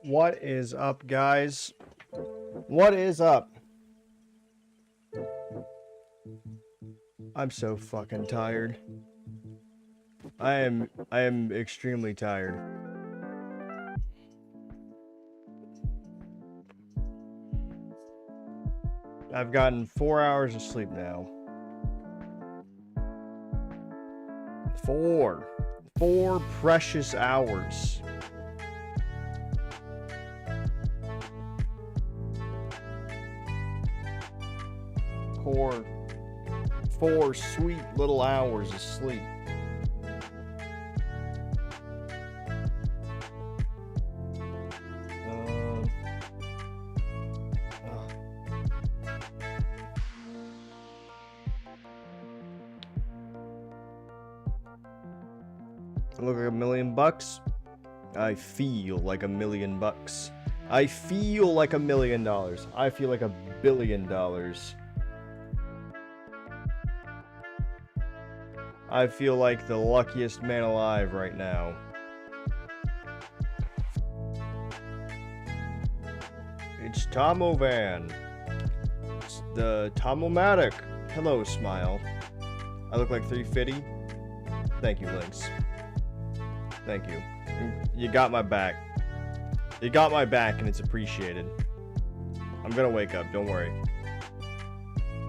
What is up, guys? What is up? I'm so fucking tired. I am extremely tired. I've gotten 4 hours of sleep now. 4 precious hours. Four sweet little hours of sleep. I look like $1 million. I feel like $1 million. I feel like $1 million. I feel like $1 billion. I feel like the luckiest man alive right now. It's Tomo Van. It's the Tomomatic. Hello, smile. I look like 350. Thank you, Lynx. Thank you. You got my back. You got my back, and it's appreciated. I'm gonna wake up. Don't worry.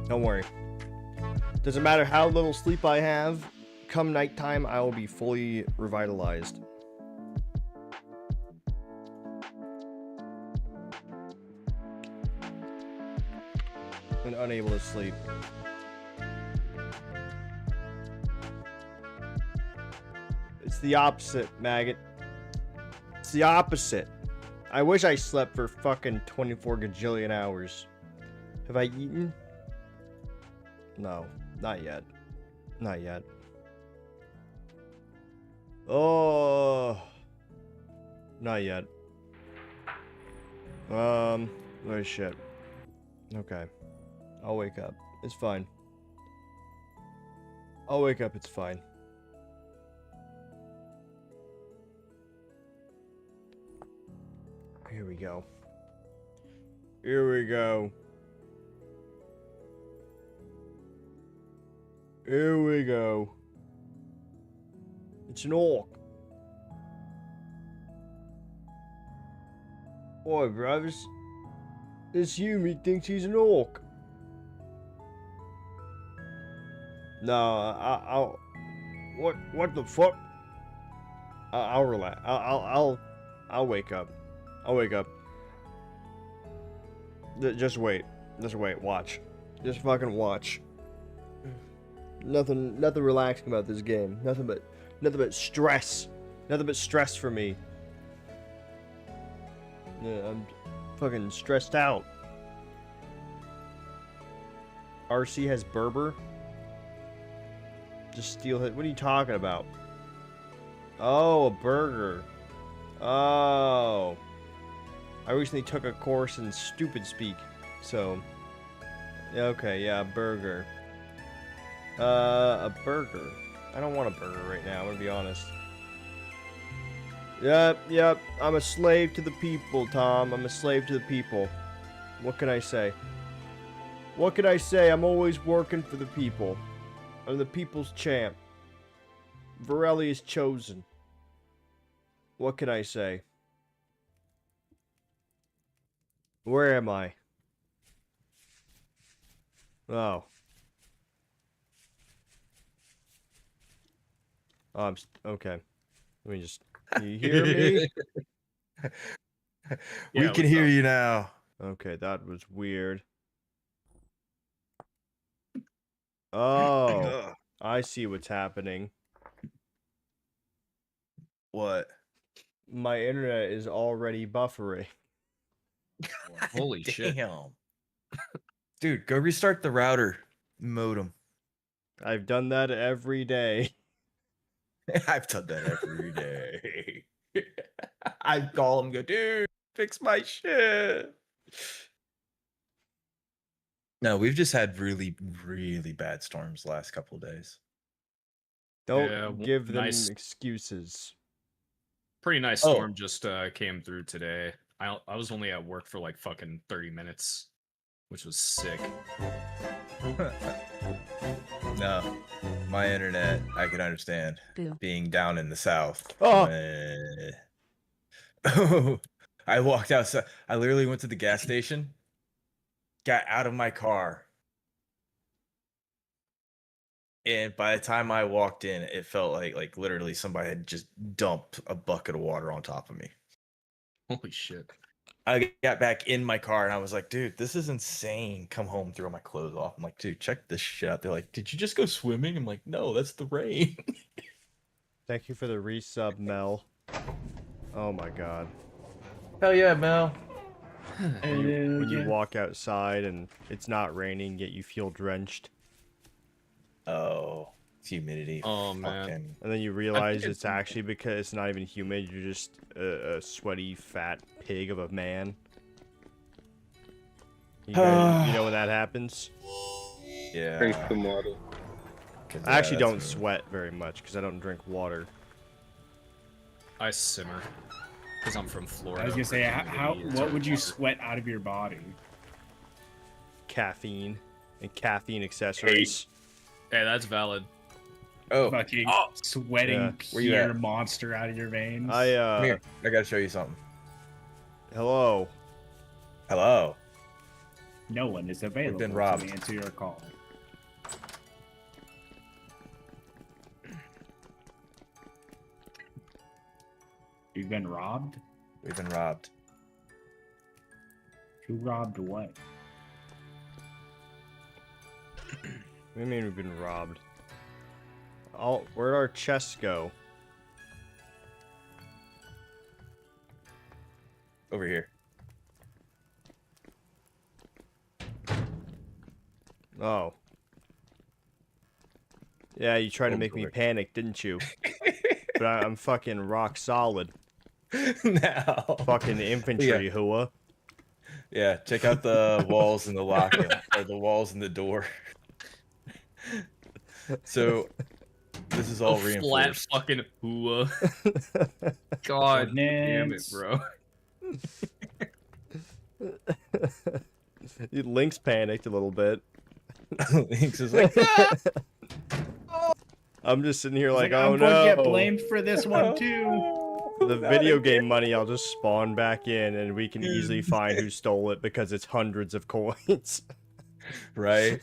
Don't worry. Doesn't matter how little sleep I have. Come nighttime, I will be fully revitalized. And unable to sleep. It's the opposite, maggot. It's the opposite. I wish I slept for fucking 24 gajillion hours. Have I eaten? No, not yet. Not yet. Oh, not yet. Oh shit. Okay, I'll wake up. It's fine. I'll wake up. It's fine. Here we go. Here we go. Here we go. It's an orc. Oi, brothers. This Yumi thinks he's an orc. No, I'll. What the fuck? I'll relax. I'll wake up. I'll wake up. Just wait. Just wait. Watch. Just fucking watch. Nothing relaxing about this game. Nothing but stress. Nothing but stress for me. Yeah, I'm fucking stressed out. RC has Berber. Just steal it. What are you talking about? Oh, a burger. Oh. I recently took a course in stupid speak. So, okay, yeah, a burger. A burger. I don't want a burger right now, I'm gonna be honest. Yep, I'm a slave to the people, Tom. I'm a slave to the people. What can I say? What can I say? I'm always working for the people. I'm the people's champ. Varelli is chosen. What can I say? Where am I? Oh. Oh, okay. Let me just... Can you hear me? We can hear you now. Okay, that was weird. Oh, I see what's happening. What? My internet is already buffering. Holy shit. Damn. Dude, go restart the router modem. I've done that every day. I've done that every day. I call him, go, dude, fix my shit. No, we've just had really, really bad storms the last couple of days. Don't give them excuses. Pretty nice storm just came through today. I was only at work for like fucking 30 minutes, which was sick. No, my internet, I can understand. Being down in the south. Oh. I walked outside. I literally went to the gas station, got out of my car, and by the time I walked in, it felt like literally somebody had just dumped a bucket of water on top of me. Holy shit. I got back in my car and I was like, dude, this is insane. Come home, throw my clothes off. I'm like, dude, check this shit out. They're like, did you just go swimming? I'm like, no, that's the rain. Thank you for the resub, Mel. Oh my god. Hell yeah, Mel. When you walk outside and it's not raining, yet you feel drenched. Oh, it's humidity. Oh, man. And then you realize it's actually because it's not even humid. You're just a sweaty, fat pig of a man. You know when that happens? Yeah. Drink some water. I actually don't sweat very much because I don't drink water. I simmer. Because I'm from Florida. I was gonna say, what would you sweat out of your body? Caffeine and caffeine accessories. Hey, that's valid. Oh, fucking sweating pure monster out of your veins. Come here. I gotta show you something. Hello. Hello. No one is available been robbed. to answer your call. You've been robbed? We've been robbed. Who robbed what? What do you mean we've been robbed? Where'd our chests go? Over here. Oh. Yeah, you tried to make me panic, didn't you? But I'm fucking rock solid. Now. Fucking infantry, hua. Yeah, check out the walls and the locker, or the walls and the door. So, this is all reinforced. Flat fucking hua. God damn it, bro. Link's panicked a little bit. Link's is like, I'm just sitting here like, I'm oh gonna no. get blamed for this one too. The video game money, I'll just spawn back in and we can easily find who stole it because it's hundreds of coins. Right?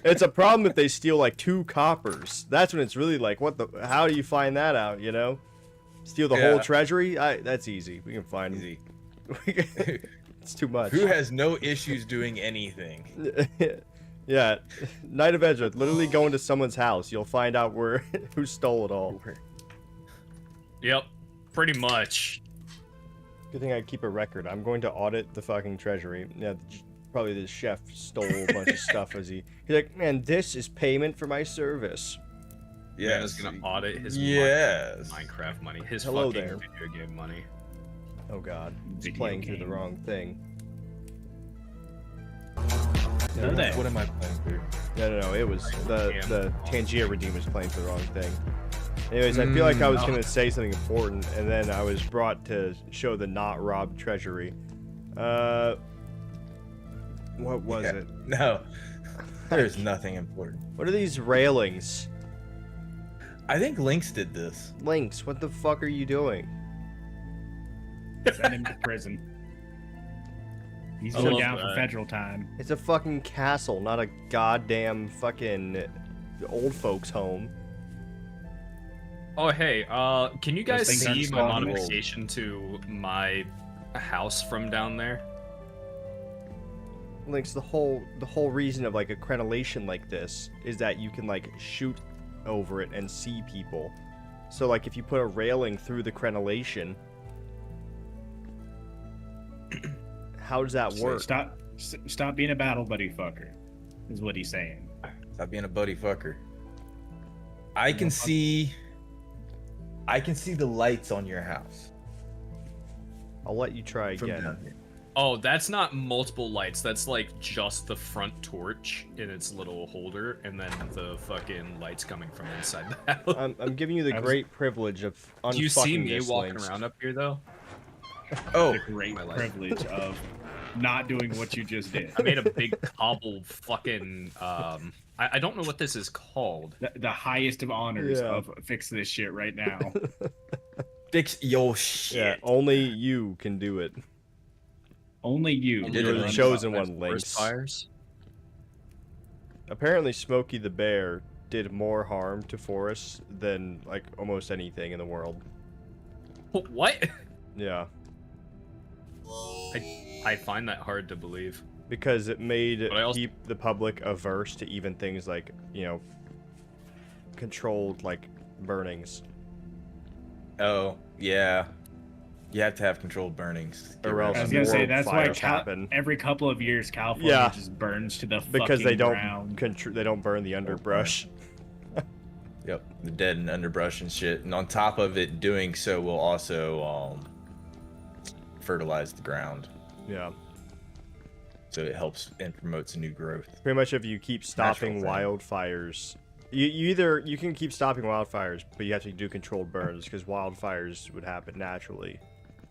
It's a problem if they steal like 2 coppers. That's when it's really like, how do you find that out, you know? Steal the whole treasury? That's easy. We can find Easy. It's too much. Who has no issues doing anything? Yeah, Night of Ezra. Literally go into someone's house. You'll find out who stole it all. Yep, pretty much. Good thing I keep a record. I'm going to audit the fucking treasury. Yeah, probably the chef stole a bunch of stuff as he's like, man, this is payment for my service. Yeah, man is gonna audit his Minecraft money, his Hello fucking there. video game money. Oh god, he's playing through the wrong thing. No, what am I playing through? No, it was the Tangier Redeemer's playing for the wrong thing. Anyways, I feel like I was gonna say something important, and then I was brought to show the not robbed treasury. What was it? No, there's nothing important. What are these railings? I think Lynx did this. Lynx, what the fuck are you doing? Send him to prison. He's going down for federal time. It's a fucking castle, not a goddamn fucking old folks' home. Oh, hey, can you guys things see aren't my spawnable. modification to my house from down there? Lynx, the whole reason of like a crenellation like this is that you can like shoot over it and see people. So like if you put a railing through the crenellation, how does that work? Stop being a battle buddy fucker, is what he's saying. Stop being a buddy fucker. I can see the lights on your house. I'll let you try From again. down here. Oh, that's not multiple lights. That's like just the front torch in its little holder, and then the fucking lights coming from inside the house. I'm giving you the great privilege of unfucking Do you see me this, walking Lynx. around up here though? Oh, The great privilege of not doing what you just did. I made a big cobble fucking I don't know what this is called. The highest of honors of fix this shit right now. fix your shit. Yeah, only you can do it. Only you. You're You're the chosen one, Lynx. Fires. Apparently, Smokey the Bear did more harm to forests than like almost anything in the world. What? Yeah, I find that hard to believe. because it made But I also- keep the public averse to even things like, you know, controlled like burnings. Oh, yeah. You have to have controlled burnings. Or else I was gonna say more that's why fires happen. every couple of years California Yeah. just burns to the Because they fucking don't ground. they don't burn the underbrush. Yep, the dead and underbrush and shit. And on top of it, doing so will also fertilize the ground. Yeah. So it helps and promotes new growth. Pretty much if you keep stopping Natural wildfires, you can keep stopping wildfires, but you have to do controlled burns because wildfires would happen naturally,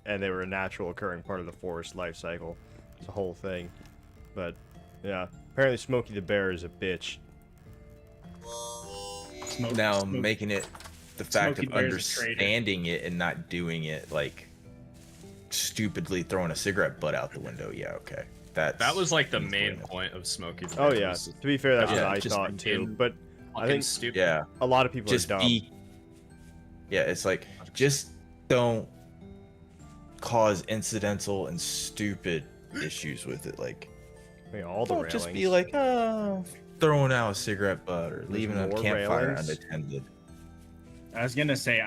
and they were a natural occurring part of the forest life cycle. It's a whole thing. But yeah, apparently Smokey the Bear is a bitch. Now making it the fact Smokey of Bear's a traitor. understanding it and not doing it, like stupidly throwing a cigarette butt out the window. Yeah, okay. That was like the main point of Smokey the Oh Bear, yeah, was to be fair, that's Yeah, what I just thought too. in- But I fucking think stupid. Yeah, a lot of people just are dumb. be. Yeah, it's like just don't cause incidental and stupid issues with it. Like, I mean, all the don't railings. just be like, throwing out a cigarette butt or leaving a more campfire railings? unattended. I was gonna say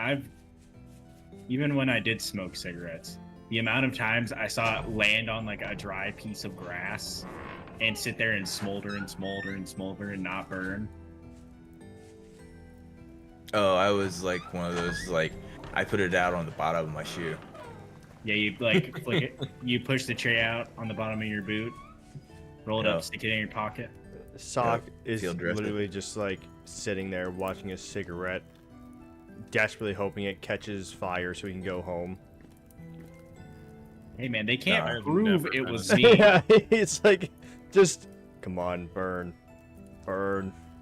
even when I did smoke cigarettes, the amount of times I saw it land on like a dry piece of grass and sit there and smolder and smolder and smolder and not burn. Oh, I was like one of those, like, I put it out on the bottom of my shoe. Yeah, you like flick it, you push the tray out on the bottom of your boot, roll it Yeah. up, stick it in your pocket. Sock is field dressed it. literally just like sitting there watching a cigarette, desperately hoping it catches fire so he can go home. Hey man, they can't I've prove never it been was a- me. Yeah, it's like, just come on, burn,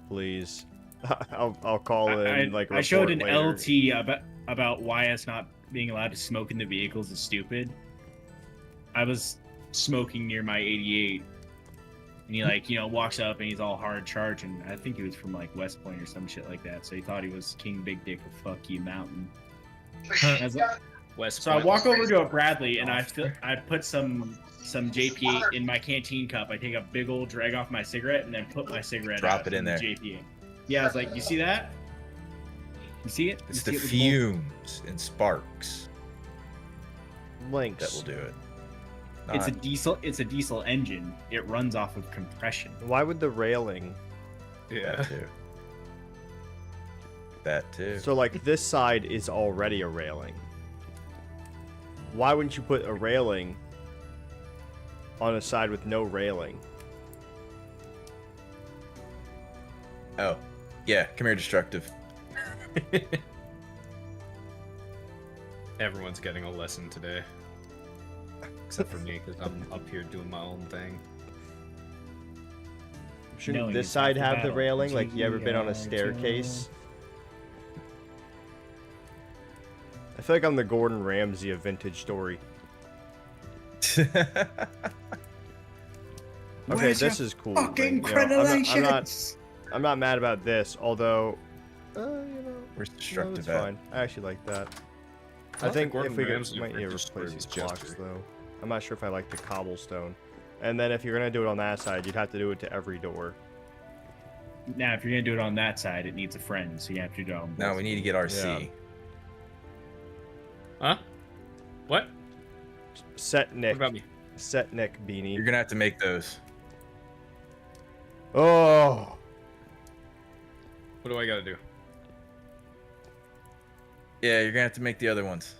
please. I'll call in like. I showed an report later. LT about why us not being allowed to smoke in the vehicles is stupid. I was smoking near my 88, and he like walks up and he's all hard charging. I think he was from like West Point or some shit like that. So he thought he was King Big Dick of Fuck You Mountain. And I was like- West so I Point. walk over to a Bradley and I put some some JP8 in my canteen cup. I take a big old drag off my cigarette and then put my cigarette Drop out it in the there. JP8. Yeah, I was like, you see that? You see it? It's You the see it with fumes and sparks Links. that will do it. It's a Not- diesel. It's a diesel engine. It runs off of compression. Why would the railing? Yeah. that too. That too. So like this side is already a railing. Why wouldn't you put a railing on a side with no railing? Oh, yeah. Come here, destructive. Everyone's getting a lesson today. Except for me, because I'm up here doing my own thing. Shouldn't Knowing this it's half side the have the battle. railing? Like you ever been on a G.I. staircase? I feel like I'm the Gordon Ramsay of vintage story. Okay, Where's this your is cool. Fucking like, you know, credulations! I'm not mad about this, although, you know, Where's no, destructive it's at? fine. I actually like that. I thought think the Gordon if we could, Ramsay might need to vintage story replace these was blocks Jester. though. I'm not sure if I like the cobblestone. And then if you're gonna do it on that side, you'd have to do it to every door. Now, if you're gonna do it on that side, it needs a friend, so you have to do it on No, both. we need to get RC. Yeah. Huh? What? Set What Nick. about me? Set Nick beanie. You're gonna have to make those. Oh, What do I gotta do? Yeah, you're gonna have to make the other ones.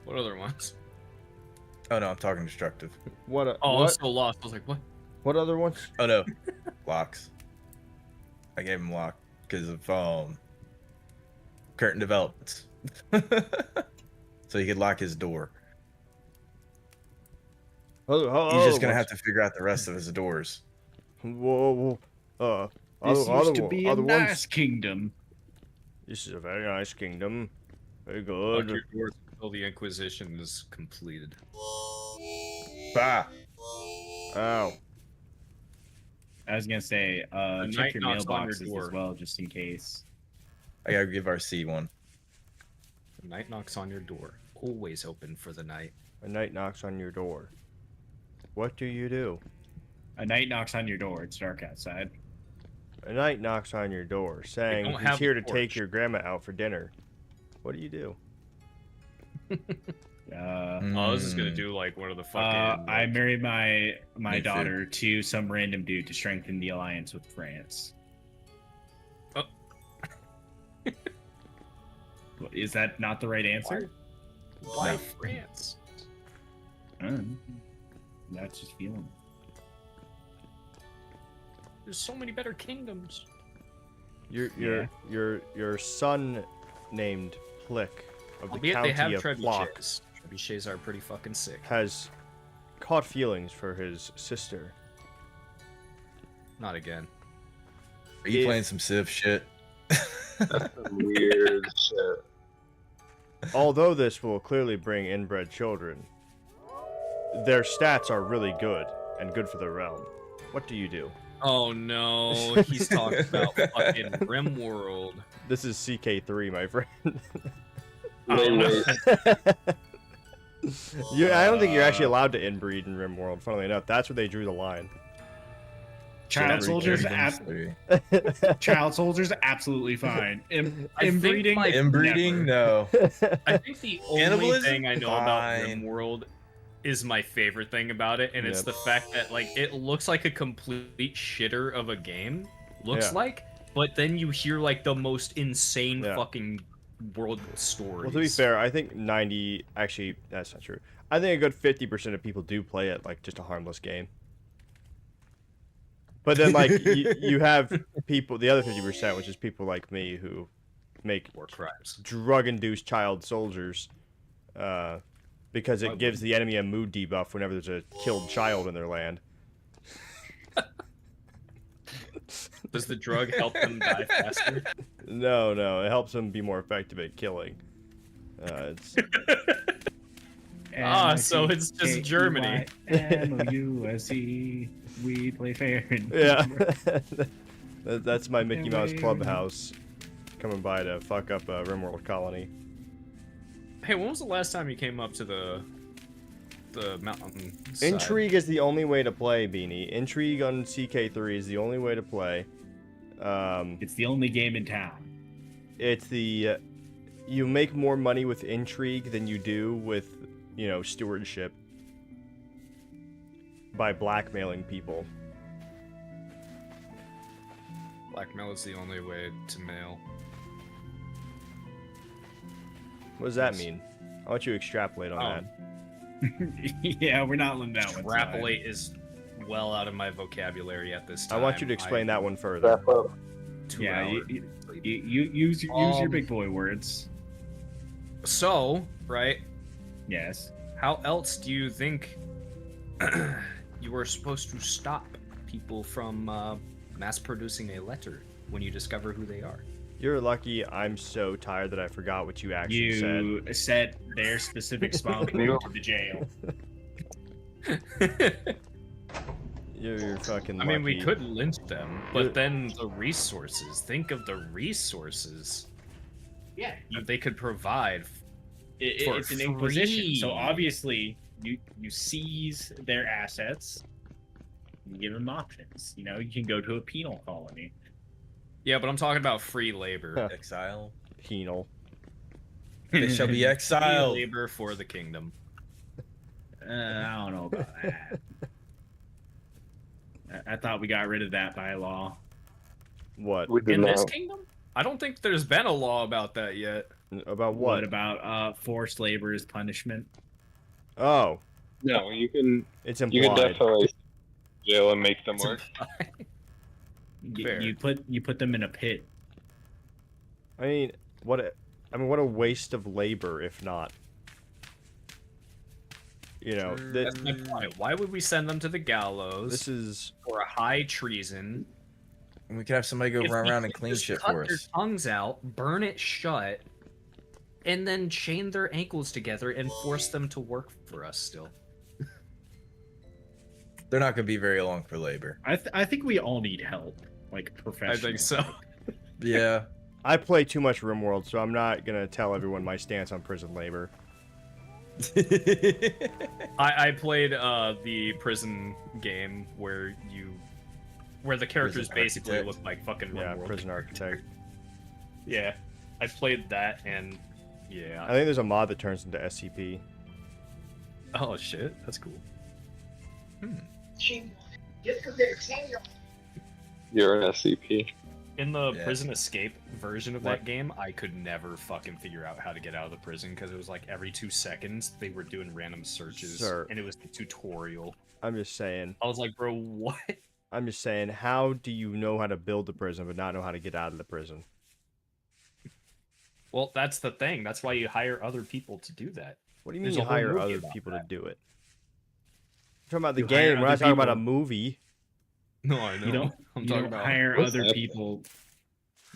What other ones? Oh no, I'm talking destructive. what? Oh, I'm What? so lost. I was like, what? What other ones? Oh no, locks. I gave him lock because of current developments. So he could lock his door. He's just gonna have to figure out the rest of his doors. Whoa, whoa. This used to one- be a other nice ones. kingdom. This is a very nice kingdom. Very Lock good. your doors until the Inquisition is completed. Bah! Ow. I was gonna say, check night your knocks on your mailboxes door. as well, just in case. I gotta give RC one. The night knocks on your door. Always open for the night. A night knocks on your door. What do you do? A night knocks on your door. It's dark outside. A night knocks on your door, saying don't he's have here a to take torch. your grandma out for dinner. What do you do? I was just gonna do like one of the fucking. I married my Need food. daughter to some random dude to strengthen the alliance with France. Oh. Is that not the right answer? Why France? That's just feeling. There's so many better kingdoms. Your son named Plick of the Albeit they have county of Flock trebuchets. Trebuchets are pretty fucking sick. has caught feelings for his sister. Not again. Are you If- playing some Civ shit? Weird shit. Although this will clearly bring inbred children, their stats are really good and good for the realm. What do you do? Oh no, he's talking about fucking RimWorld. This is CK3, my friend. Wait. I don't think you're actually allowed to inbreed in RimWorld. Funnily enough, that's where they drew the line. Child soldiers, child soldiers, absolutely fine. I think Inbreeding, my- Inbreeding? never. No. I think the only Cannibalism? thing I know about Fine. RimWorld is my favorite thing about it, and it's Yep. the fact that like it looks like a complete shitter of a game, looks Yeah. like, but then you hear like the most insane Yeah. fucking world stories. Well, to be fair, I think 90... Actually, that's not true. I think a good 50% of people do play it like just a harmless game. But then, like, you have people, the other 50%, which is people like me who make war crimes. drug-induced child soldiers because Why it gives the enemy a mood debuff whenever there's a killed child in their land. Does the drug help them die faster? No, it helps them be more effective at killing. It's So it's just Germany. MOUSE, we play fair. And yeah. That's my Mickey Mouse Clubhouse coming by to fuck up a RimWorld colony. Hey, when was the last time you came up to the mountain. Intrigue is the only way to play, Beanie. Intrigue on CK3 is the only way to play. It's the only game in town. It's the you make more money with intrigue than you do with, you know, stewardship by blackmailing people. Blackmail is the only way to mail. What does that mean? I want you to extrapolate on Oh. that. Yeah, we're not letting that one slide. Extrapolate is well out of my vocabulary at this I time. want you to explain that one further. Wrap up. 2 Yeah, hours. you use your Um, big boy words. So, right? Yes. How else do you think you were supposed to stop people from mass producing a letter when you discover who they are? You're lucky I'm so tired that I forgot what you actually said. You set their specific spawn point to the jail. You're fucking I lucky. mean, we could lynch them, but then the resources. Think of the resources Yeah, that they could provide. For it's an inquisition. So free. obviously, you seize their assets. You give them options. You know, you can go to a penal colony. Yeah, but I'm talking about free labor. Exile. Penal. They shall be Free exiled. labor for the kingdom. I don't know about that. I thought we got rid of that by law. What? We did In this not. kingdom? I don't think there's been a law about that yet. About What what? about forced labor as punishment? Oh, No, you can it's you can implied. definitely jail and make them It's work. Fair. You put them in a pit. I mean, what a waste of labor if not. You know, That's my point. Why would we send them to the gallows this is for a high treason? And we could have somebody go If run we around and could clean just shit cut for their us. tongues out, burn it shut, and then chain their ankles together and force them to work for us still. They're not going to be very long for labor. I think we all need help, like I professional. think so. Yeah. I play too much RimWorld, so I'm not gonna tell everyone my stance on prison labor. I played the prison game where the characters Prison basically Architect. look like fucking Yeah, RimWorld. prison architect. Yeah, I played that and I yeah. think there's a mod that turns into SCP. Oh shit, that's cool. You're an SCP. In the Yeah. prison escape version of What? that game, I could never fucking figure out how to get out of the prison because it was like every 2 seconds they were doing random searches Sir. and it was the tutorial. I'm just saying. I was like, bro, what? I'm just saying. How do you know how to build the prison but not know how to get out of the prison? Well, that's the thing. That's why you hire other people to do that. What do you mean There's you a whole hire movie other about people that. to do it? We're talking about the You hire game. We're not other talking about a people. movie. No, I know. You don't. I'm You talking don't about hire What's other that? people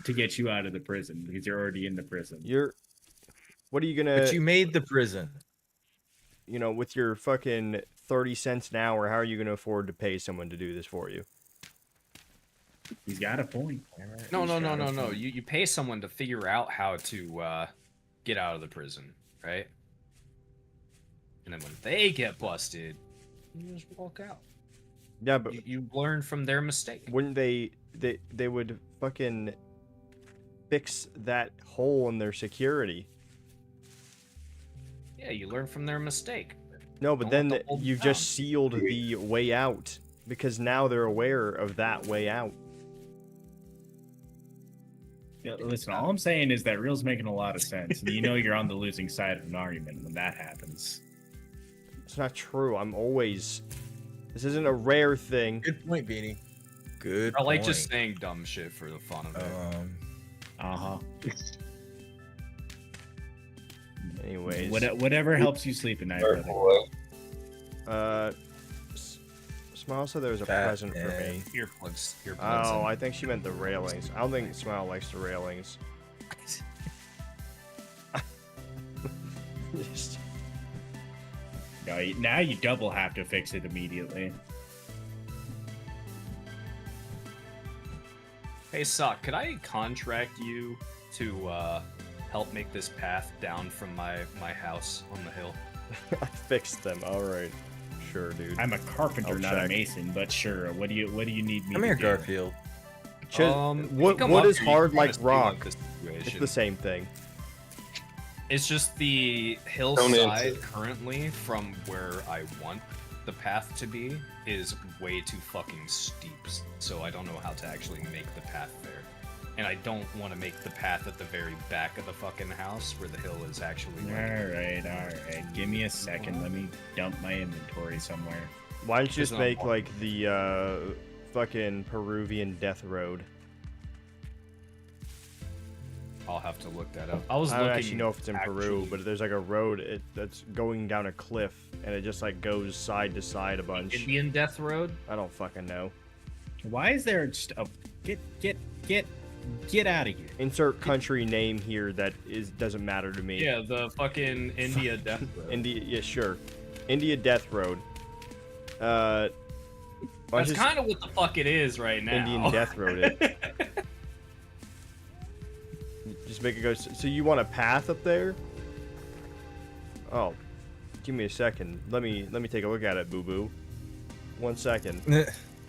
to get you out of the prison because you're already in the prison. What are you gonna? But you made the prison. You know, with your fucking 30 cents an hour, how are you gonna afford to pay someone to do this for you? He's got a point. No. You pay someone to figure out how to get out of the prison, right? And then when they get busted, you just walk out. Yeah, but You learn from their mistake. wouldn't they would fucking fix that hole in their security? Yeah, you learn from their mistake. No, but Don't then let them hold you you've down. just sealed the way out because now they're aware of that way out. Yeah, listen, all I'm saying is that Real's making a lot of sense. And you know you're on the losing side of an argument when that happens. It's not true. I'm always. This isn't a rare thing. Good point, Beanie. Good I like point. just saying dumb shit for the fun of it. Uh-huh. Anyways, Whatever helps you sleep at night, Very brother. cool. Smile said there was a Fat present for man. me. Earplugs. Oh, I think she meant the railings. I don't think Smile likes the railings. Just- Now you double have to fix it immediately. Hey, Sock, could I contract you to help make this path down from my house on the hill? I fixed them. All right. Sure, dude. I'm a carpenter, I'll not a check. mason, but sure. What do you need me Come to here, do? Garfield. Wood come wood up is here, you hard can like kinda see, like, rock. the It's situation. the same thing. It's just the Don't hillside answer. currently from where I want the path to be is way too fucking steep. So I don't know how to actually make the path there. And I don't want to make the path at the very back of the fucking house where the hill is actually. All right. Give me a second. Let me dump my inventory somewhere. Why don't you It's just not make hard. like the fucking Peruvian death road? I'll have to look that up. I was I looking. don't actually know if it's in Peru, actually- but there's like a road that's going down a cliff, and it just like goes side to side a bunch. Indian Death Road. I don't fucking know. Why is there just a get out of here? Insert country name here that doesn't matter to me. Yeah, the fucking India Death Road. India, yeah, sure. India Death Road. Why don't That's you kind of what the fuck it is right now. Indian Death Road it. Just make it go. So you want a path up there? Oh, give me a second. Let me take a look at it, boo boo. 1 second.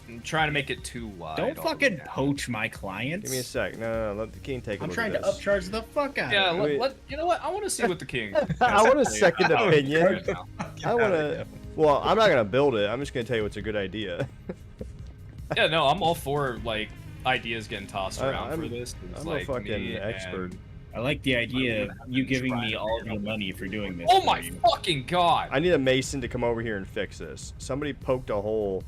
I'm trying to make it too wide. Don't all fucking the way down. poach my clients. Give me a sec. No. Let the king take a I'm look trying at to this. upcharge the fuck out Yeah, of it. you know what? I want to see what the king. I want a has to say second about opinion. it now. I want to. Well, I'm not gonna build it. I'm just gonna tell you what's a good idea. Yeah, no, I'm all for like ideas getting tossed around I'm- for this. It's I'm a like fucking me expert. and- I like the idea of you giving me Trying all to of your money for doing this. Oh for my you. fucking god! I need a mason to come over here and fix this. Somebody poked a hole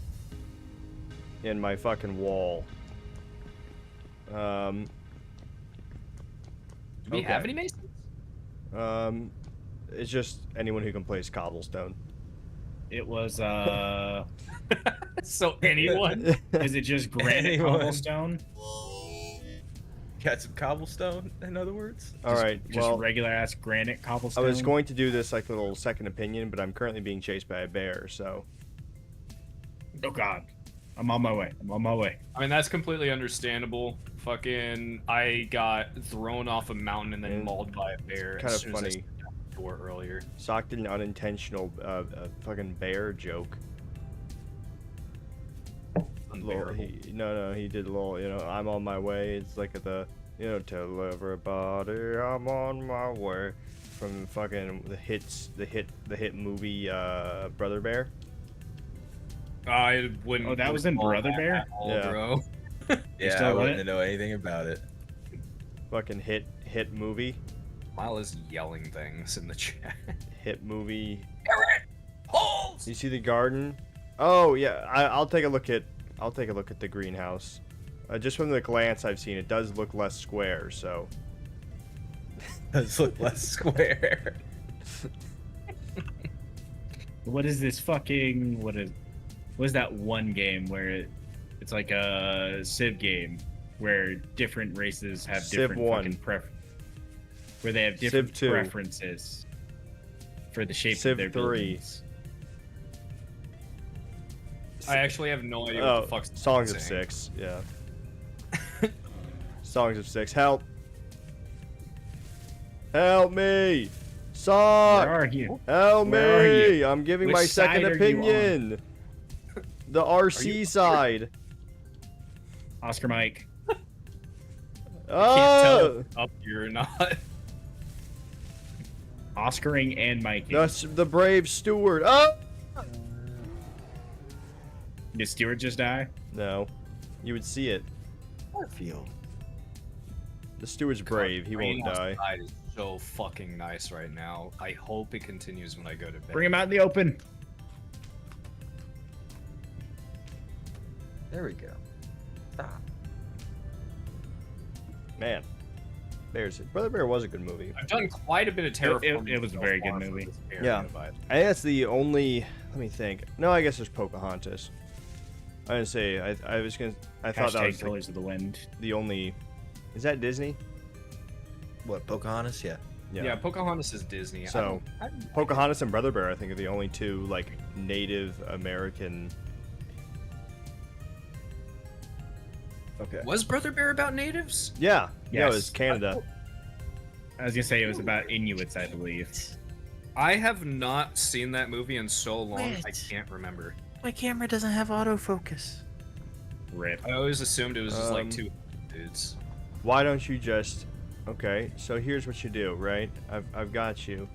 in my fucking wall. Do we have okay. any masons? It's just anyone who can place cobblestone. It was So anyone? is it just granite Anyone. cobblestone? Got some cobblestone, in other words? All right. Just Well, regular ass granite I cobblestone. was going to do this like little second opinion, but I'm currently being chased by a bear. So Oh god. I'm on my way. I mean, that's completely understandable. Fucking, I got thrown off a mountain and then And mauled by a bear. kind as of soon as I funny. stepped out the door earlier. Sock did an unintentional fucking bear joke. Little, he did a little, I'm on my way. It's like the, tell everybody I'm on my way. From fucking the hit movie, Brother Bear. I wouldn't. Oh, that was in recall Brother that Bear? at all, Yeah. bro. Yeah, still I on wouldn't it? know anything about it. Fucking hit movie. Mile is yelling things in the chat. Hit movie. Holes! You see the garden? Oh yeah, I'll take a look at the greenhouse. Just from the glance I've seen, it does look less square. So Does look less square. What is this fucking what is that one game where it's like a Civ game where different races have Civ different 1. fucking where they have different Civ 2. preferences for the shape Civ of their 3. buildings. I actually have no idea what oh, the fuck's Songs of saying. Six. Yeah. Songs of Six. Help! Help me! Sock! Where are you? Help Where are me! I'm giving Which my side second are you opinion. The RC side. Oscar Mike. Oh, Up here or not. Oscaring and Mike. the brave steward. Oh, Did Stewart just die? no, you would see it. Garfield. The steward's brave. He won't Rain die. outside is so fucking nice right now. I hope it continues when I go to bed. Bring him out in the open. There we go. Stop. Man, Brother Bear was a good movie. I've done quite a bit of terraforming. it was a so very good far for movie. this area, Yeah. but I think that's the only. Let me think. No, I guess there's Pocahontas. I didn't say. I thought that Hashtag was like, Colors of the Wind. the only. Is that Disney? What, Pocahontas? Yeah. Yeah, Pocahontas is Disney. So, Pocahontas and Brother Bear, I think, are the only two like Native American. Okay. Was Brother Bear about natives? Yeah. Yeah, it Yes. was Canada. I was gonna say it was about Inuits, I believe. I have not seen that movie in so long, I What? can't remember. My camera doesn't have autofocus. Rip. I always assumed it was just like Um, two dudes. Why don't you just... Okay, so here's what you do, right? I've got you.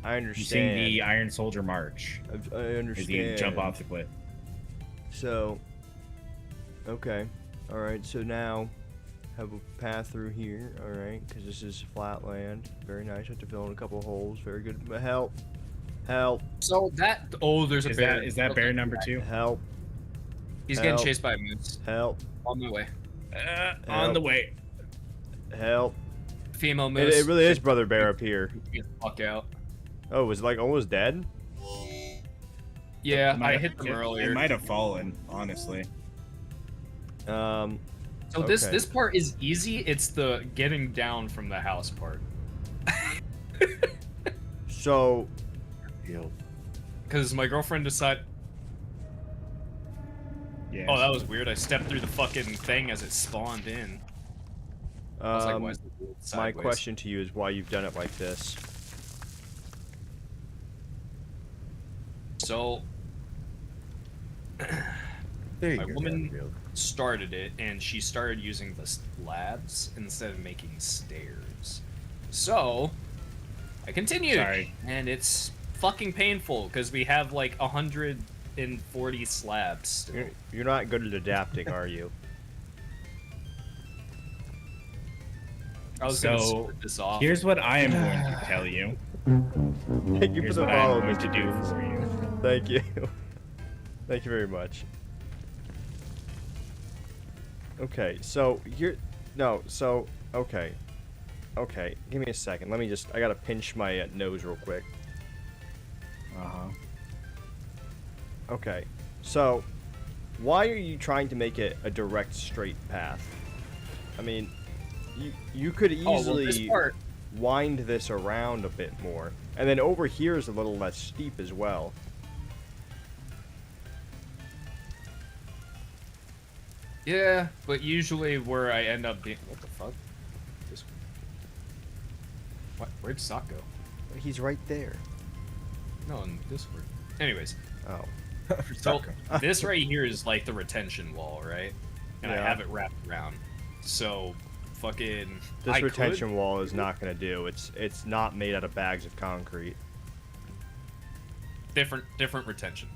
I You understand. sing the Iron Soldier March I as understand. you jump off the cliff. So, okay. Alright, so now have a path through here, alright, because this is flat land. Very nice. Have to fill in a couple holes. Very good. But help. Help. So that there's a Is bear. that bear number 2? Help. He's getting help. chased by a moose. Help. On my way. On the way. Help. Female It, moose. it really is Brother Bear up here. Get the fuck out. Oh, was it like almost dead? Yeah, I hit them earlier. It might have fallen, honestly. Um, So okay. this part is easy. It's the getting down from the house part. So, Because my girlfriend decided. Yeah. Oh, that was weird. I stepped through the fucking thing as it spawned in. I was like, why is the wheel my sideways? question to you is why you've done it like this. So, There you my go. woman Garfield. started it, and she started using the slabs instead of making stairs. So, I continued, Sorry. and it's fucking painful because we have like 140 slabs. Still. You're not good at adapting, are you? I was gonna So, split this off. Here's what I am going to tell you. Thank you for Here's the what follow, I'm going Mr. to do Jones. for you. Thank you. Thank you very much. Okay, so you're... No, so... Okay. Okay, give me a second. Let me just... I gotta pinch my nose real quick. Uh-huh. Okay, so... Why are you trying to make it a direct, straight path? I mean... You could easily this part, wind this around a bit more. And then over here is a little less steep as well. yeah, but usually where I end up being, what the fuck? This, what? Where'd Sock go? He's right there. No, in Discord. Anyways, Oh. so this right here is like the retention wall, right? And I Yeah. have it wrapped around. So, fucking. This I retention could- wall is not gonna do. It's not made out of bags of concrete. different retention.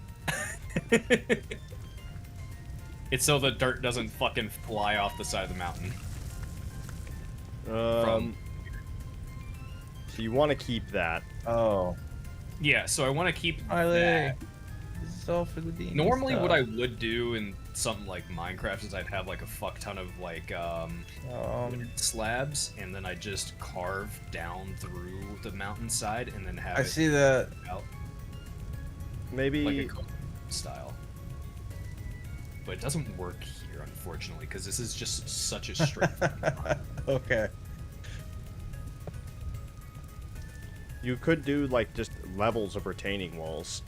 It's so the dirt doesn't fucking fly off the side of the mountain. So you want to keep that. Oh, Yeah, so I want to keep Harley. that. This is all for the beans. Normally, what I would do in something like Minecraft is I'd have like a fuck ton of like slabs, and then I just carve down through the mountainside, and then have I it see that. out Maybe like a cone style. But it doesn't work here, unfortunately, because this is just such a straight. Okay. you could do like just levels of retaining walls.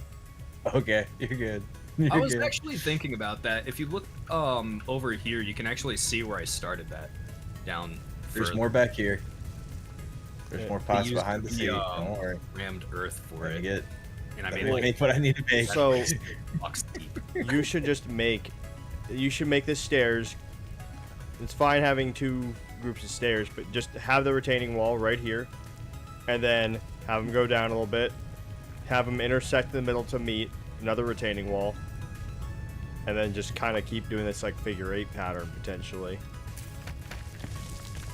Okay, you're good. I You're was good. actually thinking about that. If you look over here, you can actually see where I started that down. There's further. more back here. There's Yeah. more I pots used behind the seat. Don't worry. rammed earth for Let me it, get. and I Let made me like make what I need to make. So blocks deep. you should just make. You should make this stairs. It's fine having two groups of stairs, but just have the retaining wall right here, and then have them go down a little bit. Have them intersect in the middle to meet another retaining wall, and then just kind of keep doing this like figure 8 pattern potentially.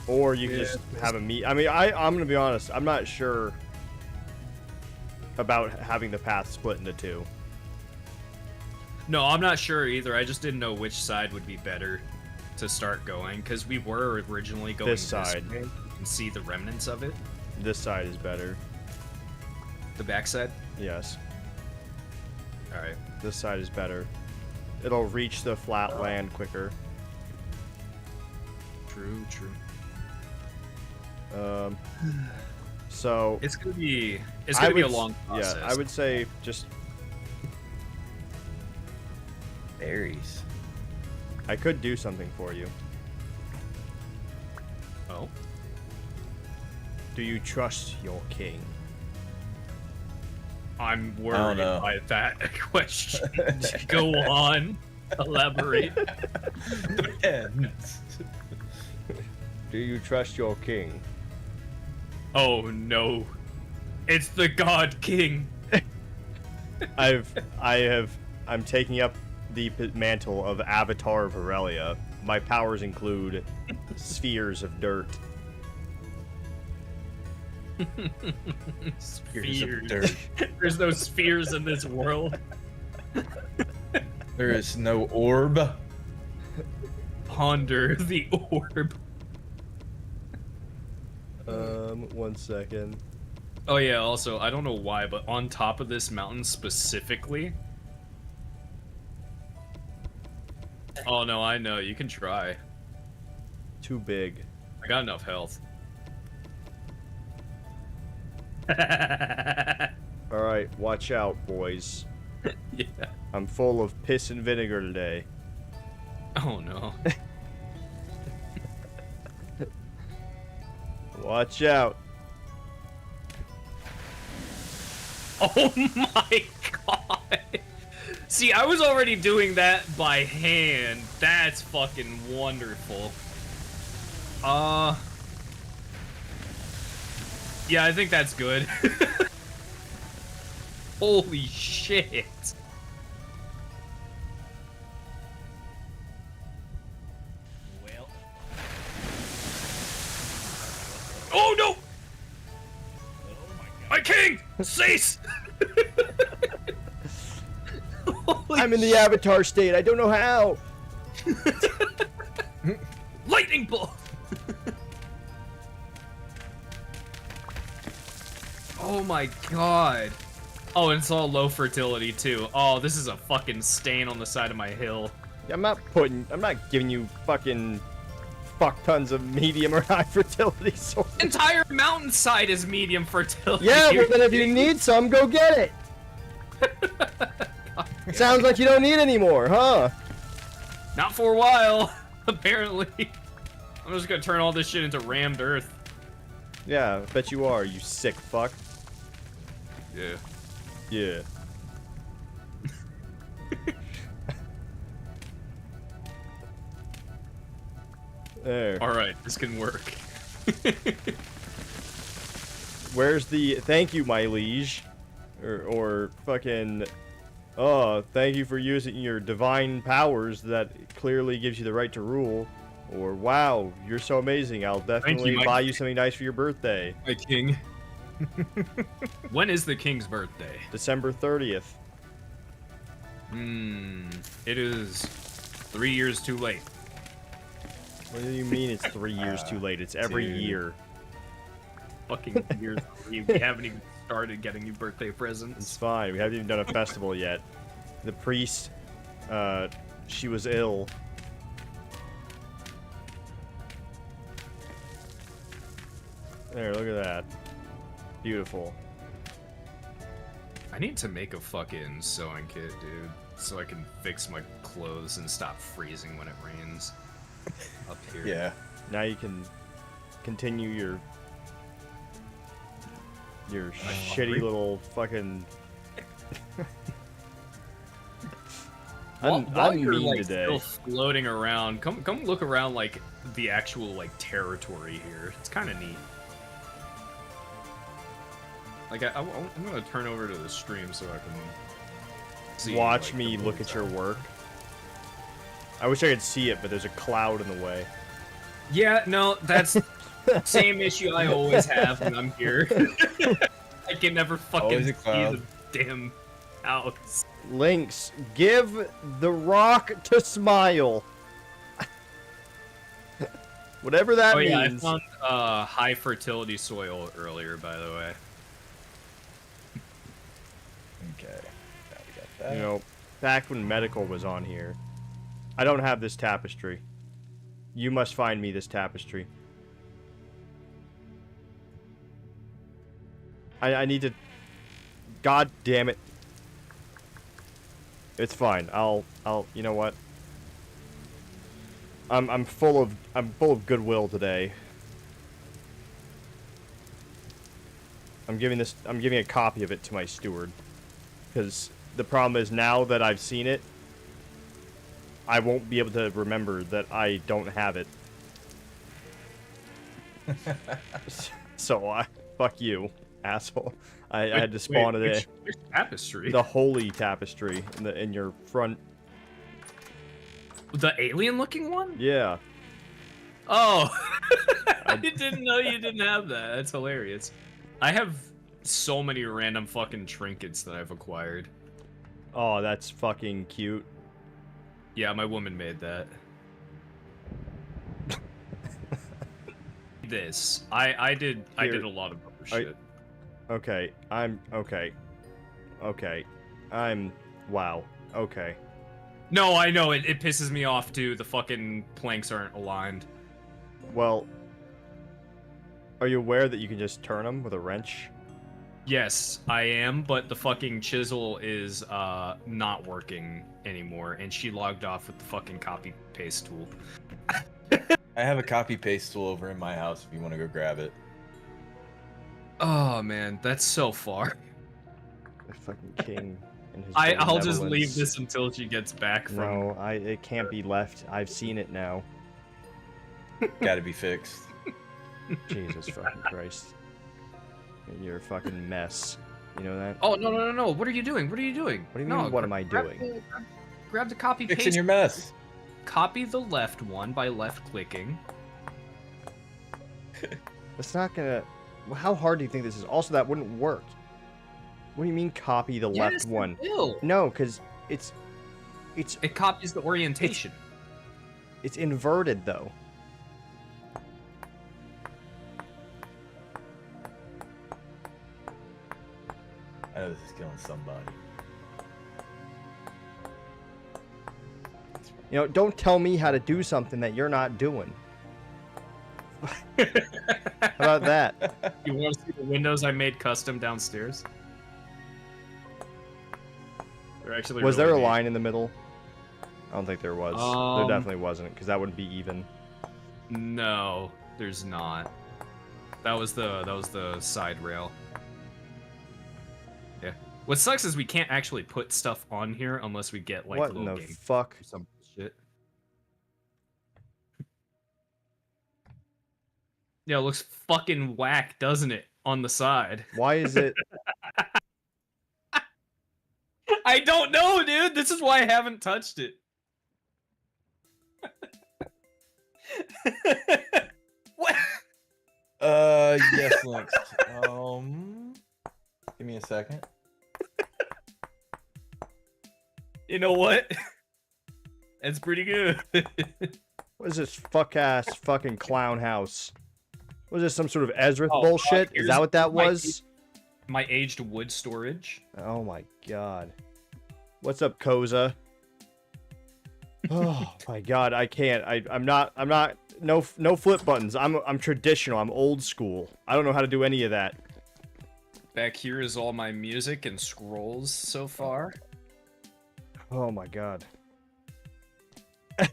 Or you can just have a meet. I mean, I'm gonna be honest. I'm not sure about having the path split into two. No, I'm not sure either. I just didn't know which side would be better to start going, because we were originally going This side. way. You can see the remnants of it. This side is better. The backside. Yes, All right. this side is better. It'll reach the flat land quicker. True. So It's gonna be. It's I gonna be a would- long process. Yeah, I would say just. Berries. I could do something for you. Oh. Do you trust your king? I'm don't worried know. by that question. Go on. Elaborate. Depends. Do you trust your king? Oh no. It's the God King. I'm taking up the mantle of Avatar of Aurelia. My powers include spheres of dirt. Spheres of dirt. There's no spheres in this world. There is no orb. Ponder the orb. 1 second. Oh yeah, also, I don't know why, but on top of this mountain specifically... Oh no, I know, you can try. Too big. I got enough health. Alright, watch out, boys. Yeah. I'm full of piss and vinegar today. Oh no. Watch out. Oh my god! See, I was already doing that by hand. That's fucking wonderful. Yeah, I think that's good. Holy shit. Well. Oh no! My king! Cease! I'm in the Avatar state. I don't know how. Lightning bolt! Oh my god. Oh, and it's all low fertility too. Oh, this is a fucking stain on the side of my hill. I'm not giving you fucking fuck tons of medium or high fertility soil. Entire mountainside is medium fertility. Yeah, well then if you need some, go get it. Sounds like you don't need any more, huh? Not for a while, apparently. I'm just gonna turn all this shit into rammed earth. Yeah, I bet you are, you sick fuck. Yeah. Yeah. There. Alright, this can work. Where's the thank you, my liege? Or fucking oh, thank you for using your divine powers that clearly gives you the right to rule. Or wow, you're so amazing. I'll definitely my buy you something nice for your birthday. My king. When is the king's birthday? December 30th. It is 3 years too late. What do you mean it's 3 years too late? It's every dude. year. Fucking years. We haven't even started getting you birthday It's presents. fine. We haven't even done a festival yet. The priest, she was ill. There, look at that. Beautiful. I need to make a fucking sewing kit, dude, so I can fix my clothes and stop freezing when it rains up here. Yeah. Now you can continue your shitty little fucking. While I'm you're mean like today. still floating around, come look around like the actual like territory here. It's kind of neat. Like I'm gonna turn over to the stream so I can see. Watch like, me the look moves at your out. work. I wish I could see it, but there's a cloud in the way. Yeah, no, that's same issue I always have when I'm here. I can never fucking Always a see cloud. the damn house. Lynx, give the rock to smile. Whatever that Oh yeah, I means. found high fertility soil earlier, by the way. Okay. Now we got that. You know, back when medical was on here. I don't have this tapestry. You must find me this tapestry. I need to. God damn it. It's fine. I'll you know what? I'm full of goodwill today. I'm giving a copy of it to my steward. because the problem is now that I've seen it, I won't be able to remember that I don't have it. So fuck you, asshole. I had to spawn it in. Which tapestry? The holy tapestry in your front. The alien-looking one? Yeah. Oh, I didn't know you didn't have that. That's hilarious. I have so many random fucking trinkets that I've acquired. Oh, that's fucking cute. Yeah, my woman made that. This. I did a lot of other shit. Okay, okay. Wow. Okay. No, I know, it pisses me off too. The fucking planks aren't aligned. Well, are you aware that you can just turn them with a wrench? Yes, I am, but the fucking chisel is not working anymore, and she logged off with the fucking copy-paste tool. I have a copy-paste tool over in my house if you want to go grab it. Oh man, that's so far. The fucking king and his I'll just benevolence. leave this until she gets back from... No, it can't be left. I've seen it now. Gotta be fixed. Jesus fucking Christ. You're a fucking mess. You know that? Oh, no. What are you doing? What are you doing? What do you mean, what am I doing? Grab the copy Fixing paste. your mess. Copy the left one by left clicking. It's not gonna... Well, how hard do you think this is? Also, that wouldn't work. What do you mean copy the left one? It will. No, because it's It copies the orientation. it's inverted though. I know this is killing somebody. You know, don't tell me how to do something that you're not doing. How about that? You want to see the windows I made custom downstairs? They're actually Was really there a neat. line in the middle? I don't think there was. There definitely wasn't, because that wouldn't be even. No, there's not. That was the side rail. Yeah. What sucks is we can't actually put stuff on here unless we get like What in little the game fuck? or some shit. Yeah, it looks fucking whack, doesn't it? On the side. Why is it? I don't know, dude. This is why I haven't touched it. What? Yes, Lynx. Give me a second. You know what? It's pretty good. What is this fuck-ass fucking clown house? Was this some sort of Ezra Oh, bullshit? Is here's that what that my- was? My aged wood storage. Oh my god. What's up, Koza? Oh my god, I can't. I'm not no flip buttons. I'm traditional. I'm old school. I don't know how to do any of that. Back here is all my music and scrolls so far. Oh my god.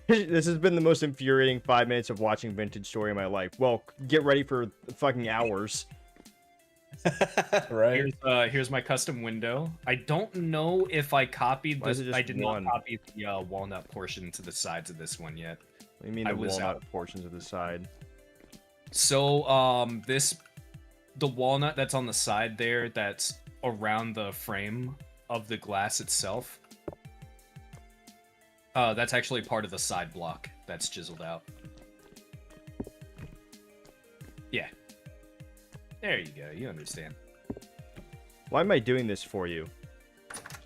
This has been the most infuriating 5 minutes of watching Vintage Story in my life. Well, get ready for fucking hours. Right? Here's my custom window. I don't know if I copied Why is this. it just I did one? not copy the walnut portion to the sides of this one yet. What do you mean I the was walnut out. portions of the side? So the walnut that's on the side there, that's around the frame of the glass itself. That's actually part of the side block that's chiseled out. Yeah. There you go. You understand. Why am I doing this for you?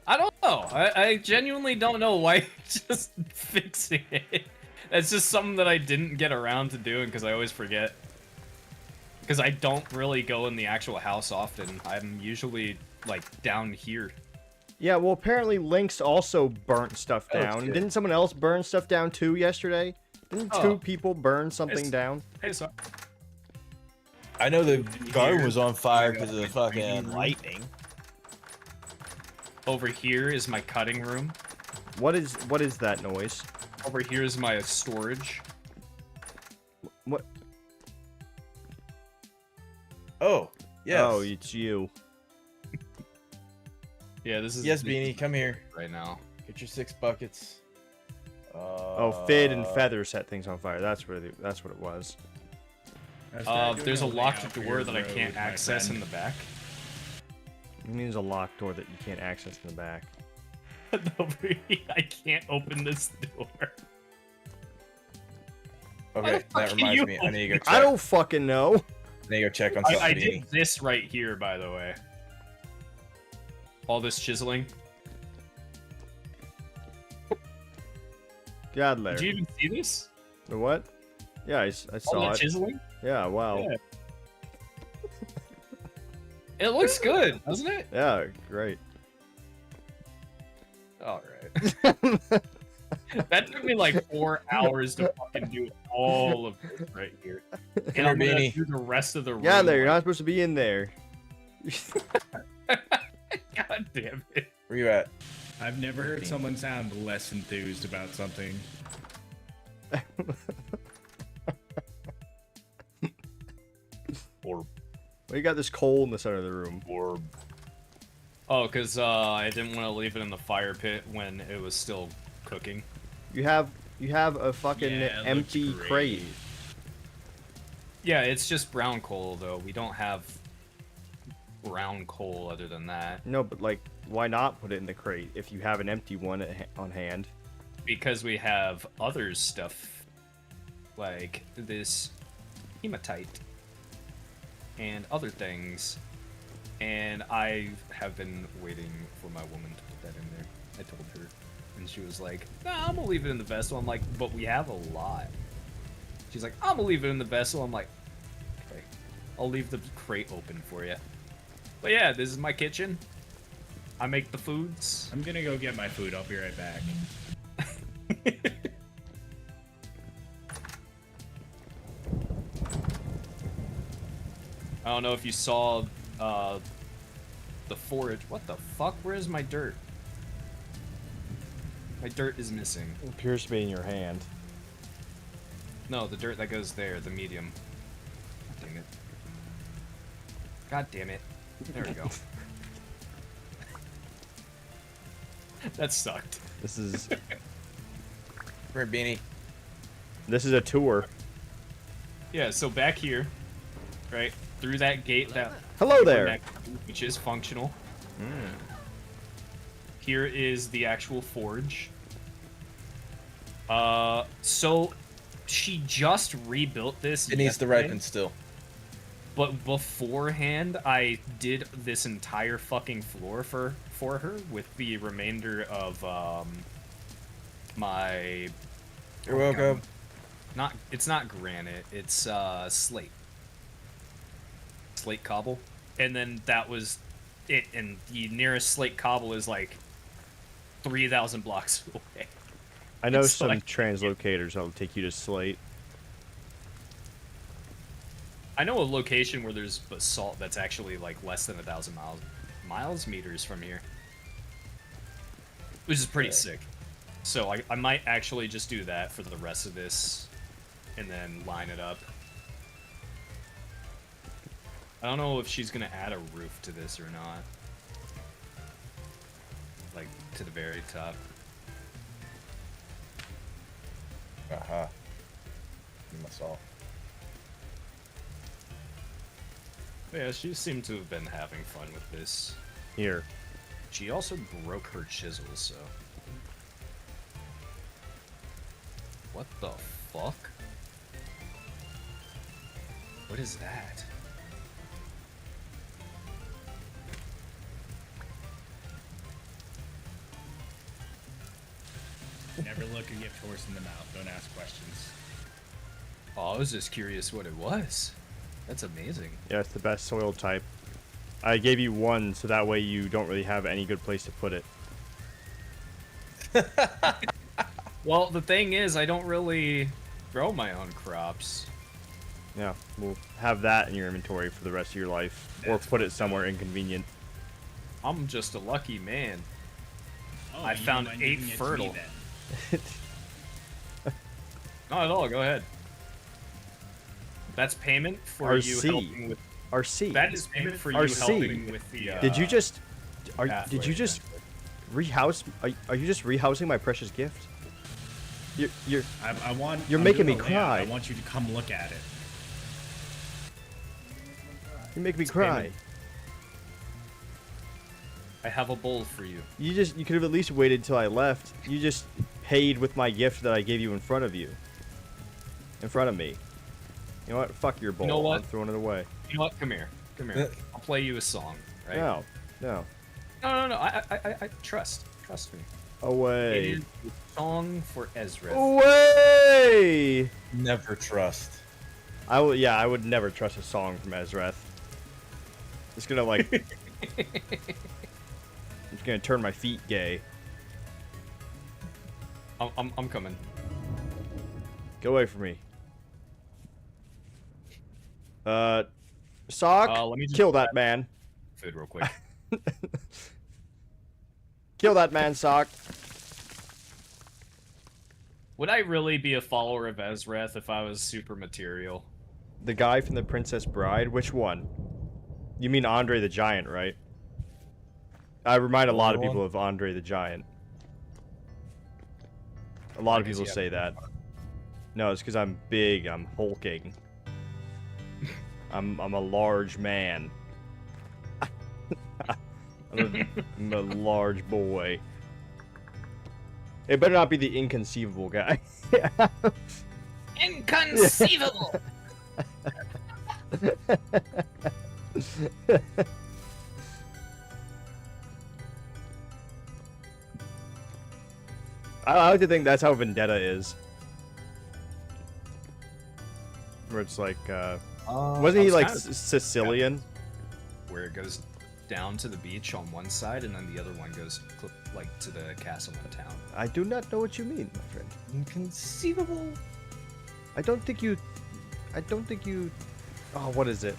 I don't know. I genuinely don't know why you're just fixing it. That's just something that I didn't get around to doing because I always forget. Because I don't really go in the actual house often. I'm usually, like, down here. Yeah, well, apparently Lynx also burnt stuff Oh, down. shit. Didn't someone else burn stuff down too yesterday? Didn't Oh. two people burn something It's- down? Hey, so I know the garden Here. was on fire because of the fucking lightning. over here is my cutting room. What is that noise? Over here is my storage. What? Oh, yes. Oh, it's you. Yeah, this is. Yes, this Beanie, is come here. right now. Get your 6 buckets. Oh, Fid and Feather set things on fire. That's what it was. There's a locked door that I can't access in the back. It means a locked door that you can't access in the back. No, really, I can't open this door. Okay, fuck that are reminds you me. I need to go check. I don't fucking know. I need to go check on something. I Beanie. did this right here, by the way. All this chiseling. God, Larry. Did you even see this? The what? Yeah, I All saw that it. chiseling? Yeah, wow. Yeah. It looks good, doesn't it? Yeah, great. All right. That took me like 4 hours to fucking do all of this right here. And I'm gonna Beanie. do the rest of the room. Yeah, Larry, you're not supposed to be in there. God damn it. Where you at? I've never heard someone sound less enthused about something. Orb. Well, you got this coal in the center of the room. Orb. Oh, because I didn't want to leave it in the fire pit when it was still cooking. You have a fucking Yeah, it looks empty great. crate. Yeah, it's just brown coal, though. We don't have brown coal other than that. No, but like, why not put it in the crate if you have an empty one on hand? Because we have other stuff, like this hematite and other things. And I have been waiting for my woman to put that in there. I told her. And she was like, nah, I'm gonna leave it in the vessel. I'm like, but we have a lot. She's like, I'm gonna leave it in the vessel. I'm like, okay. I'll leave the crate open for you. But yeah, this is my kitchen. I make the foods. I'm gonna go get my food. I'll be right back. I don't know if you saw the forage. What the fuck? Where's my dirt? My dirt is missing. It appears to be in your hand. No, the dirt that goes there, the medium. God damn it. God damn it. There we go. That sucked. This is Come here, Beanie. a tour. Yeah, so back here, right, through that gate that Hello there. next to, which is functional. Here is the actual forge. So she just rebuilt this. It needs to yesterday, ripen still. But beforehand, I did this entire fucking floor for her with the remainder of my. You're welcome. It's not granite. It's slate. Slate cobble, and then that was it. And the nearest slate cobble is like 3,000 blocks away. I know It's some like- translocators that'll take you to Slate. I know a location where there's basalt that's actually like less than 1,000 meters from here, which is pretty sick. So I might actually just do that for the rest of this, and then line it up. I don't know if she's gonna add a roof to this or not, like to the very top. Aha. You must all. Yeah, she seemed to have been having fun with this. Here. She also broke her chisel, so. What the fuck? What is that? Never look a gift horse in the mouth. Don't ask questions. Oh, I was just curious what it was. That's amazing. Yeah, it's the best soil type. I gave you one, so that way you don't really have any good place to put it. Well, the thing is, I don't really grow my own crops. Yeah, we'll have that in your inventory for the rest of your life, or put it somewhere inconvenient. I'm just a lucky man. Oh, I you found mind 8 giving it to me fertile. then? Not at all. Go ahead. That's payment for you RC. helping with. RC. That is payment for you RC. helping with the. Did you just Did you just rehouse? Are you just rehousing my precious gift? You're I want. You're I'm making doing me a layout. cry. I want you to come look at it. you make me cry. I have a bowl for you. You could have at least waited till I left. You just paid with my gift that I gave you in front of you. In front of me. You know what? Fuck your bowl. know what? I'm throwing it away. You know what? Come here. Come here. I'll play you a song, right? No. No. No. I trust me. It Away. is a song for Ezra. Away! Never trust. I would never trust a song from Ezreth. It's gonna like it's gonna turn my feet gay. I'm coming. Get away from me. Sock, Let me just kill that man. Food real quick. Kill that man, Sock. Would I really be a follower of Ezreth if I was super material? The guy from The Princess Bride? Which one? You mean Andre the Giant, right? I remind a lot of people of Andre the Giant. A lot of people say that. No, it's because I'm big, I'm hulking. I'm a large man. I'm a large boy. It better not be the inconceivable guy. Inconceivable! I like to think that's how Vendetta is. Where it's like, wasn't he like Sicilian? Where it goes down to the beach on one side, and then the other one goes like to the castle in town. I do not know what you mean, my friend. Inconceivable. I don't think you. Oh, what is it?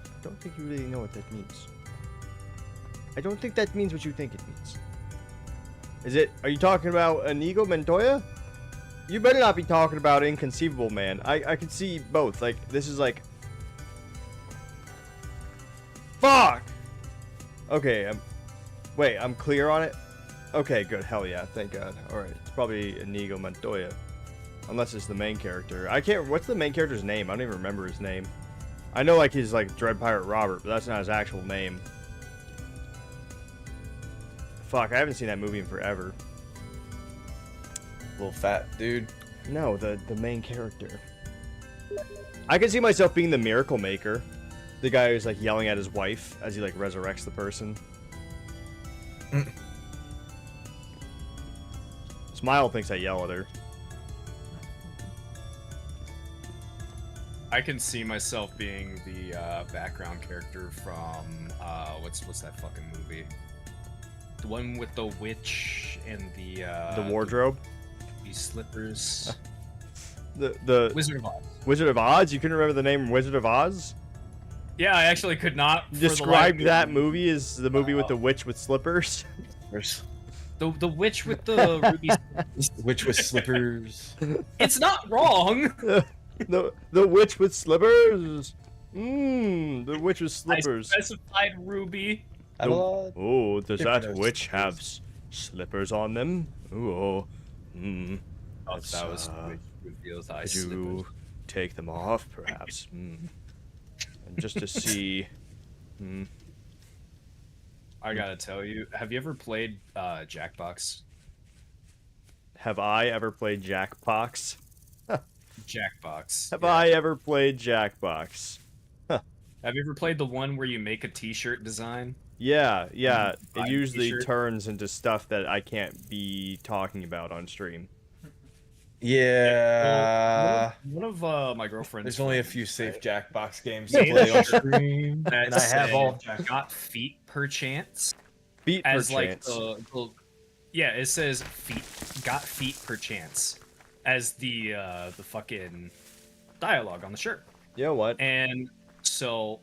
I don't think you really know what that means. I don't think that means what you think it means. Is it? Are you talking about Inigo Montoya? You better not be talking about Inconceivable Man. I can see both. Like, this is like... Fuck! Okay, wait, I'm clear on it? Okay, good. Hell yeah. Thank God. Alright, it's probably Inigo Montoya. Unless it's the main character. I can't... What's the main character's name? I don't even remember his name. I know, like, he's, like, Dread Pirate Robert, but that's not his actual name. Fuck, I haven't seen that movie in forever. Little fat dude. No, the main character. I can see myself being the Miracle Maker. The guy who's like yelling at his wife as he like resurrects the person. Smile thinks I yell at her. I can see myself being the background character from what's that fucking movie? The one with the witch and The wardrobe? These slippers. The Wizard of Oz. Wizard of Oz? You couldn't remember the name Wizard of Oz? Yeah, I actually could not. Described that movie as the movie with the witch with slippers. The witch with the ruby slippers. Witch with slippers. It's not wrong. The witch with slippers. The witch with slippers. I specified ruby. Oh, does Different that those witch have slippers on them? Ooh. Oh, that was reveals high Could you take them off, perhaps? And just to see. I gotta tell you, have you ever played Jackbox? Have I ever played Jackbox? Jackbox. Have I ever played Jackbox? Have you ever played the one where you make a T-shirt design? Yeah. It Buy a usually t-shirt? turns into stuff that I can't be talking about on stream. Yeah. One of my girlfriend's. There's only a friends few safe that- Jackbox games to play on stream, that and I have all. said, got feet per chance Beat per as like chance. yeah, it says got feet per chance as the fucking dialogue on the shirt. You know what? And so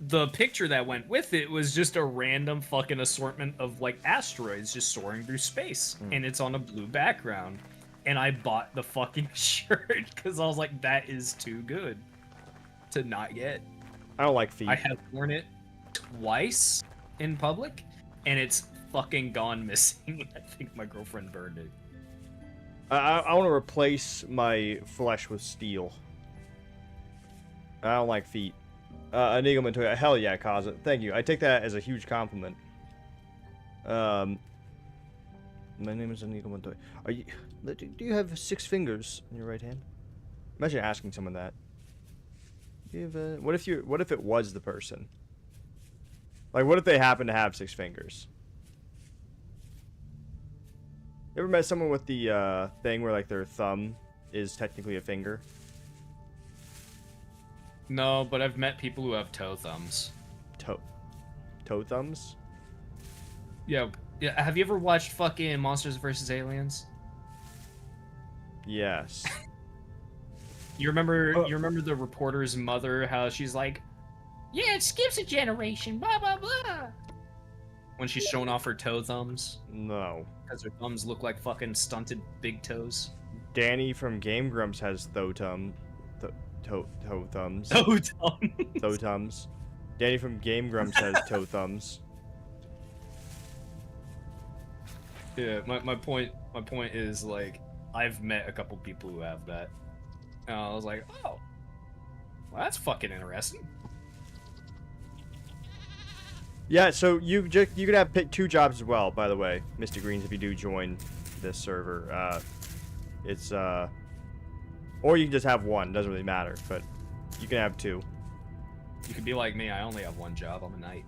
the picture that went with it was just a random fucking assortment of like asteroids just soaring through space, and it's on a blue background. And I bought the fucking shirt because I was like, that is too good. to not get. I don't like feet. I have worn it twice in public, and it's fucking gone missing. I think my girlfriend burned it. I want to replace my flesh with steel. I don't like feet. Inigo Montoya. Hell yeah, Kaza. Thank you. I take that as a huge compliment. My name is Inigo Montoya. Do you have 6 fingers in your right hand? Imagine asking someone that. Do you have what if it was the person? Like, what if they happen to have 6 fingers? You ever met someone with the thing where like their thumb is technically a finger? No, but I've met people who have toe thumbs. Toe thumbs? Yeah. Have you ever watched fucking Monsters vs. Aliens? Yes. You remember the reporter's mother, how she's like, yeah, it skips a generation, blah blah blah. When she's showing off her toe thumbs. No. Because her thumbs look like fucking stunted big toes. Danny from Game Grumps has toe thumbs. Toe thumbs. Toe thumbs. Danny from Game Grumps has toe thumbs. Yeah, my point is, like, I've met a couple people who have that. And I was like, oh, well, that's fucking interesting. Yeah, so you could have pick 2 jobs as well, by the way, Mr. Greens, if you do join this server. It's or you can just have 1, doesn't really matter, but you can have 2. You could be like me, I only have 1 job, I'm a knight.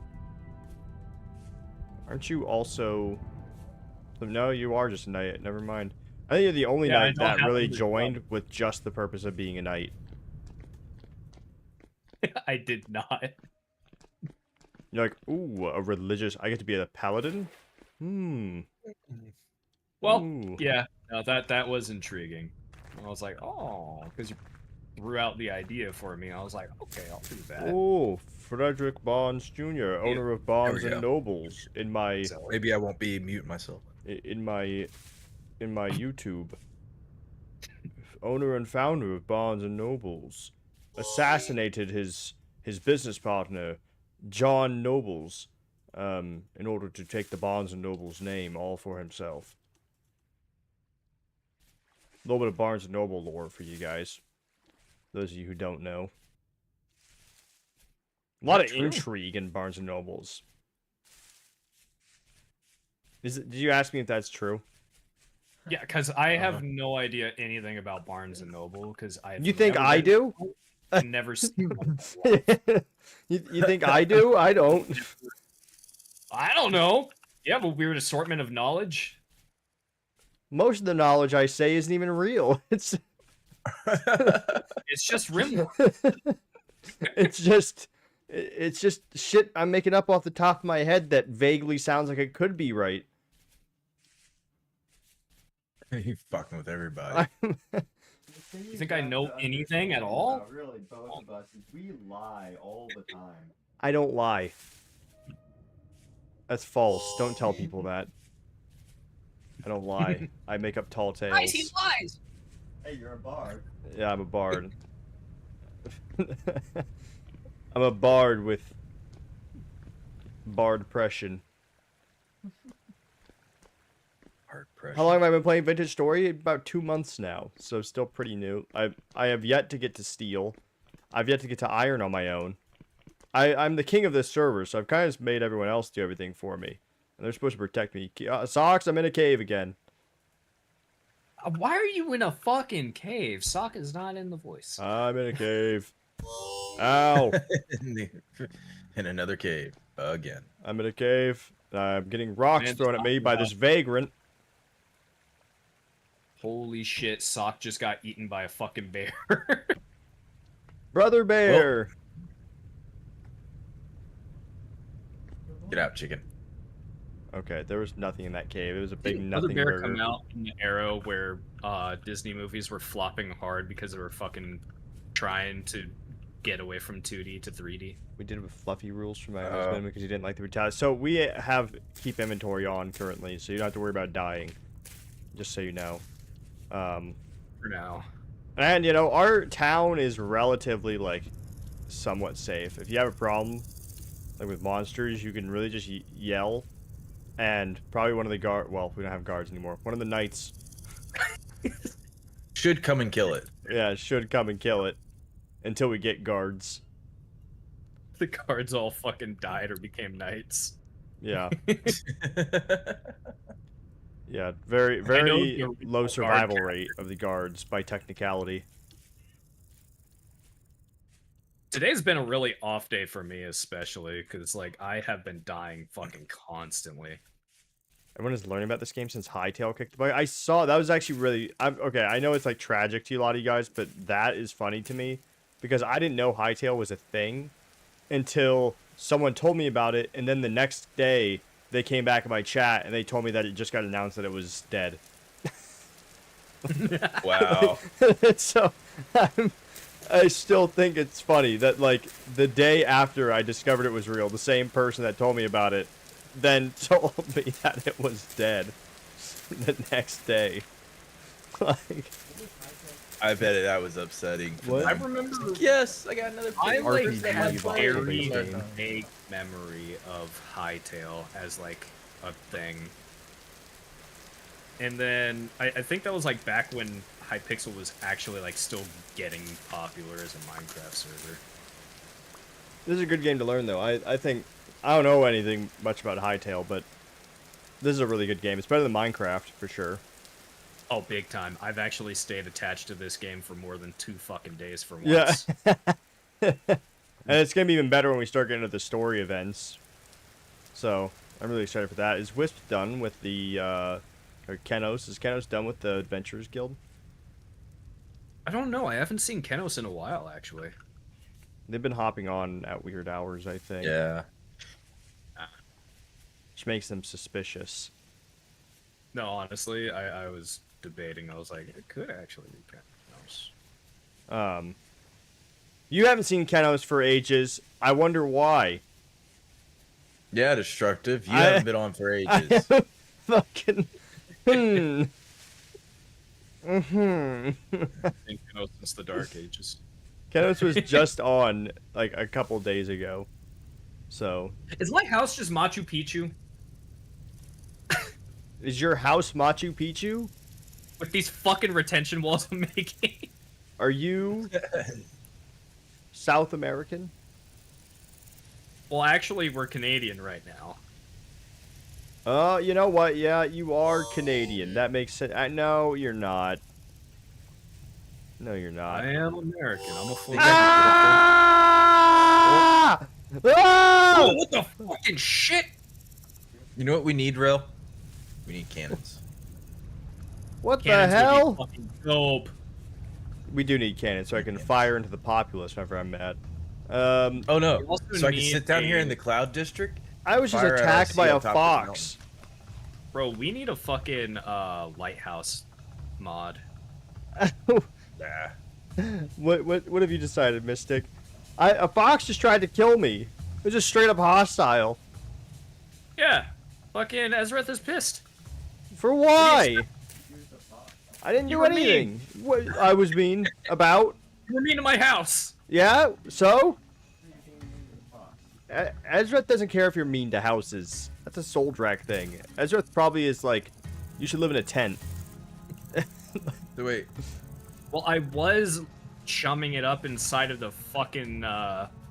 Aren't you also... No, you are just a knight, never mind. I think you're the only knight that really joined with just the purpose of being a knight. I did not. You're like, ooh, a religious... I get to be a paladin? Well, Ooh. yeah, no, that was intriguing. I was like, oh, because you threw out the idea for me. I was like, okay, I'll do that. Oh, Frederick Barnes Jr., owner of Barnes and Nobles, in my... So maybe I won't be mute myself. In my YouTube. Owner and founder of Barnes and Nobles. Assassinated his business partner, John Nobles, in order to take the Barnes and Nobles name all for himself. A little bit of Barnes and Noble lore for you guys. Those of you who don't know. A lot of intrigue in Barnes and Nobles. Did you ask me if that's true? Yeah, because I have no idea anything about Barnes and Noble. Because You think I do? Never seen one. You think I do? I don't. I don't know. You have a weird assortment of knowledge. Most of the knowledge I say isn't even real. It's just rim. it's just shit I'm making up off the top of my head that vaguely sounds like it could be right. You fucking with everybody. You think I know anything at all? Really, both of us, we lie all the time. I don't lie. That's false. Don't tell people that. I don't lie. I make up tall tales. Guys, he lies. Hey, you're a bard. Yeah, I'm a bard. I'm a bard with bard depression. How long have I been playing Vintage Story? About 2 months now, so still pretty new. I have yet to get to Steel. I've yet to get to Iron on my own. I'm the king of this server, so I've kind of made everyone else do everything for me. And they're supposed to protect me. Socks, I'm in a cave again. Why are you in a fucking cave? Sock is not in the voice. I'm in a cave. Ow. In another cave. Again. I'm in a cave. I'm getting rocks thrown at me by this vagrant. Holy shit, Sock just got eaten by a fucking bear. Brother bear. Well, get out, chicken. Okay, there was nothing in that cave. It was a big Didn't nothing Brother Bear burger. come out in the era where Disney movies were flopping hard because they were fucking trying to get away from 2D to 3D. We did it with fluffy rules for my husband because he didn't like the brutality. So we have keep inventory on currently, so you don't have to worry about dying. Just so you know. For now. And, you know, our town is relatively, like, somewhat safe. If you have a problem, like with monsters, you can really just yell, and probably one of the well, we don't have guards anymore. One of the knights Should come and kill it. yeah, should come and kill it until we get guards. The guards all fucking died or became knights. Yeah. Yeah, very, very the low original survival guard rate of the guards by technicality. Today's been a really off day for me, especially because like I have been dying fucking constantly. Everyone is learning about this game since Hightail kicked the butt. I saw that was actually really. Okay, I know it's like tragic to a lot of you guys, but that is funny to me because I didn't know Hightail was a thing until someone told me about it, and then the next day they came back in my chat and they told me that it just got announced that it was dead. Wow. So I still think it's funny that like the day after I discovered it was real, the same person that told me about it then told me that it was dead the next day. Like, I bet that was upsetting. for What? them. I remember. Yes, I got another. I thing. like RPG had evolved very over the game. vague memory of Hightail as like a thing, and then I think that was like back when Hypixel was actually like still getting popular as a Minecraft server. this is a good game to learn though. I think I don't know anything much about Hightail, but this is a really good game. It's better than Minecraft for sure. Oh, big time! I've actually stayed attached to this game for more than 2 fucking days for Yeah. once. And it's gonna be even better when we start getting into the story events. So I'm really excited for that. Is Wisp done with the or Kenos? Is Kenos done with the Adventurers Guild? I don't know. I haven't seen Kenos in a while, actually. They've been hopping on at weird hours, I think. Yeah. Which makes them suspicious. No, honestly, I was debating. I was like, it could actually be Kenos. You haven't seen Kenos for ages. I wonder why. Yeah, destructive. You I- haven't been on for ages. Fucking. Hmm. Been Kenos since the Dark Ages. Kenos was just on like a couple days ago. So, Is my house just Machu Picchu? is your house Machu Picchu? With these fucking retention walls I'm making? Are you South American? Well, actually, we're Canadian right now. You know what? Yeah, you are Canadian. That makes sense. No, you're not. No, you're not. I am American. I'm a full. Ah! Ah! Oh, what the fucking shit? You know what we need, Real? We need cannons. What the Cannons would be hell? fucking dope. We do need cannons so I can fire into the populace whenever I'm mad. Oh no! We also So I can need sit down here a- in the Cloud District. I was just Fire attacked by LSC a on top of the fox. Bro, we need a fucking lighthouse mod. Nah. What have you decided, Mystic? A fox just tried to kill me. It was just straight up hostile. Yeah. Fucking Ezrith is pissed. For why? I didn't You do were anything. What I was mean about? You were mean to my house. Yeah. So. Ezra doesn't care if you're mean to houses. That's a Soldrak thing. Ezra probably is like, you should live in a tent. So wait. Well, I was chumming it up inside of the fucking,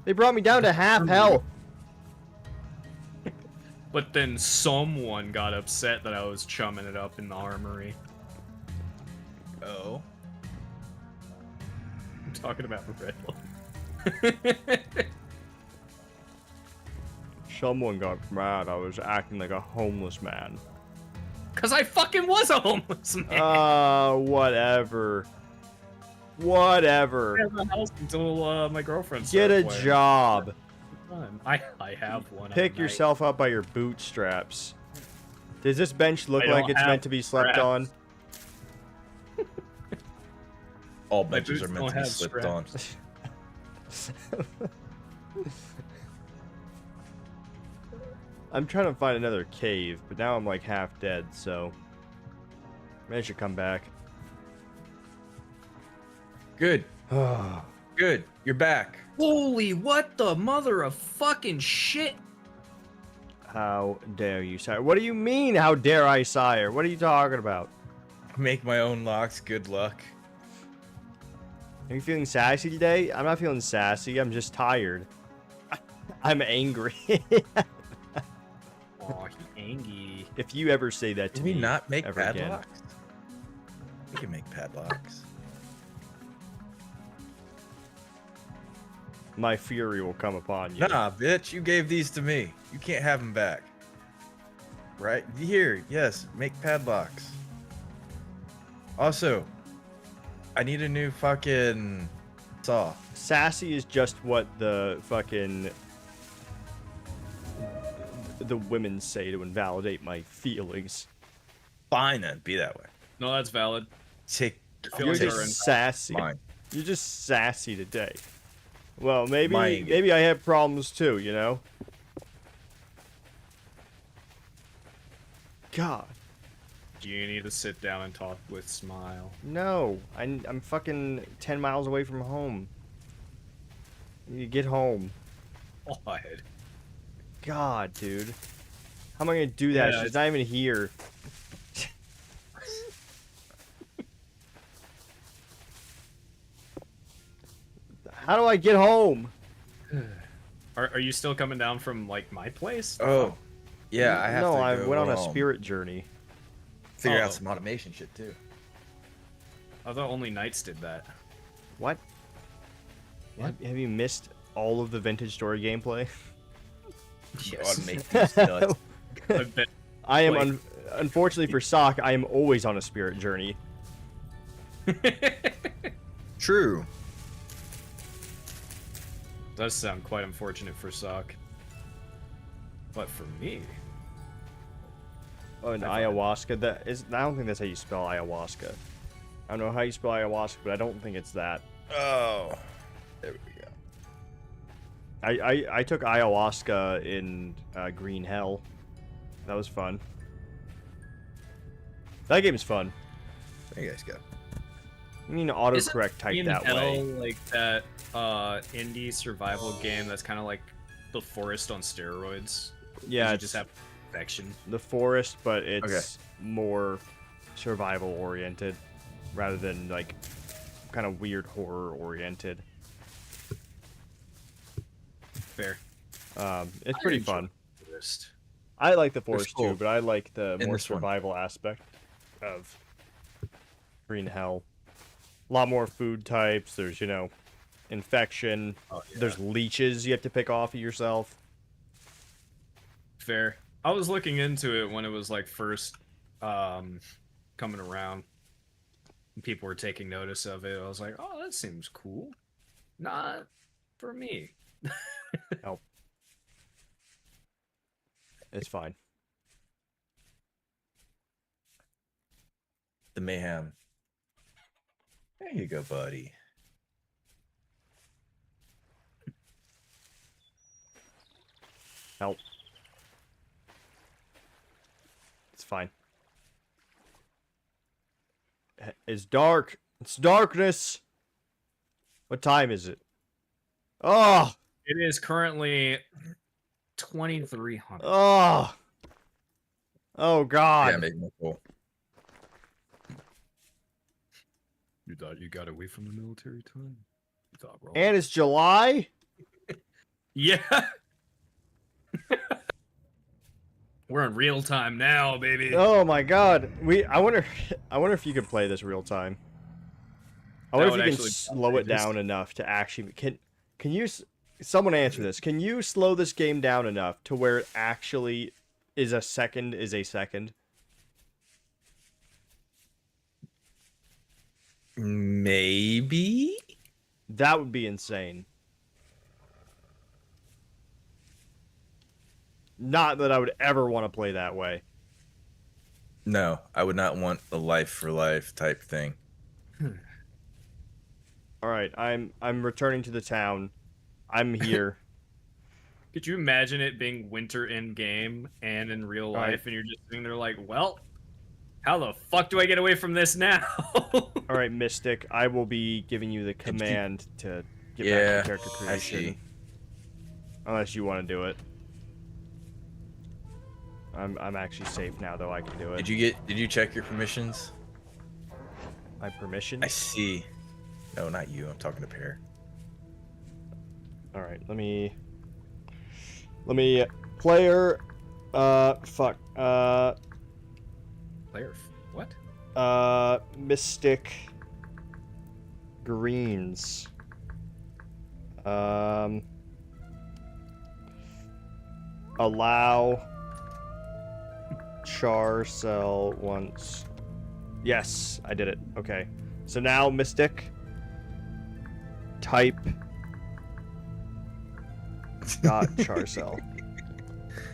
They brought me down to half health. but then someone got upset that I was chumming it up in the armory. Oh. I'm talking about Red. Someone got mad. I was acting like a homeless man. Cause I fucking was a homeless man. Whatever. Whatever. I have a house until my girlfriend Get started a playing. job. I have one. Pick at night. yourself up by your bootstraps. Does this bench look I like don't it's have meant to be slept on? All My benches boots are meant don't to be have slipped on. I'm trying to find another cave, but now I'm like half dead, so maybe I should come back. Good. I Good. You're back. Holy, what the mother of fucking shit? How dare you, sire? What do you mean, how dare I, sire? What are you talking about? Make my own locks. Good luck. Are you feeling sassy today? I'm not feeling sassy. I'm just tired. I'm angry. Oh, he angry. If you ever say that to Can we me, not make ever again. padlocks? We can make padlocks. My fury will come upon you. Nah, bitch. You gave these to me. You can't have them back. Right? Here. Yes. Make padlocks. Also, I need a new fucking saw. Sassy is just what the fucking the women say to invalidate my feelings. Fine then. Be that way. No, that's valid. Take. You're Feelings take are just in- sassy. mine. You're just sassy today. Well, maybe Mine. maybe I have problems too, you know? God, You need to sit down and talk with Smile. no. I'm fucking 10 miles away from home. I need to get home. What? God, dude. How am I gonna do that? Yeah, She's not even here. How do I get home? Are you still coming down from like my place? Oh. Yeah, I have no, to I go went on a home. spirit journey. Figure Oh. out some automation shit too. I thought only knights did that. What? What? Have you missed all of the vintage story gameplay? Automate these nuts. I bet. I am, Like- unfortunately for Sock, I am always on a spirit journey. True. Does sound quite unfortunate for Sock. But for me, Oh, and I find- ayahuasca. That is. I don't think that's how you spell ayahuasca. I don't know how you spell ayahuasca, but I don't think it's that. Oh. There we go. I took ayahuasca in Green Hell. That was fun. That game's fun. There you guys go. You need to autocorrect type in that Hell, way. like that indie survival game that's kind of like The Forest on steroids. Yeah, you it's just have perfection. the forest, but it's more survival oriented rather than like kind of weird horror oriented. Fair. It's I pretty enjoy fun. Forest. I like the forest cool. too, but I like the In more this one. survival aspect of Green Hell. A lot more food types. There's, you know, infection. Oh, yeah. There's leeches you have to pick off of yourself. Fair. I was looking into it when it was like first coming around. People were taking notice of it. I was like, oh, that seems cool. Not for me. It's fine. The mayhem. There you go, buddy. Help. It's fine. It's dark. It's darkness. What time is it? Oh, It is currently 2300. oh, oh God. Yeah, make me cool. You thought you got away from the military time? You thought wrong. And it's July. Yeah. We're in real time now, baby. Oh my God. I wonder if you could play this real time. I That wonder would if you can actually be slow it outrageous. down enough to actually can you someone answer this? Can you slow this game down enough to where it actually is a second? Maybe. That would be insane. Not that I would ever want to play that way. No, I would not want the life for life type thing. All right, I'm returning to the town. I'm here. Could you imagine it being winter in game and in real Right. life, and you're just sitting there like, well, how the fuck do I get away from this now? All right, Mystic, I will be giving you the command to get Yeah, back to character I creation. see. Unless you want to do it. I'm actually safe now, though. I can do it. Did you check your permissions? My permission? I see. No, not you. I'm talking to Pear. All right, let me player fuck Player. What? Mystic Greens. Allow char cell once. Yes, I did it. Okay. So now Mystic type dot char cell.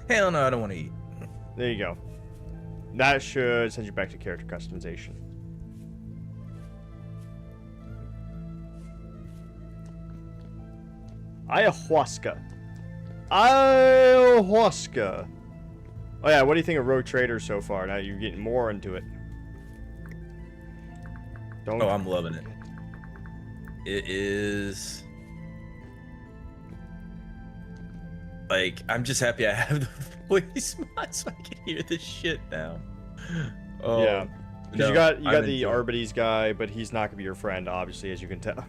Hell no, I don't want to eat. There you go. That should send you back to character customization. Ayahuasca. Ayahuasca. Oh yeah, what do you think of Rogue Trader so far? Now you're getting more into it. Don't. Oh, I'm loving it. It is like I'm just happy I have the voice mod so I can hear this shit now. Oh, Yeah. Because no, you got I'm the enjoying- Arbides guy, but he's not gonna be your friend, obviously, as you can tell.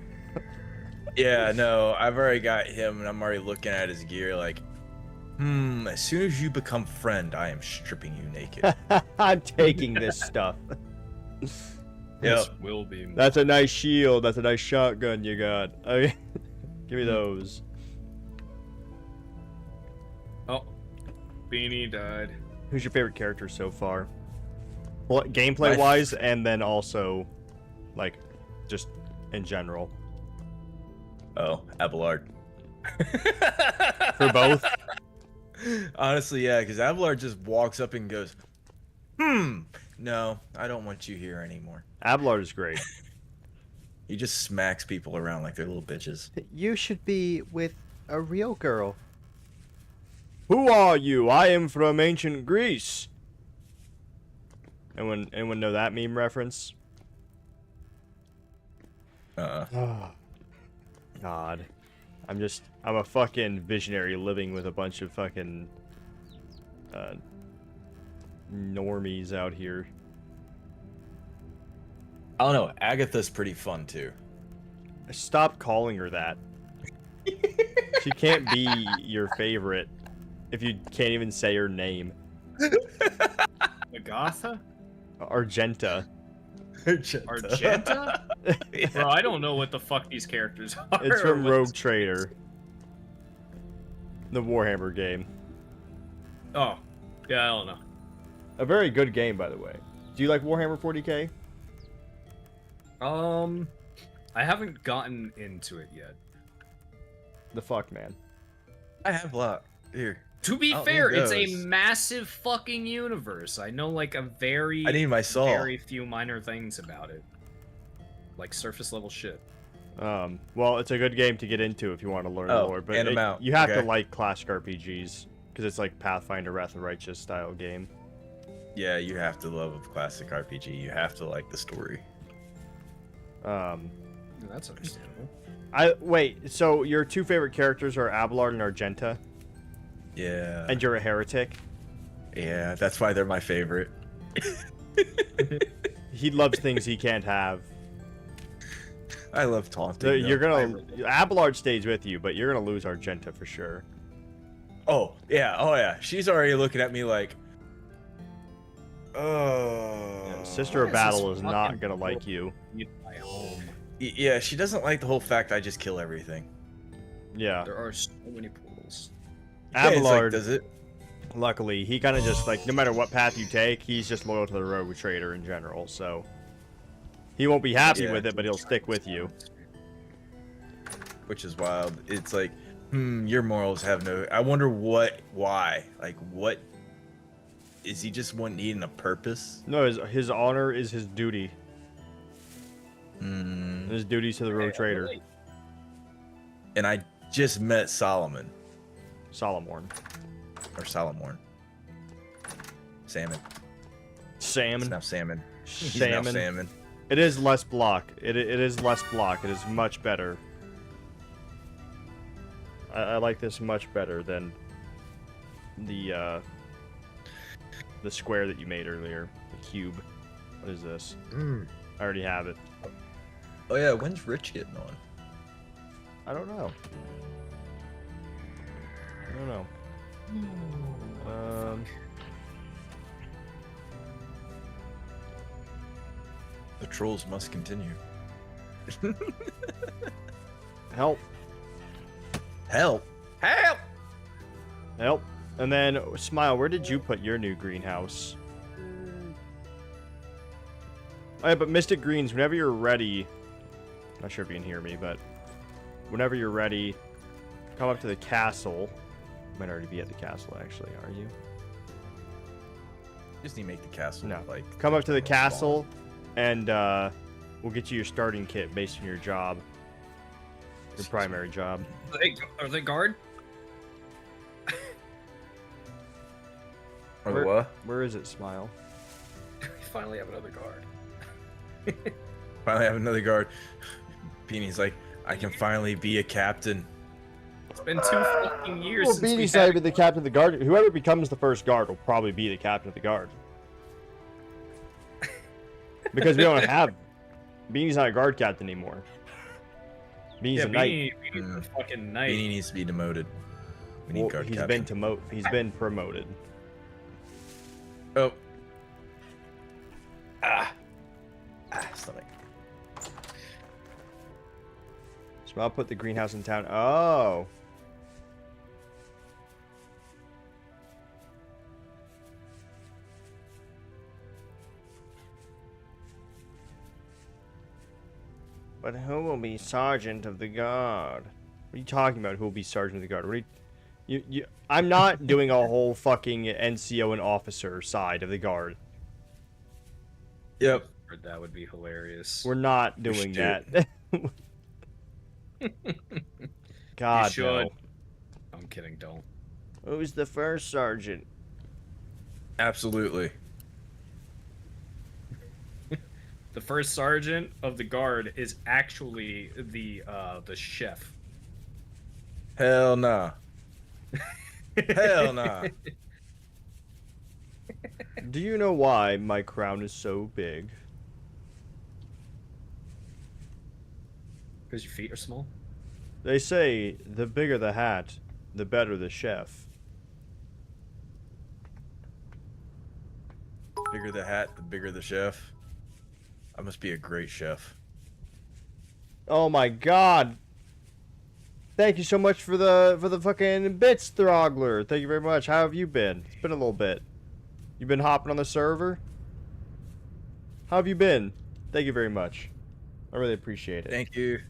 Yeah, no, I've already got him, and I'm already looking at his gear like, as soon as you become friend, I am stripping you naked. I'm taking this stuff. This will be. That's a nice shield. That's a nice shotgun you got. Okay. Give me those. Oh, Beanie died. Who's your favorite character so far? Well, gameplay wise, and then also, like, just in general. Oh, Abelard. For both? Honestly, yeah, because Abelard just walks up and goes, no, I don't want you here anymore. Abelard is great. He just smacks people around like they're little bitches. You should be with a real girl. Who are you? I am from ancient Greece. Anyone know that meme reference? God. I'm a fucking visionary living with a bunch of fucking normies out here. I don't know. Agatha's pretty fun too. Stop calling her that. She can't be your favorite if you can't even say her name. Agatha? Argenta. Argenta? Bro, I don't know what the fuck these characters are. It's or from what Rogue this- Trader. The Warhammer game. Oh, yeah, I don't know. A very good game, by the way. Do you like Warhammer 40k? I haven't gotten into it yet. The fuck, man. I have a lot. Here. To be I don't fair, need it's a those. massive fucking universe. I know like a very, I need my soul. very few minor things about it. Like surface level shit. Well, it's a good game to get into if you want to learn Oh, more, but and I'm out. you have to Okay. like classic RPGs because it's like Pathfinder Wrath of Righteous style game. Yeah, you have to love a classic RPG. You have to like the story. That's understandable. Wait, so your two favorite characters are Abelard and Argenta, Yeah. and you're a heretic? Yeah, that's why they're my favorite. He loves things he can't have. I love taunting. So you're though. gonna Abelard stays with you, but you're gonna lose Argenta for sure. Oh yeah. She's already looking at me like, oh. Sister of Why is this Battle is not fucking gonna like you. My home. Yeah, she doesn't like the whole fact I just kill everything. Yeah, There are so many portals. Yeah, it's like, Abelard. does it? Luckily, he kind of just like no matter what path you take, he's just loyal to the Rogue Trader in general. So he won't be happy Yeah. with it, but he'll stick with you. Which is wild. It's like, your morals have no. I wonder why. Like, what? Is he just one needing a purpose? No, his honor is his duty. Hmm. His duties to the Rogue Trader. And I just met Solomon. Solomon. Or Solomon. Salmon. It's Salmon. now salmon. He's now Salmon. salmon. It is less block. It is less block. It is much better. I like this much better than the square that you made earlier. The cube. What is this? I already have it. Oh yeah, when's Rich getting on? I don't know. I don't know. The trolls must continue. Help. Help! Help! Help. And then, Smile, where did you put your new greenhouse? Oh, yeah, but Mystic Greens, whenever you're ready... Not sure if you can hear me, but... Whenever you're ready, come up to the castle. Might already be at the castle, actually, are you? Just need to make the castle No. like... Come up to the castle, and we'll get you your starting kit based on your job. Your primary job. Are they guard? Or the what? Where is it, Smile? We finally have another guard. Finally have another guard. Beanie's like, I can finally be a captain. It's been 2 fucking years Well, since we Beanie's had... not even the captain of the guard. Whoever becomes the first guard will probably be the captain of the guard. Because we don't have... Beanie's not a guard captain anymore. Beanie's Yeah, a knight. Beanie's a fucking knight. Beanie needs to be demoted. We need Well, guard he's captain. been promoted. Oh. Stomach. Smile put the greenhouse in town. Oh. But who will be sergeant of the guard? What are you talking about? Who will be sergeant of the guard? What are you, I'm not doing a whole fucking NCO and officer side of the guard. Yep. That would be hilarious. We're not doing that. God, You should. no. I'm kidding, don't. Who's the first sergeant? Absolutely. The first sergeant of the guard is actually the chef. Hell nah. Hell nah. Do you know why my crown is so big? Because your feet are small? They say the bigger the hat, the better the chef. Bigger the hat, the bigger the chef. I must be a great chef. Oh my god. Thank you so much for the fucking bits, Throgler. Thank you very much. How have you been? It's been a little bit. You been hopping on the server? How have you been? Thank you very much. I really appreciate it. Thank you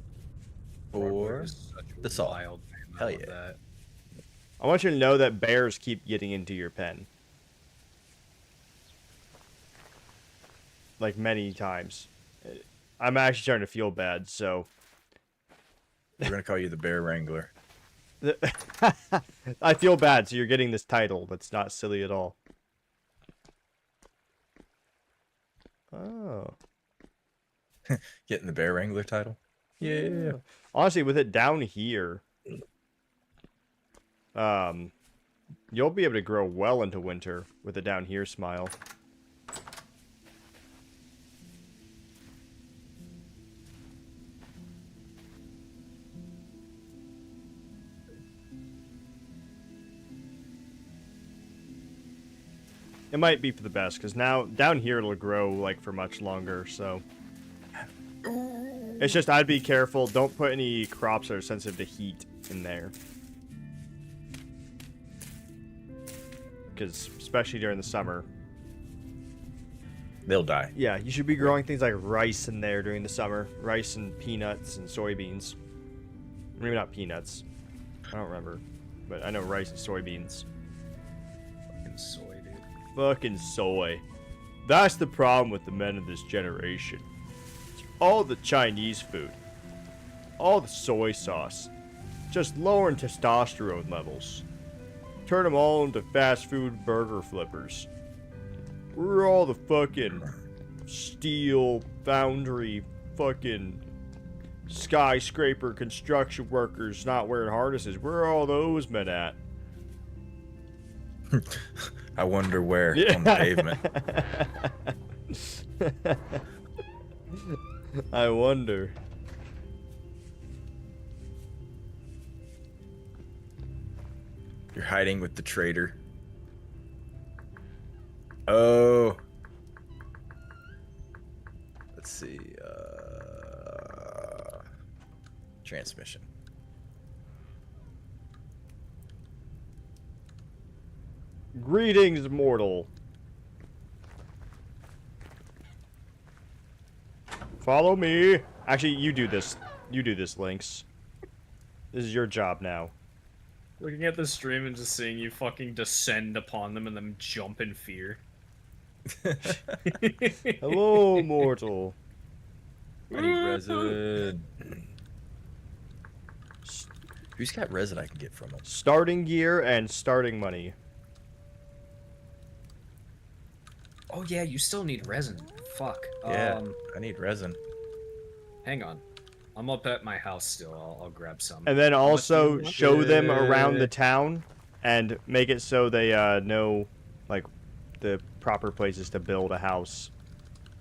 for Such a the salt. wild man, I Hell love yeah. that. I want you to know that bears keep getting into your pen. Like many times. I'm actually starting to feel bad, so... We're gonna call you the Bear Wrangler. I feel bad, so you're getting this title. That's not silly at all. Oh. Getting the Bear Wrangler title. Yeah. Honestly, with it down here, you'll be able to grow well into winter with it down here, Smile. It might be for the best, because now, down here, it'll grow, like, for much longer, so... It's just, I'd be careful. Don't put any crops that are sensitive to heat in there. Because, especially during the summer. They'll die. Yeah, you should be growing things like rice in there during the summer. Rice and peanuts and soybeans. Maybe not peanuts. I don't remember. But I know rice and soybeans. Fucking soy, dude. Fucking soy. That's the problem with the men of this generation. It's all the Chinese food. All the soy sauce. Just lowering testosterone levels. Turn them all into fast food burger flippers. We're all the fucking steel foundry fucking Skyscraper construction workers not wearing harnesses. Where are all those men at? I wonder where on the pavement. I wonder. You're hiding with the traitor. Oh. Let's see. Transmission. Greetings, mortal. Follow me. Actually, you do this. You do this, Lynx. This is your job now. Looking at the stream and just seeing you fucking descend upon them and then jump in fear. Hello, mortal. I need resin. Who's got resin I can get from him? Starting gear and starting money. Oh yeah, you still need resin. Fuck. Yeah, I need resin. Hang on. I'm up at my house still. I'll grab some. And then also you want? show them around the town and make it so they know like the proper places to build a house.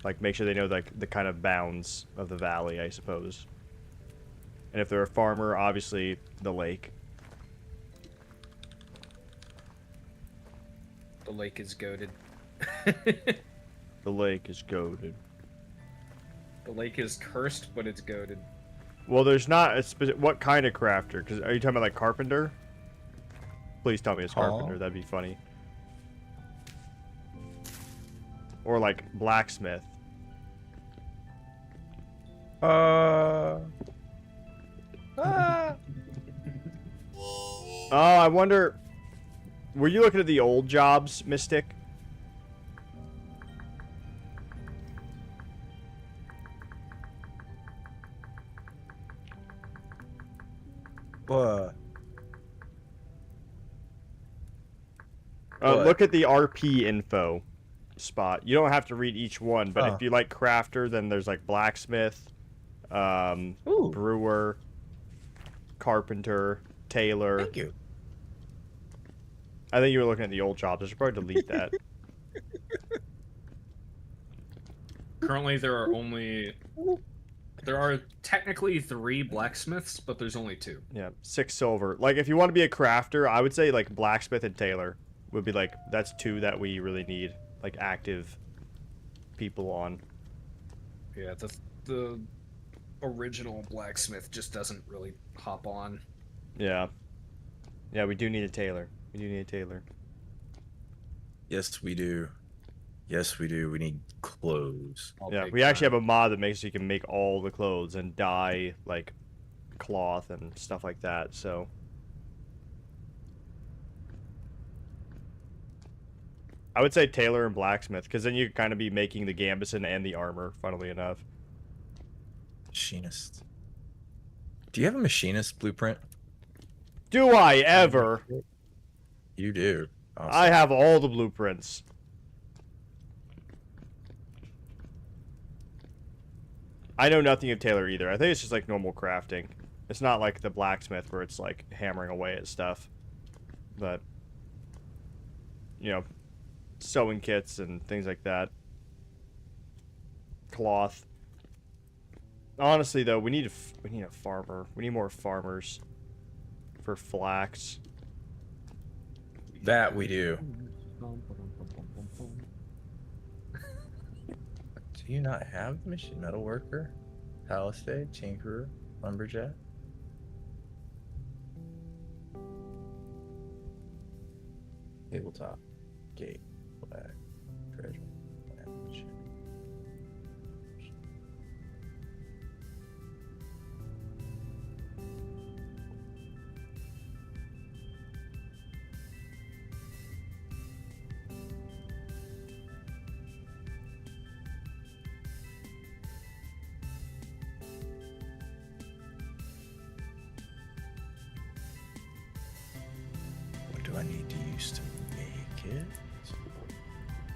Like make sure they know like the kind of bounds of the valley, I suppose. And if they're a farmer, obviously the lake. The lake is goated. The lake is goated. The lake is cursed, but it's goated. Well, there's not a specific... What kind of crafter? Because are you talking about, like, carpenter? Please tell me it's carpenter. That'd be funny. Or, like, blacksmith. Oh, I wonder... Were you looking at the old jobs, Mystic? What? Look at the RP info spot. You don't have to read each one, but if you like crafter, then there's like blacksmith, brewer, carpenter, tailor. Thank you. I think you were looking at the old jobs. I should probably delete that. Currently, there are technically 3 blacksmiths, but there's only 2. Yeah, 6 silver. Like, if you want to be a crafter, I would say, like, blacksmith and tailor would be, like, that's 2 that we really need, like, active people on. Yeah, the original blacksmith just doesn't really hop on. Yeah. Yeah, we do need a tailor. We do need a tailor. Yes, we do. Yes, we do. We need clothes. Yeah, we actually have a mod that makes so you can make all the clothes and dye, like, cloth and stuff like that, so... I would say tailor and blacksmith, because then you kind of be making the gambeson and the armor, funnily enough. Machinist. Do you have a machinist blueprint? Do I ever? You do. Awesome. I have all the blueprints. I know nothing of tailor either. I think it's just like normal crafting. It's not like the blacksmith where it's like hammering away at stuff. But, you know, sewing kits and things like that. Cloth. Honestly, though, we need a farmer. We need more farmers for flax. That we do. Do you not have the machine metal worker, palisade, tinkerer, lumberjack? Tabletop, gate, black, treasure, language. What do I need to use to make it?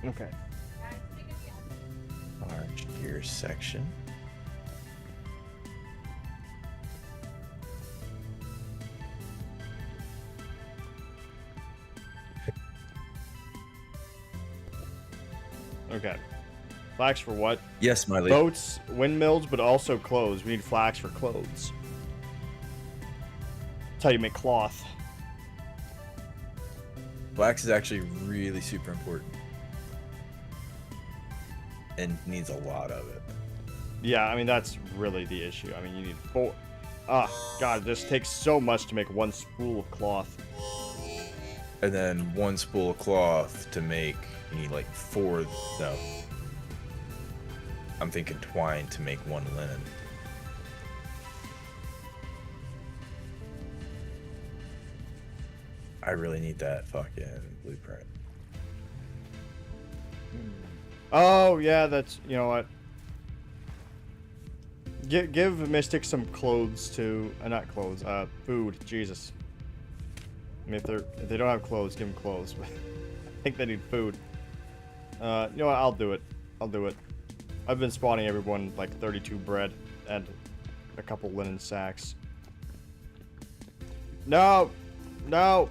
Okay. Large gear section. Okay. Flax for what? Yes, my lead. Boats, windmills, but also clothes. We need flax for clothes. That's how you make cloth. Flax is actually really super important. And needs a lot of it. Yeah, I mean, that's really the issue. I mean, you need 4... Ah, God, this takes so much to make one spool of cloth. And then 1 spool of cloth to make, you need like 4, no. I'm thinking twine to make 1 linen. I really need that fucking blueprint. Oh, yeah, that's... You know what? Give Mystic some clothes to... not clothes, food. Jesus. I mean, if they don't have clothes, give them clothes. I think they need food. You know what? I'll do it. I'll do it. I've been spawning everyone like 32 bread and a couple linen sacks. No! No!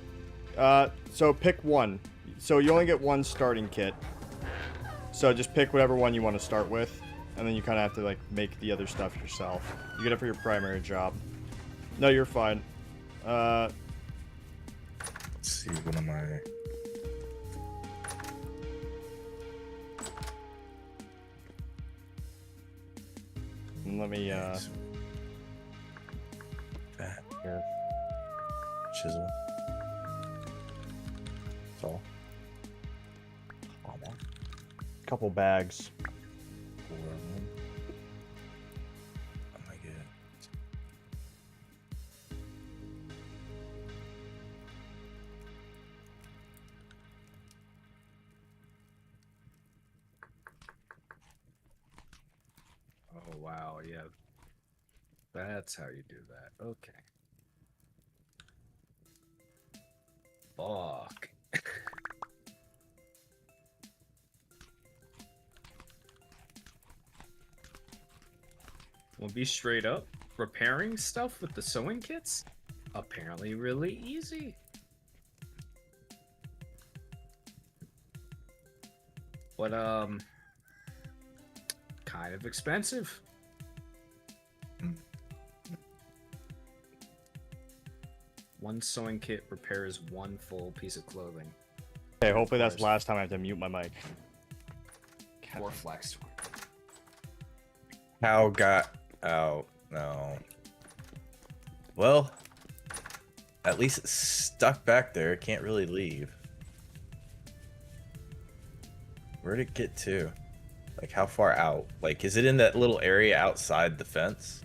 So pick one. So you only get 1 starting kit. So just pick whatever one you want to start with. And then you kind of have to like make the other stuff yourself. You get it for your primary job. No, you're fine. Let's see, what am I... Let me, That. here. Chisel. That's all. Oh, man. Couple bags. 4 of them. Oh my god. Oh wow, yeah. That's how you do that. Okay. Fuck. We'll be straight up. Repairing stuff with the sewing kits? Apparently really easy. But, kind of expensive. One sewing kit repairs 1 full piece of clothing. Okay, hopefully that's the last time I have to mute my mic. 4 flax twine. How got out? No. Well, at least it's stuck back there. It can't really leave. Where'd it get to? Like, how far out? Like, is it in that little area outside the fence?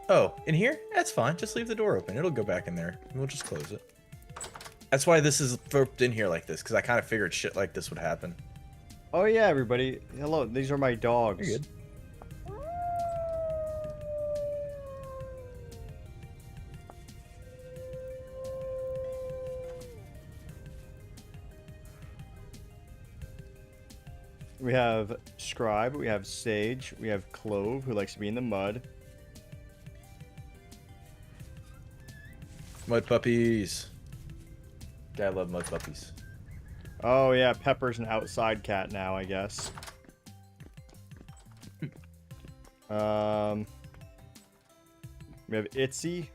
Oh, in here? That's fine. Just leave the door open. It'll go back in there. We'll just close it. That's why this is roped in here like this, because I kind of figured shit like this would happen. Oh yeah, everybody. Hello, these are my dogs. You're good. We have Scribe, we have Sage, we have Clove, who likes to be in the mud. Mud puppies. Gotta love mud puppies. Oh yeah, Pepper's an outside cat now, I guess. We have Itsy.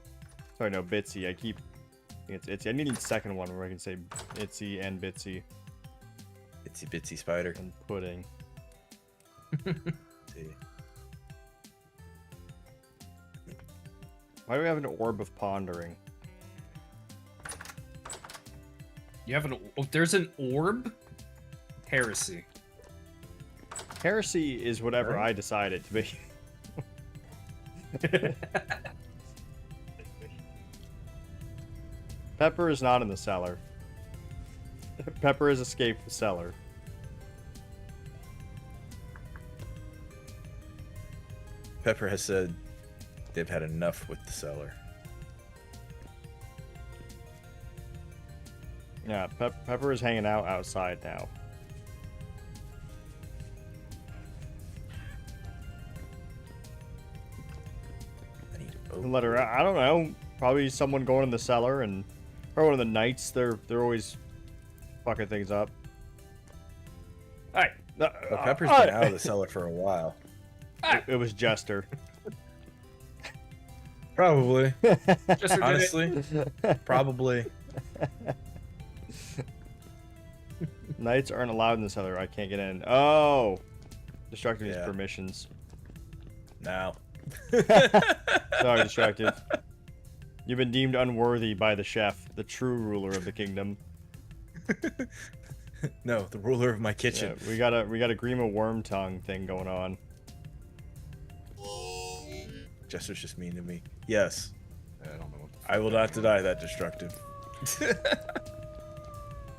Sorry, no, Bitsy. I think it's Itsy. I need a second one where I can say Itsy and Bitsy Itsy bitsy spider. and Pudding. See. Why do we have an Orb of Pondering? You have there's an orb? Heresy. Heresy is whatever Right. I decide it to be. Pepper is not in the cellar. Pepper has escaped the cellar. Pepper has said they've had enough with the cellar. Yeah, Pepper is hanging out outside now. Letter. I don't know. Probably someone going in the cellar and or one of the knights. They're always fucking things up. All right. Well, Pepper's been out of the cellar for a while. It was Jester. Probably. Just Honestly, probably. Knights aren't allowed in the cellar. I can't get in. Oh, destructing his Yeah. permissions. No. Sorry, distracted. You've been deemed unworthy by the chef, the true ruler of the kingdom. No, the ruler of my Yeah, kitchen. we got a Grima worm tongue thing going on. Jester's just mean to me. Yes, I don't know. I will not deny that destructive.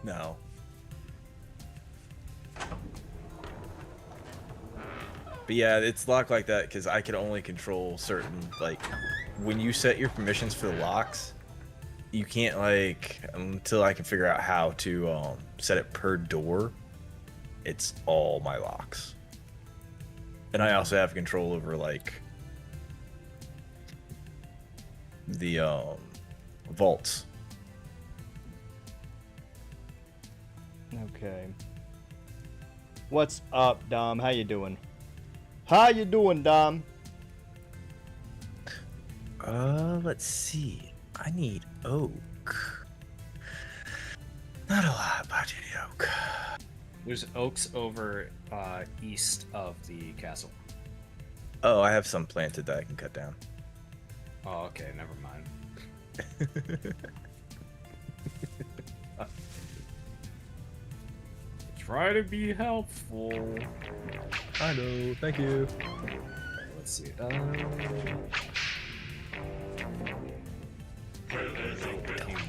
No. But yeah, it's locked like that because I can only control certain, like, when you set your permissions for the locks, you can't, like, until I can figure out how to set it per door, it's all my locks. And I also have control over, like, the vaults. Okay. What's up, Dom? How you doing? How you doing, Dom? Let's see. I need oak. Not a lot, but I need oak. There's oaks over east of the castle. Oh, I have some planted that I can cut down. Oh, okay, never mind. Try to be helpful. I know, thank you. Let's see. King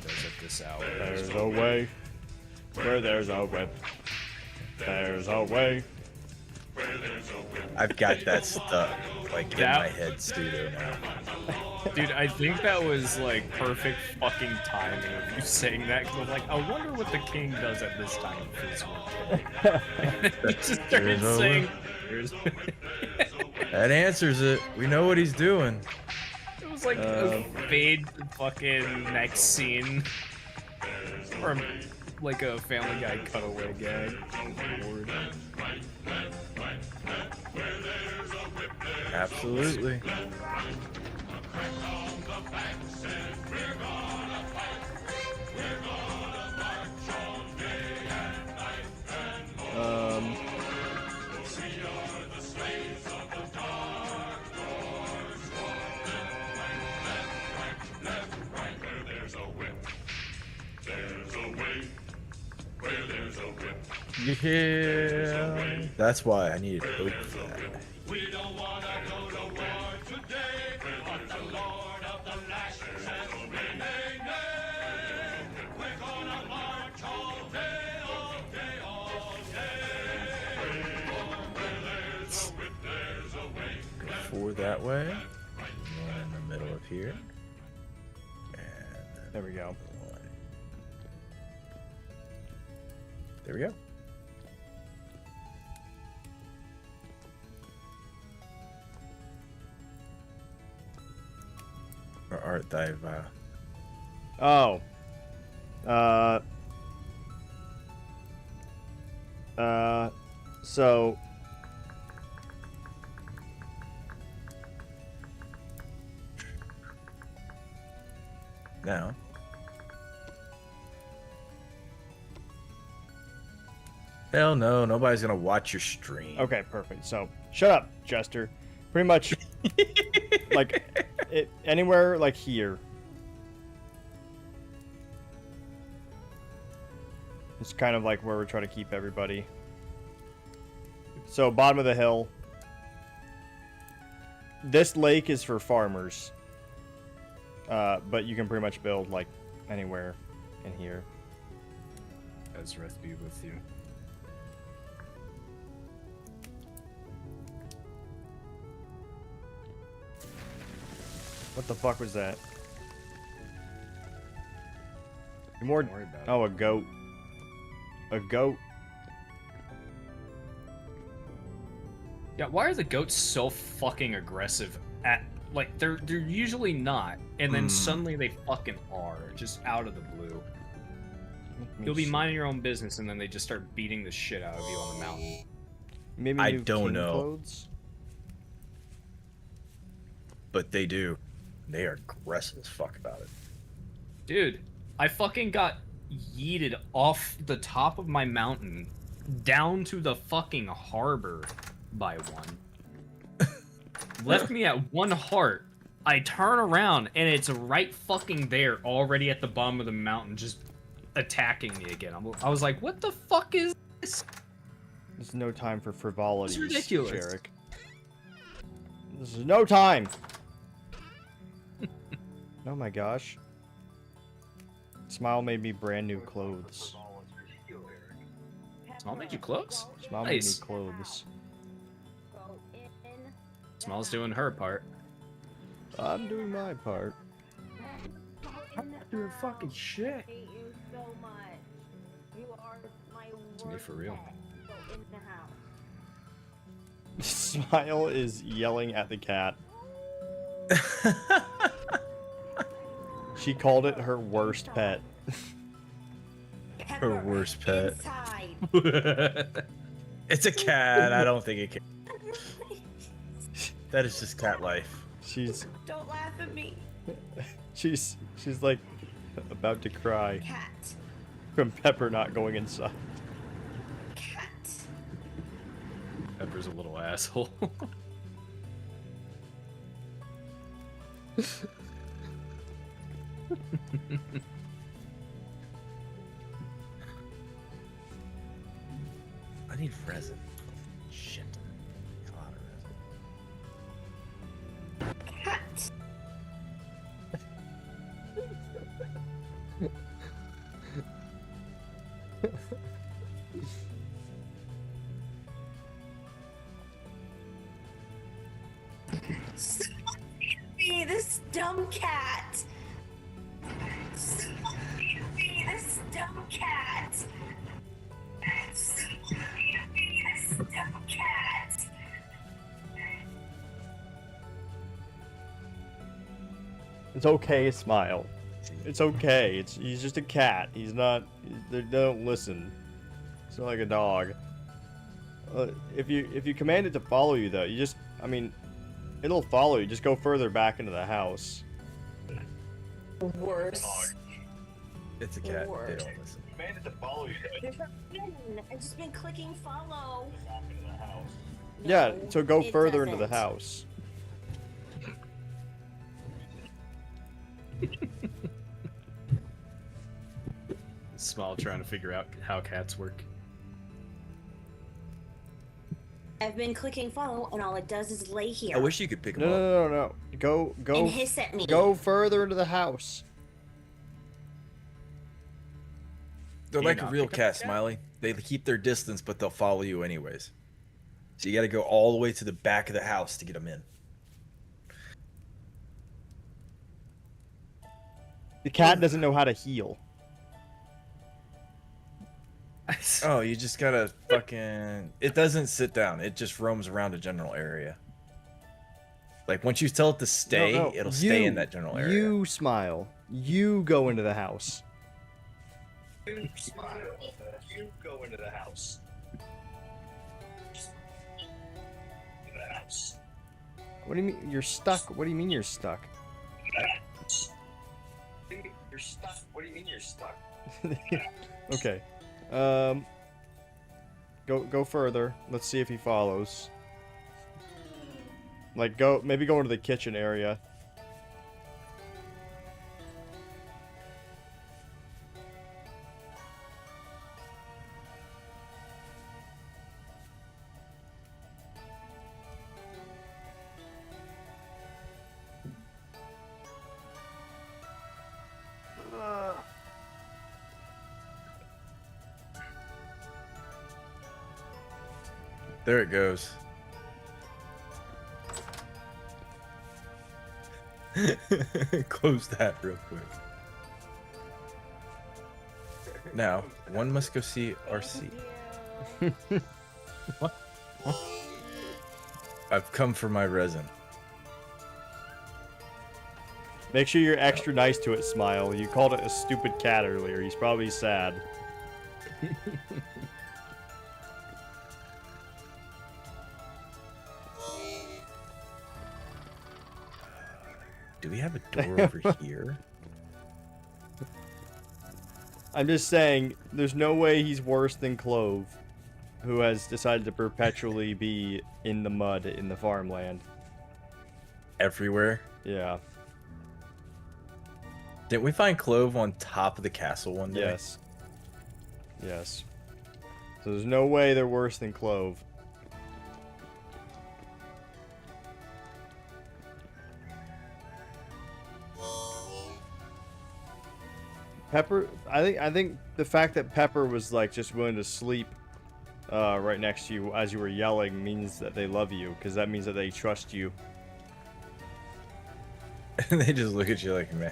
does at this hour. There's a way. Where there's a whip. There's a way. I've got that stuck, like, in That- my head studio now. Dude, I think that was like perfect fucking timing of you saying that because I'm like, I wonder what the king does at this time of his work. He just started There's no saying, That answers it. We know what he's doing. it was like a fade fucking next scene. Or like a Family Guy cutaway gag. Oh, Lord. Absolutely. Yeah. That's why I needed oak for that. Go forward that way. One in the middle of here. And then There we go. one. There we go. Or art thy vow. Oh. So. Now. Hell no, nobody's gonna watch your stream. Okay, perfect. So, shut up, Jester. Pretty much, like, anywhere like here. It's kind of like where we're trying to keep everybody. So, bottom of the hill. This lake is for farmers. But you can pretty much build, like, anywhere in here. Ezrith be with you. What the fuck was that? More. Don't worry about it. Oh, a goat. A goat. Yeah, why are the goats so fucking aggressive at Like they're usually not, and then Hmm. suddenly they fucking are, just out of the blue. You'll be minding your own business, and then they just start beating the shit out of you on the mountain. Maybe I new don't king know. clothes? But they do. They are aggressive as fuck about it. Dude, I fucking got yeeted off the top of my mountain down to the fucking harbor by one. Left me at 1 heart. I turn around and it's right fucking there, already at the bottom of the mountain, just attacking me again. I was like, what the fuck is this? There's no time for frivolities, It's ridiculous. Jarek. This is no time! Oh my gosh. Smile made me brand new clothes. Small made you close? Smile Nice. made me clothes. Small's doing her part. I'm doing my part. I'm not doing fucking shit. I hate you so much. You are my It's me worst for real. pet. Go in the house. Smile is yelling at the cat. She called it her worst pet. Her worst pet. Inside. It's a cat. I don't think it can. That is just cat life. She's Don't laugh at me. she's like about to cry Cat. from Pepper not going inside. Cat. Pepper's a little asshole. I need resin. Shit. A lot of resin. Cat. Stop me, this dumb cat. Stop me, this dumb cat. Stop me, this dumb cat. It's okay, Smile. It's okay. He's just a cat. He's not. They don't listen. It's not like a dog. If you command it to follow you though, you just. I mean, it'll follow you. Just go further back into the house. Worse. It's a cat. They Worst. don't listen. Command it to follow you. There's a pin. I've just been clicking follow. Yeah. No, So go it further into the doesn't. house. Small trying to figure out how cats work. I've been clicking follow, and all it does is lay here I wish you could pick No, them up. no. Go and hiss at me. go further into the house. They're Can you like a not real pick up cat, the cat? Smiley. They keep their distance, but they'll follow you anyways. So you got to go all the way to the back of the house to get them in. The cat doesn't know how to heal. Oh, you just gotta fucking. It doesn't sit down. It just roams around a general area. Like once you tell it to stay, No, it'll stay you- in that general area. You Smile. You go into the house. You go into the house. What do you mean you're stuck? What do you mean you're stuck? You're stuck. What do you mean you're stuck? Okay. Go further. Let's see if he follows. Like maybe go into the kitchen area. There it goes. Close that real quick. Now, one must go see RC. I've come for my resin. Make sure you're extra nice to it, Smile. You called it a stupid cat earlier. He's probably sad. Do we have a door over here? I'm just saying, there's no way he's worse than Clove, who has decided to perpetually be in the mud in the farmland. Everywhere? Yeah. Didn't we find Clove on top of the castle one day? Yes. Yes. So there's no way they're worse than Clove. Pepper, I think the fact that Pepper was like just willing to sleep right next to you as you were yelling means that they love you, because that means that they trust you. And they just look at you like, meh.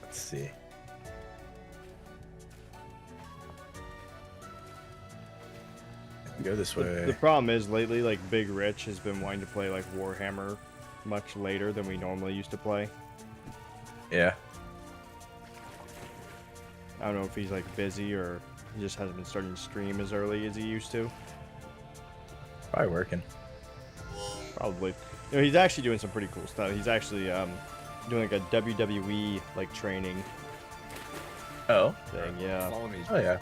Let's see. Go this way. The problem is lately, like, Big Rich has been wanting to play like Warhammer much later than we normally used to play. Yeah. I don't know if he's like busy or he just hasn't been starting to stream as early as he used to. Probably working. Probably. You know, he's actually doing some pretty cool stuff. He's actually doing like a WWE like training Oh. thing. Yeah. Follow me. Oh yeah.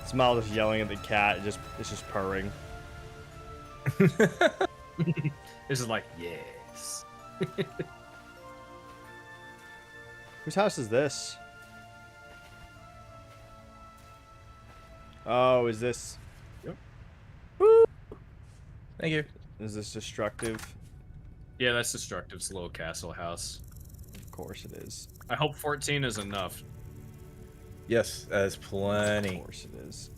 Smile just yelling at the cat. It's just purring. This is like, yes. Whose house is this? Oh, is this? Thank you. Is this destructive? Yeah, that's Destructive's little castle house. Of course it is. I hope 14 is enough. Yes, that is plenty. Of course it is.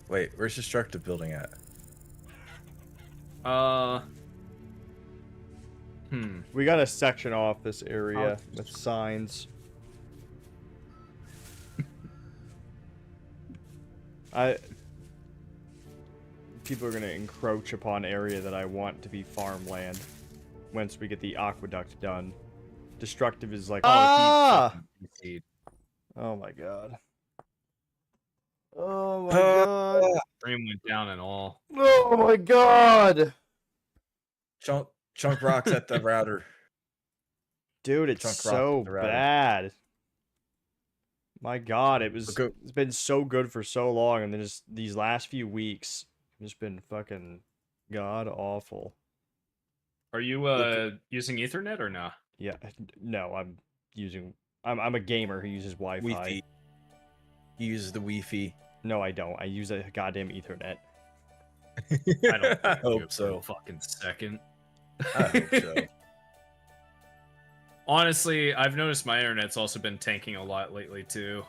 Wait, where's Destructive building at? We gotta section off this area with signs. People are gonna encroach upon area that I want to be farmland once we get the aqueduct done. Destructive is like, oh my god. Oh my god. Stream went down and all. Oh my god. Chunk rocks at the router. Dude, it's Chunk so rock the router. bad. My god, it's been so good for so long, and then just these last few weeks have just been fucking god awful. Are you using Ethernet or not? Yeah, no, I'm a gamer who uses Wi-Fi. Wi-Fi. He uses the Wi-Fi. No, I don't. I use a goddamn Ethernet. I don't I think hope so. For a fucking second. I hope so. Honestly, I've noticed my internet's also been tanking a lot lately too.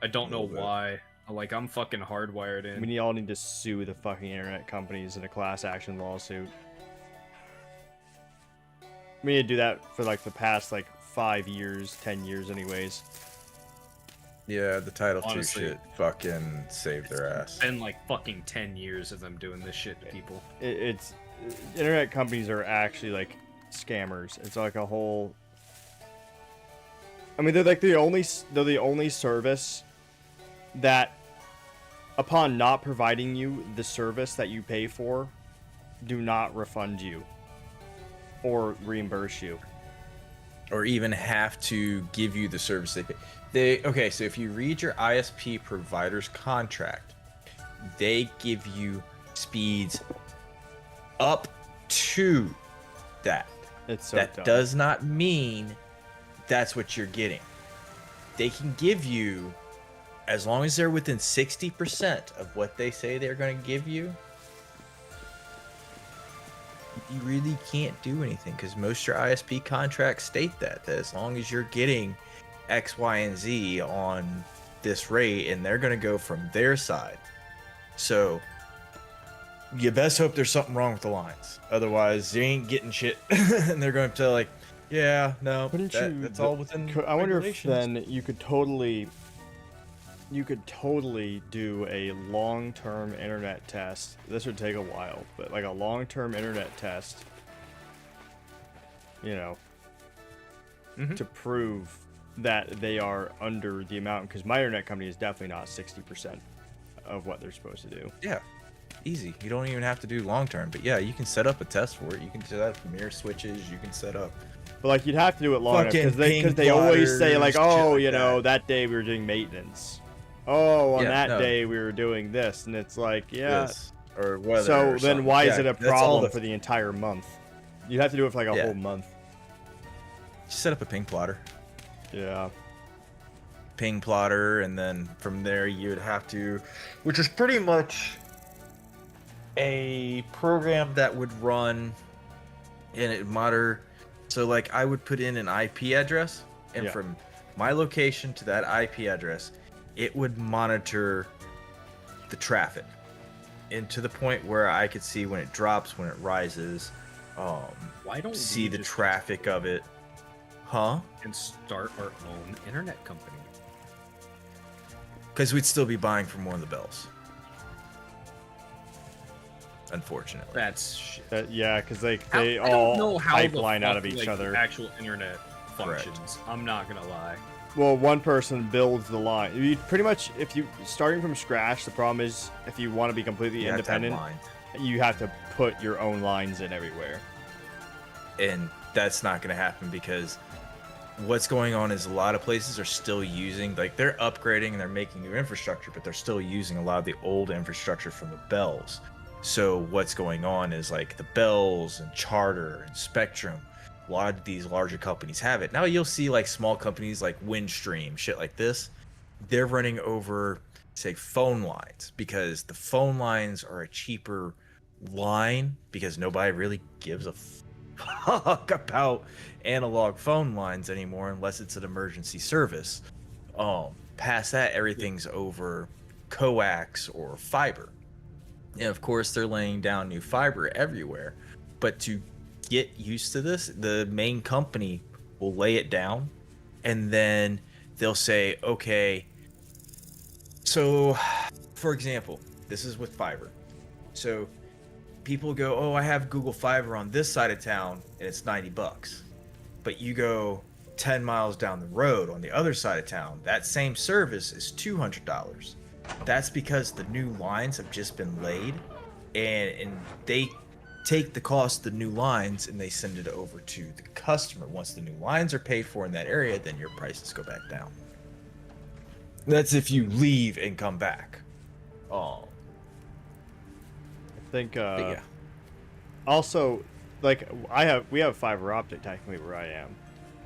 I don't know little bit. why. Like, I'm fucking hardwired in. We all need to sue the fucking internet companies in a class action lawsuit. We need to do that for like the past like 5 years, 10 years anyways. Yeah, the Title II Honestly, shit fucking saved their ass. It's been like fucking 10 years of them doing this shit to people. It's internet companies are actually like scammers. It's like a whole. I mean, they're the only service that, upon not providing you the service that you pay for, do not refund you or reimburse you. Or even have to give you the service they pay. Okay, so if you read your ISP provider's contract, they give you speeds up to that. It's so that dumb. does not mean that's what you're getting. They can give you, as long as they're within 60% of what they say they're going to give you, you really can't do anything, because most of your ISP contracts state that as long as you're getting X, Y, and Z on this rate, and they're going to go from their side. So you best hope there's something wrong with the lines. Otherwise, you ain't getting shit. And they're going to tell like, yeah, no, that's all within I wonder if regulations. then you could totally do a long-term internet test. This would take a while, but like a long-term internet test, you know, to prove that they are under the amount, because my internet company is definitely not 60% of what they're supposed to do. Yeah, easy. You don't even have to do long term, but yeah, you can set up a test for it. You can set up mirror switches. You can set up. But like you'd have to do it long enough, Fucking because they ping always say plotters, like, oh, shit you like know, that day we were doing maintenance. Oh, on Yeah, that no. day we were doing this, and it's like, yeah. This or weather. So or then something. why is Yeah, it a that's all problem for the entire month? You'd have to do it for like a Yeah. whole month. Just set up a ping plotter. Yeah. Ping plotter, and then from there you'd have to, which is pretty much a program that would run and it monitor. So like I would put in an IP address, and Yeah. from my location to that IP address, it would monitor the traffic, and to the point where I could see when it drops, when it rises, Why don't see we the just traffic of it. Huh? and start our own internet company? Because we'd still be buying from one of the bells. Unfortunately. That's shit. Yeah, because they I don't all know how the pipeline out of fuck, each like, other. the actual internet Correct. functions. I'm not gonna lie. Well, one person builds the line. You pretty much, if you starting from scratch, the problem is if you want to be completely You have to have independent, lines. you have to put your own lines in everywhere. And that's not going to happen because what's going on is a lot of places are still using, like they're upgrading and they're making new infrastructure, but they're still using a lot of the old infrastructure from the bells. So what's going on is like the bells and Charter and Spectrum, a lot of these larger companies have it. Now you'll see like small companies like Windstream, shit like this, they're running over, say, phone lines, because the phone lines are a cheaper line because nobody really gives a fuck about analog phone lines anymore unless it's an emergency service. Past that, everything's over coax or fiber. And of course, they're laying down new fiber everywhere. But to get used to this, the main company will lay it down, and then they'll say, okay, so for example, this is with fiber. So people go, oh, I have Google Fiber on this side of town and it's $90. But you go 10 miles down the road on the other side of town, that same service is $200. That's because the new lines have just been laid, and they take the cost of the new lines and they send it over to the customer. Once the new lines are paid for in that area, then your prices go back down. That's if you leave and come back. I think But yeah. also, like we have fiber optic technically where I am.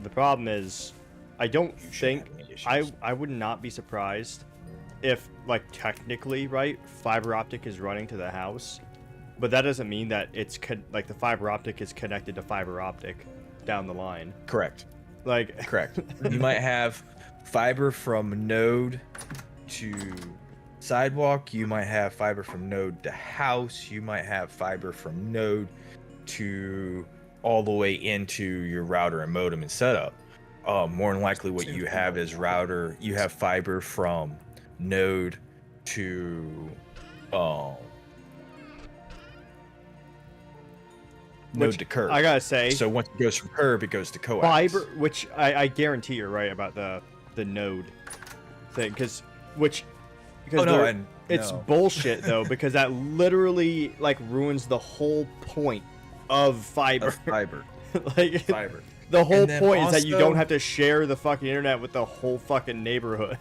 The problem is I don't You shouldn't think have any issues. I would not be surprised if, like, technically, right, fiber optic is running to the house, but that doesn't mean that it's like the fiber optic is connected to fiber optic down the line. Correct. Like, Correct. You might have fiber from node to sidewalk. You might have fiber from node to house. You might have fiber from node to all the way into your router and modem and setup. More than likely, what you have is router. You have fiber from node to node Which to curb. I gotta say, So once it goes from curb, it goes to coax. fiber, which I guarantee you're right about the node thing, because Oh no, it's no. bullshit though, because that literally like ruins the whole point of fiber. Of fiber. Like, Fiber. the whole And then point is that you also- don't have to share the fucking internet with the whole fucking neighborhood.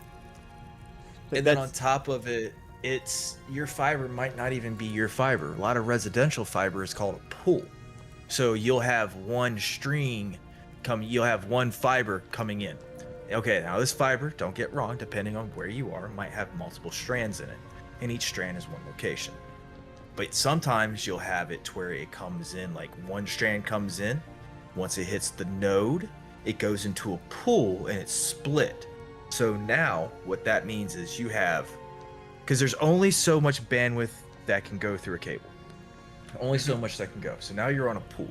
And then on top of it, it's your fiber might not even be your fiber. A lot of residential fiber is called a pool. So you'll have one string you'll have one fiber coming in. Okay, now this fiber, don't get wrong, depending on where you are, might have multiple strands in it. And each strand is one location. But sometimes you'll have it to where it comes in, like one strand comes in, once it hits the node, it goes into a pool and it's split. So now what that means is you have, because there's only so much bandwidth that can go through a cable. Only so much that can go. So now you're on a pool.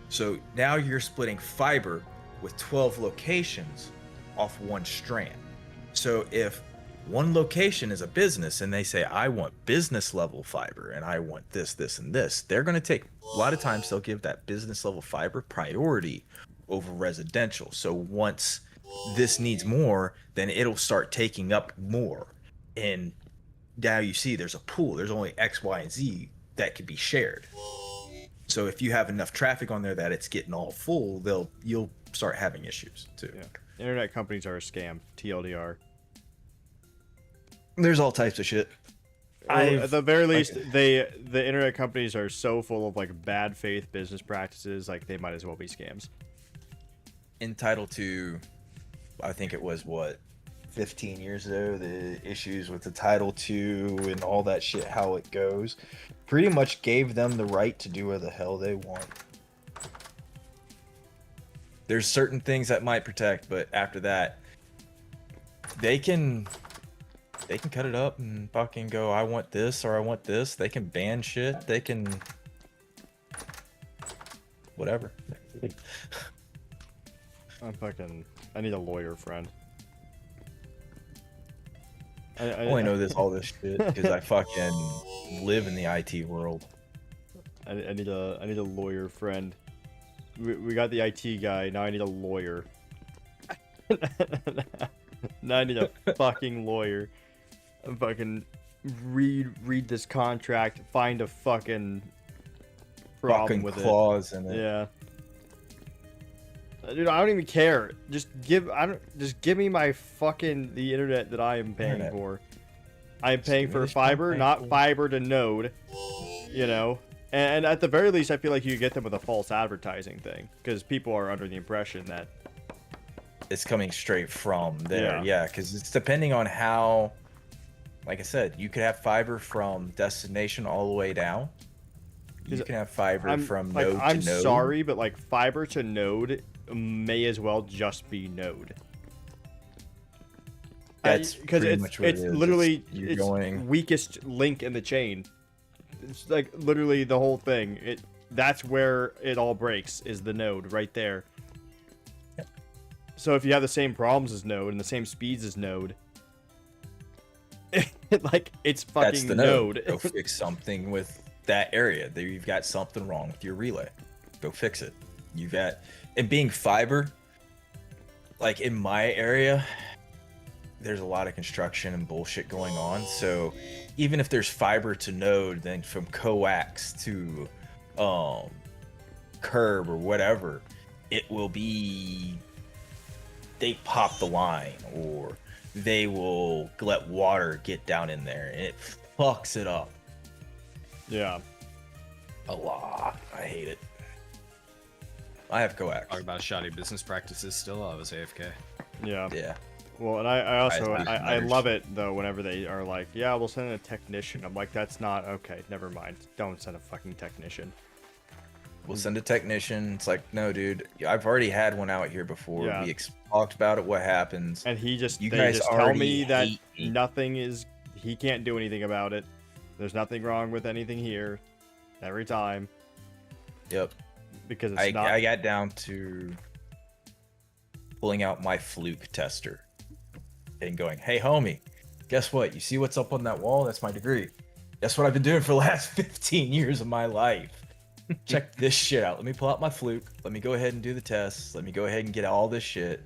So now you're splitting fiber with 12 locations off one strand. So if one location is a business and they say, I want business level fiber and I want this, this, and this, they're going to take, a lot of times they'll give that business level fiber priority over residential. So once this needs more, then it'll start taking up more. And now you see there's a pool, there's only X, Y, and Z that could be shared. So if you have enough traffic on there that it's getting all full, you'll start having issues too. Yeah. Internet companies are a scam. TLDR. There's all types of shit. At the very least, the internet companies are so full of like bad faith business practices, like they might as well be scams. Entitled to, I think it was 15 years ago, the issues with the Title II and all that shit, how it goes, pretty much gave them the right to do what the hell they want. There's certain things that might protect, but after that, they can cut it up and fucking go, I want this or I want this. They can ban shit. They can whatever. I need a lawyer friend. I only know all this shit because I fucking live in the IT world. I need a lawyer friend. We got the IT guy. Now I need a lawyer. Now I need a fucking lawyer. Fucking read this contract. Find a fucking problem Fucking with clause in it. Yeah. Dude, I don't even care. Just give me my fucking the internet that I am paying for. I am paying for fiber, not fiber to node. You know, and at the very least, I feel like you get them with a false advertising thing because people are under the impression that it's coming straight from there. Yeah, because it's depending on how. Like I said, you could have fiber from destination all the way down. You can have fiber from node to node. I'm sorry, but like fiber to node may as well just be node. That's because it's literally it's going weakest link in the chain. It's like literally the whole thing. That's where it all breaks is the node right there. Yep. So if you have the same problems as node and the same speeds as node, like it's fucking that's the node. Go fix something with that area. There you've got something wrong with your relay. Go fix it. You've got, and being fiber, like in my area, there's a lot of construction and bullshit going on. So even if there's fiber to node, then from coax to curb or whatever, it will be they pop the line or they will let water get down in there and it fucks it up. Yeah. A lot. I hate it. I have coax. Talk about shoddy business practices still. I was AFK. Yeah. Yeah. Well, and I also I matters. love it though whenever they are like, yeah, we'll send a technician. I'm like, that's not okay. Never mind. Don't send a fucking technician. We'll send a technician. It's like, no, dude. I've already had one out here before. Yeah. We talked about it. What happens? And they guys just tell already me that hate me. nothing is. He can't do anything about it. There's nothing wrong with anything here. Every time. Yep. Because it's I not. got down to pulling out my fluke tester and going, hey, homie, guess what? You see what's up on that wall? That's my degree. That's what I've been doing for the last 15 years of my life. Check this shit out. Let me pull out my fluke. Let me go ahead and do the tests. Let me go ahead and get all this shit.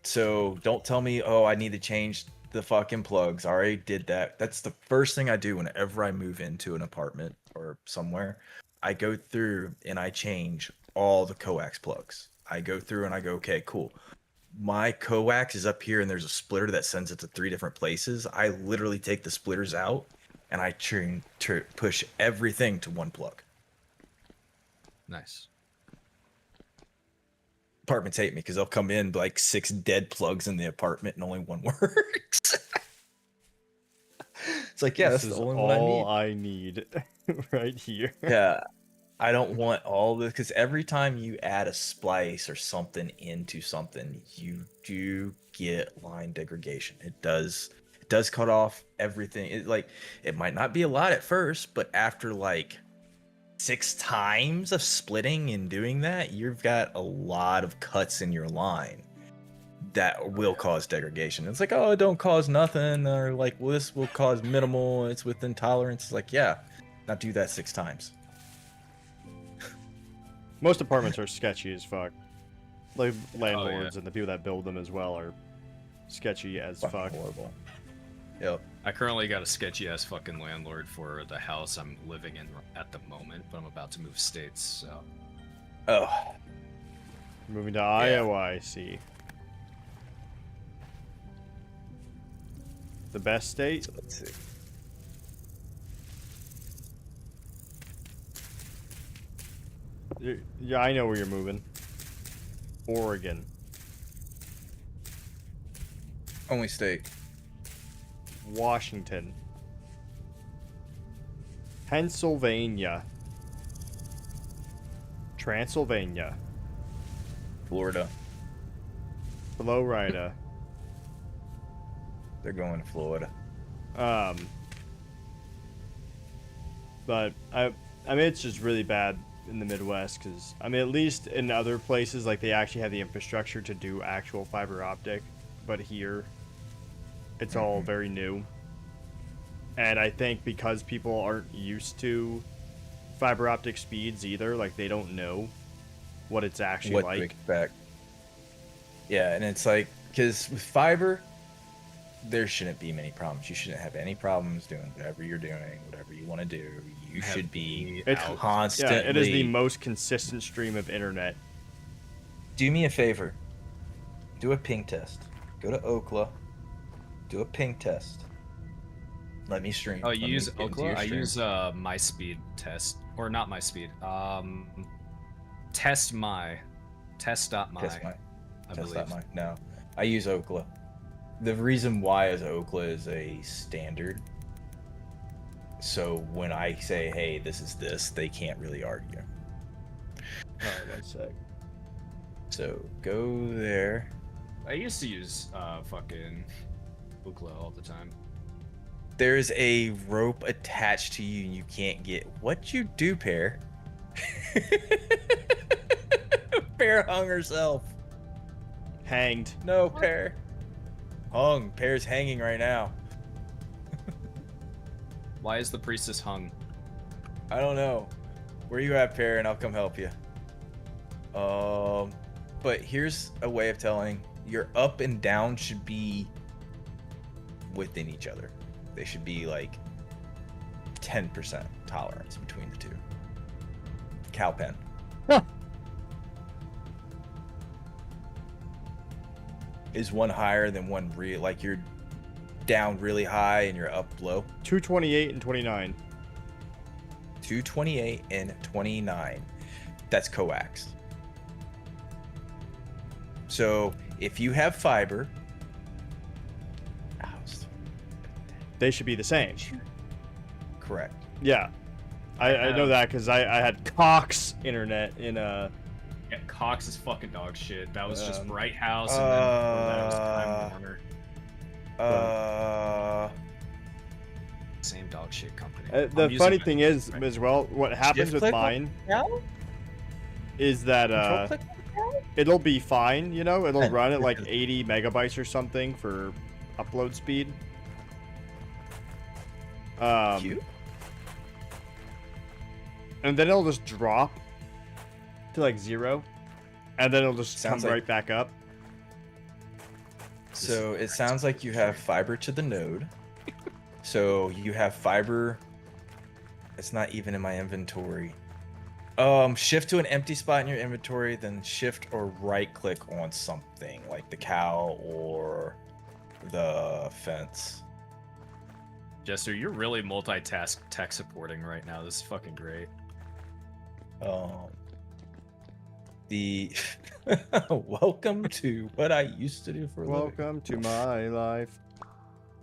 So don't tell me, oh, I need to change the fucking plugs. I already did that. That's the first thing I do whenever I move into an apartment or somewhere. I go through and I change all the coax plugs. I go through and I go, okay, cool. My coax is up here and there's a splitter that sends it to 3 different places. I literally take the splitters out and I push everything to one plug. Nice. Apartments hate me because they'll come in like 6 dead plugs in the apartment and only one works. It's like, yeah, This that's is the only one I need. all I need right here. Yeah. I don't want all this because every time you add a splice or something into something, you do get line degradation. It does cut off everything. It might not be a lot at first, but after like 6 times of splitting and doing that, you've got a lot of cuts in your line that will cause degradation. It's like, oh, it don't cause nothing, or like, well, this will cause minimal, it's within tolerance. It's like, yeah, now do that 6 times. Most apartments are sketchy as fuck. Like Oh, landlords and the people that build them as well are sketchy as Fucking fuck. horrible. Yep. I currently got a sketchy ass fucking landlord for the house I'm living in at the moment, but I'm about to move states, so. Oh, Moving to Iowa, I see. The best state? so let's see. Yeah, I know where you're moving. Oregon. Only state. Washington. Pennsylvania. Transylvania. Florida. Florida. They're going to Florida. But I mean, it's just really bad in the Midwest because I mean, at least in other places, like they actually have the infrastructure to do actual fiber optic, but here, it's all very new. And I think because people aren't used to fiber optic speeds either, like they don't know what it's actually What to like. expect? Yeah, and it's like, because with fiber, there shouldn't be many problems. You shouldn't have any problems doing whatever you're doing, whatever you want to do. You should be It's constantly. Yeah, it is the most consistent stream of internet. Do me a favor. Do a ping test. Go to Ookla. Do a ping test. Let me stream. Oh, Let you me use get into Ookla? your I stream. use my speed test, or not my speed. Test.my, Test my. I Test believe. my. No, I use Ookla. The reason why is Ookla is a standard. So when I say, hey, this is this, they can't really argue. Alright, 1 sec. So go there. I used to use fucking Ookla all the time. There's a rope attached to you and you can't get. What you do, Pear? Pear hung herself. Hanged. No, Pear. Hung. Pear's hanging right now. Why is the priestess hung? I don't know. Where you at, Pear, and I'll come help you. But here's a way of telling. Your up and down should be within each other. They should be like 10% tolerance between the two. Cow pen. Huh. Is one higher than one real? Like you're down really high and you're up low? 228 and 29. 228 and 29. That's coax. So if you have fiber, They should be the same. correct. Yeah. I know that because I had Cox internet in Yeah, Cox is fucking dog shit. That was just Bright House, and then before that was Time Warner. Same dog shit company. the I'm funny using thing is as well, what happens Shift with click mine Now? is that Control click? it'll be fine, you know, it'll And- run at like 80 megabytes or something for upload speed. Q? And then it'll just drop to like 0, and then it'll just Sounds come like- right back up. So it sounds like you have fiber to the node. So you have fiber. It's not even in my inventory. Shift to an empty spot in your inventory, then shift or right click on something like the cow or the fence. Jester, you're really multitask tech supporting right now. This is fucking great. The welcome to what I used to do for a living. Welcome to my life.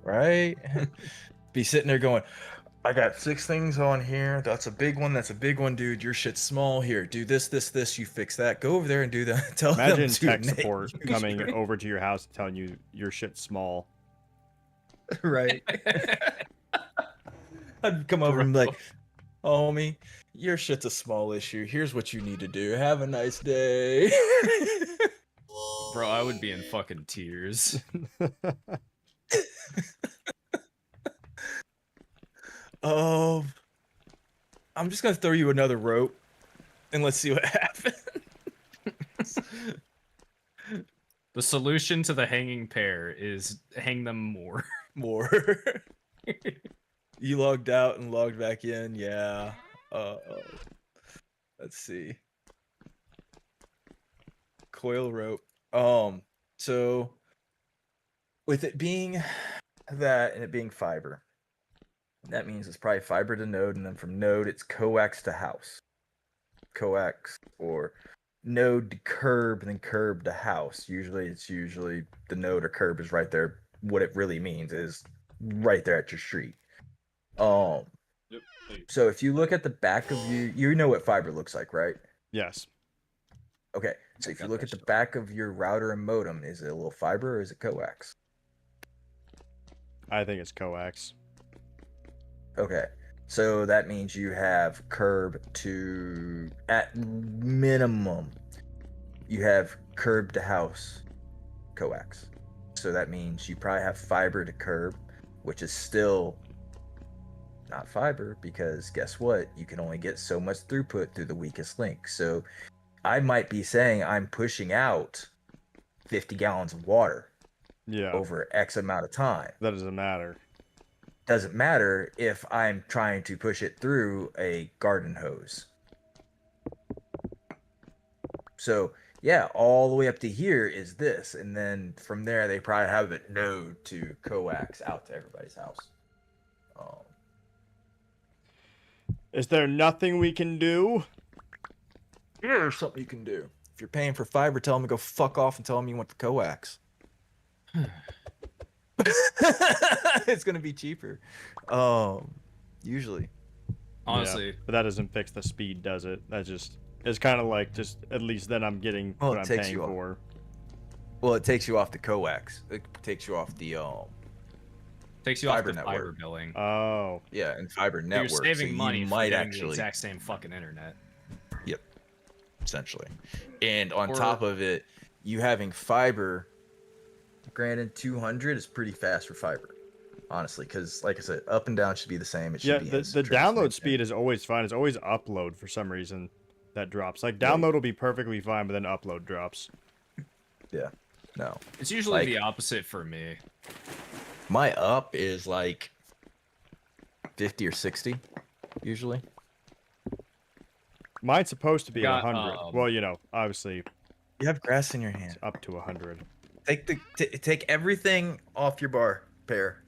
Right? Be sitting there going, I got 6 things on here. That's a big one. That's a big one, dude. Your shit's small. Here, do this, this, this. You fix that. Go over there and do that. Tell them Imagine to tech Nate. support coming over to your house and telling you your shit's small. Right. I'd come over and be like, homie, your shit's a small issue. Here's what you need to do. Have a nice day. Bro, I would be in fucking tears. I'm just gonna throw you another rope, and let's see what happens. The solution to the hanging pair is hang them more. More. You logged out and logged back in. Yeah. Let's see. Coil rope. So with it being that and it being fiber, that means it's probably fiber to node, and then from node it's coax to house. Coax or node to curb and then curb to house. Usually the node or curb is right there. What it really means is right there at your street. So if you look at the back of you know what fiber looks like, right? Yes. Okay. So if you look at the back of your router and modem, is it a little fiber or is it coax? I think it's coax. Okay. So that means you have curb to, at minimum, you have curb to house coax. So that means you probably have fiber to curb, which is still not fiber, because guess what? You can only get so much throughput through the weakest link. So I might be saying I'm pushing out 50 gallons of water over X amount of time. That doesn't matter. Doesn't matter if I'm trying to push it through a garden hose. So yeah, all the way up to here is this, and then from there they probably have it node to coax out to everybody's house. Is there nothing we can do? Yeah, there's something you can do. If you're paying for fiber, tell them to go fuck off and tell them you want the coax. It's gonna be cheaper. Usually. Honestly. Yeah, but that doesn't fix the speed, does it? That just, it's kind of like, just at least then I'm getting what I'm paying for. Well, it takes you off the coax. It takes you off the takes you fiber off the network. Fiber billing. Oh. Yeah, and fiber network. You're saving so money you for might getting actually the exact same fucking internet. Yep. Essentially. And on top of it, you having fiber, granted 200 is pretty fast for fiber. Honestly, because like I said, up and down should be the same. It should be the download speed is always fine. It's always upload for some reason that drops. Like download will be perfectly fine, but then upload drops. Yeah. No. It's usually the opposite for me. My up is like 50 or 60, usually. Mine's supposed to be Got, 100. Well, you know, obviously. You have grass in your hand. It's up to 100. Take everything off your bar pair.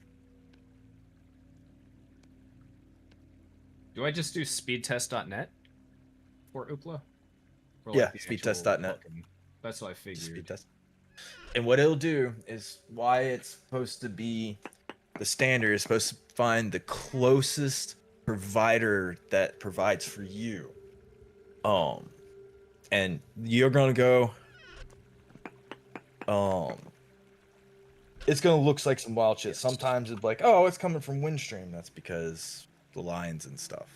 Do I just do speedtest.net for Oopla? Or Yeah, the speedtest.net. fucking- That's what I figured. Speed test. And what it'll do is why it's supposed to be the standard is supposed to find the closest provider that provides for you. And you're gonna go. It's gonna look like some wild shit. Sometimes it's like, oh, it's coming from Windstream. That's because the lines and stuff.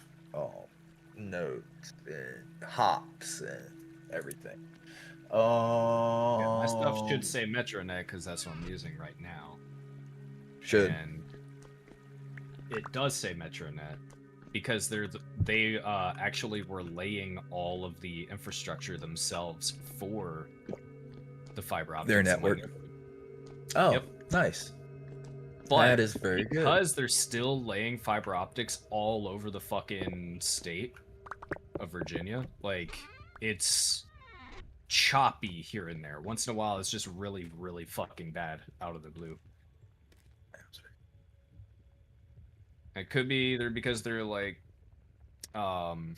Nodes and hops and everything. Yeah, my stuff should say Metronet because that's what I'm using right now. Should. And it does say Metronet because they actually were laying all of the infrastructure themselves for the fiber optics. Their network. Oh, Yep. nice. But that is very good. Because they're still laying fiber optics all over the fucking state of Virginia, like, it's choppy here and there. Once in a while, it's just really, really fucking bad out of the blue. It could be either because they're like, I'm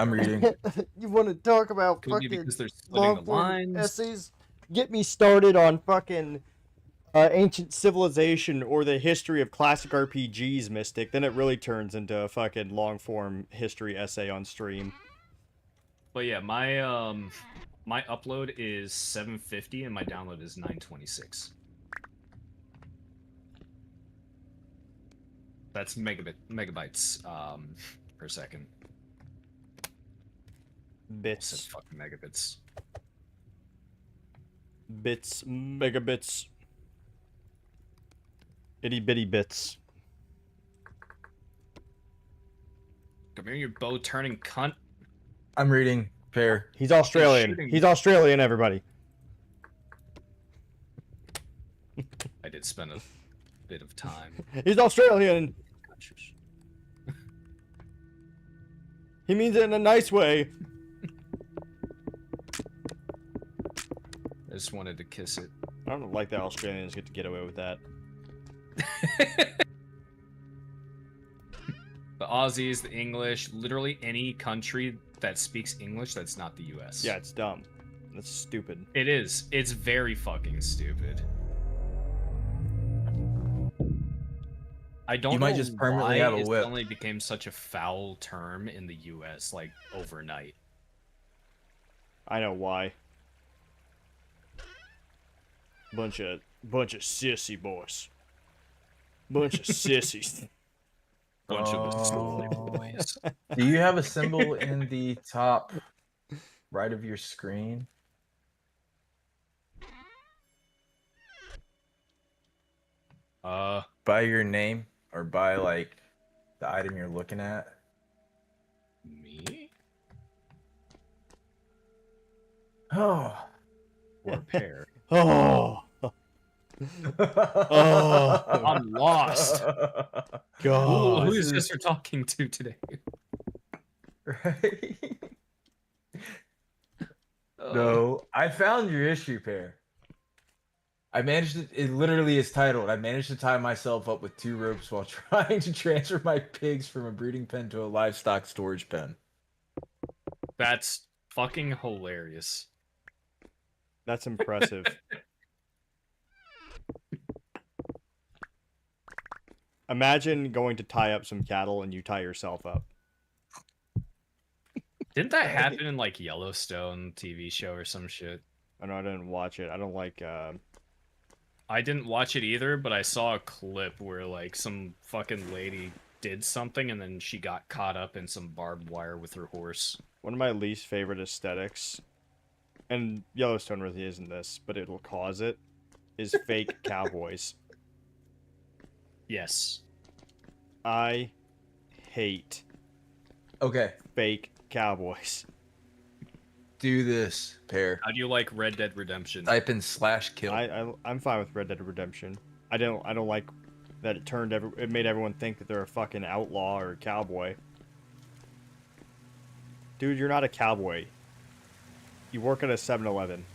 reading. You want to talk about could be fucking because they're splitting the long-form lines. essays? Get me started on fucking ancient civilization or the history of classic RPGs, Mystic, then it really turns into a fucking long form history essay on stream. But yeah, my upload is 750 and my download is 926. That's megabytes per second. Said Bits, fucking megabits. bits, megabits, itty bitty bits. Come here, you bow turning cunt. I'm reading. Fair. He's Australian. shooting. He's Australian, everybody. I did spend a bit of time. He's Australian. He means it in a nice way. I just wanted to kiss it. I don't like that Australians get away with that. The Aussies, the English, literally any country that speaks English that's not the US. Yeah, it's dumb. That's stupid. It is. It's very fucking stupid. I don't You know might just permanently why have a it whip. suddenly became such a foul term in the US, like, overnight. I know why. Bunch of sissy boys. Bunch of sissies. Bunch of silly Oh. boys. Do you have a symbol in the top right of your screen? By your name or by like the item you're looking at? Me? Oh. Or a pair? Oh. Oh. I'm lost. God. Who is this you're talking to today? Right? No, I found your issue, Pair. I managed to, it literally is titled, I managed to tie myself up with 2 ropes while trying to transfer my pigs from a breeding pen to a livestock storage pen. That's fucking hilarious. That's impressive. Imagine going to tie up some cattle and you tie yourself up. Didn't that happen in like Yellowstone TV show or some shit? I know I didn't watch it. I don't like I didn't watch it either, but I saw a clip where like some fucking lady did something and then she got caught up in some barbed wire with her horse. one of my least favorite aesthetics, and Yellowstone really isn't this, but it'll cause it, is fake cowboys. Yes. I hate Okay, fake cowboys. do this, Pair. How do you like Red Dead Redemption? Type in /kill. I'm fine with Red Dead Redemption. I don't like that it made everyone think that they're a fucking outlaw or a cowboy. Dude, you're not a cowboy. You work at a 7-Eleven.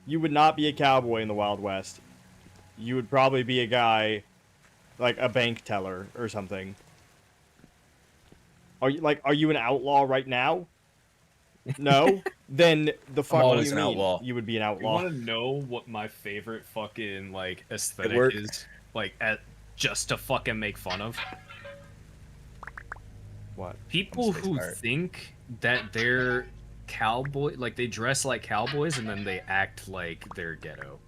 You would not be a cowboy in the Wild West. You would probably be a guy, like a bank teller or something. Are you an outlaw right now? No? Then the fuck do always you an mean outlaw. you would be an You outlaw? want to know what my favorite fucking like aesthetic work. is? Like just to fucking make fun of? What? People Space who pirate. think that they're cowboy, like they dress like cowboys and then they act like they're ghetto.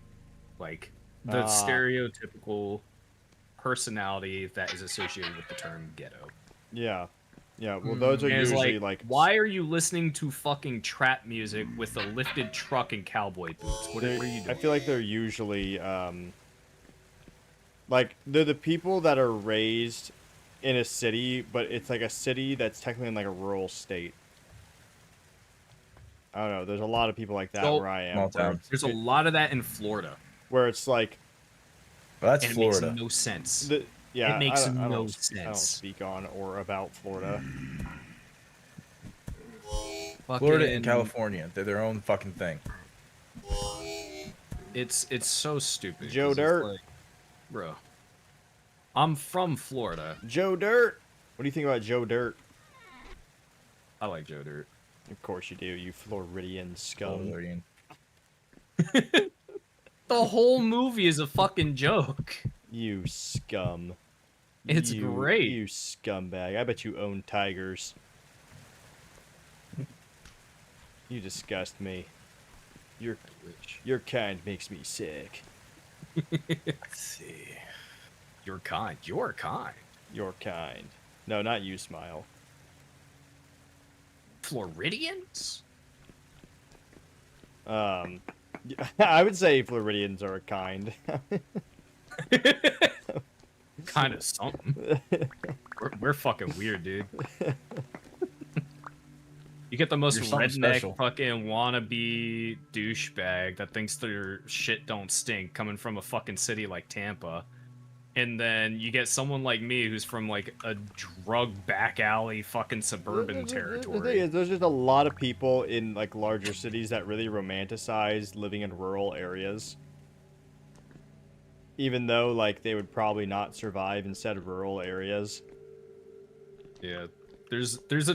Like the stereotypical personality that is associated with the term ghetto. Yeah. Yeah, well those are And it's usually like why are you listening to fucking trap music with a lifted truck and cowboy boots? What are you doing? I feel like they're usually like they're the people that are raised in a city, but it's like a city that's technically in like a rural state. I don't know. There's a lot of people like that So- where I am. Small town. There's a lot of that in Florida. Where it's like Well, that's And it Florida. makes no sense. yeah, It makes I don't no I don't sense. speak on or about Florida. Florida Fucking- and California, they're their own fucking thing. It's so stupid. Joe 'cause it's Dirt. like, bro. I'm from Florida. Joe Dirt. What do you think about Joe Dirt? I like Joe Dirt. Of course you do, you Floridian scum. Floridian. The whole movie is a fucking joke. You scum. It's great. You scumbag. I bet you own tigers. You disgust me. Your kind makes me sick. Let's see. You're kind. You're kind. Your kind. No, not you, Smile. Floridians? I would say Floridians are a kind. Kind of something. We're fucking weird, dude. You get the most You're something redneck special. fucking wannabe douchebag that thinks their shit don't stink coming from a fucking city like Tampa. And then you get someone like me who's from like a drug back alley fucking suburban The thing territory. is, there's just a lot of people in like larger cities that really romanticize living in rural areas. Even though like they would probably not survive in said rural areas. Yeah. There's a To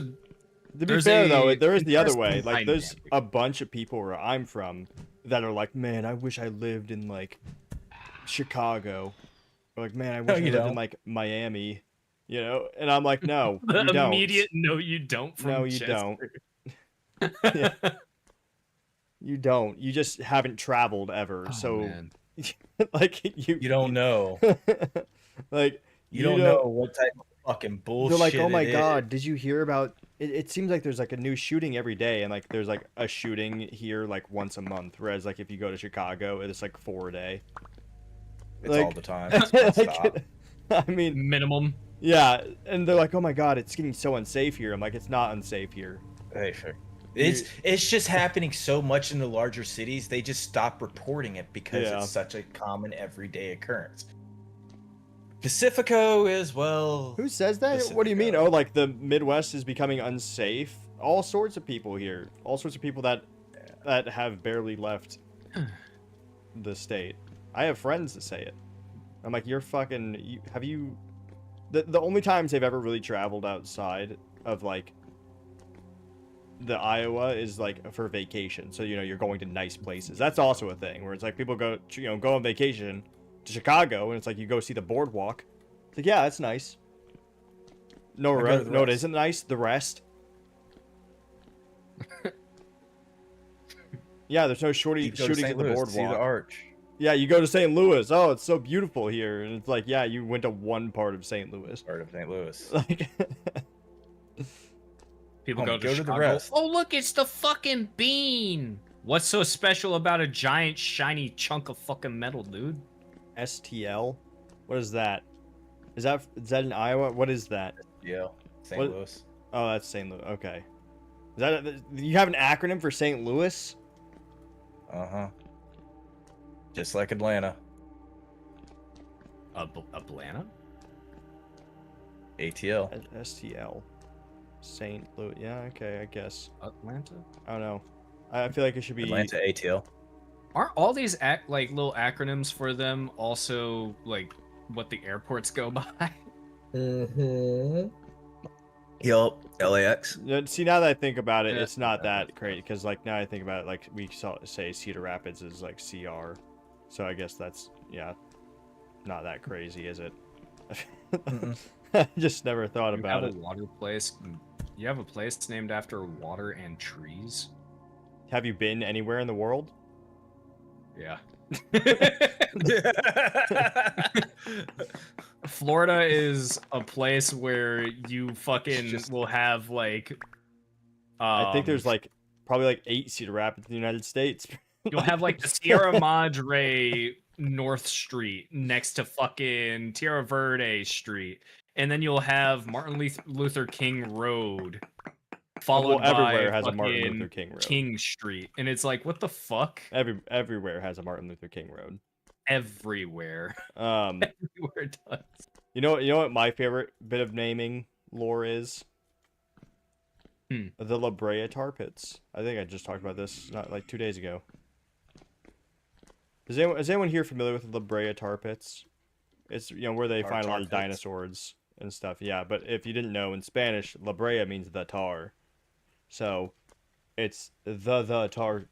be There's fair, a though, there is the other way. interesting Like, there's dynamic. a bunch of people where I'm from that are like, man, I wish I lived in, like, Chicago. Or like, man, I wish I you lived in, don't. like, Miami. You know? And I'm like, no, the you don't. immediate no you don't from No, you Chester. Yeah. You don't. You just haven't traveled ever. Oh, so, man. like, You don't know. like, You don't know what type of fucking bullshit. They're like, oh my it god, is. did you hear about it seems like there's like a new shooting every day, and like there's like a shooting here like once a month, whereas like if you go to Chicago it's like 4 a day. It's like- all the time. It's nonstop. I mean, Minimum. yeah, and they're like, oh my god, it's getting so unsafe here. I'm like, it's not unsafe here. Hey, sure. It's just happening so much in the larger cities. They just stop reporting it because Yeah. it's such a common everyday occurrence. Pacifico is, well, Who says that? What do you mean? Pacifico. Oh, like the Midwest is becoming unsafe? All sorts of people here. All sorts of people that have barely left the state. I have friends that say it. I'm like, you're fucking. Have you? The only times they've ever really traveled outside of like the Iowa is like for vacation. So you're going to nice places. That's also a thing where it's like people go on vacation to Chicago, and it's like you go see the boardwalk. It's like, yeah, that's nice. No, I go to the no, it rest. isn't nice. The rest. Yeah, there's no You shootings go to at St. the Louis to boardwalk. see the arch. Yeah, you go to St. Louis. Oh, it's so beautiful here, and it's like, yeah, you went to one part of St. Louis. Part of St. Louis. Like, People Go go to the Chicago. rest. Oh, look, it's the fucking bean. What's so special about a giant shiny chunk of fucking metal, dude? STL. What is that? Is that in Iowa? What is that? Yeah, St. What- Louis. Oh, that's St. Louis. Okay. Is that you have an acronym for St. Louis? Uh-huh. Just like Atlanta. Atlanta? ATL. STL. St. Louis. Yeah, okay, I guess. Atlanta? I don't know. I feel like it should be Atlanta ATL. Aren't all these like little acronyms for them also like what the airports go by? Mm-hmm. Yup. LAX. Yeah, see, now that I think about it, Yeah. it's not that great because, like, now I think about it, like, we say Cedar Rapids is like CR, so I guess that's not that crazy, is it? I just never thought You about have it. a water place. You have a place named after water and trees. Have you been anywhere in the world? Yeah. Florida is a place where you fucking Just- will have like. I think there's like probably like 8 Cedar Rapids in the United States. You'll have like the Sierra Madre North Street next to fucking Tierra Verde Street, and then you'll have Martin Luther King Road, followed Well, everywhere by has a Martin fucking Luther King Road. King Street, and it's like, what the fuck? Everywhere has a Martin Luther King Road. Everywhere, everywhere does. You know what my favorite bit of naming lore is? The La Brea Tar Pits. I think I just talked about this not like 2 days ago. Is anyone here familiar with the La Brea Tar Pits? It's where they find a lot of tar pits? dinosaurs and stuff. Yeah, but if you didn't know, in Spanish, La Brea means the tar. So it's the tar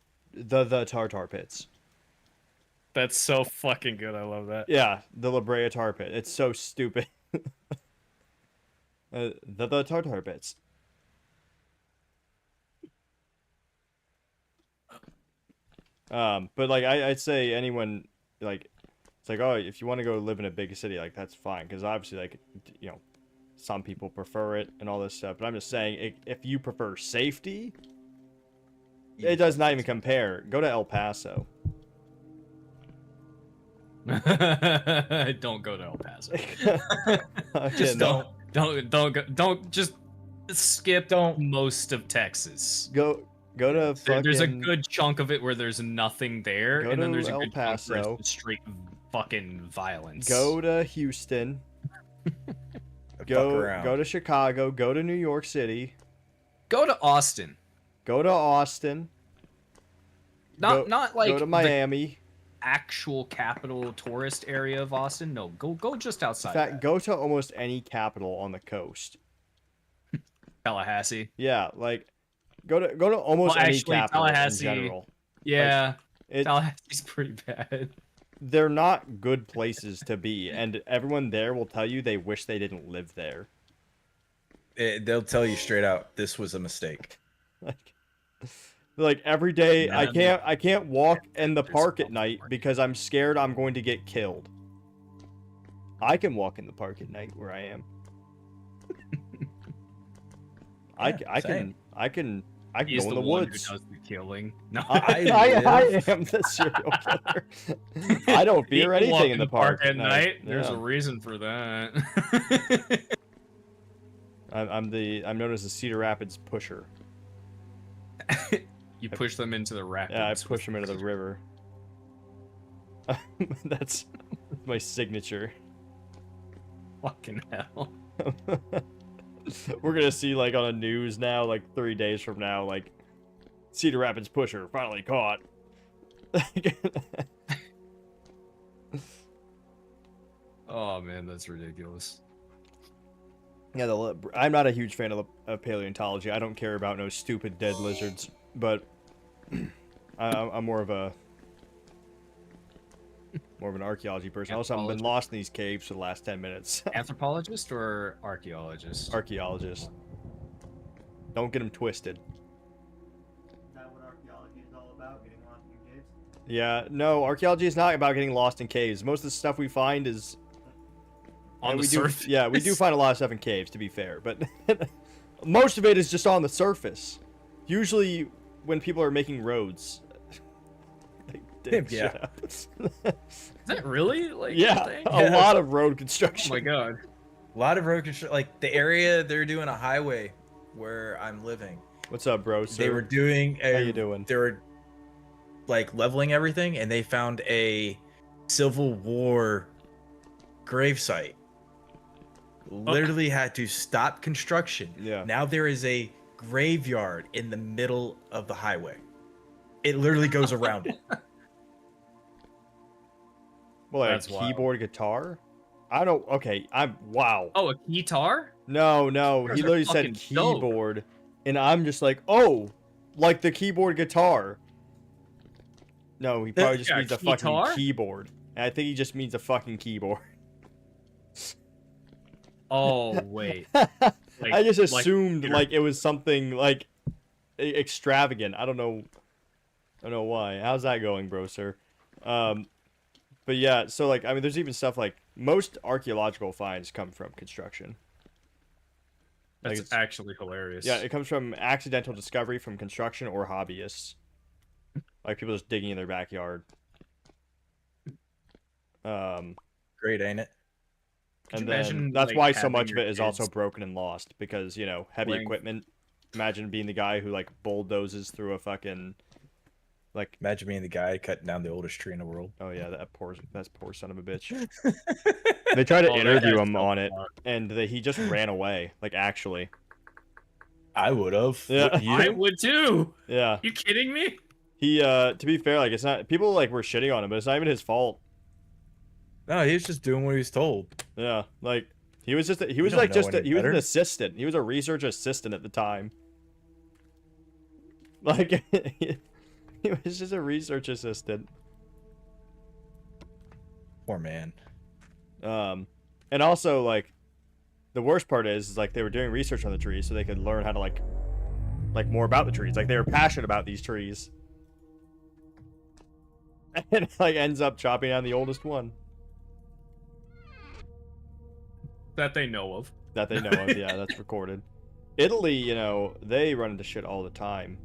pits. That's so fucking good. I love that. Yeah, the La Brea tar pit. It's so stupid. The tar pits. But like I'd say anyone like it's like, oh, if you want to go live in a big city, like that's fine, because obviously like you know some people prefer it and all this stuff. But I'm just saying, if you prefer safety, it does not even compare. Go to El Paso. Don't go to El Paso. Just don't just skip most of Texas. Go to fucking. There's a good chunk of it where there's nothing there, Go and then to there's a El good chunk where Paso. it's straight fucking violence. Go to Houston. Go to Chicago. Go to New York City. Go to Austin. Go to Austin. Not like go to Miami. Actual capital tourist area of Austin. No, go just outside. In fact, that. go to almost any capital on the coast. Tallahassee. Yeah, like go to almost any capital in general. Yeah, Like, Tallahassee's pretty bad. They're not good places to be, and everyone there will tell you they wish they didn't live there. They'll tell you straight out, this was a mistake. Like every day, I can't walk in the park at night because I'm scared I'm going to get killed. I can walk in the park at night where I am. I can He's go in the the one woods. who does the killing. No, I am the serial killer. I don't fear People walk anything in the park at night. Yeah. There's a reason for that. I'm known as the Cedar Rapids pusher. You push them into the rapids. Yeah, I push them into the river. That's my signature. Fucking hell. We're gonna see like on the news now, like 3 days from now, like Cedar Rapids pusher finally caught. Oh man, that's ridiculous. Yeah, I'm not a huge fan of paleontology. I don't care about no stupid dead lizards, but I'm more of an archaeology person. Also, I've been lost in these caves for the last 10 minutes. Anthropologist or archaeologist? Archaeologist. Don't get them twisted. Is that what archaeology is all about? Getting lost in caves? Yeah, no, archaeology is not about getting lost in caves. Most of the stuff we find is On the surface. Yeah, we do find a lot of stuff in caves, to be fair, but most of it is just on the surface. Usually, when people are making roads, they dig Yeah. shit up. Is that really like Yeah, a thing? a lot of road construction. Oh my god. A lot of road construction, like the area they're doing a highway where I'm living. What's up, bro? They were doing How you doing? They were like leveling everything, and they found a Civil War gravesite. Literally had to stop construction. Yeah. Now there is a graveyard in the middle of the highway. It literally goes around it. Well, like That's a wild. keyboard guitar? I don't. Okay, wow. Oh, a guitar? No, Those he are literally said fucking dope. keyboard, and I'm just like, oh, like the keyboard guitar. No, he probably just Yeah, means a guitar? fucking keyboard. And I think he just means a fucking keyboard. Oh wait. I just like assumed computer. like it was something like extravagant. I don't know why. How's that going, bro, sir? But yeah, so like I mean, there's even stuff like most archaeological finds come from construction. Like, That's actually hilarious. yeah, it comes from accidental discovery from construction or hobbyists. Like people just digging in their backyard. Great, ain't it? Could And you then imagine, that's like, why so having much of your it is also kids broken and lost because, you know, heavy playing- equipment. Imagine being the guy who like bulldozes through a fucking like Imagine being the guy cutting down the oldest tree in the world. oh yeah, that poor son of a bitch. They tried to Oh, that interview guy's him so on it fucked. and he just ran away, like actually. I would have. Yeah. I would too. Yeah. You kidding me? He to be fair, like it's not people like were shitting on him, but it's not even his fault. No, he was just doing what he was told. Yeah, like he was don't know any he was an better. assistant. He was a research assistant at the time. Like he was just a research assistant. Poor man. And also, like, the worst part is like they were doing research on the trees so they could learn how to like more about the trees. Like they were passionate about these trees, and like ends up chopping down the oldest one That they know of. that they know of. Yeah, that's recorded. Italy, you know, they run into shit all the time,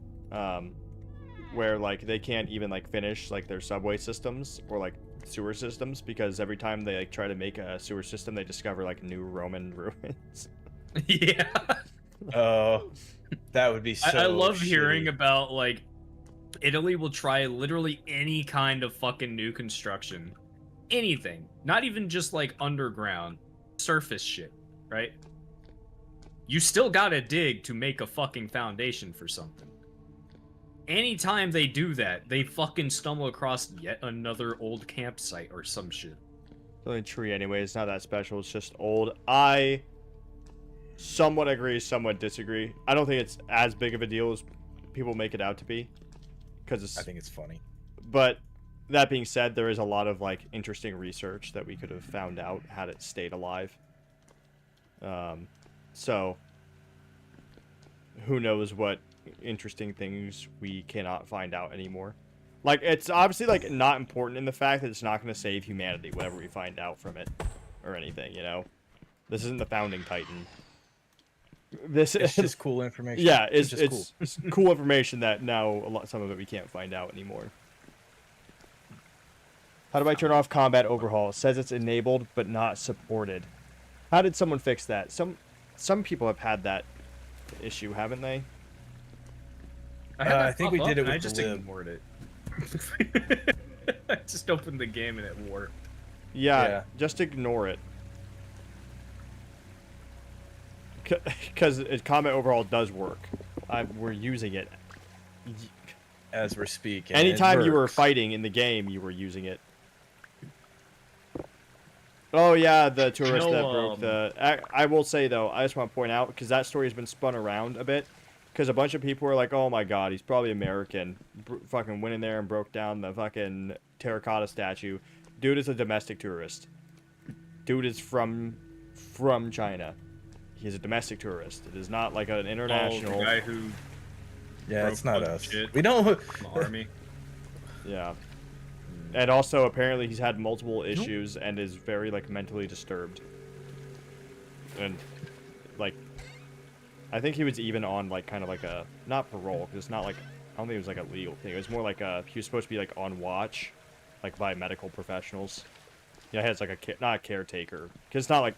where like they can't even like finish like their subway systems or like sewer systems because every time they like try to make a sewer system, they discover like new Roman ruins. Yeah. Oh, that would be so. I love hearing shitty. about like Italy will try literally any kind of fucking new construction. Anything. Not even just like underground, surface shit, right? You still gotta dig to make a fucking foundation for something. Anytime they do that, they fucking stumble across yet another old campsite or some shit. The only tree anyway, it's not that special, it's just old. I somewhat agree, somewhat disagree. I don't think it's as big of a deal as people make it out to be. Because I think it's funny. But that being said, there is a lot of like interesting research that we could have found out had it stayed alive. So who knows what interesting things we cannot find out anymore. Like, it's obviously like not important in the fact that it's not going to save humanity, whatever we find out from it or anything, you know. This isn't the founding Titan. This It's is just cool information. yeah, it's just cool. it's cool information that now some of it we can't find out anymore. How do I turn off combat overhaul? It says it's enabled but not supported. How did someone fix that? Some people have had that issue, haven't they? I think we did it with I just the lib. ignored it. I just opened the game and it worked. Yeah. Just ignore it. Because combat overhaul does work. We're using it. As we're speaking. Anytime you were works. fighting in the game, you were using it. Oh yeah, the tourist that broke the... I will say though, I just want to point out, because that story has been spun around a bit, because a bunch of people were like, oh my god, he's probably American. Fucking went in there and broke down the fucking terracotta statue. Dude is a domestic tourist. Dude is from China. He's a domestic tourist. It is not like an international... Oh, the guy who... Yeah, broke it's not a bunch of us. shit. We don't... The army. Yeah. And also, apparently, he's had multiple issues and is very, like, mentally disturbed. And, like, I think he was even on, like, kind of like a, not parole, because it's not, like, I don't think it was, like, a legal thing. It was more like he was supposed to be, like, on watch, like, by medical professionals. Yeah, he has, like, not a caretaker, because it's not, like,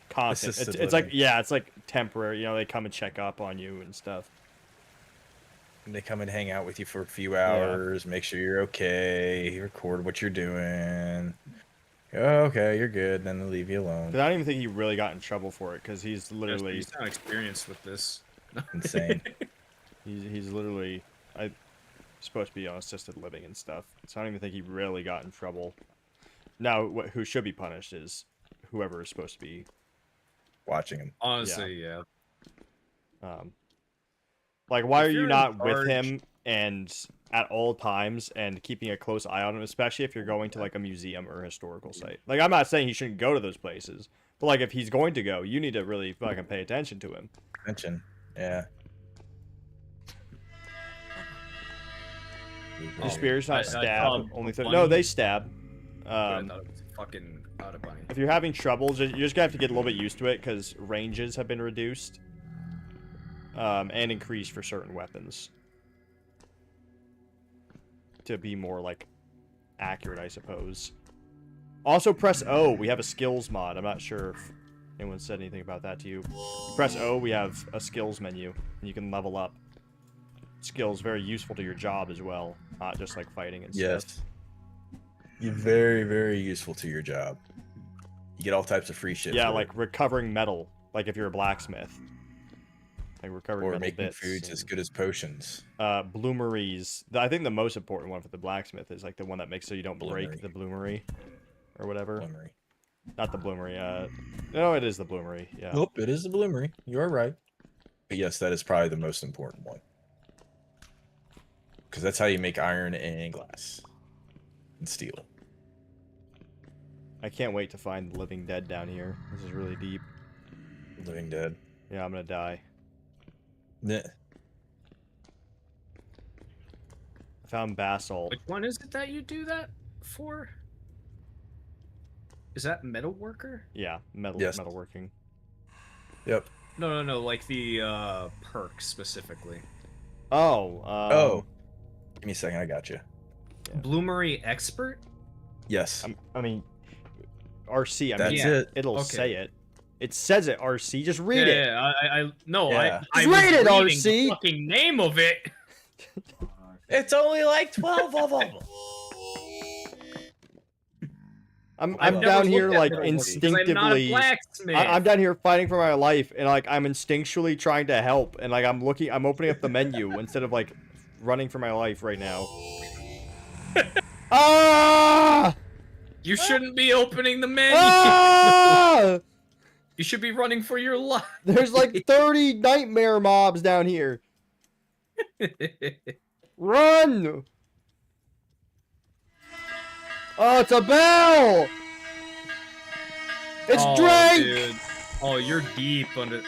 constant. Assisted It's like, living. yeah, it's, like, temporary, you know, they come and check up on you and stuff. They come and hang out with you for a few hours, make sure you're okay, record what you're doing. Oh, okay, you're good. Then they leave you alone. But I don't even think he really got in trouble for it, because he's literally... He's not experienced with this. Insane. He's literally supposed to be on assisted living and stuff. So I don't even think he really got in trouble. Now, who should be punished is whoever is supposed to be. Watching him. Honestly, yeah. Like, why If are you you're in not with charge- him and at all times and keeping a close eye on him, especially if you're going to like a museum or a historical site? Like, I'm not saying he shouldn't go to those places, but like if he's going to go, you need to really fucking pay attention to him. Mention. Yeah. The Oh, spear's not I stab, saw only a no, bunny, they stab. but I thought it was fucking out of bunny. If you're having trouble, you're just gonna have to get a little bit used to it because ranges have been reduced and increased for certain weapons to be more like accurate, I suppose. Also, press O. We have a skills mod. I'm not sure if anyone said anything about that to you. Press O. We have a skills menu, and you can level up. Skills very useful to your job as well, not just like fighting and stuff. Yes. You're very, very useful to your job. You get all types of free shit. Yeah, for like it. recovering metal, like if you're a blacksmith. Like recovering Or metal making bits. foods as and, good as potions. bloomeries. I think the most important one for the blacksmith is like the one that makes so you don't break Bloomery. the bloomery or whatever. Bloomery. Not the bloomery. No, it is the bloomery. Yeah. Nope, it is the bloomery. You are right. But yes, that is probably the most important one. Because that's how you make iron and glass. And steel. I can't wait to find the living dead down here. This is really deep. Living dead. Yeah, I'm gonna die. Yeah. I found basalt. Which one is it that you do that for? Is that metal worker? Yeah, Yes. metalworking. Yep. No, like the perk specifically. Oh. Oh. Give me a second. I got you. Yeah. Bloomery expert? Yes. I mean, RC. I That's mean, it. it'll Okay. say it. It says it. RC. Just read it. Yeah, I no, Yeah. I Just was read it, reading RC. the fucking name of it. It's only like 12 of them. I'm I've never down looked here at like metalworking, 'cause I'm not a instinctively. blacksmith. I'm down here fighting for my life, and like I'm instinctually trying to help, and like I'm opening up the menu instead of like running for my life right now. Ah! You shouldn't be opening the menu. Ah! You should be running for your life. There's like 30 nightmare mobs down here. Run! Oh, it's a bell! It's Oh, Drake! dude. Oh, you're deep under.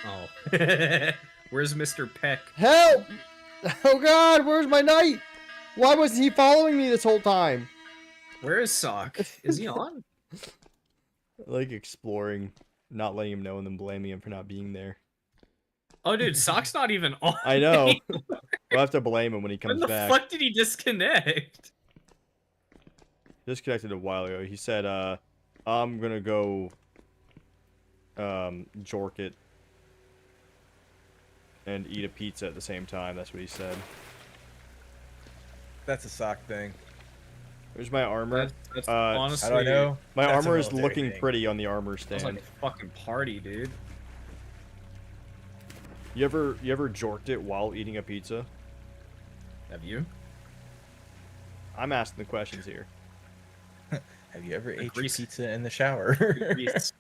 Oh. Where's Mr. Peck? Help! Oh god, where's my knight? Why wasn't he following me this whole time? Where is Sock? Is he on? Like exploring, not letting him know and then blaming him for not being there. Oh, dude, Sock's not even on. I know. We'll have to blame him when he When comes the back. fuck did he disconnect? Disconnected a while ago. He said, I'm gonna go, jork it and eat a pizza at the same time. That's what he said. That's a sock thing. Where's my armor? That's Uh, honestly. How do I know? My That's a armor is military looking thing. pretty on the armor Sounds stand. like a fucking party, dude. You ever jorked it while eating a pizza? Have you? I'm asking the questions here. Have you ever ate your grease- pizza in the shower? Grease.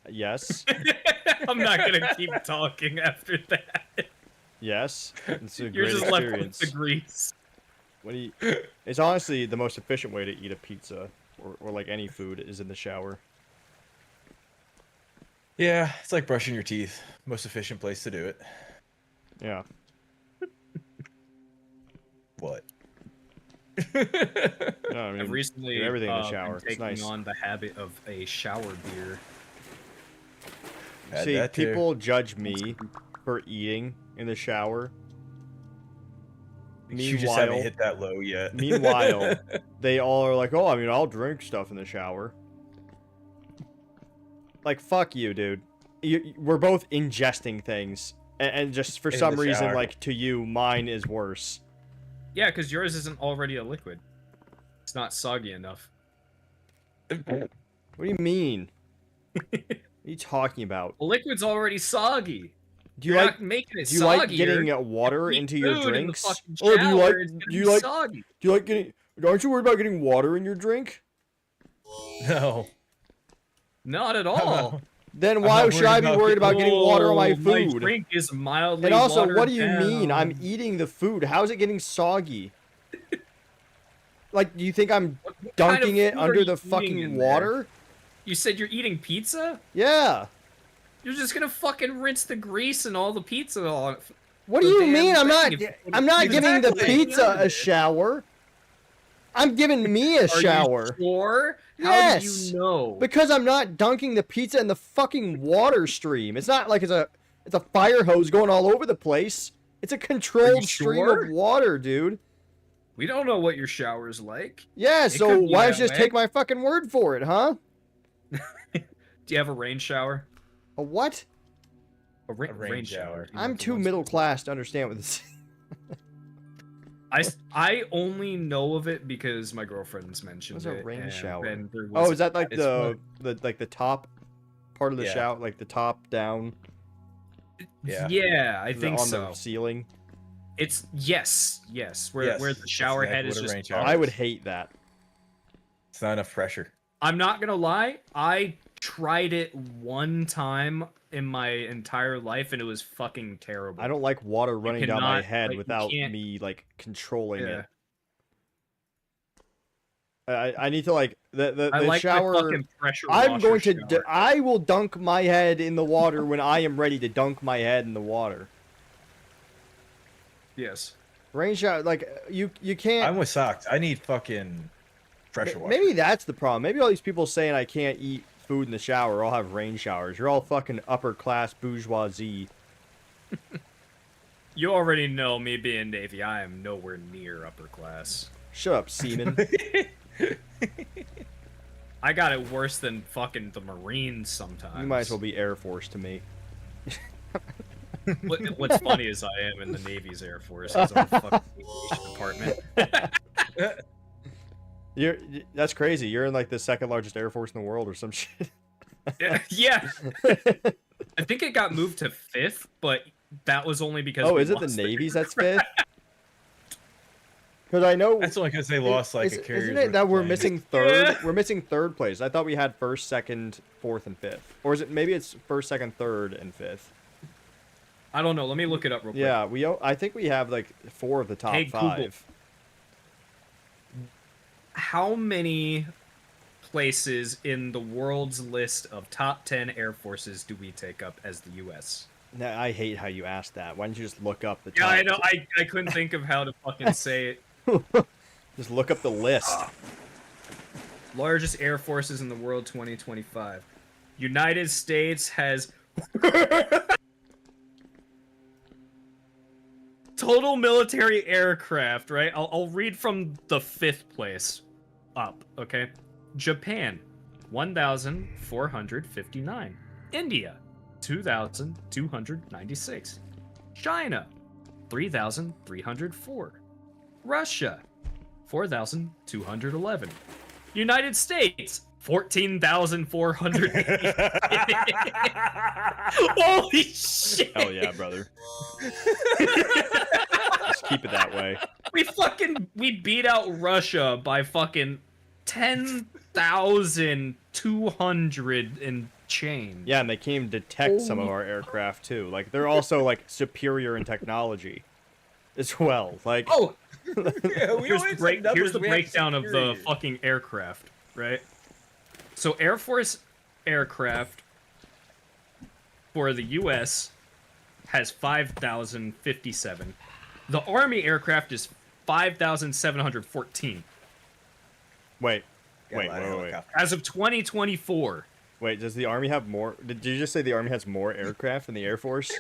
Yes. I'm not gonna keep talking after that. Yes. It's a You're great just left with experience. the grease. When you, it's honestly the most efficient way to eat a pizza or like any food is in the shower. Yeah, it's like brushing your teeth. Most efficient place to do it. Yeah. What? No, I mean, I've recently do everything in the been shower. It's taking nice. on the habit of a shower beer. Add See, that too. people judge me for eating in the shower. You just haven't Meanwhile, hit that low yet. meanwhile, they all are like, "Oh, I mean, I'll drink stuff in the shower." Like, fuck you, dude. We're both ingesting things, and just for In some the reason, shower. like to you, mine is worse. Yeah, because yours isn't already a liquid. It's not soggy enough. What do you mean? What are you talking about? A liquid's already soggy. Do you You're like? not making it Do you like soggier. getting water Eat into your food in the drinks? fucking Or do you like? shower, it's gonna Do you be like? soggy. Do you like getting? Aren't you worried about getting water in your drink? No. Not at all. Then I'm why not should I be worried about getting water on my Oh, My food? drink is mildly And also, watered what do you mean? down. I'm eating the food. How is it getting soggy? Like, do you think I'm What kind of dunking it food are under you the eating fucking in there? water? You said you're eating pizza? Yeah. You're just gonna fucking rinse the grease and all the pizza on it. What do The you damn mean? thing. I'm not giving the Exactly. pizza a shower. I'm giving me a Are shower. you sure? How do Yes. you know? Because I'm not dunking the pizza in the fucking water stream. It's not like it's a fire hose going all over the place. It's a controlled stream sure? of water, dude. We don't know what your shower's like. Yeah, It so could be why that don't you just way. take my fucking word for it, huh? Do you have a rain shower? A what? A rain rain shower. shower. You know, I'm the too ones- middle class to understand what this. I only know of it because my girlfriend's mentioned What's a it. rain and shower? then there was- Oh, is that like It's the top part of the Yeah. shower, like the top down Yeah. Yeah, I think on so. the ceiling? It's yes, where Yes, where the that's shower exactly head is what a just. rain shower up. I would hate that. It's not enough pressure. I'm not gonna lie. I tried it one time in my entire life, and it was fucking terrible. I don't like water running down my cannot, head like, you without can't- me like controlling Yeah. it. I need to like the I like shower. my fucking pressure I'm washer going to. shower. I will dunk my head in the water when I am ready to dunk my head in the water. Yes. Rain shower, like you can't. I'm with socks. I need fucking pressure water. Maybe that's the problem. Maybe all these people saying I can't eat food in the shower all have rain showers. You're all fucking upper class bourgeoisie. You already know me being Navy. I am nowhere near upper class. Shut up, seaman. I got it worse than fucking the Marines sometimes. You might as well be Air Force to me. What's funny is I am in the Navy's Air Force. It's a fucking aviation department. That's crazy. You're in like the second largest Air Force in the world or some shit. Yeah. I think it got moved to 5th, but that was only because. Oh, we is it the lost Navy's that's 5th? Because I know That's only because they lost like a carrier. Isn't it that we're missing 3rd? We're missing 3rd place. I thought we had 1st, 2nd, 4th, and 5th. Or is it maybe it's 1st, 2nd, 3rd, and 5th? I don't know. Let me look it up real quick. Yeah, I think we have like 4 of the top Hey, 5. Google. How many places in the world's list of top 10 air forces do we take up as the U.S.? Now, I hate how you asked that. Why don't you just look up the Yeah, top? I know. I couldn't think of how to fucking say it. Just look up the list. Largest air forces in the world 2025. United States has total military aircraft, right? I'll read from the 5th place up, okay? Japan, 1,459. India, 2,296. China, 3,304. Russia, 4,211. United States, 14,480. Holy shit! Hell yeah, brother. Just keep it that way. We beat out Russia by fucking 10,200 and change. Yeah, and they came to detect some of our aircraft too. Like they're also like superior in technology as well. Like Oh, yeah, we Here's always the, have numbers, here's the we have breakdown of the superior. fucking aircraft, right? So Air Force aircraft for the U.S. has 5,057. The Army aircraft is 5,714 wait. Yeah, Wait, I wait, don't know wait, wait. how- as of 2024. Wait, does the Army have more? Did you just say the Army has more aircraft than the Air Force?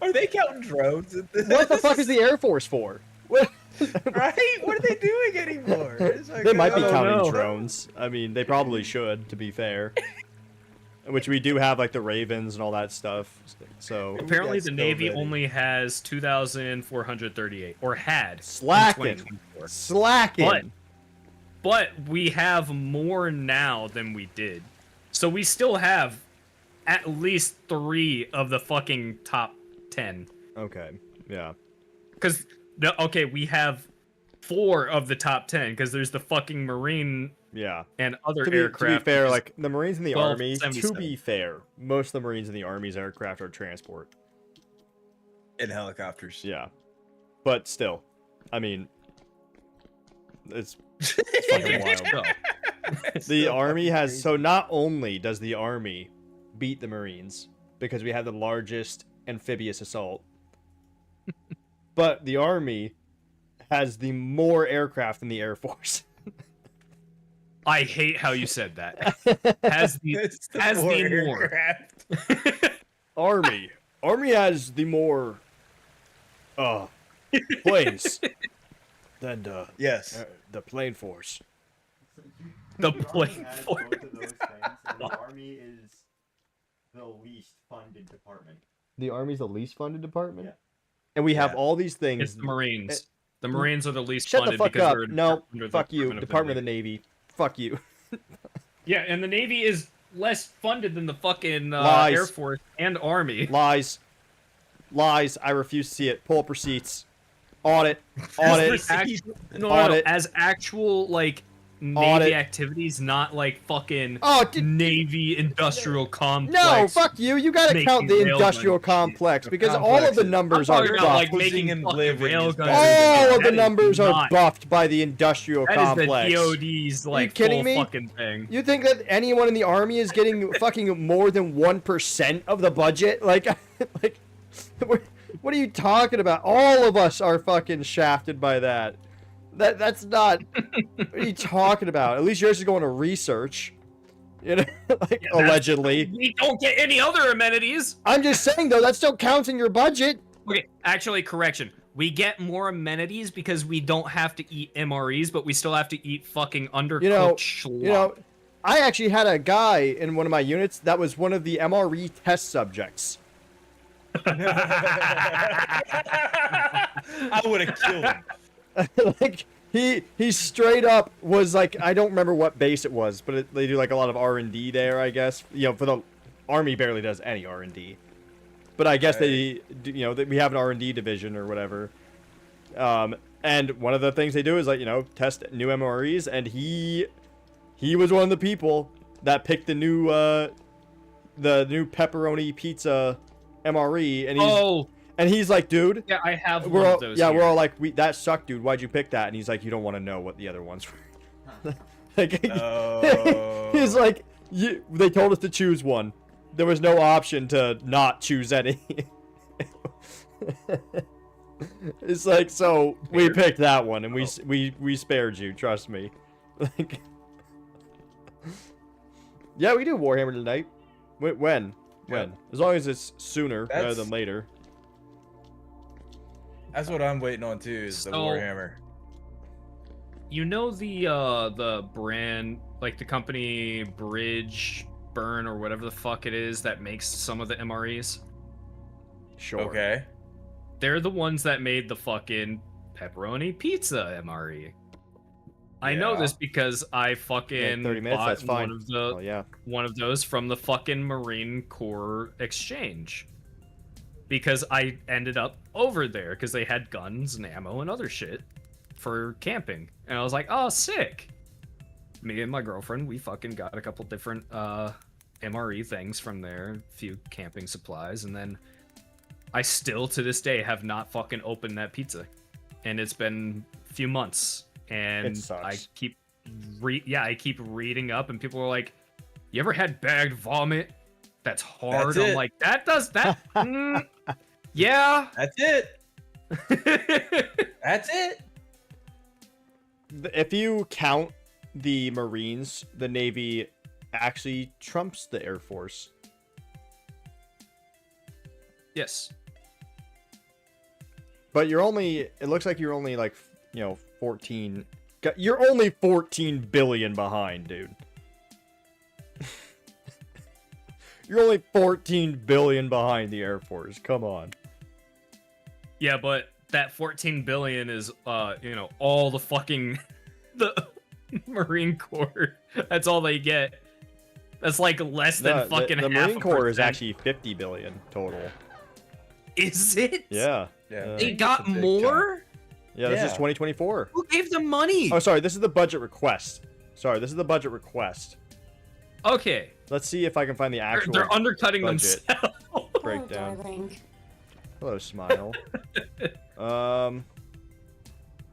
Are they counting drones? At this? What the fuck is the Air Force for? What? Right? What are they doing anymore? It's like, They might be oh, counting no. drones. I mean, they probably should, to be fair. Which we do have, like the Ravens and all that stuff. So Apparently, got the Navy COVID. only has 2,438, or had. in slacking, 2024. slacking. But we have more now than we did. So we still have at least 3 of the fucking top 10. Okay, yeah. Because, okay, we have 4 of the top 10, because there's the fucking Marine Yeah. and other To be aircraft. fair, which is- like the Marines and the Army, to 1277. be fair, most of the Marines and the Army's aircraft are transport. And helicopters. Yeah. But still, I mean, it's fucking wild. So, The Army has, so not only does the Army beat the Marines, because we have the largest amphibious assault, but the Army has the more aircraft than the Air Force. I hate how you said that. Has the It's the has more the more. aircraft. Army has the more planes than Yes. the plane force. The Army plane has force. both of those things, and the Army is the least funded department. The Army's the least funded department? Yeah. And we have Yeah. all these things. It's the Marines. The Marines are the least Shut the funded fuck because up. they're No, under the fuck you. Department of the Navy. Navy. Fuck you. Yeah, and the Navy is less funded than the fucking Lies. Air Force and Army. Lies. Lies. I refuse to see it. Pull up receipts. Audit. Audit. As actual, no, Audit. as actual like Navy activities, not like fucking Navy industrial complex. No, fuck you. You gotta making count the railgun industrial shit. complex because all of the numbers I'm are talking about, buffed. like, making and fucking living is railguns. better All of That the is numbers are not- buffed by the industrial That complex. is the DoD's like kidding full me? fucking thing. You think that anyone in the army is getting fucking more than 1% of the budget? Like, like, what are you talking about? All of us are fucking shafted by that. That's not. What are you talking about? At least yours is going to research. You know, like Yeah, allegedly. We don't get any other amenities. I'm just saying though, that still counts in your budget. Okay, actually, correction. We get more amenities because we don't have to eat MREs, but we still have to eat fucking undercooked schlop. You know, I actually had a guy in one of my units that was one of the MRE test subjects. I would have killed him. Like he straight up was like, I don't remember what base it was, but they do like a lot of R&D there, I guess. You know, for the army barely does any R&D, but I guess they do, you know, we have an R&D division or whatever. And one of the things they do is, like, you know, test new MREs, and he was one of the people that picked the new pepperoni pizza MRE, and he's like, dude, yeah, I have we're one all, of those. yeah, here. we're all like, that sucked, dude. Why'd you pick that? And he's like, you don't want to know what the other ones were. Like, he's like, they told us to choose one. There was no option to not choose any. It's like, so we picked that one, and we spared you. Trust me. Like, yeah, we do Warhammer tonight. When? As long as it's sooner rather than later. That's what I'm waiting on too. Is the Warhammer. You know the brand, like the company Bridge Burn or whatever the fuck it is that makes some of the MREs? Sure. Okay. They're the ones that made the fucking pepperoni pizza MRE. I know this because I fucking 30 minutes, bought that's fine. one of the yeah. one of those from the fucking Marine Corps exchange. Because I ended up over there because they had guns and ammo and other shit for camping. And I was like, oh, sick. Me and my girlfriend, we fucking got a couple different MRE things from there, a few camping supplies, and then I still to this day have not fucking opened that pizza. And it's been a few months. And It sucks. I keep I keep reading up, and people are like, you ever had bagged vomit? That's hard. That's I'm it. like, that does that. Yeah. That's it. That's it. If you count the Marines, the Navy actually trumps the Air Force. Yes. But you're only, it looks like you're only like, you know, 14. You're only 14 billion behind, dude. You're only 14 billion behind the Air Force. Come on. Yeah, but that 14 billion is, you know, all the fucking the Marine Corps. That's all they get. That's like less than fucking the half. Marine Corps is actually 50 billion total. Is it? Yeah. Yeah. They got more? Yeah, this is Yeah. 2024. Who gave them money? Oh, sorry, this is the budget request. Sorry, this is the budget request. Okay. Let's see if I can find the actual They're undercutting budget themselves. breakdown. Oh, darling. Hello, Smile.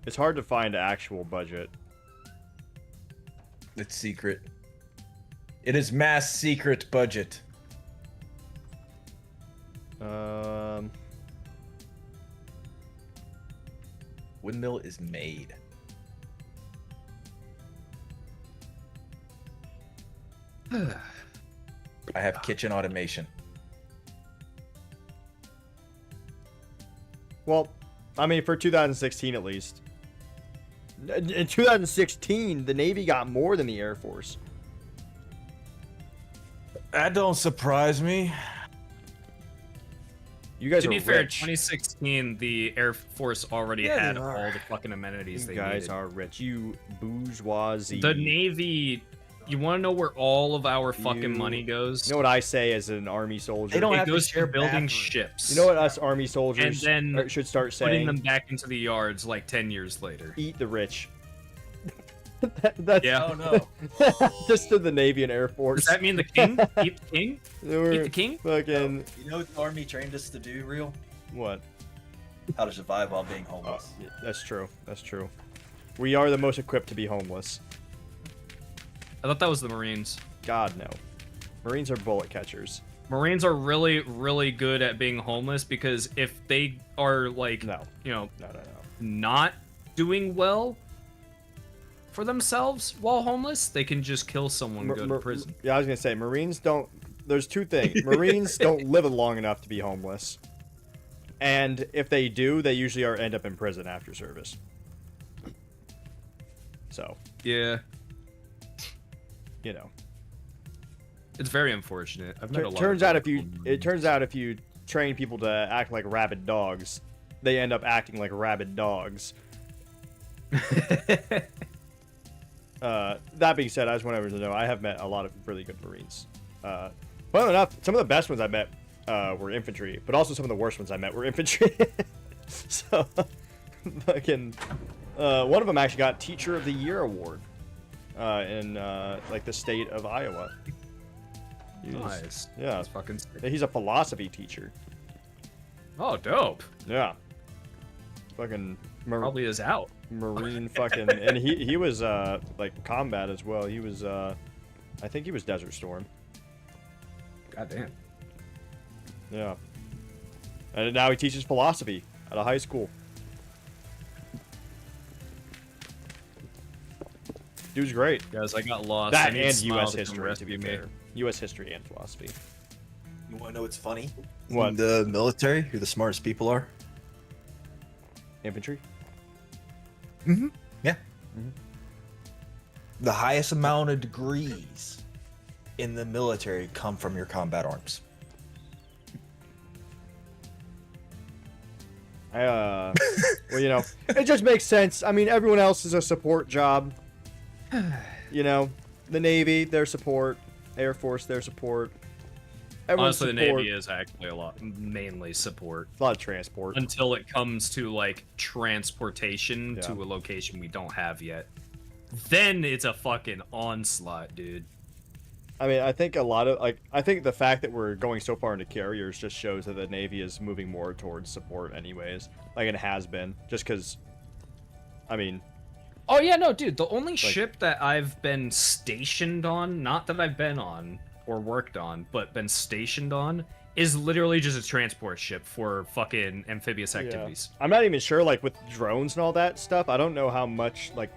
It's hard to find an actual budget. It's secret. It is mass secret budget. Windmill is made. I have kitchen automation. Well, I mean, for 2016 at least. In 2016, the Navy got more than the Air Force. That don't surprise me. You guys To are be fair, rich. 2016, the Air Force already Yeah, had they all are. the fucking amenities You they guys needed. are rich. You bourgeoisie. The Navy, you want to know where all of our fucking You- money goes? You know what I say as an Army soldier? They don't It have to goes to share building bathrooms. ships. You know what us Army soldiers And then should start putting saying? them back into the yards like 10 years later. Eat the rich. That's Yeah. Oh no. just to the Navy and Air Force. Does that mean the king? Eat the king? We're Eat the king? fucking You know what the army trained us to do, real? what? How to survive while being homeless. Yeah, that's true. That's true. We are the most equipped to be homeless. I thought that was the Marines. God no. Marines are bullet catchers. Marines are really, really good at being homeless because if they are like, No. you know, No. not doing well for themselves while homeless, they can just kill someone and go to prison. Yeah, I was gonna say Marines don't. There's two things. Marines don't live long enough to be homeless, and if they do, they usually end up in prison after service. So Yeah, you know, it's very unfortunate. I've met a lot. turns of out if you Marines. train people to act like rabid dogs, they end up acting like rabid dogs. That being said, I just want everyone to know I have met a lot of really good Marines. Funnily enough, some of the best ones I met were infantry, but also some of the worst ones I met were infantry. So, fucking, one of them actually got Teacher of the Year award in like the state of Iowa. He was- Nice. Yeah, That's fucking sick. he's a philosophy teacher. Oh, dope. Yeah, fucking Probably is out. Marine fucking, and he was like combat as well. He was I think he was Desert Storm. God damn. Yeah. And now he teaches philosophy at a high school. Dude's great. Guys, I got lost. That I need and Smile U.S. to come history, to be rescue me. fair. U.S. history and philosophy. You want to know what's funny? What? In the military, who the smartest people are? Infantry? Yeah. The highest amount of degrees in the military come from your combat arms. Well, you know, it just makes sense. I mean, everyone else is a support job. You know, the Navy, their support. Air Force, their support. Everyone's Honestly, the support. Navy is actually mainly support. A lot of transport. Until it comes to like transportation Yeah. to a location we don't have yet. Then it's a fucking onslaught, dude. I mean, I think I think the fact that we're going so far into carriers just shows that the Navy is moving more towards support anyways. Like it has been. Just because, I mean, Oh yeah, no, dude. The only ship that I've been stationed on, not that I've been on or worked on, but been stationed on, is literally just a transport ship for fucking amphibious activities. I'm not even sure, like, with drones and all that stuff, I don't know how much, like,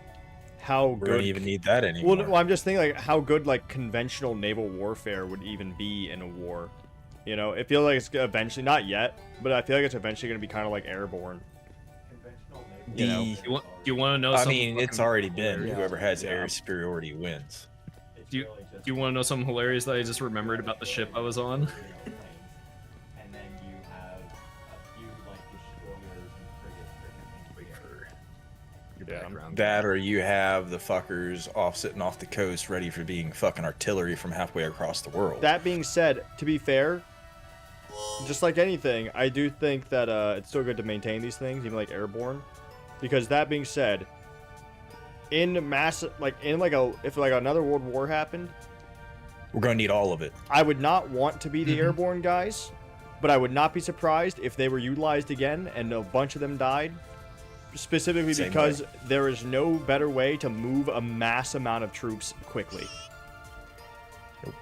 how We good... don't even need that anymore. Well, I'm just thinking, like, how good, like, conventional naval warfare would even be in a war. You know, it feels like it's eventually, not yet, but I feel like it's eventually going to be kind of like airborne. Conventional The- naval. Do you want to know I something? mean, it's fucking already been. hilarious? Whoever has Yeah. air superiority wins. It's Do you- really just Do you want to know something hilarious that I just remembered about the ship I was on? planes, and then you have a few like destroyers and frigates that can Your Yeah. background. That or you have the fuckers off sitting off the coast ready for being fucking artillery from halfway across the world. That being said, to be fair, just like anything, I do think that it's still good to maintain these things, even like airborne. Because that being said, in mass, like in like a, if like another world war happened, We're gonna need all of it. I would not want to be the airborne guys, but I would not be surprised if they were utilized again and a bunch of them died. Specifically Same because there is no better way to move a mass amount of troops quickly. Nope.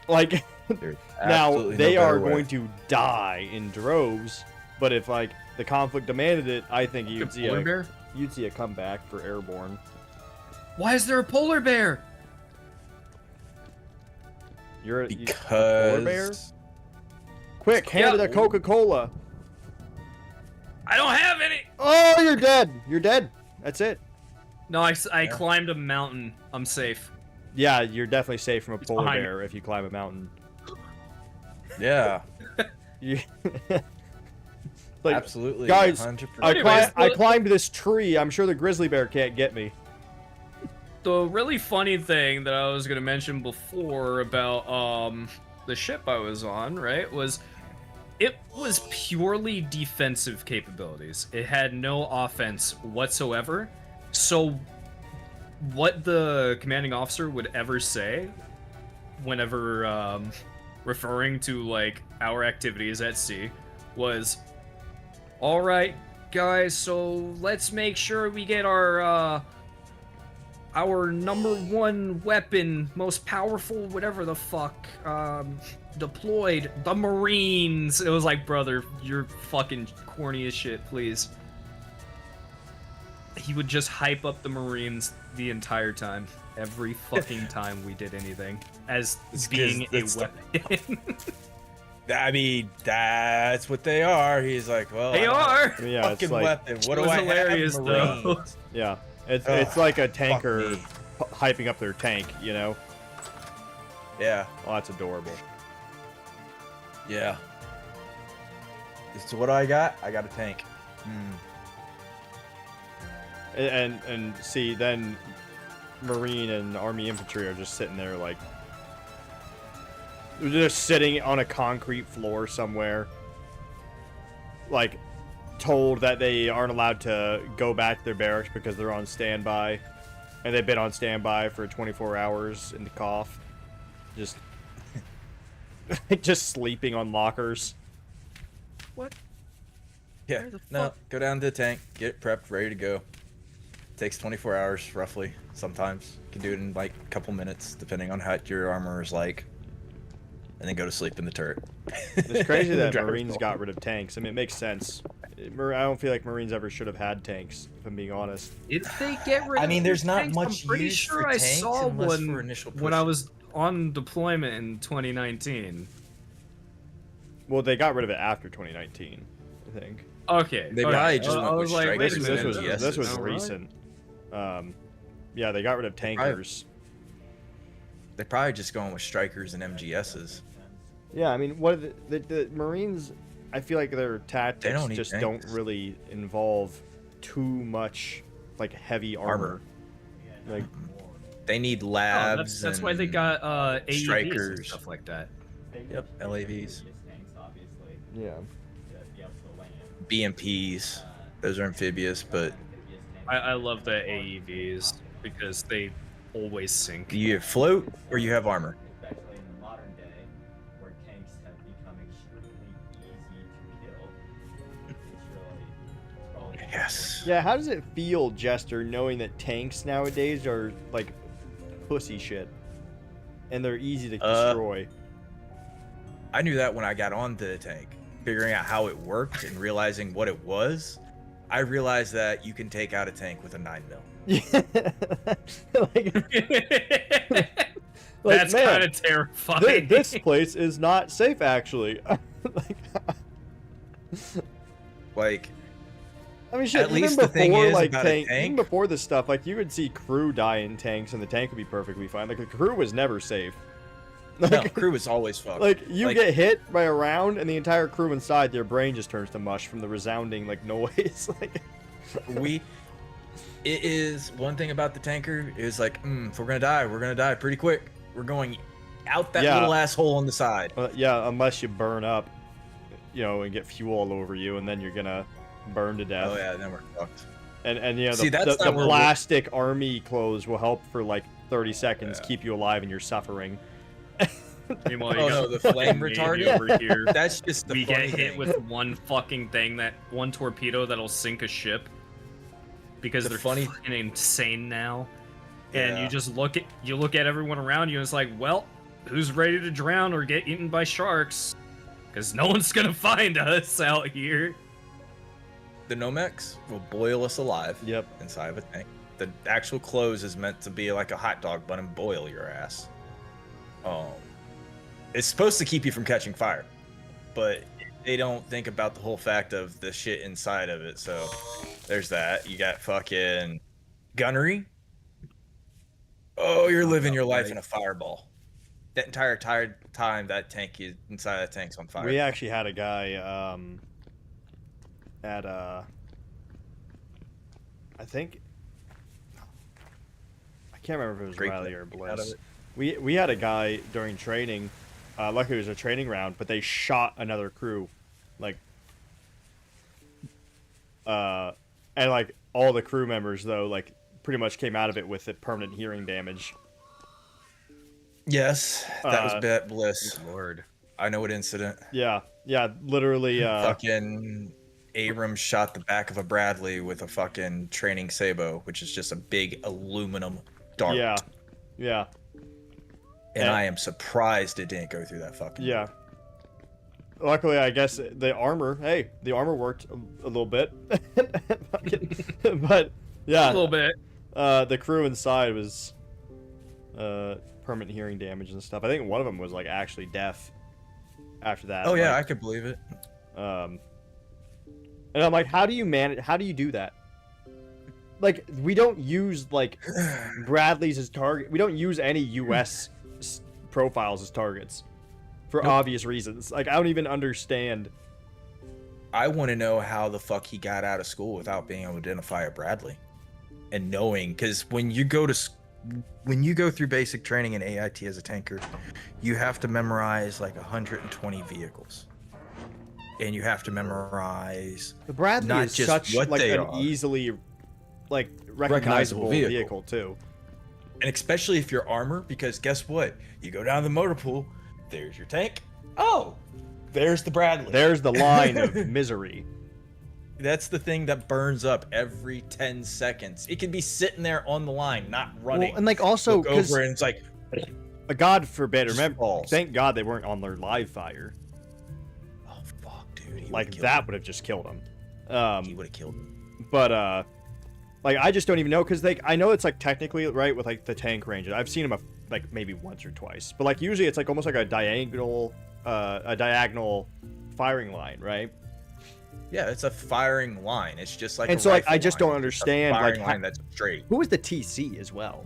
Like, There's now absolutely no they are better way. going to die in droves, but if like the conflict demanded it, I think you'd see Polar bear? you'd see a comeback for airborne. Why is there a polar bear? You're a polar bear? Because Quick, hand it a Coca-Cola. I don't have any. Oh, you're dead. You're dead. That's it. No, I climbed a mountain. I'm safe. Yeah, you're definitely safe from a polar behind bear if you climb a mountain. yeah, You- like, absolutely, guys, 100%. Anyways, I climbed this tree. I'm sure the grizzly bear can't get me. The really funny thing that I was gonna mention before about the ship I was on, right, was it was purely defensive capabilities. It had no offense whatsoever. So what the commanding officer would ever say whenever referring to like our activities at sea was, all right guys, so let's make sure we get our number one weapon, most powerful, whatever the fuck, deployed, the Marines. It was like, brother, you're fucking corny as shit, please. He would just hype up the Marines the entire time. Every fucking time we did anything. As being a weapon. I mean, that's what they are. He's like, well, They are! I mean, yeah, fucking it's like, weapon. What It do was I hilarious, have? though. Marines. yeah, it's Ugh, like a fuck tanker me. hyping up their tank, you know? Yeah, Oh, that's adorable. yeah. So what do I got? I got a tank. And see, then Marine and Army infantry are just sitting there like, they're just sitting on a concrete floor somewhere, like told that they aren't allowed to go back to their barracks because they're on standby, and they've been on standby for 24 hours in the cough, just just sleeping on lockers. Yeah, Where the no, fuck- go down to the tank, get it prepped, ready to go. Takes 24 hours, roughly, sometimes. You can do it in, like, a couple minutes, depending on how your armor is like. And then go to sleep in the turret. It's crazy In the that driver's Marines hole. got rid of tanks. I mean, it makes sense. I don't feel like Marines ever should have had tanks, if I'm being honest. Did they get rid I of mean, there's the not tanks? much I'm pretty use sure for I tanks saw unless one for initial when I push. was on deployment in 2019. Well, they got rid of it after 2019, I think. Okay. They okay. probably just I went with was like, wait a strikers minute. and This was MGSs. Alright. recent. Yeah, they got rid of tankers. They're probably just going with strikers and MGSs. Yeah, I mean, what are the Marines? I feel like their tactics don't need just tanks. don't really involve too much like heavy armor. Like, They need Oh, labs. that's why they and got AEVs and strikers. stuff like that. Yep, LAVs. Tanks, obviously. yeah. Yep, the land. BMPs. Those are amphibious, but I love the AEVs because they always sink. you float or you have armor. Especially in the modern day, where tanks have become extremely easy to kill. It's really Yes. Yeah, how does it feel, Jester, knowing that tanks nowadays are like pussy shit, and they're easy to destroy? I knew that when I got on the tank, figuring out how it worked and realizing what it was. I realized that you can take out a tank with a 9mm. Yeah. like, That's man, kind of terrifying. this place is not safe, actually. Like, Like, I mean, shit. At Even least the before, thing is like about a even tank- before this stuff, like you would see crew die in tanks, and the tank would be perfectly fine. Like the crew was never safe. no, Like, crew is always fucked. like you Like- get hit by a round, and the entire crew inside, their brain just turns to mush from the resounding like noise. Like, It is one thing about the tanker is like, if we're gonna die pretty quick. We're going out that Yeah. little asshole on the side. yeah, unless you burn up, you know, and get fuel all over you, and then you're gonna burn to death. Oh yeah, then we're fucked. And you know, See, the that's not where we're- plastic army clothes will help for like 30 seconds, Yeah. keep you alive, and you're suffering. Meanwhile, Oh, you no, got the fucking flame Navy retardant? over here. That's just the We funny get hit thing. with one fucking thing, that one torpedo that'll sink a ship because The they're funny- fucking insane now. And Yeah. you just look at everyone around you and it's like, well, who's ready to drown or get eaten by sharks? Because no one's gonna find us out here. The Nomex will boil us alive. Yep. Inside of a tank. The actual clothes is meant to be like a hot dog bun and boil your ass. It's supposed to keep you from catching fire, but they don't think about the whole fact of the shit inside of it. So there's that. You got fucking gunnery. Oh, you're living your life in a fireball. That entire time that tank is inside that tank's on fire. We actually had a guy at I think I can't remember if it was Great Riley or out of Bliss. it. We had a guy during training. Luckily, it was a training round, but they shot another crew, like, and like all the crew members though, like pretty much came out of it with a permanent hearing damage. Yes, that was Bet Good Bliss. lord. I know what incident. Yeah, literally. Fucking Abrams shot the back of a Bradley with a fucking training Sabo, which is just a big aluminum dart. Yeah. And I am surprised it didn't go through that fucking. Yeah. Luckily, I guess the armor worked a little bit. But yeah, A little bit. the crew inside was permanent hearing damage and stuff. I think one of them was like actually deaf after that. Oh yeah, like, I could believe it. and I'm like, how do you do that? Like, we don't use like Bradley's as target. We don't use any US profiles as targets for obvious reasons. Like, I don't even understand. I want to know how the fuck he got out of school without being able to identify a Bradley, and knowing, because when you go through basic training in AIT as a tanker, you have to memorize like 120 vehicles, and you have to memorize The Bradley not is just such what like they an are. easily like recognizable vehicle too. And especially if you're armor, because guess what? You go down the motor pool, there's your tank. Oh, there's the Bradley. There's the line of misery. That's the thing that burns up every 10 seconds. It could be sitting there on the line, not running. Well, and like also Look because over and it's like, God forbid, Just remember, falls. thank God they weren't on their live fire. oh fuck, dude. He Like would've killed that him. would have just killed him. He would have killed him. But like I just don't even know, because like I know it's like technically right with like the tank ranges. I've seen them like maybe once or twice, but like usually it's like almost like a diagonal firing line, right? Yeah, it's a firing line. It's just like And a so, like, rifle I just line. don't understand, It's a firing like, line that's straight. Who was the TC as well?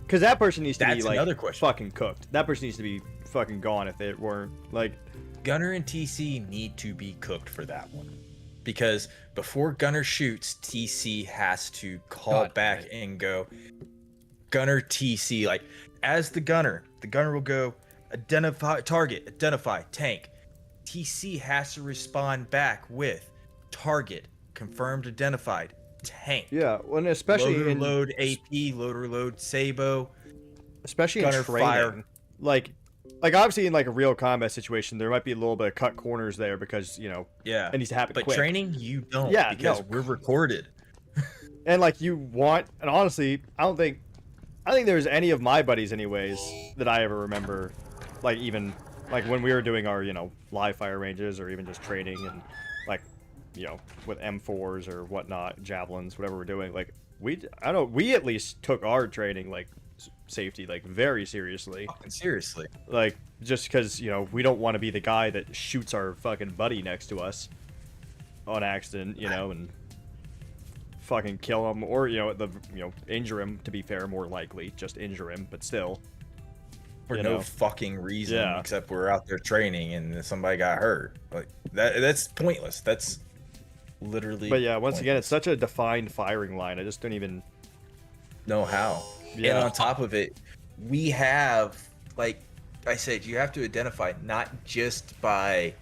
Because that person needs to be That's like another question. fucking cooked. That person needs to be fucking gone if they weren't like. Gunner and TC need to be cooked for that one, because before Gunner shoots, TC has to call God, back right. and go, Gunner TC. Like, as the gunner will go, identify target, identify tank. TC has to respond back with target, confirmed, identified, tank. Yeah, well, and especially Loader in load AP, loader load Sabo. especially gunner in training, fire. like obviously in like a real combat situation, there might be a little bit of cut corners there because Yeah. it needs to happen But quick. training, you don't. Yeah, because no. we're recorded. And like you want, and honestly, I think there's any of my buddies anyways that I ever remember, like even like when we were doing our live fire ranges or even just training and like with M4s or whatnot, javelins, whatever we're doing, like we at least took our training like safety like very seriously, Fucking seriously. like just because we don't want to be the guy that shoots our fucking buddy next to us on accident, and fucking kill him, or injure him. To be fair, more likely just injure him, but still, For you no know. fucking reason, Yeah. except we're out there training and somebody got hurt. Like that's pointless. That's literally. But yeah, once again, it's pointless. such a defined firing line. I just don't even. know how. Yeah. And on top of it, we have, like I said, you have to identify not just by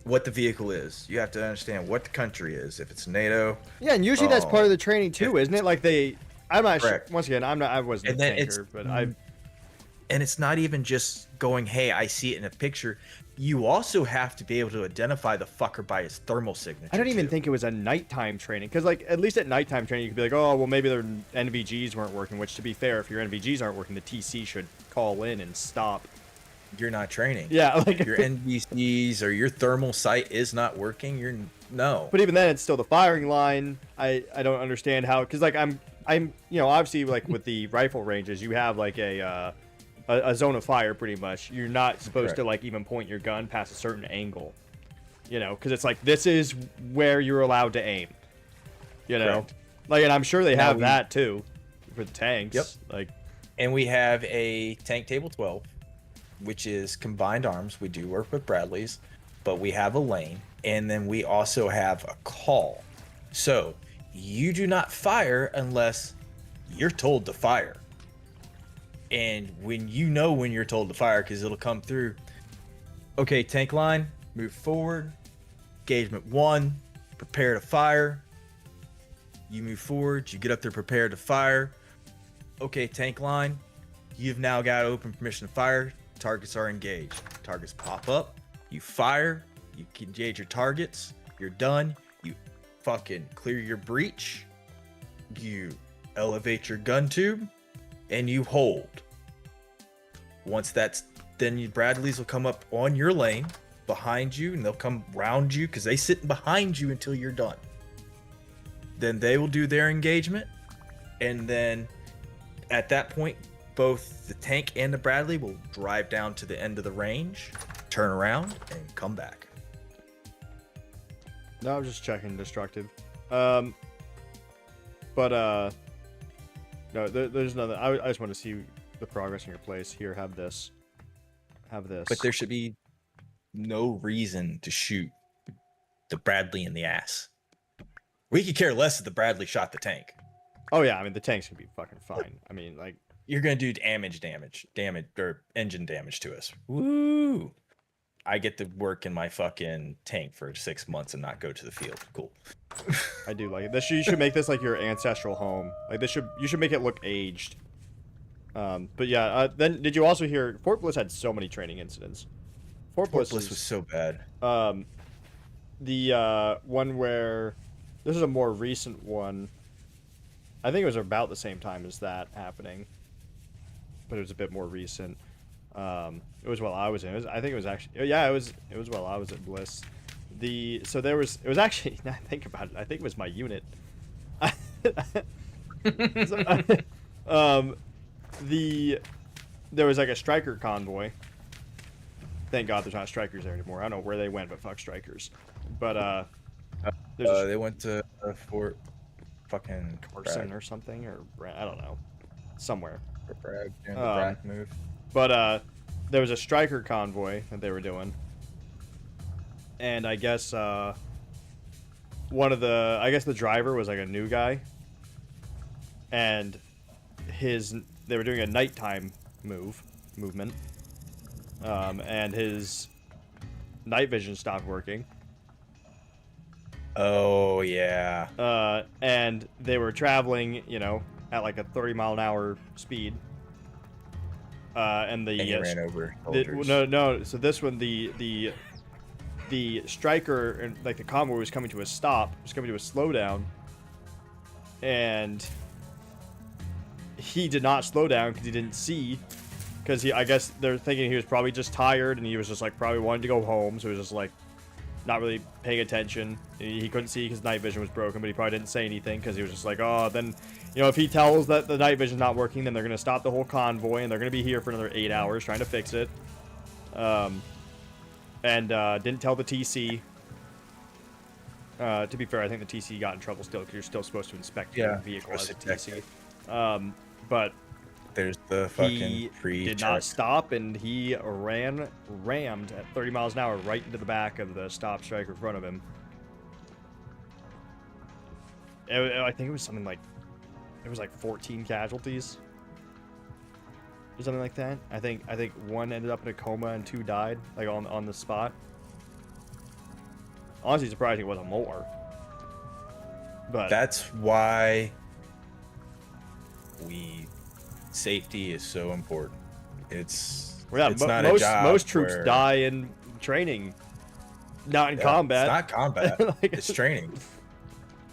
what the vehicle is. You have to understand what the country is. If it's NATO, Yeah, and usually that's part of the training too, if- isn't it? Like I'm not sure. Correct. Once again, I wasn't And a then tanker, but I. and it's not even just going, hey, I see it in a picture. You also have to be able to identify the fucker by his thermal signature. I don't even too. think it was a nighttime training, because like at least at nighttime training you could be like, oh well, maybe their NVGs weren't working. Which, to be fair, if your NVGs aren't working, the TC should call in and stop. you're not training. Yeah, like Your NBCs or your thermal sight is not working. No. But even then, it's still the firing line. I don't understand how, because like I'm obviously like with the rifle ranges, you have like a zone of fire pretty much. You're not supposed to Correct. like even point your gun past a certain angle, because it's like this is where you're allowed to aim. Correct. Like, and I'm sure they Now have we- that too for the tanks. Yep. Like, And we have a tank table 12, which is combined arms. We do work with Bradleys, but we have a lane, and then we also have a call. So you do not fire unless you're told to fire. And when you're told to fire, because it'll come through. Okay, tank line, move forward. Engagement 1, prepare to fire. You move forward. You get up there prepared to fire. Okay, tank line. You've now got open permission to fire. Targets are engaged. Targets pop up. You fire. You can engage your targets. You're done. You fucking clear your breach. You elevate your gun tube. And you hold. Once that's... Then your Bradleys will come up on your lane behind you. And they'll come round you because they sit behind you until you're done. Then they will do their engagement. And then at that point, both the tank and the Bradley will drive down to the end of the range, turn around, and come back. No, I'm just checking destructive. No, there's nothing. I just want to see the progress in your place. Here, have this. Have this. But there should be no reason to shoot the Bradley in the ass. We could care less if the Bradley shot the tank. Oh yeah, I mean the tank's gonna be fucking fine. I mean, like, you're gonna do damage, or engine damage to us. Woo! I get to work in my fucking tank for 6 months and not go to the field. Cool. I do like it. This you should make this like your ancestral home. Like you should make it look aged. But yeah. Then did you also hear Fort Bliss had so many training incidents? Fort Bliss was so bad. The one where this is a more recent one. I think it was about the same time as that happening, but it was a bit more recent. It was while I was in. I think it was actually. Yeah, it was while I was at Bliss. It was actually. Now I think about it. I think it was my unit. There was like a striker convoy. Thank God there's not strikers there anymore. I don't know where they went, but fuck strikers. But they went to Fort fucking Carson or something, or I don't know, somewhere. Bragg, doing the Bragg move. But there was a striker convoy that they were doing, and I guess the driver was like a new guy, and they were doing a nighttime movement, and his night vision stopped working. Oh yeah. And they were traveling, at like a 30-mile-an-hour speed. And he ran over no. So this one, the striker and like the convoy was coming to a stop, was coming to a slowdown, and he did not slow down because he didn't see. Because I guess they're thinking he was probably just tired, and he was just like probably wanted to go home, so he was just like not really paying attention. He couldn't see because night vision was broken, but he probably didn't say anything because he was just like, oh, then, if he tells that the night vision's not working, then they're going to stop the whole convoy, and they're going to be here for another 8 hours trying to fix it. And didn't tell the TC. To be fair, I think the TC got in trouble still because you're still supposed to inspect your vehicle as a TC. But there's the fucking he did not stop, and he rammed at 30 miles an hour right into the back of the stop striker in front of him. I think it was something like, it was like 14 casualties or something like that. I think one ended up in a coma and 2 died, like on the spot. Honestly, surprising it wasn't more. But that's why safety is so important. It's not a job. Most troops die in training, not in combat. It's not combat. It's training.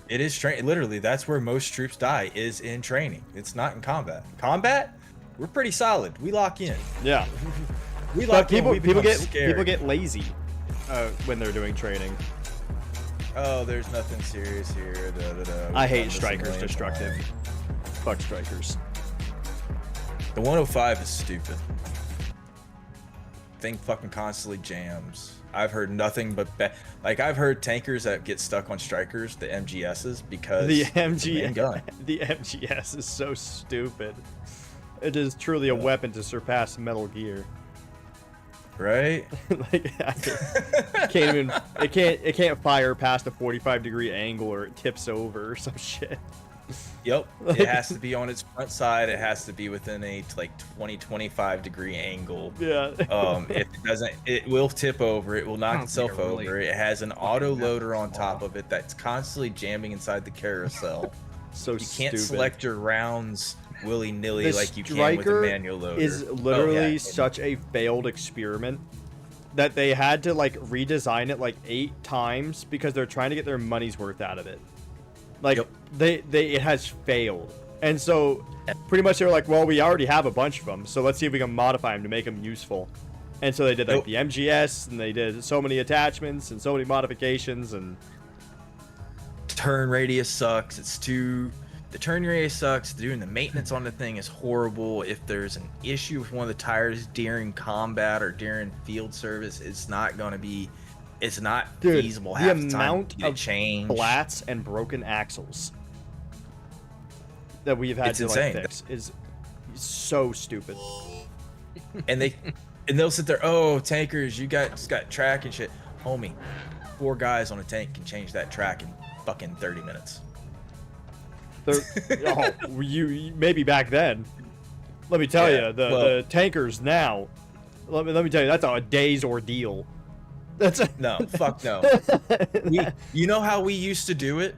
It is training. Literally, that's where most troops die, is in training. It's not in combat. Combat, we're pretty solid. We lock in. Yeah. We lock in. People get lazy when they're doing training. Oh, there's nothing serious here. I hate strikers. Destructive. Fuck strikers. The 105 is stupid. Thing fucking constantly jams. I've heard nothing but I've heard tankers that get stuck on strikers, the MGSs, because the MGS is so stupid. It is truly a weapon to surpass Metal Gear. Right? Like it can't fire past a 45-degree angle or it tips over or some shit. Yep. It has to be on its front side. It has to be within a 20-25 degree angle. Yeah. If it doesn't, it will tip over. It will knock itself over. It has an auto loader on top of it that's constantly jamming inside the carousel. So You can't stupid. select your rounds willy-nilly The like you can with a striker manual loader. is literally Oh, yeah. such a failed experiment that they had to like redesign it like 8 times because they're trying to get their money's worth out of it. Like Yep. they it has failed. And so pretty much they were like, well, we already have a bunch of them, so let's see if we can modify them to make them useful. And so they did like Nope. the MGS, and they did so many attachments and so many modifications, and Turn radius sucks. The turn radius sucks. Doing the maintenance on the thing is horrible. If there's an issue with one of the tires during combat or during field service, it's not dude, feasible the half the time amount to get it of changed. flats and broken axles that we've had It's to insane. like fix is so stupid. and they'll sit there, oh, tankers, you just got track and shit. Homie, 4 guys on a tank can change that track in fucking 30 minutes. You maybe back then. Let me tell Yeah, you, the tankers now. Let me tell you, that's a day's ordeal. That's No, fuck no. You know how we used to do it?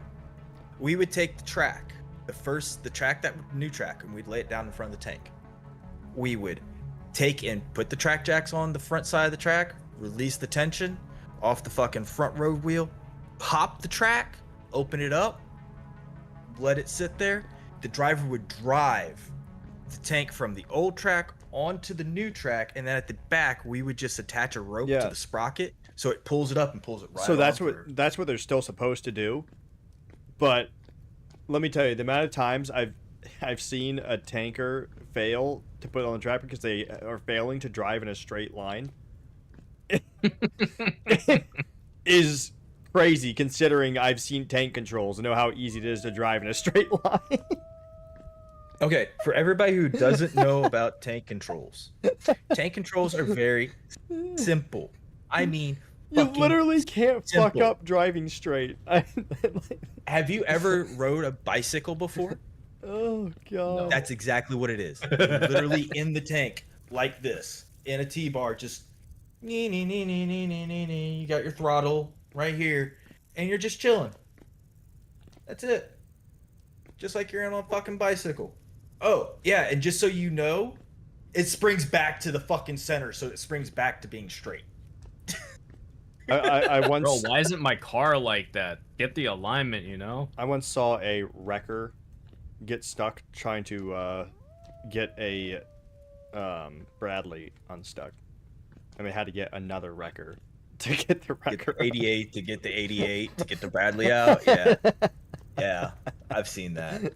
We would take the track, new track, and we'd lay it down in front of the tank. We would take and put the track jacks on the front side of the track, release the tension off the fucking front road wheel, pop the track, open it up, let it sit there. The driver would drive the tank from the old track onto the new track, and then at the back we would just attach a rope Yeah. to the sprocket so it pulls it up and pulls it right. so that's on what through. that's what they're still supposed to do. But let me tell you, the amount of times I've seen a tanker fail to put on the track because they are failing to drive in a straight line is crazy, considering I've seen tank controls and know how easy it is to drive in a straight line. Okay, for everybody who doesn't know about tank controls are very simple. I mean, You fucking literally can't fuck simple. up driving straight. Have you ever rode a bicycle before? Oh god. That's exactly what it is. You're literally in the tank like this, in a T-bar, just you got your throttle right here, and you're just chilling. That's it. Just like you're on a fucking bicycle. Oh, yeah, and just so you know, it springs back to the fucking center, so it springs back to being straight. I Bro, once why isn't my car like that? Get the alignment, you know? I once saw a wrecker get stuck trying to get a Bradley unstuck. And they had to get another wrecker to get the Get wrecker. the 88 to get the 88 to get the Bradley out. Yeah, yeah, I've seen that.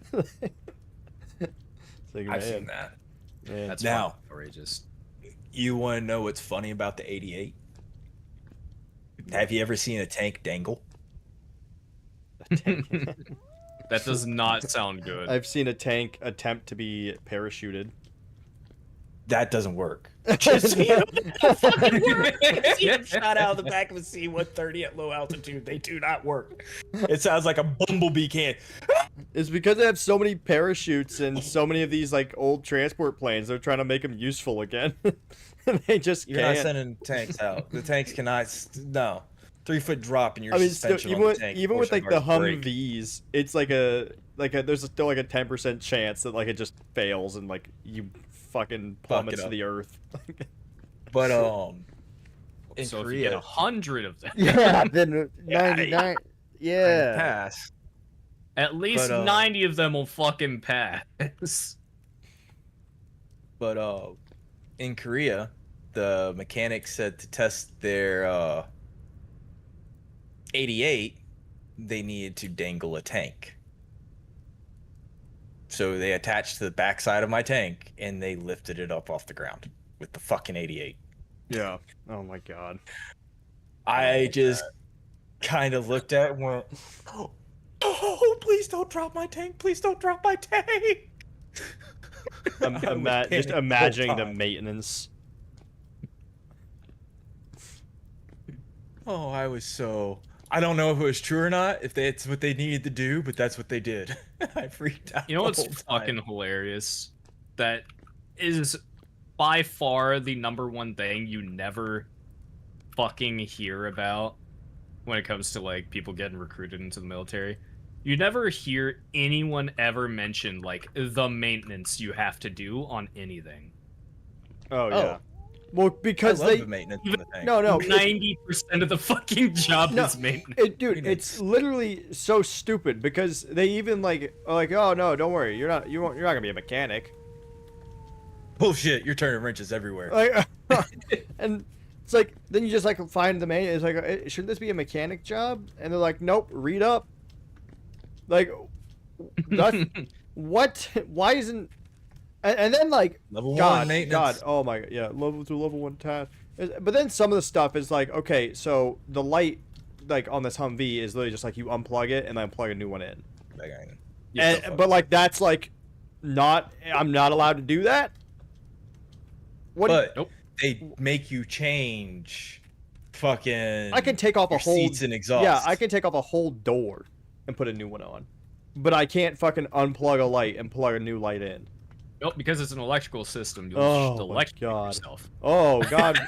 It's like, I've man, seen that. man. That's Now- outrageous. You want to know what's funny about the 88? Have you ever seen a tank dangle? That does not sound good. I've seen a tank attempt to be parachuted. That doesn't work. Just see them shot out of the back of a C-130 at low altitude. They do not work. It sounds like a bumblebee can. It's because they have so many parachutes and so many of these like old transport planes. They're trying to make them useful again. And they just You're not can't. sending tanks out. The tanks cannot. No. 3-foot drop in your I mean, still, suspension even on with, the tank. even with like the forcing hard to brake. Humvees, it's like a there's still like a 10% chance that like it just fails and like you fucking plummets to up. the earth. But in So if you Korea, get 100 of them, Yeah, then Yeah, 99. Yeah. pass. at least But, 90 of them will fucking pass. But in Korea, the mechanics said to test their 88, they needed to dangle a tank. So they attached to the backside of my tank and they lifted it up off the ground with the fucking 88. Yeah. Oh my god. I just kind of looked at it and went, oh, please don't drop my tank. Please don't drop my tank. I was Just panicking the whole imagining the time. maintenance. Oh, I was so... I don't know if it was true or not, if it's what they needed to do, but that's what they did. I freaked out. You know the what's whole time. fucking hilarious? That is by far the number one thing you never fucking hear about when it comes to like people getting recruited into the military. You never hear anyone ever mention like the maintenance you have to do on anything. Oh yeah. Well, because I love they the maintenance Even- of the thing. no 90% of the fucking job No, is maintenance. dude, it's literally so stupid because they even like are like, oh no, don't worry, you're not gonna be a mechanic. Bullshit, you're turning wrenches everywhere. Like, and it's like then you just like find the main. It's like, shouldn't this be a mechanic job? And they're like, nope, read up. Like, that, what? Why isn't? And then like Level God, 1 maintenance. God, oh my God, yeah, level 1 task. But then some of the stuff is like, okay, so the light, like on this Humvee, is literally just like you unplug it and then plug a new one in. But like that's like, I'm not allowed to do that. What? But Nope. they make you change fucking. I can take off a your whole seats and exhaust. Yeah, I can take off a whole door and put a new one on, but I can't fucking unplug a light and plug a new light in. Nope, because it's an electrical system. You'll Oh just my electrocute God. yourself. Oh God,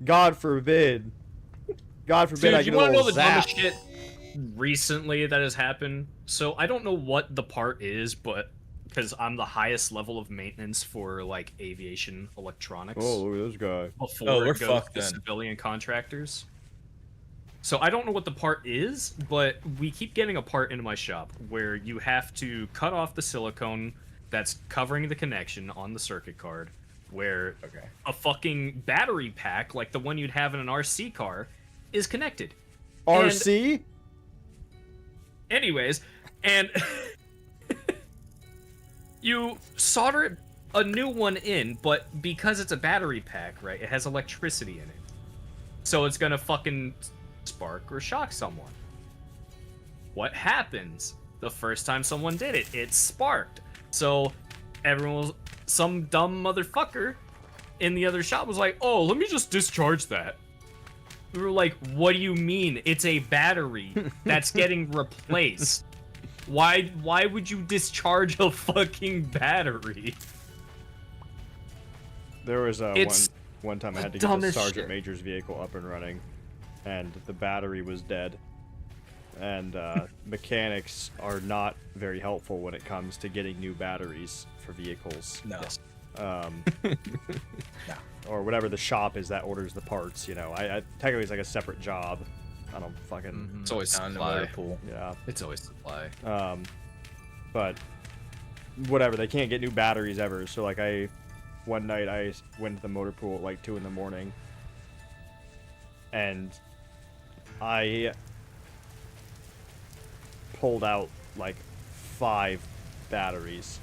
God forbid. God forbid Dude, I you get a want to know little the dumbest zap. shit recently that has happened? So I don't know what the part is, but because I'm the highest level of maintenance for like aviation electronics. Oh, look at this guy. Before Oh, we're it goes fucked to then. civilian contractors. So I don't know what the part is, but we keep getting a part into my shop where you have to cut off the silicone that's covering the connection on the circuit card, where Okay. a fucking battery pack, like the one you'd have in an RC car, is connected. RC? Anyways, and you solder a new one in, but because it's a battery pack, right, it has electricity in it. So it's gonna fucking spark or shock someone. What happens? The first time someone did it, it sparked. So everyone was, some dumb motherfucker in the other shop was like, oh, let me just discharge that. We were like, what do you mean? It's a battery that's getting replaced. Why would you discharge a fucking battery? There was It's one time I had to the get the dumbest Sergeant shit. Major's vehicle up and running, and the battery was dead. And mechanics are not very helpful when it comes to getting new batteries for vehicles. No. Or whatever the shop is that orders the parts. You know, I technically it's like a separate job. I don't fucking It's always Down the supply. motor pool. yeah. It's always supply. But whatever, they can't get new batteries ever. So like one night I went to the motor pool at like 2 in the morning, and I pulled out like 5 batteries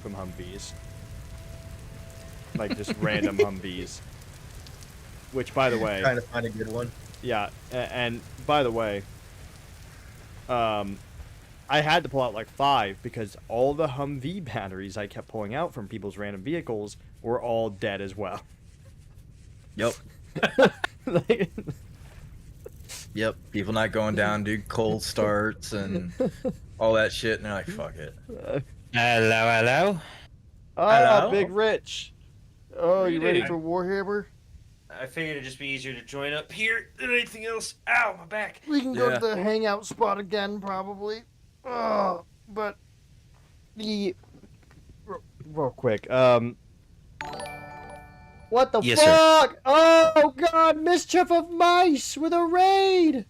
from Humvees, like just random Humvees. Which, by the way, Trying to find a good one. yeah, and by the way, I had to pull out like 5 because all the Humvee batteries I kept pulling out from people's random vehicles were all dead as well. Yep. Like, Yep. People not going down, do cold starts and all that shit, and they're like, fuck it. Hello. ah, Hello? Big Rich. Oh, you ready Reading. for Warhammer? I figured it'd just be easier to join up here than anything else. Ow, my back. We can go Yeah. to the hangout spot again, probably. Oh, but real quick, what the Yes, sir. fuck? Oh God, mischief of mice with a raid.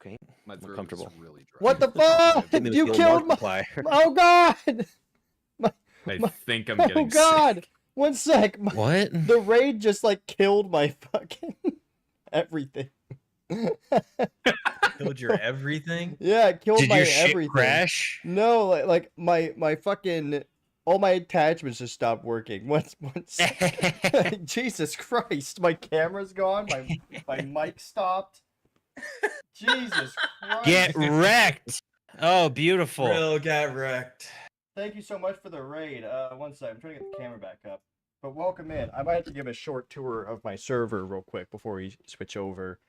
Okay. My throat comfortable. is really dry. What the fuck? Hit me with You the old killed my. Markiplier. Oh God. I my- think I'm Oh getting God. sick. One sec. What? The raid just like killed my fucking everything. Killed your everything? Yeah, it killed Did my your shit everything. crash? No, like my fucking all my attachments just stopped working. Once Jesus Christ, my camera's gone. My mic stopped. Jesus Christ. Get wrecked. Oh, beautiful. Real got wrecked. Thank you so much for the raid. One sec, I'm trying to get the camera back up. But welcome in. I might have to give a short tour of my server real quick before we switch over.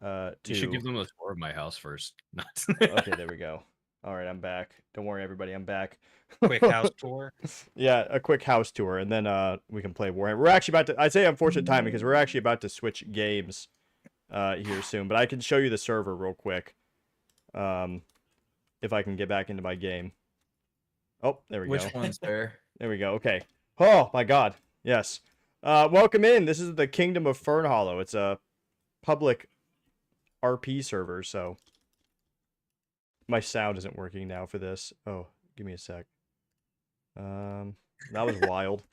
You should give them a tour of my house first. Okay, there we go. All right, I'm back. Don't worry, everybody, I'm back. Quick house tour. Yeah, a quick house tour, and then we can play Warhammer. We're actually about to. I say unfortunate timing because we're actually about to switch games here soon. But I can show you the server real quick, if I can get back into my game. Oh, there we go. Which one's there? There we go. Okay. Oh my God. Yes. Welcome in. This is the Kingdom of Fernhollow. It's a public RP server, so my sound isn't working now for this. Oh, give me a sec. That was wild.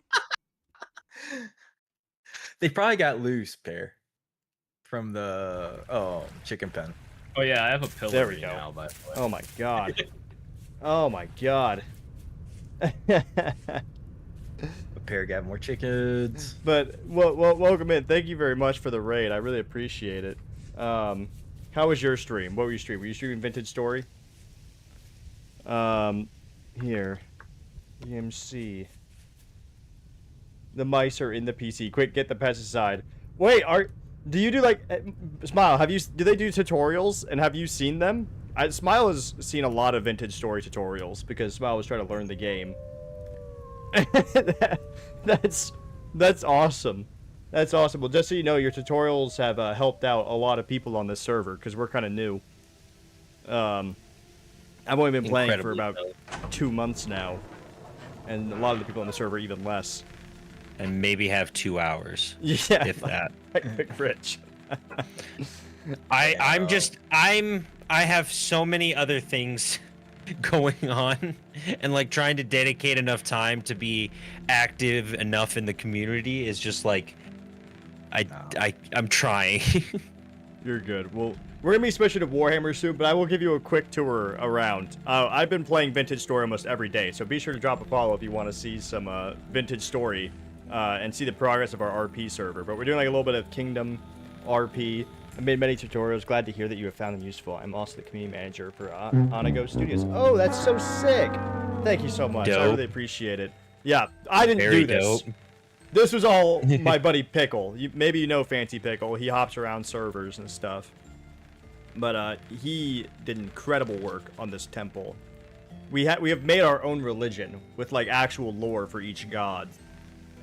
They probably got loose, Pear, from the chicken pen. Oh yeah, I have a pillow There we go. now, by the way. Oh my God. Oh my God. Pear got more chickens. But welcome in. Thank you very much for the raid. I really appreciate it. How was your stream? What were you streaming? Were you streaming Vintage Story? Here. EMC. The mice are in the PC. Quick, get the pesticide. Wait, do you do like Smile? Do they do tutorials and have you seen them? Smile has seen a lot of Vintage Story tutorials because Smile was trying to learn the game. That's awesome. That's awesome. Well, just so you know, your tutorials have helped out a lot of people on this server because we're kind of new. I've only been playing for about 2 months now, and a lot of the people on the server even less. And maybe have 2 hours. Yeah, if that. Quick, Rich. I have so many other things going on, and like trying to dedicate enough time to be active enough in the community is just like I'm trying. You're good. Well, we're gonna be switching to Warhammer soon, but I will give you a quick tour around. I've been playing Vintage Story almost every day, so be sure to drop a follow if you want to see some Vintage Story and see the progress of our RP server. But we're doing like a little bit of Kingdom RP. I made many tutorials. Glad to hear that you have found them useful. I'm also the community manager for Onago Studios. Oh, that's so sick! Thank you so much. Dope. I really appreciate it. Yeah, I didn't Very do this. dope. This was all my buddy Pickle. Maybe you know Fancy Pickle. He hops around servers and stuff. But he did incredible work on this temple. We have made our own religion with like actual lore for each god.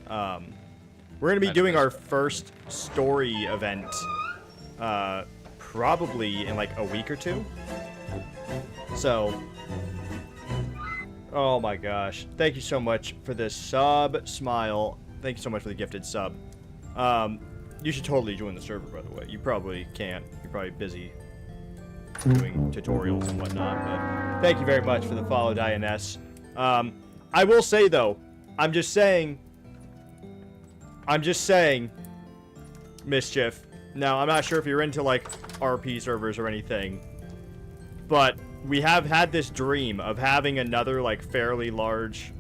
We're gonna be doing our first story event probably in like a week or two. So, oh my gosh, thank you so much for this sub, Smile. Thank you so much for the gifted sub. You should totally join the server, by the way. You probably can't. You're probably busy doing tutorials and whatnot, but thank you very much for the follow, Dianess. I will say, though, I'm just saying, Mischief. Now, I'm not sure if you're into, like, RP servers or anything, but we have had this dream of having another, like, fairly large...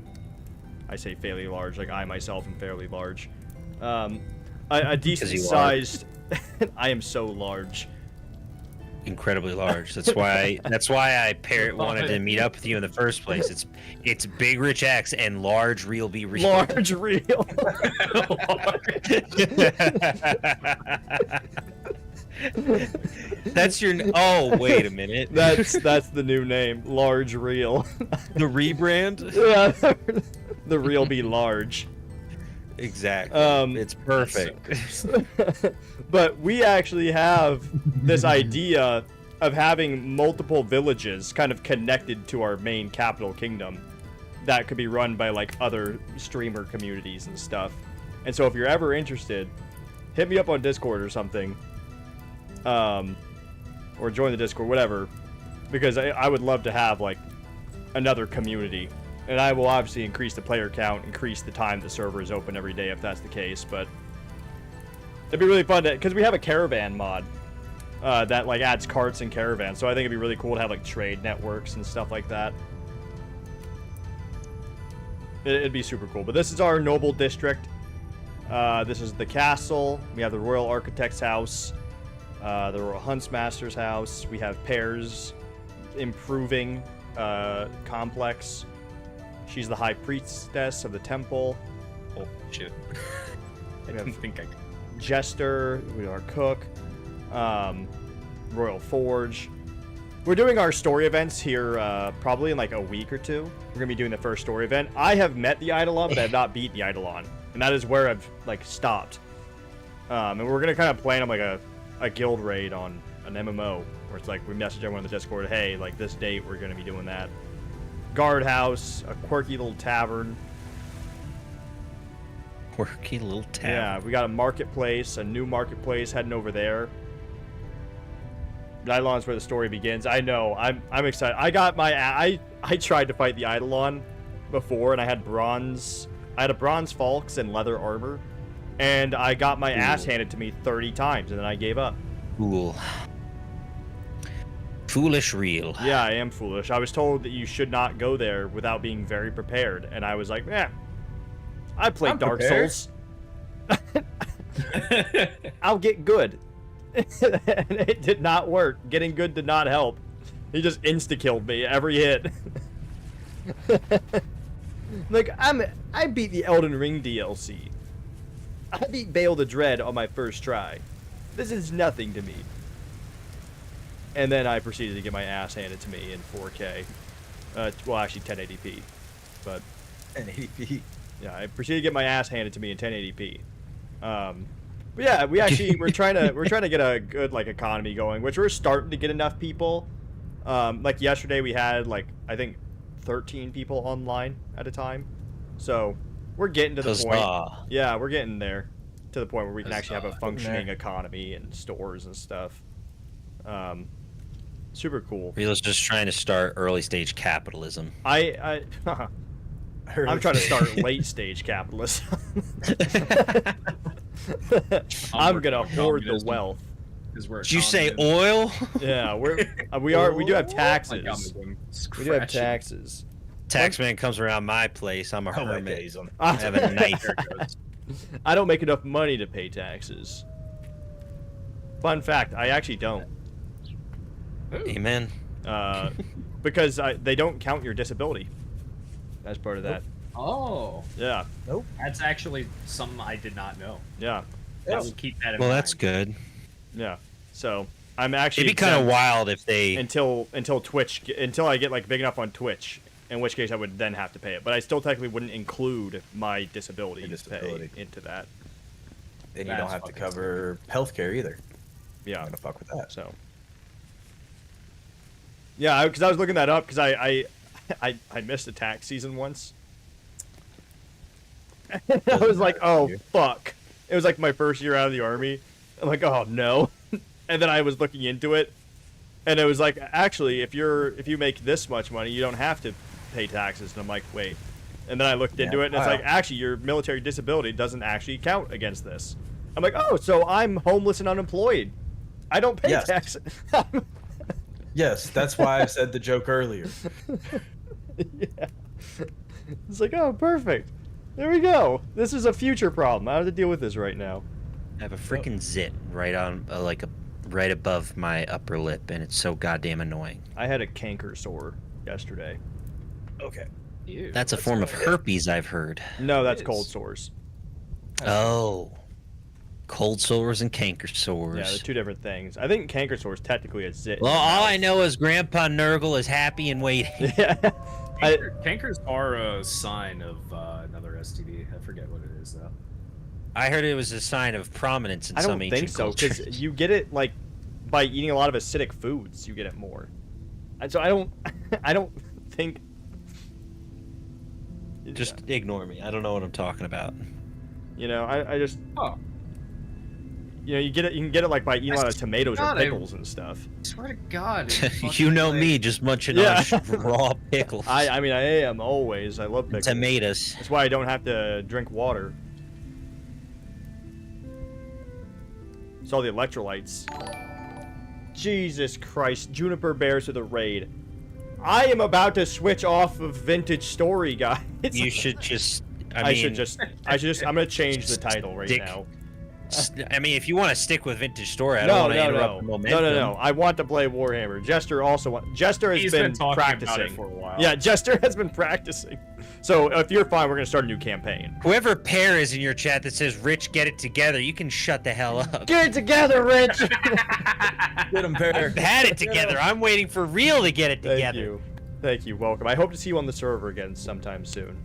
I say fairly large, like I myself am fairly large. A decent-sized... I am so large. Incredibly large. That's why I wanted to meet up with you in the first place. It's Big Rich X and Large Real Be Real. Large Real. That's your. Oh, wait a minute. That's the new name. Large Real. The rebrand. Yeah. The Real Be Large. Exactly. It's perfect. But we actually have this idea of having multiple villages kind of connected to our main capital kingdom that could be run by like other streamer communities and stuff. And so if you're ever interested, hit me up on Discord or something. Or join the Discord, whatever. Because I would love to have like another community. And I will obviously increase the player count, increase the time the server is open every day if that's the case, but it'd be really fun to, because we have a caravan mod that like adds carts and caravans, so I think it'd be really cool to have like trade networks and stuff like that. It'd be super cool. But this is our noble district. This is the castle. We have the royal architect's house, the royal huntsmaster's house. We have Pear's improving complex. She's the high priestess of the temple. Oh, shit. I didn't think I could. Jester, we are cook. Royal Forge. We're doing our story events here probably in like a week or two. We're gonna be doing the first story event. I have met the Eidolon, but I have not beat the Eidolon, and that is where I've like stopped. And we're gonna kind of plan on like a guild raid on an MMO, where it's like we message everyone in the Discord, hey, like this date we're gonna be doing that. Guardhouse, a quirky little tavern. Quirky little tavern. Yeah, we got a marketplace, a new marketplace heading over there. The Eidolon's where the story begins. I know. I'm excited. I got my I tried to fight the Eidolon before, and I had bronze. I had a bronze falx and leather armor, and I got my ass handed to me 30 times, and then I gave up. Cool. Foolish real. Yeah, I am foolish. I was told that you should not go there without being very prepared, and I was like, I played Dark prepared. Souls. I'll get good. And it did not work. Getting good did not help. He just insta-killed me every hit. Like, I beat the Elden Ring DLC. I beat Bale the Dread on my first try. This is nothing to me. And then I proceeded to get my ass handed to me in 4K. Well, actually 1080p. But 1080p. yeah, I proceeded to get my ass handed to me in 1080p. But yeah, we're trying to get a good like economy going, which we're starting to get enough people. Like yesterday we had like I think 13 people online at a time. So we're getting to the point. Yeah, we're getting there to the point where we can actually have a functioning economy and stores and stuff. Super cool. Real's just trying to start early stage capitalism. I'm trying to start late stage capitalism. I'm gonna hoard the wealth. Did you say oil? Yeah, we do have taxes. We do have taxes. Taxman comes around my place. I'm a hermit. I have a knife. I don't make enough money to pay taxes. Fun fact, I actually don't. Amen. Because they don't count your disability as part of that. Oh. Yeah. Nope. That's actually something I did not know. Yeah. I will keep that in mind. Well, that's good. Yeah. So I'm actually. It'd be kind of wild if they until Twitch until I get like big enough on Twitch, in which case I would then have to pay it. But I still technically wouldn't include my disability pay into that. And you don't have to cover healthcare either. Yeah. I'm gonna fuck with that. So. Yeah, because I was looking that up because I missed a tax season once. I was like, oh fuck! It was like my first year out of the army. I'm like, oh no! And then I was looking into it, and it was like, actually, if you make this much money, you don't have to pay taxes. And I'm like, wait. And then I looked into it, and it's like, actually, your military disability doesn't actually count against this. I'm like, oh, so I'm homeless and unemployed. I don't pay taxes. Yes, that's why I said the joke earlier. Yeah. It's like, oh, perfect. There we go. This is a future problem. I have to deal with this right now. I have a freaking zit right on, right above my upper lip, and it's so goddamn annoying. I had a canker sore yesterday. Okay. Ew, that's a form of herpes, I've heard. No, that's cold sores. Oh. Cold sores and canker sores. Yeah, they're two different things. I think canker sores technically a zit. Well, all I know is Grandpa Nurgle is happy and waiting. Yeah. Cankers are a sign of another STD. I forget what it is though. I heard it was a sign of prominence in some ancient cultures. I don't think so, because you get it like by eating a lot of acidic foods. You get it more, and so I don't think. Just ignore me. I don't know what I'm talking about. You know, I just. Oh. You know, you can get it like by eating a lot of tomatoes or pickles and stuff. I swear to God. You know me, just munching on raw pickles. I mean, I am always. I love pickles. Tomatoes. That's why I don't have to drink water. It's all the electrolytes. Jesus Christ, Juniper bears to the raid. I am about to switch off of Vintage Story, guys. You should just. I'm gonna change the title right now. I mean, if you want to stick with Vintage Story, I don't want to interrupt the momentum. No. I want to play Warhammer. Jester also wants. Jester has He's been talking practicing about it for a while. Yeah, Jester has been practicing. So if you're fine, we're gonna start a new campaign. Whoever pair is in your chat that says "Rich, get it together," you can shut the hell up. Get it together, Rich. Get him, Pear. I've had it together. I'm waiting for real to get it together. Thank you. Welcome. I hope to see you on the server again sometime soon.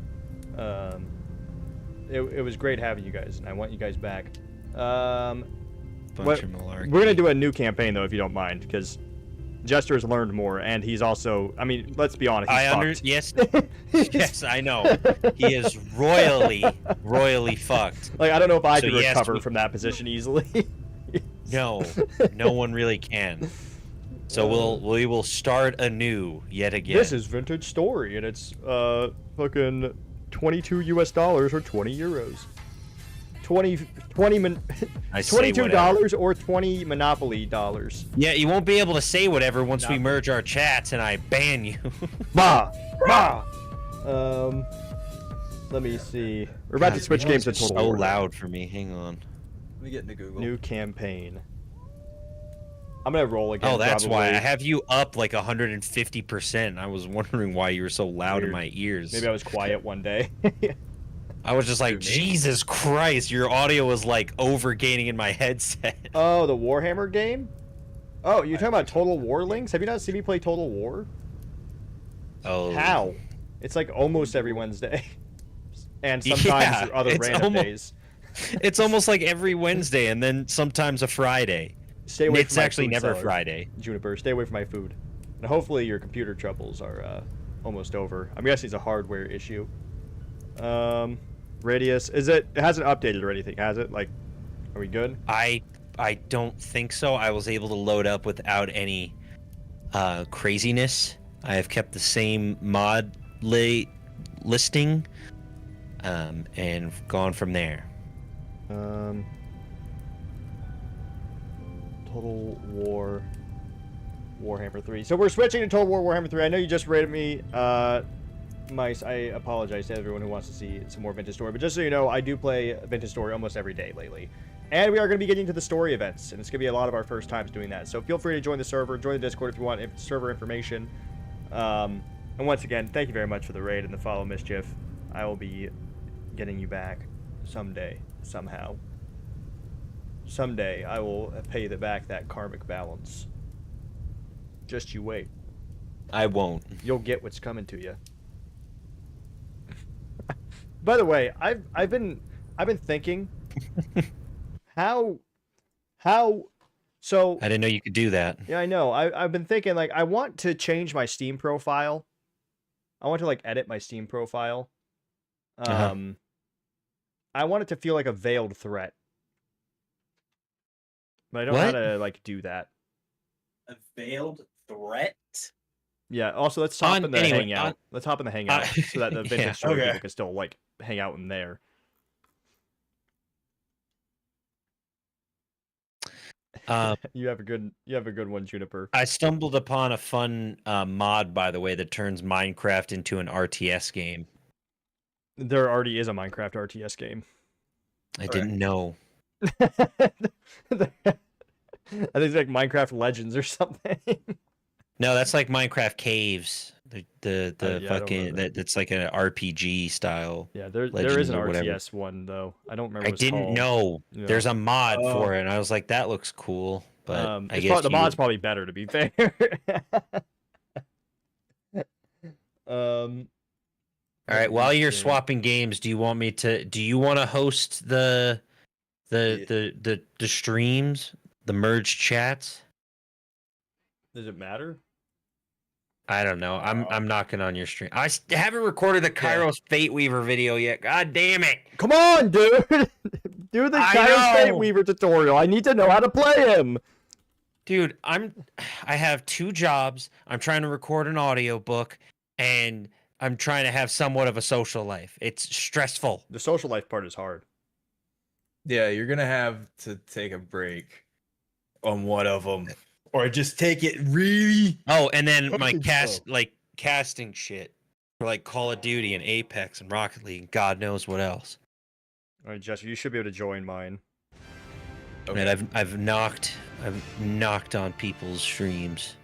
It was great having you guys, and I want you guys back. Bunch of malarkey. We're gonna do a new campaign though, if you don't mind, because Jester has learned more, and he's also. I mean, let's be honest. He's fucked. Yes, I know. He is royally fucked. Like I don't know if I So could yes, recover from that position easily. No one really can. So we will start anew yet again. This is Vintage Story, and it's fucking $22 or 20 euros. $22 or 20 Monopoly dollars. Yeah, you won't be able to say whatever once we merge our chats and I ban you. Bah! Let me see. We're about to switch games to Total so War. loud for me. Hang on. Let me get into Google. New campaign. I'm gonna roll again. Oh, that's why probably. I have you up like 150%. I was wondering why you were so loud in my ears. Maybe I was quiet one day. I was just like, Jesus Christ, your audio was like overgaining in my headset. Oh, the Warhammer game? Oh, you're talking about Total War links? Have you not seen me play Total War? Oh. How? It's like almost every Wednesday. And sometimes other random days. It's almost like every Wednesday and then sometimes a Friday. Stay away It's from my actually food never sellers, Friday. Juniper, stay away from my food. And hopefully your computer troubles are almost over. I'm guessing it's a hardware issue. Radius, it hasn't updated or anything, has it? Like, are we good? I don't think so. I was able to load up without any craziness. I have kept the same mod listing and gone from there. Total War Warhammer 3. So we're switching to Total War Warhammer 3. I know you just rated me, Mice. I apologize to everyone who wants to see some more Vintage Story, but just so you know, I do play Vintage Story almost every day lately. And we are going to be getting to the story events, and it's going to be a lot of our first times doing that. So feel free to join the server, join the Discord if you want server information. And once again, thank you very much for the raid and the follow, Mischief. I will be getting you back someday, somehow. Someday, I will pay back that karmic balance. Just you wait. I won't. You'll get what's coming to you. By the way, I've been thinking how so I didn't know you could do that. yeah, I know. I've been thinking like I want to change my Steam profile. I want to like edit my Steam profile. I want it to feel like a veiled threat. But I don't know how to like do that. A veiled threat? Yeah, also let's hop in the anyway, hangout. Let's hop in the hangout so that the Vintage Story okay. people can still like hang out in there. You have a good one, Juniper. I stumbled upon a fun mod, by the way, that turns Minecraft into an RTS game. There already is a Minecraft RTS game. I didn't know. I think it's like Minecraft Legends or something. No, that's like Minecraft Caves. The yeah, I don't fucking remember. that's like an RPG style. Yeah, there is Legends an or whatever. RTS one though. I don't remember. I what it's didn't called. know. Yeah. There's a mod for it, and I was like, that looks cool. But I it's guess the mod's probably better to be fair. All right. While you're swapping games, do you want to host the streams, the merged chats? Does it matter? I don't know. I'm knocking on your stream. I haven't recorded the Kairos Fate Weaver video yet. God damn it! Come on, dude. Do the Kairos Fate know. Weaver tutorial. I need to know how to play him. Dude, I have 2 jobs. I'm trying to record an audiobook, and I'm trying to have somewhat of a social life. It's stressful. The social life part is hard. Yeah, you're gonna have to take a break on one of them, or just take it really. Oh, and then my Fucking casting shit for like Call of Duty and Apex and Rocket League and God knows what else. All right, Jesse, you should be able to join mine. Okay. Man, I've knocked on people's streams.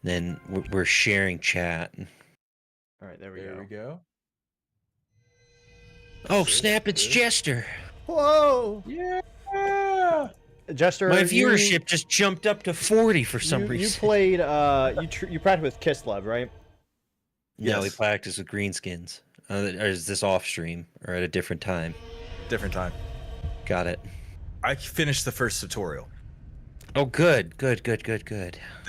Then we're sharing chat. All right, there we There go. we go. Oh Assist, snap! It's assist. Jester. Whoa, Yeah. Jester. My viewership just jumped up to 40 for some reason. You played. You practiced with Kislev, right? No, we Yes. practice with greenskins. Or is this off stream or at a different time? Different time. Got it. I finished the first tutorial. Oh, good. The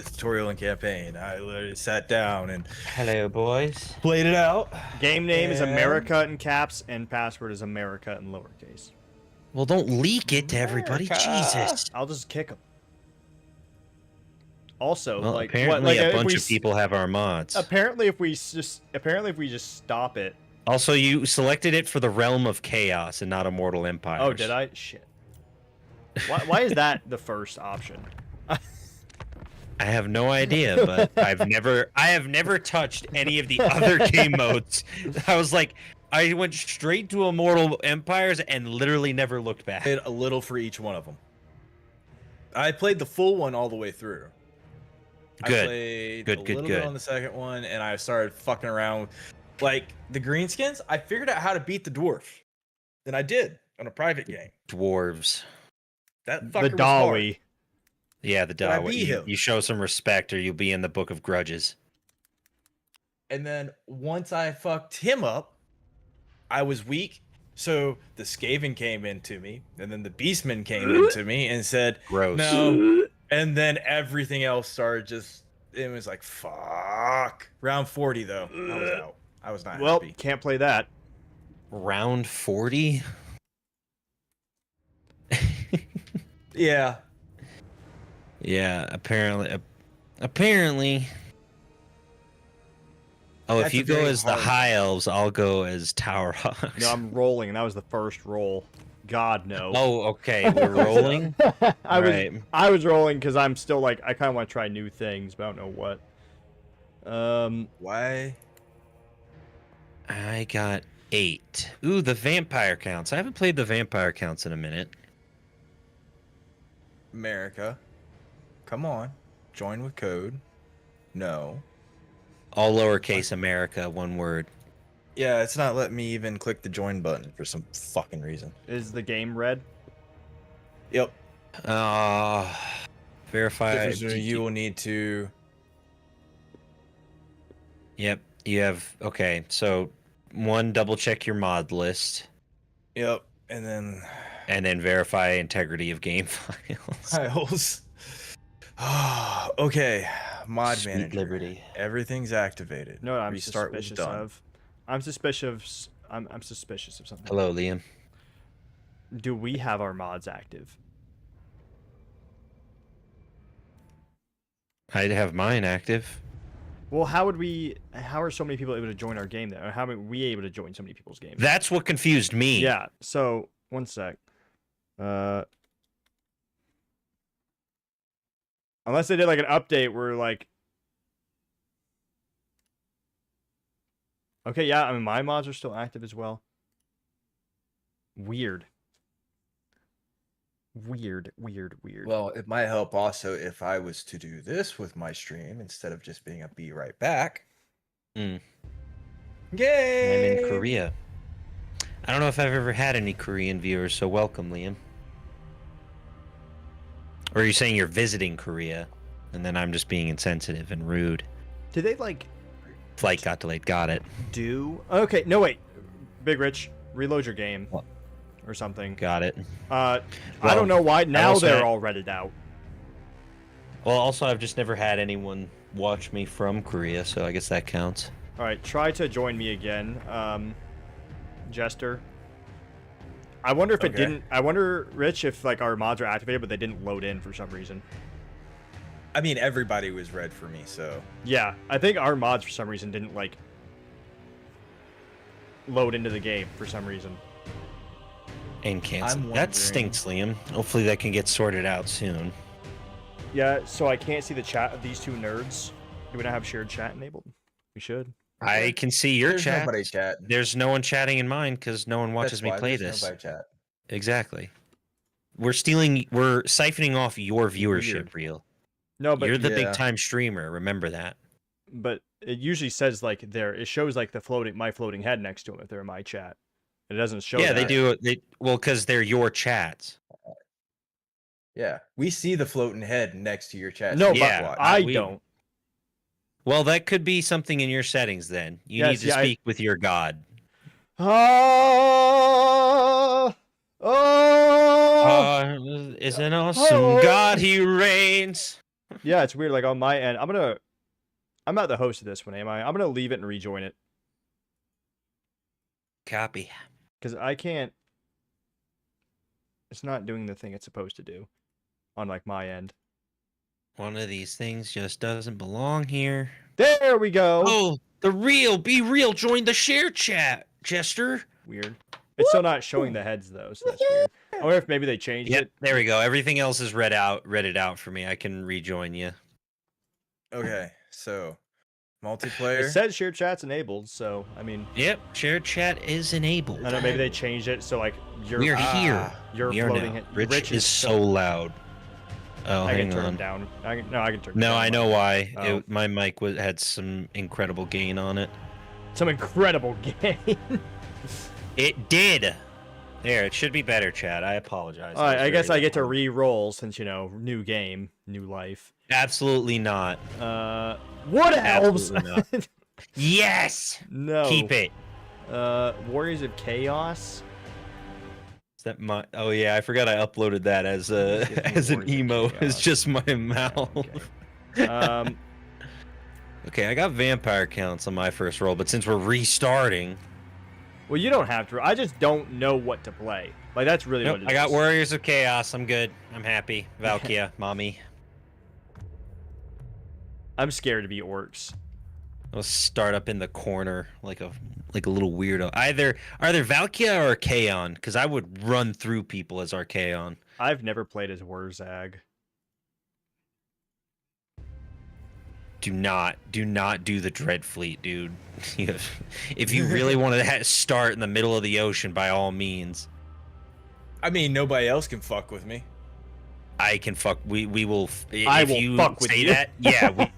tutorial and campaign. I literally sat down and Hello, boys. played it out. Game name is And- America in caps, and password is America in lowercase. Well, don't leak it to everybody. America. Jesus. I'll just kick them. Also, Well, like, apparently if a bunch we of people have our mods. Apparently, if we just stop it. Also, you selected it for the Realm of Chaos and not Immortal Empires. Oh, did I? Shit. Why is that the first option? I have no idea, but I have never touched any of the other game modes. I was like, I went straight to Immortal Empires and literally never looked back. Played a little for each one of them. I played the full one all the way through. Good. I played Good, a good, little good. bit on the second one, and I started fucking around. Like, the greenskins, I figured out how to beat the dwarf. And I did on a private game. Dwarves. That The fucker was hard. Dolly. Yeah, the But I Dawa. beat him. You show some respect or you'll be in the Book of Grudges. And then once I fucked him up, I was weak. So the Skaven came into me, and then the Beastman came into me and said, Gross. no. And then everything else started just, it was like, fuck. Round 40, though. I was out. I was not Well, happy. can't play that. Round 40? Yeah. Yeah, apparently. Oh, if That's you a go very as the hard High Elves, I'll go as Tower Hawks. No, I'm rolling, and that was the first roll. God no. Oh, okay. We're rolling. Right. I was rolling because I'm still like I kind of want to try new things, but I don't know what. Why? I got 8. Ooh, the vampire counts. I haven't played the vampire counts in a minute. America. Come on. Join with code. No. All lowercase America, one word. Yeah, it's not letting me even click the join button for some fucking reason. Is the game red? Yep. Verify. You will need to. Yep. You have. Okay. So, one, double check your mod list. Yep. And then. And then verify integrity of game files. Files. Okay. Mod Sweet manager. liberty. Everything's activated. No, I'm Restart was suspicious done. of. I'm suspicious. I'm suspicious of something. Hello, Liam. Do we have our mods active? I have mine active. Well, how would we? How are so many people able to join our game then? Or how are we able to join so many people's games? That's what confused me. Yeah. So one sec. Unless they did like an update where like. Okay, yeah, I mean my mods are still active as well. Weird. Weird. Well, it might help also if I was to do this with my stream instead of just being a be right back. Mm. Yay! I'm in Korea. I don't know if I've ever had any Korean viewers, so welcome, Liam. Or are you saying you're visiting Korea, and then I'm just being insensitive and rude? Did they like Flight got delayed. Got it. do? Okay, no wait. Big Rich, reload your game. What? Or something. Got it. I Well, don't know why. Now also they're had- all reddit out. Well, also, I've just never had anyone watch me from Korea, so I guess that counts. All right, try to join me again, Jester. I wonder if it Okay. didn't. I wonder, Rich, if like our mods are activated, but they didn't load in for some reason. I mean, everybody was red for me, so. Yeah, I think our mods for some reason didn't like load into the game for some reason. And cancel. I'm That wondering- stinks, Liam. Hopefully that can get sorted out soon. Yeah, so I can't see the chat of these two nerds. Do we not have shared chat enabled? We should. I can see your There's chat. nobody chat. There's no one chatting in mine because no one watches That's me why play there's this. nobody chat. Exactly. We're siphoning off your viewership reel. No, but You're the Yeah. big time streamer. Remember that. but it usually says like it shows like my floating head next to them if they're in my chat. It doesn't show. Yeah, they that. do. Well, because they're your chats. Yeah, we see the floating head next to your chat. No, Yeah, but I we- don't. Well, that could be something in your settings. Then you Yes, need to yeah, speak with your god. Oh, Is an awesome God he reigns. yeah, it's weird. Like on my end, I'm not the host of this one, am I? I'm gonna leave it and rejoin it Copy. because I can't. It's not doing the thing it's supposed to do on like my end. One of these things just doesn't belong here. There we go. Oh, be real. Join the share chat, Jester. Weird. It's still not showing the heads though, so that's weird. I wonder if maybe they changed Yep, it. there we go. Everything else is read it out for me. I can rejoin you. Okay, so It multiplayer. says share chat's enabled, so I mean, Yep, share chat is enabled. I don't know. Maybe they changed it so like We're here. You're We are floating. now. Rich is so still- loud. Oh, I can hang turn on. it down. I can turn. it No, down. I know why. Oh. My mic had some incredible gain on it. Some incredible game. It did. There, it should be better, Chad. I apologize. All right, was I guess very I get to loud. re-roll since new game, new life. Absolutely not. What elves? Absolutely Yes. No. Keep it. Warriors of Chaos. Is that my? Oh yeah, I forgot I uploaded that as a Give me as an Warriors of emo. Chaos. It's just my mouth. Okay. Okay, I got vampire counts on my first roll, but since we're restarting, Well, you don't have to. I just don't know what to play. Like that's really nope, what it I got is. Warriors of Chaos. I'm good. I'm happy. Valkia, mommy. I'm scared to be orcs. I'll start up in the corner like a little weirdo. Either Valkia or Kaon, because I would run through people as Archaon. I've never played as Wurzag. Do not do the Dreadfleet, dude. If you really want to start in the middle of the ocean, by all means. I mean, nobody else can fuck with me. I can fuck. We will. I If will you fuck with say you. that, yeah. We,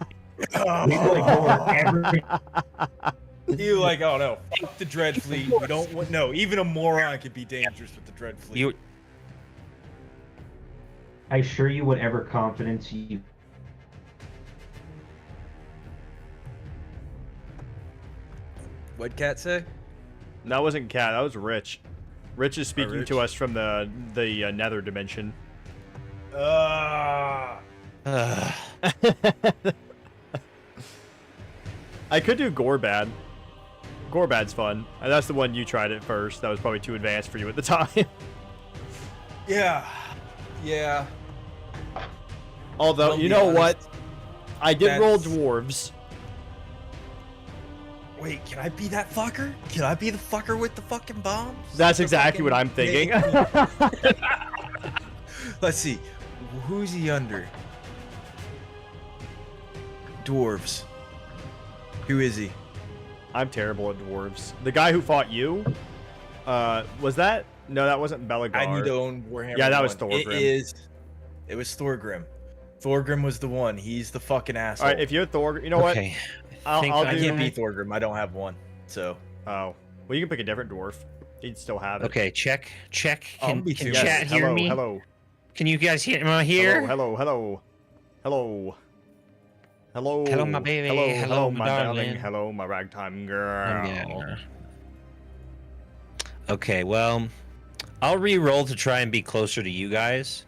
You like, oh no, fuck the Dread Fleet. We don't want no. Even a moron could be dangerous with the Dread Fleet. you I assure you, whatever confidence you. What'd Cat say? That wasn't Cat. That was Rich. Rich is speaking Rich. to us from the Nether dimension. uh, I could do Gorbad. Gorbad's fun. And that's the one you tried at first. That was probably too advanced for you at the time. Yeah. Yeah. Although, I'll you be know honest, what? I did roll that's- dwarves. Wait, can I be that fucker? Can I be the fucker with the fucking bombs? That's The exactly what I'm fucking- thinking. Let's see. Who's he under? Dwarves. Who is he? I'm terrible at dwarves. The guy who fought you, was that? No, that wasn't Belagar. I need to own Warhammer. Yeah, that was 1. Thorgrim. It was Thorgrim. Thorgrim was the one. He's the fucking asshole. All right, if you're Thor, you know what? okay. I'll I do. can't be Thorgrim. I don't have one. So Oh, well, you can pick a different dwarf. He'd still have it. Okay. Check. I'll Can, be can too. chat Yes, hear hello, me? hello, Can you guys hear? Am I here? hello, hello, hello, hello, Hello, my baby. Hello, my darling. darling. Hello, my ragtime girl. Yeah. Okay. Well, I'll re-roll to try and be closer to you guys.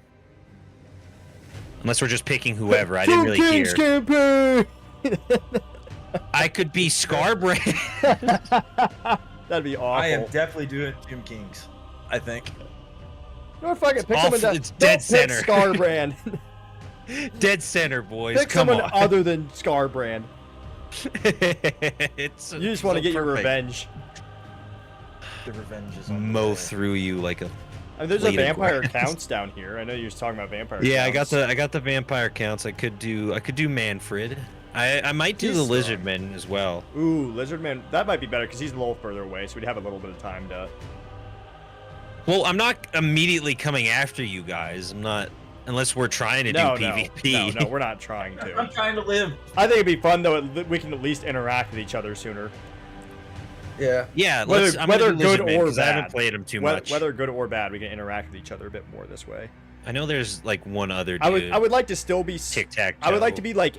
Unless we're just picking whoever. I didn't really King's hear. campaign! I could be Scarbrand. That'd be awful. I am definitely doing Tomb Kings. I think. No, fuck it. Pick Awful, someone that it's dead don't pick center. Scarbrand. Dead center, boys. Pick Come someone on. other than Scarbrand. It's You just want to so get your perfect. revenge. The revenge is on the Mow way. through you like a. I mean, there's Blade a of vampire grass. counts down here. I know you were talking about vampire. Yeah, counts. I got the vampire counts. I could do Manfred. I might do He's the strong. Lizardman as well. Ooh, Lizardman. That might be better because he's a little further away, so we'd have a little bit of time to. Well, I'm not immediately coming after you guys. I'm not, unless we're trying to do PvP. No, we're not trying I'm to. trying to live. I think it'd be fun though. We can at least interact with each other sooner. Yeah. Yeah, Whether- I'm gonna whether do good Lizardman, or 'cause I haven't bad. played him too much. Whether good or bad, we can interact with each other a bit more this way. I know there's like one other dude. I would like to still be Tic Tac. I would like to be like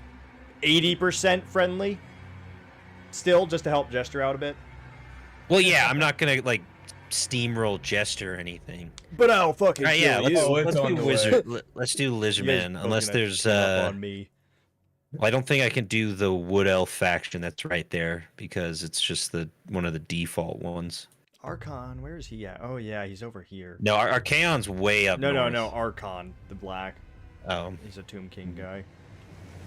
80% friendly. Still, just to help Gesture out a bit. Well, yeah, I'm not gonna like steamroll Jester or anything. But I'll fucking Right, yeah, kill you. let's on do the way. Wizard. Let's do You guys Lizardman, both unless gonna there's team up on me. Well, I don't think I can do the Wood Elf faction that's right there because it's just one of the default ones. Archon, where is he at? Oh yeah, he's over here. No, Archaon's way up No, north. no, Archon, the black. Oh, He's a Tomb King guy.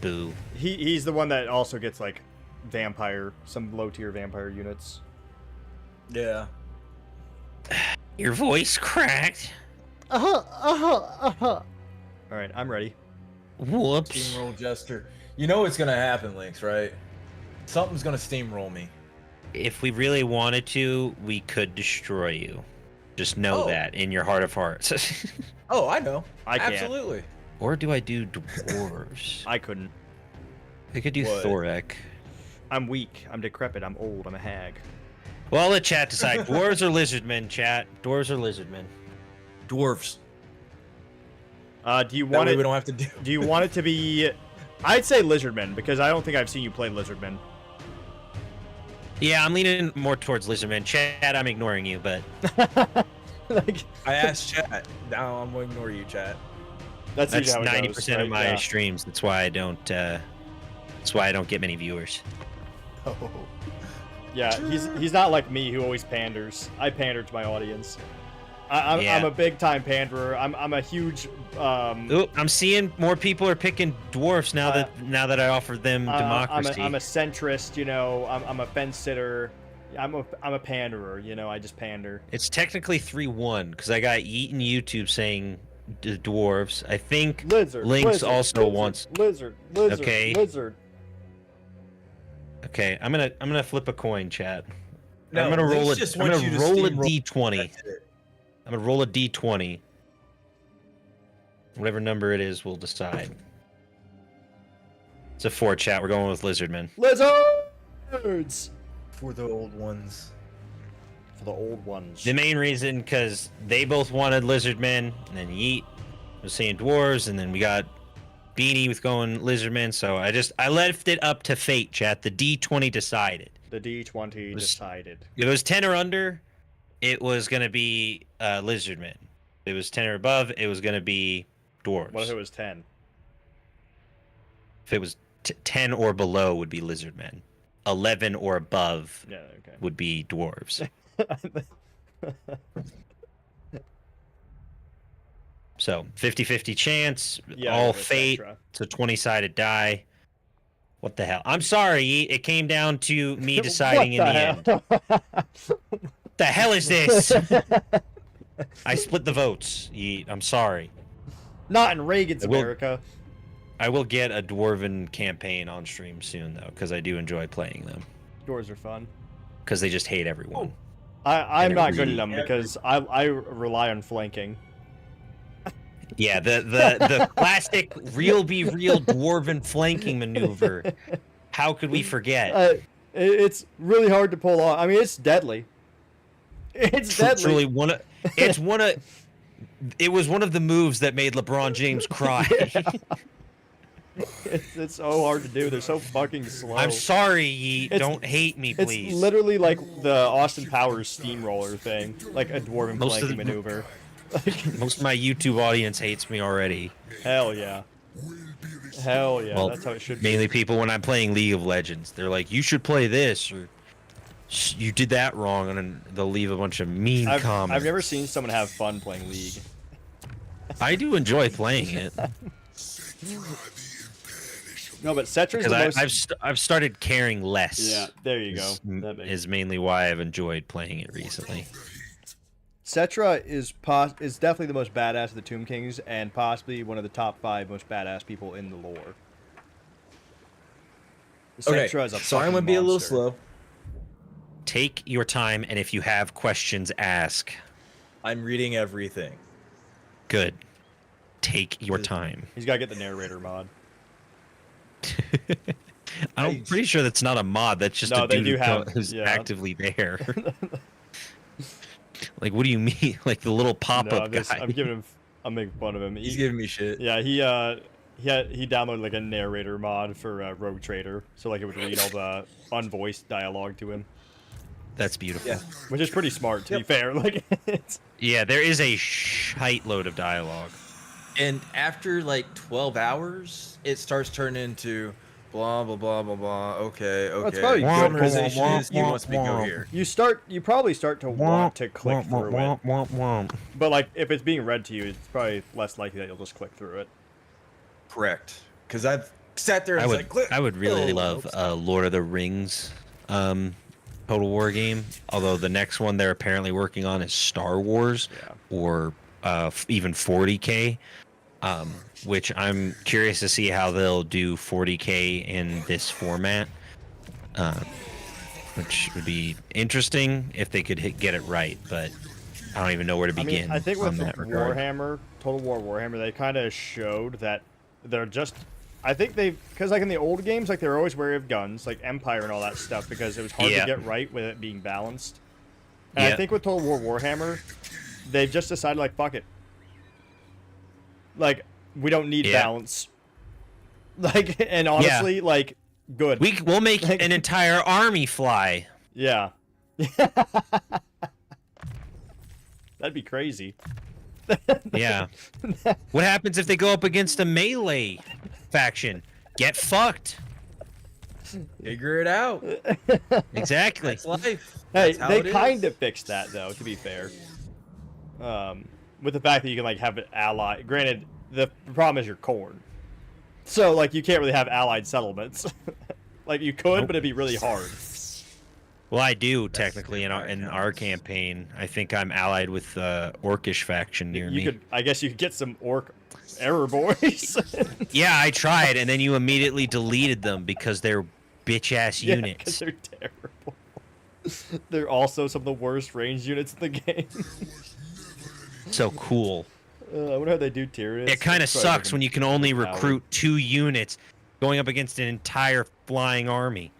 boo. He's the one that also gets like vampire, some low tier vampire units. Yeah. Your voice cracked. All right, I'm ready. Whoops. Steamroll Jester. You know what's gonna happen, Lynx, right? Something's gonna steamroll me. If we really wanted to, we could destroy you. Just know Oh. that in your heart of hearts. Oh, I know. I can't. Absolutely. Or do I do dwarves? I couldn't. I could do What? Thorek. I'm weak. I'm decrepit. I'm old. I'm a hag. Well, I'll let chat decide. Dwarves or lizardmen, chat? Dwarves or lizardmen? Dwarves. Do you That want way it? we don't have to do. Do you want it to be? I'd say Lizardman because I don't think I've seen you play Lizardman. Yeah, I'm leaning more towards lizardmen. Chat, I'm ignoring you, but Like, I asked chat. Now I'm gonna ignore you, chat. that's that's usually how it 90% goes, of right? my Yeah. streams. That's why I don't. That's why I don't get many viewers. Oh. Yeah, he's not like me who always panders. I pander to my audience. I'm Yeah. a big time panderer. I'm a huge Ooh, I'm seeing more people are picking dwarfs now that I offered them democracy. I'm a centrist, you know. I'm a fence sitter. I'm a panderer, you know. I just pander. It's technically 3-1 because I got Yeet and YouTube saying dwarves. I think Lizard. Lynx lizard, also lizard, wants. lizard. Okay. Lizard. Okay, I'm gonna flip a coin, chat. No, I'm gonna roll Lynx a. just I'm wants gonna you to roll a steamroll. d20. That's it. I'm gonna roll a d20. Whatever number it is, we'll decide. It's a 4, chat. We're going with Lizardman. Lizards. For the old ones. For the old ones. The main reason, because they both wanted Lizardmen, and then Yeet was saying dwarves, and then we got Beanie with going Lizardmen. So I left it up to fate, chat. The d20 decided. The D20 Was- decided. If it was 10 or under, it was gonna be Lizardmen. If it was 10 or above, it was gonna be dwarves. What if it was 10? If it was 10 or below, would be Lizardmen. 11 or above Yeah, okay. would be dwarves. So 50-50 chance, Yeah, all with fate. Cetra. It's a 20-sided die. What the hell? I'm sorry. It came down to me deciding in the end. end. The hell is this? I split the votes. I'm sorry. Not in Reagan's I will- America. I will get a dwarven campaign on stream soon, though, because I do enjoy playing them. Doors are fun. Because they just hate everyone. I'm And not they're good at greedy. them because I rely on flanking. Yeah, the classic real be real dwarven flanking maneuver. How could we forget? It's really hard to pull off. I mean, it's deadly. It's deadly. Truly it was one of the moves that made LeBron James cry. It's so hard to do. They're so fucking slow. I'm sorry, Yeet. It's- Don't hate me, please. It's literally like the Austin Powers steamroller thing, like a dwarven Most of flanking the- maneuver. Most of my YouTube audience hates me already. Hell yeah. Hell yeah. Well, That's how it should be. Mainly people when I'm playing League of Legends. They're like, you should play this, or you did that wrong, and then they'll leave a bunch of mean comments. I've never seen someone have fun playing League. I do enjoy playing it. No, but Cetra's Because the most... I've started caring less. Yeah, there you go. Is, That makes- is mainly why I've enjoyed playing it recently. Cetra is definitely the most badass of the Tomb Kings, and possibly one of the top 5 most badass people in the lore. Okay, Cetra is a so I'm fucking gonna be a little monster. slow. Take your time, and if you have questions, ask. I'm reading everything. Good. Take your time. He's got to get the narrator mod. I'm pretty sure that's not a mod. That's just No, a they dude do have- who's yeah. actively there. Like, what do you mean? Like the little pop-up No, guy? I'm making fun of him. He's giving me shit. Yeah, he downloaded like a narrator mod for Rogue Trader, so like it would read all the unvoiced dialogue to him, That's beautiful. Yeah. which is pretty smart to be fair. Like, it's Yeah, there is a shite load of dialogue. And after like 12 hours, it starts turning into blah blah blah blah blah. Okay, okay. That's probably good. Summarization is he wants me to go here. you probably start to want to click through it, it. but like if it's being read to you, it's probably less likely that you'll just click through it. Correct. Because I've sat there and I it's would, like, click. I would really Oh, love oops. Lord of the Rings Total War game. Although the next one they're apparently working on is Star Wars Yeah. or even 40K, which I'm curious to see how they'll do 40K in this format, which would be interesting if they could get it right. But I don't even know where to begin. I think on with that regard. Warhammer, Total War Warhammer, they kind of showed that they're just. I think because like in the old games, like they were always wary of guns, like Empire and all that stuff, because it was hard Yeah. to get right with it being balanced. And I Yeah. think with Total War Warhammer, they've just decided like fuck it, like we don't need Yeah. balance. Like, and honestly, like good. We'll make an entire army fly. Yeah. That'd be crazy. Yeah. What happens if they go up against a melee faction? Get fucked. Figure it out. Exactly. That's life. Hey, That's how they it is. kind of fixed that though, to be fair. With the fact that you can like have an ally. Granted, the problem is you're corn, so like you can't really have allied settlements. Like you could, but it'd be really hard. Well, I do technically in our campaign. I think I'm allied with the Orcish faction near You me. could, I guess, you could get some orc error boys. Yeah, I tried, and then you immediately deleted them because they're bitch ass Yeah, units. 'cause they're terrible. They're also some of the worst ranged units in the game. So cool. I wonder how they do Tyranids. It kind of Probably sucks make when them you can only overpowered. recruit 2 units going up against an entire flying army.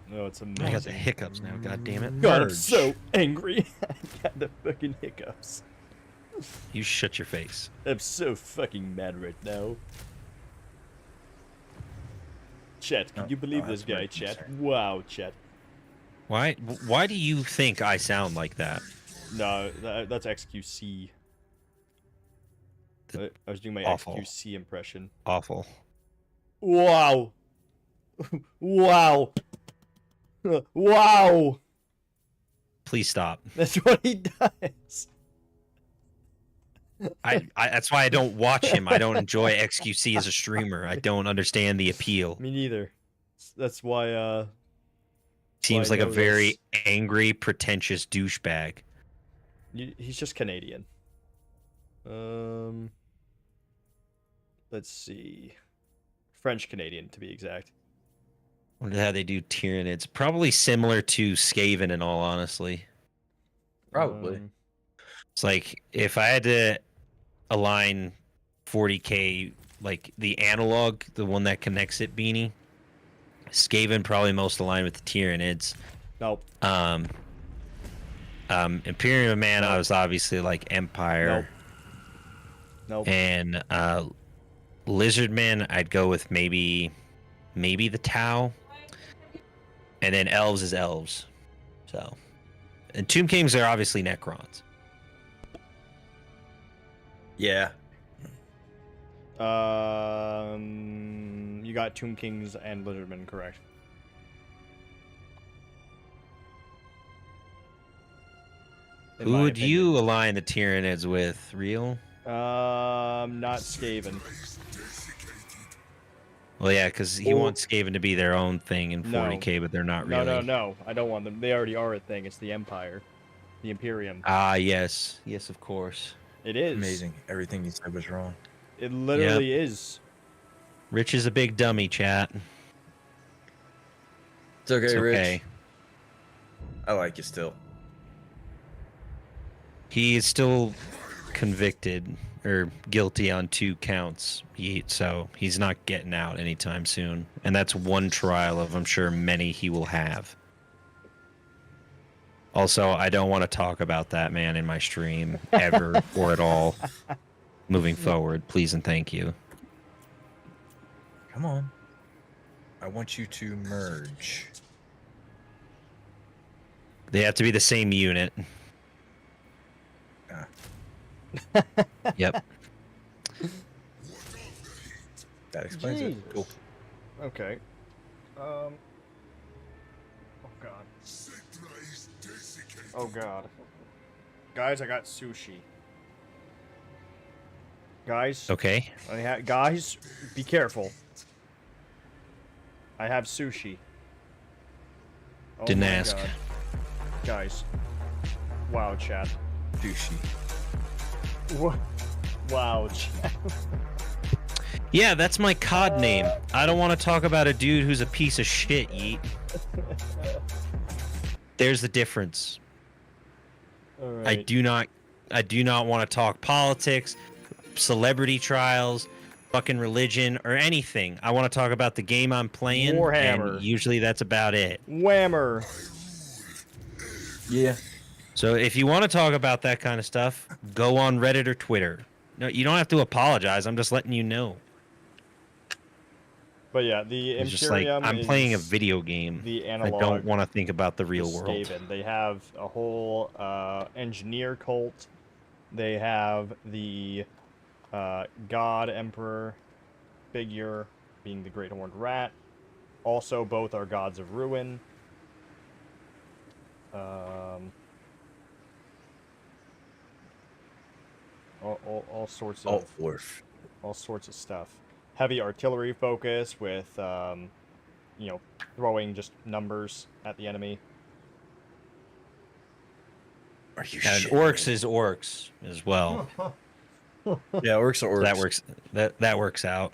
No, it's I got amazing. the hiccups now. God damn it! God, I'm so angry. I got the fucking hiccups. You shut your face. I'm so fucking mad right now. Chet, can you believe this guy, Chet? Wow, Chet. Why do you think I sound like that? No, that's XQC. I was doing my Awful. XQC impression. Awful. Wow. Wow. Wow. Please stop. That's what he does. I that's why I don't watch him. I don't enjoy XQC as a streamer. I don't understand the appeal. Me neither. That's why, Seems I like a know very angry, pretentious douchebag. he's just Canadian. Let's see. French Canadian, to be exact. Wonder how they do Tyranids. Probably similar to Skaven, in all honesty. Probably. It's like if I had to align 40K, like the analog, the one that connects it, Beanie. Skaven probably most aligned with the Tyranids. Nope. Imperium Man, I was obviously like Empire. Nope. And Lizardman, I'd go with maybe the Tau. And then Elves is Elves. So, and Tomb Kings are obviously Necrons. Yeah. You got Tomb Kings and Lizardmen, correct? In Who my would opinion. you align the Tyranids with? Real? Not Skaven. Well, yeah, because he Or- wants Skaven to be their own thing in No. 40K, but they're not really. No. I don't want them. They already are a thing. It's the Empire. The Imperium. Ah, yes. Yes, of course. It is. Amazing. Everything you said was wrong. It literally is. Rich is a big dummy, chat. It's okay, It's Rich. okay. I like you still. He is still convicted or guilty on 2 counts. So he's not getting out anytime soon. And that's one trial of, I'm sure, many he will have. Also, I don't want to talk about that man in my stream ever or at all moving forward. Please and thank you. Come on. I want you to merge. They have to be the same unit. Yep. That explains it. Cool. Okay. Oh god. Oh god. Guys, I got sushi. Guys. Okay. Guys, be careful. I have sushi. Oh Didn't my ask. God. Guys. Wow, chat. Sushi. What? Wow, chat. Yeah, that's my COD name. I don't want to talk about a dude who's a piece of shit, Yeet. There's the difference. All right. I do not want to talk politics, celebrity trials, fucking religion, or anything. I want to talk about the game I'm playing. Warhammer. And usually that's about it. Whammer. Yeah. So if you want to talk about that kind of stuff, go on Reddit or Twitter. No, you don't have to apologize. I'm just letting you know. But yeah, the It's just like, Imperium I'm playing a video game. the I analog. don't want to think about the real world. Skaven. They have a whole engineer cult. They have the god emperor figure being the great horned rat. Also, both are gods of ruin. All sorts of all sorts of stuff. Heavy artillery focus with throwing just numbers at the enemy. Are you And shit? orcs is orcs as well. Yeah, orcs are orcs. That works out.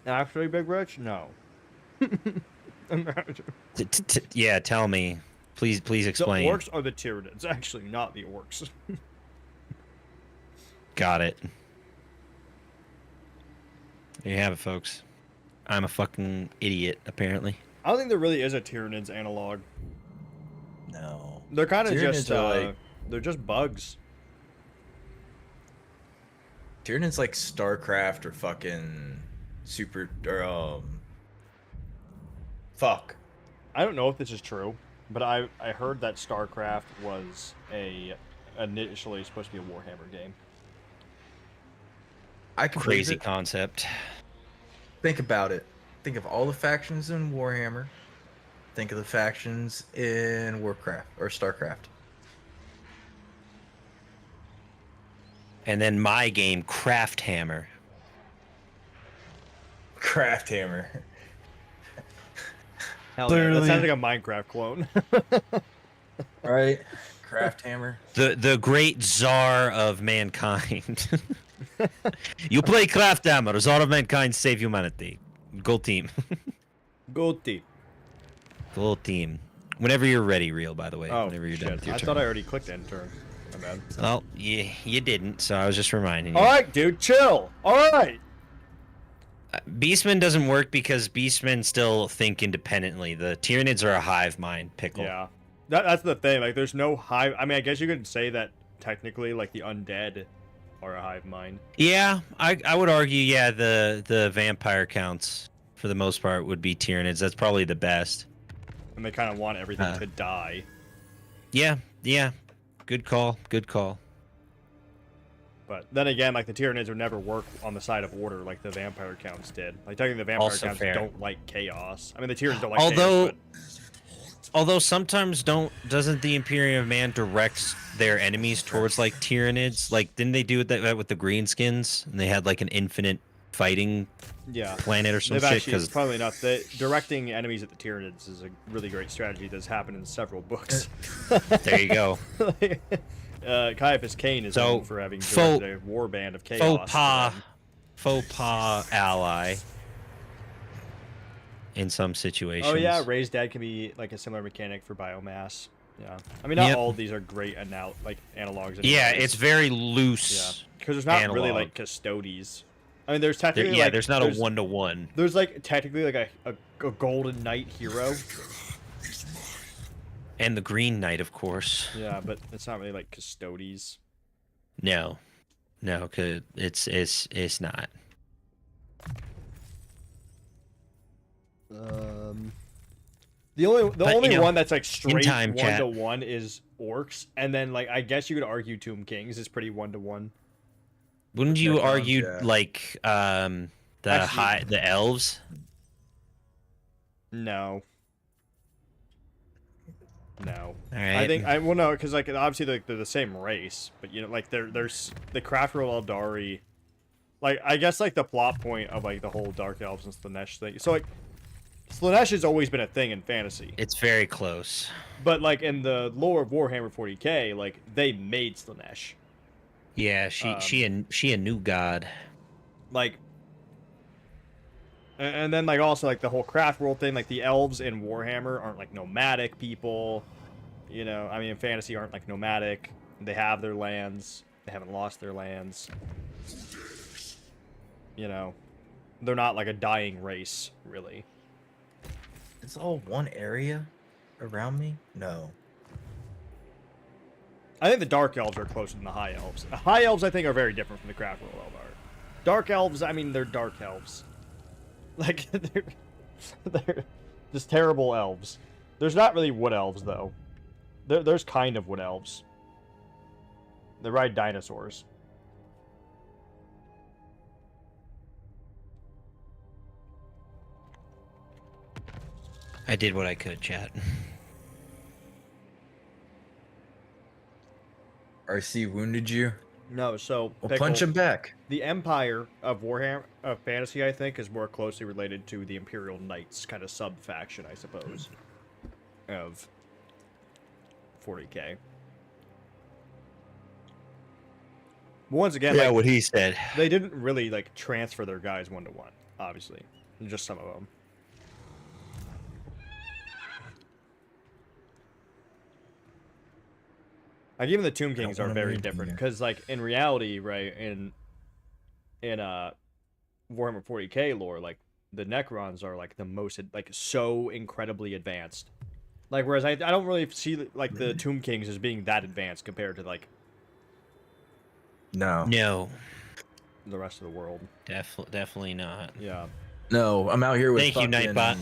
Actually, Big Rich, no. Yeah, tell me. Please explain. The orcs are the Tyranids, actually, not the orcs. Got it. There you have it, folks. I'm a fucking idiot, apparently. I don't think there really is a Tyranids analog. No. They're kind of Tyranids just are they're just bugs. Tyranids like StarCraft or fucking Super or fuck. I don't know if this is true, but I heard that StarCraft was initially supposed to be a Warhammer game. I can Crazy believe it. concept. Think about it. Think of all the factions in Warhammer. Think of the factions in Warcraft or StarCraft. And then my game, Craft Hammer. Craft Hammer. Hell yeah, that Literally. sounds like a Minecraft clone. Right? Craft Hammer. The great czar of mankind. You play Craft Hammer, czar of mankind, save humanity. Go team. Go team. Go team. Whenever you're ready, Real, by the way. Oh, Whenever you're done shit. with your I turn. thought I already clicked enter. My bad. Well, you didn't, so I was just reminding you. Alright, dude, chill. Alright. Beastmen doesn't work because Beastmen still think independently. The Tyranids are a hive mind, Pickle. Yeah. That's the thing. Like, there's no hive. I mean, I guess you could say that technically, like, the undead are a hive mind. Yeah, I would argue, yeah, the vampire counts, for the most part, would be Tyranids. That's probably the best. And they kind of want everything to die. Yeah. Good call. But then again, like, the Tyranids would never work on the side of order like the vampire counts did. Like, technically, the vampire Also counts fair. don't like chaos. I mean, the Tyranids don't like Although, chaos, although sometimes doesn't the Imperium of Man direct their enemies towards like Tyranids? Like, didn't they do that with the Greenskins? And they had like an infinite fighting but yeah. planet or some They've shit? actually, Because probably not. Directing enemies at the Tyranids is a really great strategy that's happened in several books. there you go. Caiaphas Cain is So, known for having faux- directed a warband of chaos. Faux pas ally in some situations. Oh yeah, raised dead can be like a similar mechanic for biomass. Yeah. I mean, not Yep. all of these are great analogs. Yeah, anyways. it's very Yeah, loose. because there's not really analog. like custodies. I mean, there's There, technically yeah, like there's not a one-to-one. There's like technically like a golden knight hero. And the Green Knight, of course. Yeah, but it's not really like custodies. No, cause it's not. The only But, you know, one that's like straight time, one chat. to one is orcs, and then like I guess you could argue Tomb Kings is pretty one to one. Wouldn't you Necrons, argue yeah. like the elves? No. No. All right. I think well no, because like obviously they're the same race, but you know like there's the Craftworld Eldari. Like I guess like the plot point of like the whole Dark Elves and Slanesh thing. So like Slanesh has always been a thing in fantasy, it's very close. but like in the lore of Warhammer 40k, like they made Slanesh. Yeah, she a new god. Like and then like also like the whole craft world thing, like the elves in Warhammer aren't like nomadic people, you know. I mean in fantasy aren't like nomadic. They have their lands, they haven't lost their lands, you know. They're not like a dying race really. It's all one area around me? No. I think the dark elves are closer than the high elves. The high elves I think are very different from the craft world Eldar. Dark elves, I mean they're dark elves. Like they're just terrible elves. There's not really wood elves though. There's kind of wood elves. They ride dinosaurs. I did what I could, chat. RC wounded you? No, so Well, Pickle, punch him back. The Empire of Warhammer of Fantasy, I think, is more closely related to the Imperial Knights, kind of sub faction, I suppose, of 40k. Once again, Yeah, like, what he said. they didn't really like transfer their guys 1 to 1, obviously, just some of them. Like even the Tomb Kings are wanna very move different here. because, like, in reality, right, in Warhammer 40k lore, like the Necrons are like the most like so incredibly advanced. Like whereas I don't really see like the Tomb Kings as being that advanced compared to like No. No, the rest of the world. definitely not. Yeah, No, I'm out here with Thank you, fucking- Nightbot.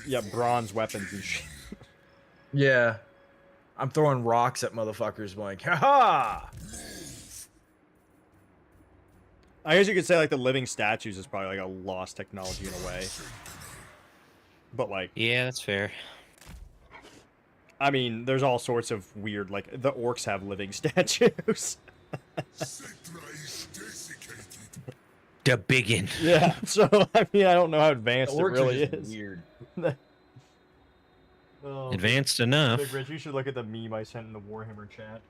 yeah, bronze weapons and shit. Yeah. I'm throwing rocks at motherfuckers like, ha-ha! I guess you could say like the living statues is probably like a lost technology in a way. But like, Yeah, that's fair. I mean, there's all sorts of weird like the orcs have living statues. The biggin. Yeah, so I mean, I don't know how advanced it Orcs are really just is. weird. Oh, Advanced enough. Big Rich, you should look at the meme I sent in the Warhammer chat.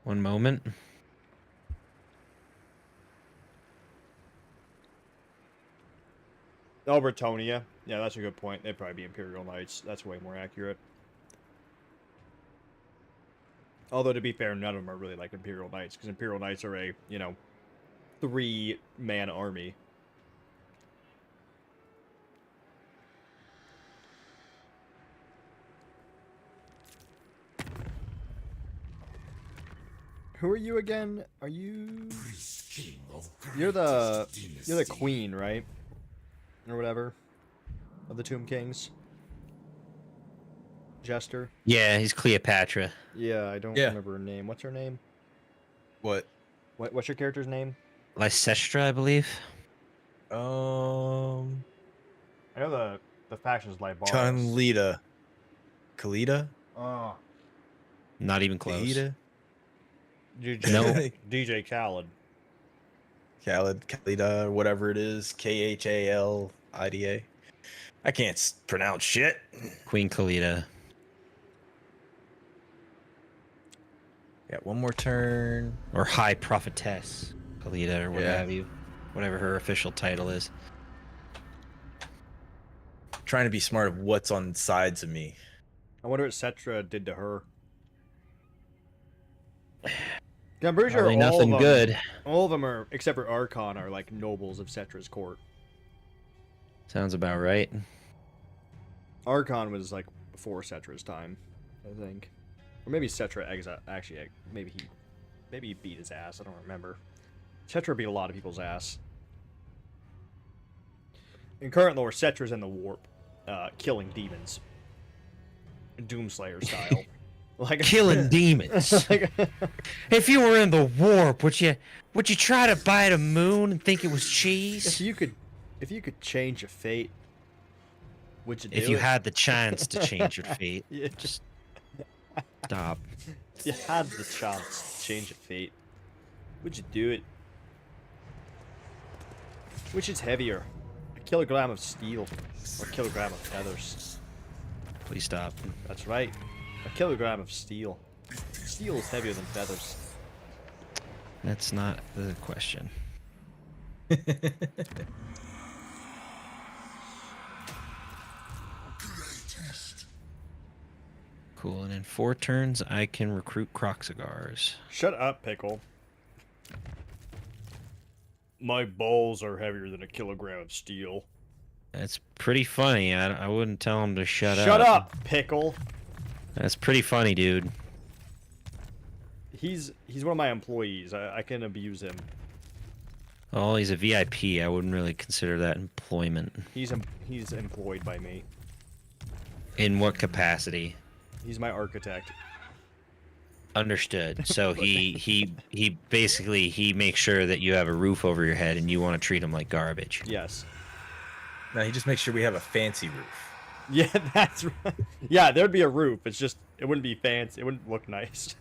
One moment. Oh, Bretonia. Yeah, that's a good point. They'd probably be Imperial Knights. That's way more accurate. Although, to be fair, none of them are really like Imperial Knights, because Imperial Knights are a, you know, 3-man army. Who are you again? Are you... You're the queen, right? Or whatever. Of the Tomb Kings. Jester. Yeah, he's Cleopatra. Yeah, I don't Yeah. remember her name. What's her name? What? What's your character's name? Lysestra, I believe. I know the faction's Lybaris. Chun-Lita. Kalita? Oh. Not even close. Kalita? DJ, No. DJ Khaled. Khalid, Kalita, whatever it is. Khalida. I can't pronounce shit. Queen Kalita. Got one more turn. Or High Prophetess Kalita, or what Yeah. have you. Whatever her official title is. Trying to be smart of what's on sides of me. I wonder what Cetra did to her. I'm pretty sure Probably all nothing of them, good. all of them are, except for Archon, are like nobles of Cetra's court. Sounds about right. Archon was like before Cetra's time, I think, or maybe Cetra actually maybe he beat his ass. I don't remember. Cetra beat a lot of people's ass. In current lore, Cetra's in the warp, killing demons, Doomslayer style. Like Killing demons. like, If you were in the warp, would you try to bite a moon and think it was cheese? if you could change your fate, would you do If you it? had the chance to change your fate, Yeah. just stop. If you had the chance to change your fate, would you do it? Which is heavier, a kilogram of steel or a kilogram of feathers? Please stop. That's right, a kilogram of steel. Steel is heavier than feathers. That's not the question. Cool, and in 4 turns, I can recruit Croxagars. Shut up, Pickle. My balls are heavier than a kilogram of steel. That's pretty funny. I wouldn't tell him to shut up. Shut up, Pickle. That's pretty funny, dude. He's one of my employees. I can abuse him. Oh, he's a VIP. I wouldn't really consider that employment. He's employed by me. In what capacity? He's my architect. Understood. So he basically he makes sure that you have a roof over your head and you want to treat him like garbage. Yes. No, he just makes sure we have a fancy roof. Yeah, that's right. Yeah, there'd be a roof. It's just it wouldn't be fancy. It wouldn't look nice.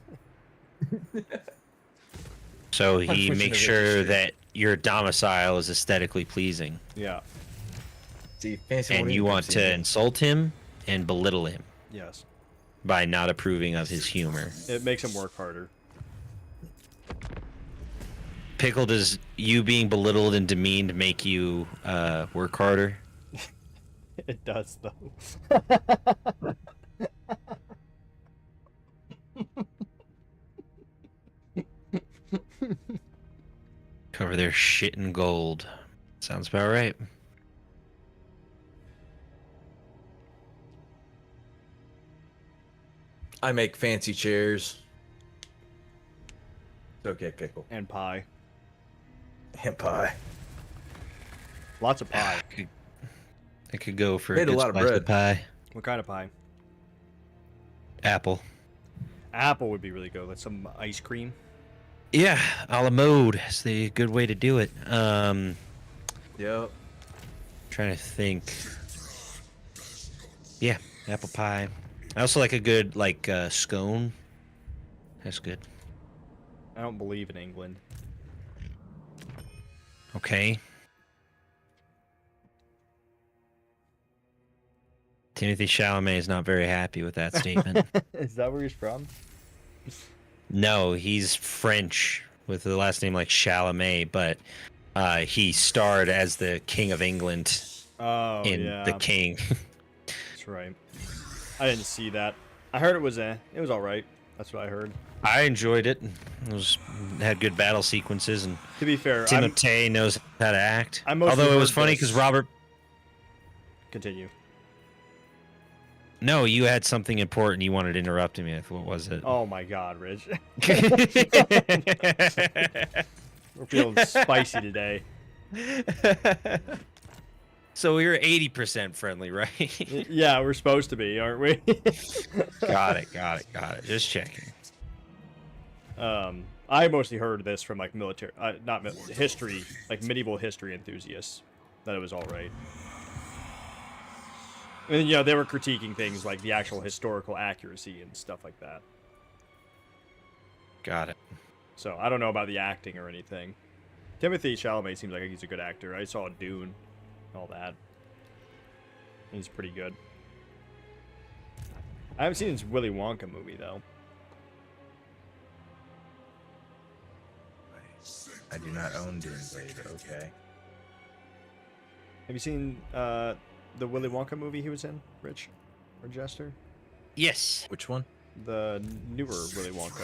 So he Unfortunately, makes that's sure true. that your domicile is aesthetically pleasing, Yeah. See, fancy and you want to insult him and belittle him Yes. by not approving of his humor. It makes him work harder. Pickle, does you being belittled and demeaned make you work harder? It does though. Cover their shit in gold. Sounds about right. I make fancy chairs. It's okay, Pickle. And pie. And pie. Lots of pie. I could go for Made a good lot of slice bread. pie. What kind of pie? Apple. Apple would be really good. Like some ice cream. Yeah, a la mode is the good way to do it. Yep. Trying to think. Yeah, apple pie. I also like a good scone. That's good. I don't believe in England. Okay. Timothy Chalamet is not very happy with that statement. Is that where he's from? No, he's French with the last name like Chalamet, but he starred as the King of England Oh, in yeah. The King. That's right. I didn't see that. I heard it was all right. That's what I heard. I enjoyed it. Had good battle sequences, and To be fair, Timothée knows how to act. I mostly Although it was heard funny this. because Robert. Continue. No, you had something important you wanted to interrupt me with. What was it? Oh my God, Rich. We're feeling spicy today. So we were 80% friendly, right? Yeah, we're supposed to be, aren't we? Got it. Just checking. I mostly heard this from like military, history, like medieval history enthusiasts, that it was all right. And they were critiquing things like the actual historical accuracy and stuff like that. Got it. So I don't know about the acting or anything. Timothée Chalamet seems like he's a good actor. I saw Dune, and all that. He's pretty good. I haven't seen his Willy Wonka movie though. I do not own Doomblade, but okay. Have you seen the Willy Wonka movie he was in, Rich or Jester? Yes. Which one? The newer Willy Wonka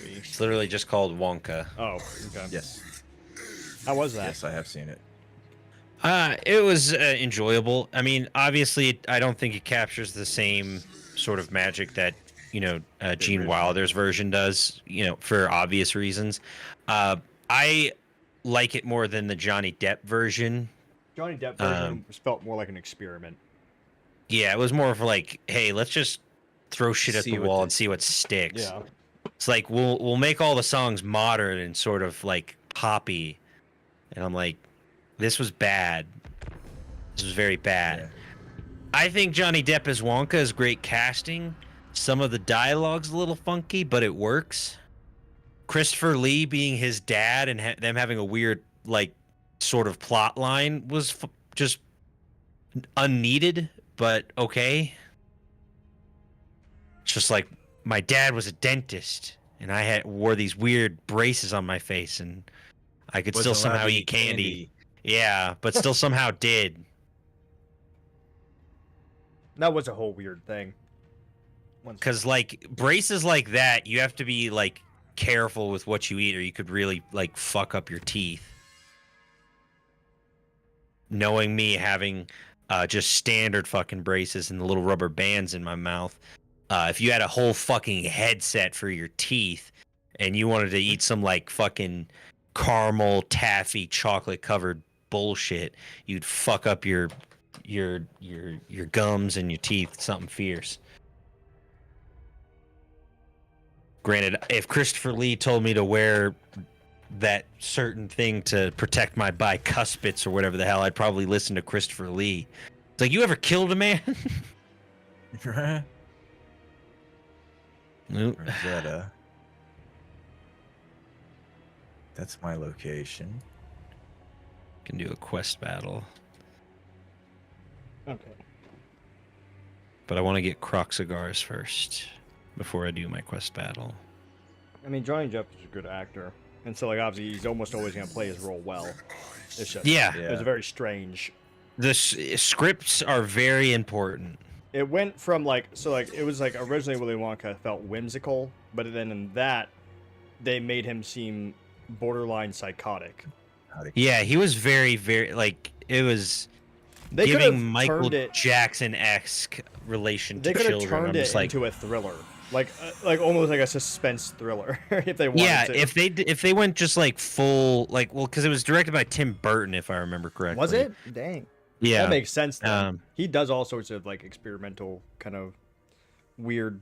movie. It's literally just called Wonka. Oh, okay. Yes. How was that? Yes, I have seen it. It was enjoyable. I mean, obviously, I don't think it captures the same sort of magic that Gene Wilder's version does. For obvious reasons. I like it more than the Johnny Depp version. Johnny Depp version felt more like an experiment. Yeah, it was more of like, hey, let's just throw shit at See the what wall the- and see what sticks. Yeah. It's like we'll make all the songs modern and sort of like poppy, and I'm like, this was bad. This was very bad. Yeah. I think Johnny Depp as Wonka is great casting. Some of the dialogue's a little funky, but it works. Christopher Lee being his dad and them having a weird like sort of plot line was just unneeded, but okay. It's just like my dad was a dentist, and I wore these weird braces on my face, and I could Wasn't still allowed somehow to eat candy. Yeah, but still somehow did. That was a whole weird thing. Because like braces like that, you have to be like careful with what you eat, or you could really like fuck up your teeth. Knowing me having just standard fucking braces and the little rubber bands in my mouth, if you had a whole fucking headset for your teeth and you wanted to eat some like fucking caramel taffy chocolate covered bullshit, you'd fuck up your gums and your teeth something fierce. Granted, if Christopher Lee told me to wear that certain thing to protect my bicuspids or whatever the hell, I'd probably listen to Christopher Lee. It's like, you ever killed a man? Nope. Rosetta. That's my location. Can do a quest battle, Okay. but I want to get Croc cigars first before I do my quest battle. I mean, Johnny Depp is a good actor, and so like obviously he's almost always gonna play his role well. It's just Yeah. it was very strange. The scripts are very important. It went from like it was like originally Willy Wonka felt whimsical, but then in that they made him seem borderline psychotic. Yeah, he was very, very like it was They could giving have Michael turned it. Jackson-esque relation They to could have children. I'm turned it just like, into a thriller, like almost like a suspense thriller, if they wanted yeah, to. if they went just like full like, well, because it was directed by Tim Burton, if I remember correctly. Was it? Dang. Yeah, That makes sense then. Um, He does all sorts of like experimental kind of weird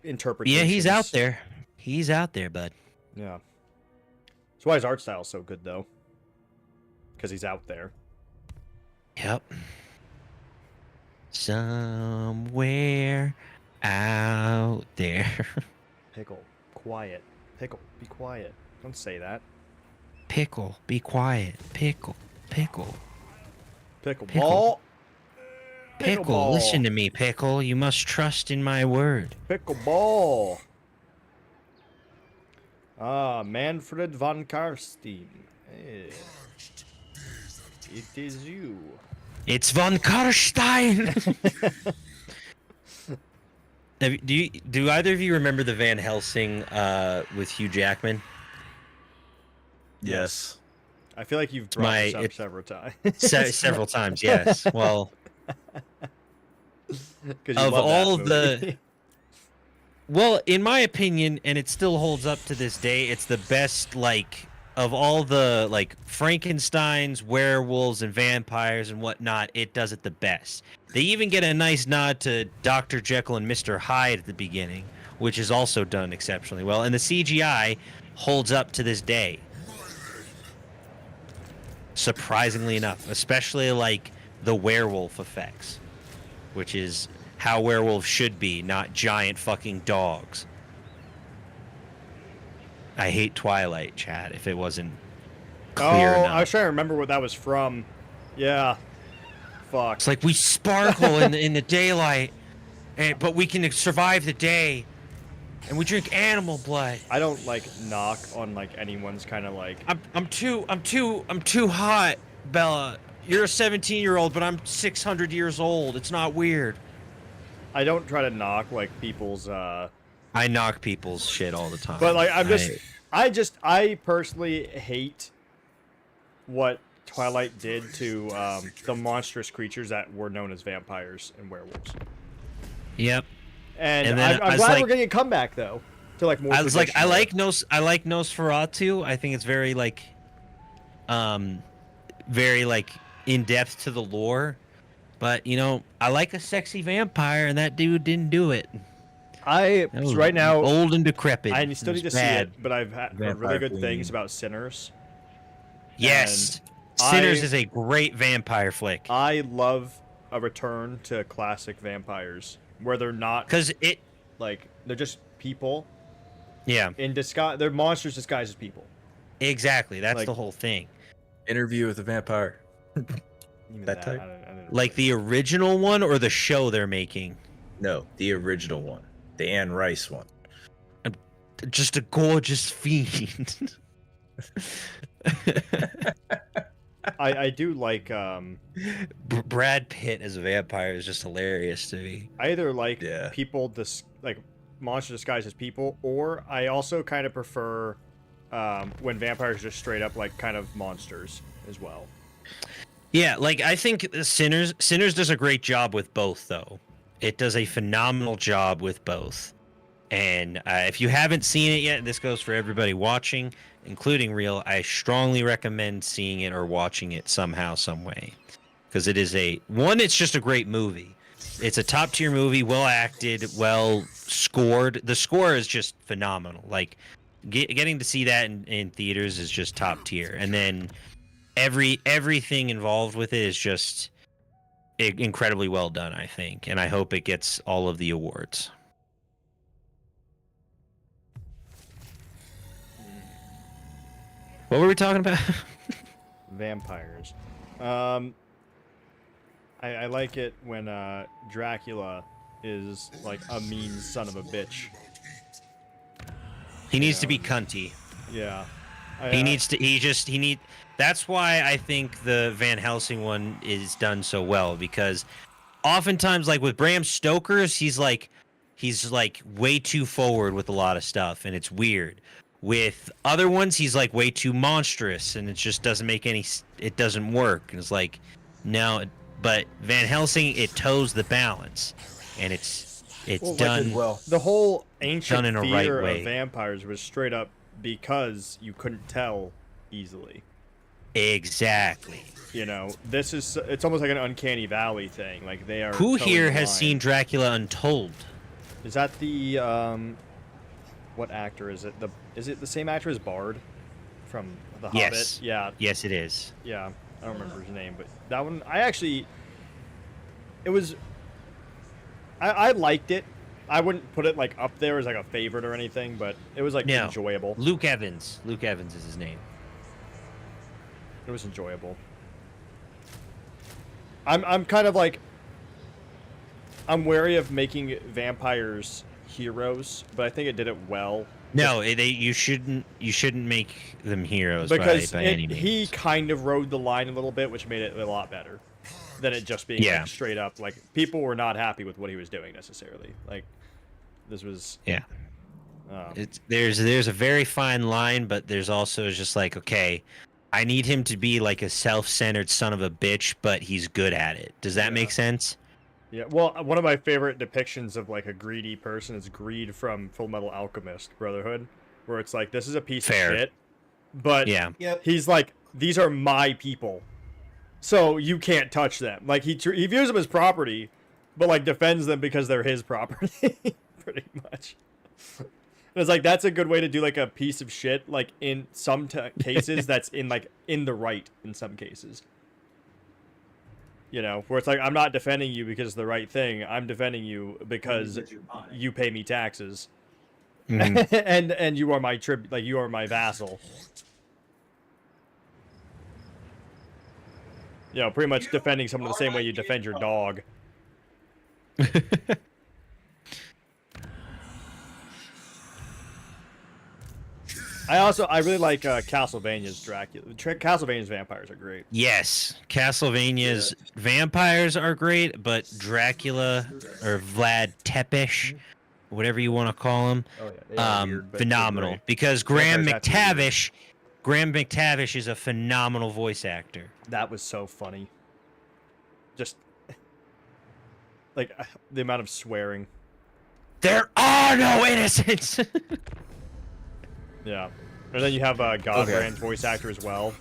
interpretations. yeah, he's out there. He's out there, bud. Yeah. That's why his art style is so good though. Because he's out there. Yep. Somewhere out there. Pickle. Quiet. Pickle. Be quiet. Don't say that. Pickle, be quiet. Pickle, pickle. Pickle. Pickle. Ball. Pickle, listen to me, Pickle. You must trust in my word. Pickleball. Ah, Manfred von Karstein. Eh. It is you. It's von Karstein. Do either of you remember the Van Helsing with Hugh Jackman? Yes. I feel like you've brought this up it's- several times. Several times, yes. Well, 'Cause you of love that all the movie. well, in my opinion, and it still holds up to this day, it's the best, like, of all the, like, Frankensteins, werewolves, and vampires and whatnot, it does it the best. They even get a nice nod to Dr. Jekyll and Mr. Hyde at the beginning, which is also done exceptionally well, and the CGI holds up to this day. Surprisingly enough, especially, like, the werewolf effects, which is how werewolves should be, not giant fucking dogs. I hate Twilight, Chad, if it wasn't clear enough. I was trying to remember what that was from. Yeah. Fuck. It's like we sparkle in the daylight, but we can survive the day, and we drink animal blood. I don't like knock on like anyone's kind of like. I'm too hot, Bella. You're a 17-year-old, but I'm 600 years old. It's not weird. I don't try to knock like people's I knock people's shit all the time. but like I personally hate what Twilight did to the monstrous creatures that were known as vampires and werewolves. Yep. And then I'm glad we're getting a comeback though to like more. I was like, I traditional. like Nosferatu. I think it's very like, very like in depth to the lore. But you know, I like a sexy vampire, and that dude didn't do it. That was right now old and decrepit. I still need to see it, but I've heard really Vampire good Queen. things about Sinners. Yes, And Sinners is a great vampire flick I love a return to classic vampires where they're not because it. like they're just people Yeah, in disguise. They're monsters disguised as people. exactly. That's Like- the whole thing. Interview with a vampire. Even That type? I don't Like the original one or the show they're making. No, the original one, the Anne Rice one. Just a gorgeous fiend. I do like Brad Pitt as a vampire is just hilarious to me. I either like Yeah. people like monsters disguised as people, or I also kind of prefer when vampires are just straight up like kind of monsters as well. Yeah, like I think Sinners does a great job with both though. It does a phenomenal job with both. And if you haven't seen it yet, this goes for everybody watching, including Real. I strongly recommend seeing it or watching it somehow, some way, because it is it's just a great movie. It's a top tier movie, well acted, well scored. The score is just phenomenal. Like getting to see that in theaters is just top tier. And then everything involved with it is just incredibly well done, I think, and I hope it gets all of the awards. What were we talking about? Vampires. I like it when Dracula is like a mean son of a bitch. He needs to be cunty. Yeah. That's why I think the Van Helsing one is done so well, because oftentimes, like with Bram Stoker's, he's like way too forward with a lot of stuff, and it's weird. With other ones, he's like way too monstrous, and it just doesn't make it doesn't work. And it's like, no, but Van Helsing, it toes the balance, and it's done well. The whole ancient done in a fear right way. of vampires was straight up because you couldn't tell easily. Exactly. You know, it's almost like an uncanny valley thing. Like they are. Who towing here the has line. seen Dracula Untold? Is that the what actor is it? Is it the same actor as Bard from The Yes. Hobbit? Yeah, Yes, it is. yeah. I don't remember his name, but that one I liked it. I wouldn't put it like up there as like a favorite or anything, but it was like No. enjoyable. Luke Evans. Luke Evans is his name. It was enjoyable. I'm kind of like I'm wary of making vampires heroes, but I think it did it well. No, you shouldn't make them heroes Because by any means. he kind of rode the line a little bit, which made it a lot better than it just being Yeah. like, straight up. Like people were not happy with what he was doing necessarily. Like this was. Yeah. There's a very fine line, but there's also just like, okay, I need him to be like a self-centered son of a bitch, but he's good at it. Does that make sense? Yeah. Well, one of my favorite depictions of like a greedy person is Greed from Full Metal Alchemist Brotherhood, where it's like this is a piece Fair. of shit, but Yeah. he's like, these are my people, so you can't touch them. Like he views them as property, but like defends them because they're his property, pretty much. And it's like that's a good way to do like a piece of shit. Like in some cases, that's in the right in some cases. You know, where it's like I'm not defending you because it's the right thing. I'm defending you because you pay me taxes, Mhm. and you are my you are my vassal. You know, pretty much defending someone the same way you defend your dog. I really like Castlevania's Dracula. Castlevania's vampires are great. Yes, Castlevania's vampires are great, but Dracula or Vlad Tepes, whatever you want to call him, Oh yeah, they are weird, but they're phenomenal. great. Because Graham Vampires have to be weird. McTavish is a phenomenal voice actor. That was so funny. Just like the amount of swearing. There are no innocents. Yeah, and then you have Godbrand's voice actor as well.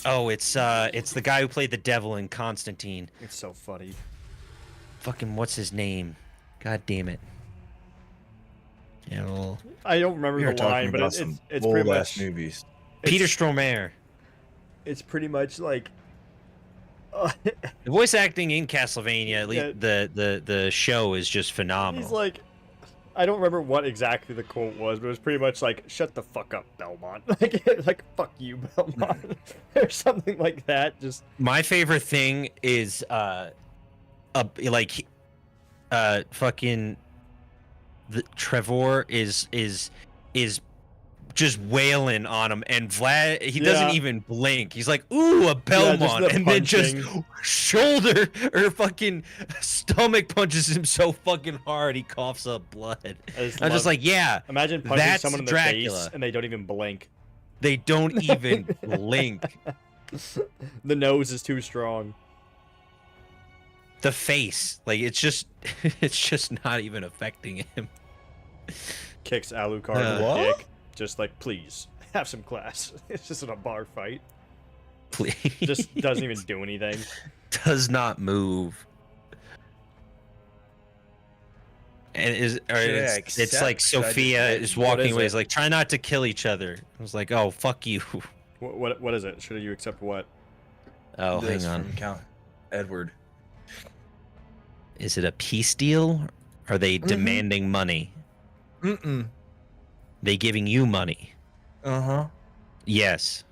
Oh, it's the guy who played the devil in Constantine. It's so funny. Fucking what's his name? God damn it. I don't remember We are the line, talking but about it's some pretty old-ass much movies. Peter Stormare. It's pretty much like. The voice acting in Castlevania, at least Yeah. the show is just phenomenal. He's like, I don't remember what exactly the quote was, but it was pretty much like, "Shut the fuck up, Belmont." like fuck you, Belmont, or something like that. Just My favorite thing is fucking Trevor is just wailing on him, and Vlad he doesn't Yeah. even blink. He's like, "Ooh, a Belmont," the and then just punching. shoulder or fucking stomach punches him so fucking hard he coughs up blood. I'm just love- like, yeah, imagine punching that's someone in the Dracula. face and they don't even blink. They don't even blink. The nose is too strong. The face, like it's just not even affecting him. Kicks Alucard in the What? dick. Just like, please have some class. It's just in a bar fight. Please. Just doesn't even do anything. Does not move. And it's accept like that I just Sophia met is you? What walking is away. it? It's like, try not to kill each other. I was like, oh, fuck you. What is it? Should you accept what? Oh, This hang on. from Count Edward. Is it a peace deal? Are they demanding money? Mm-mm. They giving you money? Uh-huh. Yes.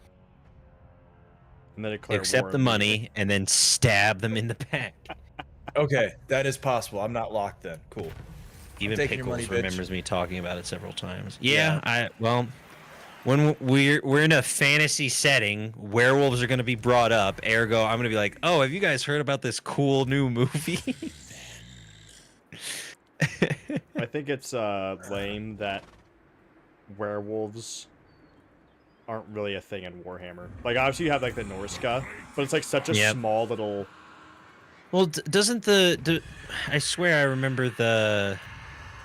And then declare Accept war the immediately. money and then stab them in the back. Okay, that is possible. I'm not locked then. Cool. Even taking your Pickles money, bitch. remembers me talking about it several times. Yeah. When we're in a fantasy setting, werewolves are going to be brought up. Ergo, I'm going to be like, "Oh, have you guys heard about this cool new movie?" I think it's lame that werewolves aren't really a thing in Warhammer. Like, obviously you have like the Norska, but it's like such a Yep. small little. Well, doesn't I swear I remember the.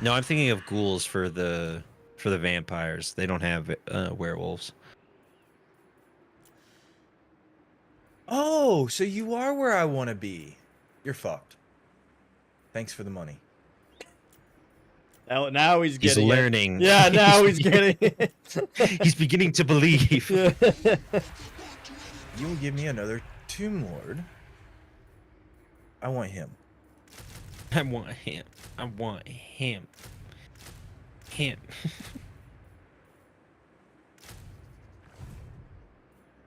No, I'm thinking of ghouls for the vampires. They don't have werewolves. Oh, so you are where I want to be. You're fucked. Thanks for the money. Now he's He's getting it. learning. Yeah, now he's getting it. He's beginning to believe. You will give me another Tomb Lord. I want him. I want him. I want him. Him.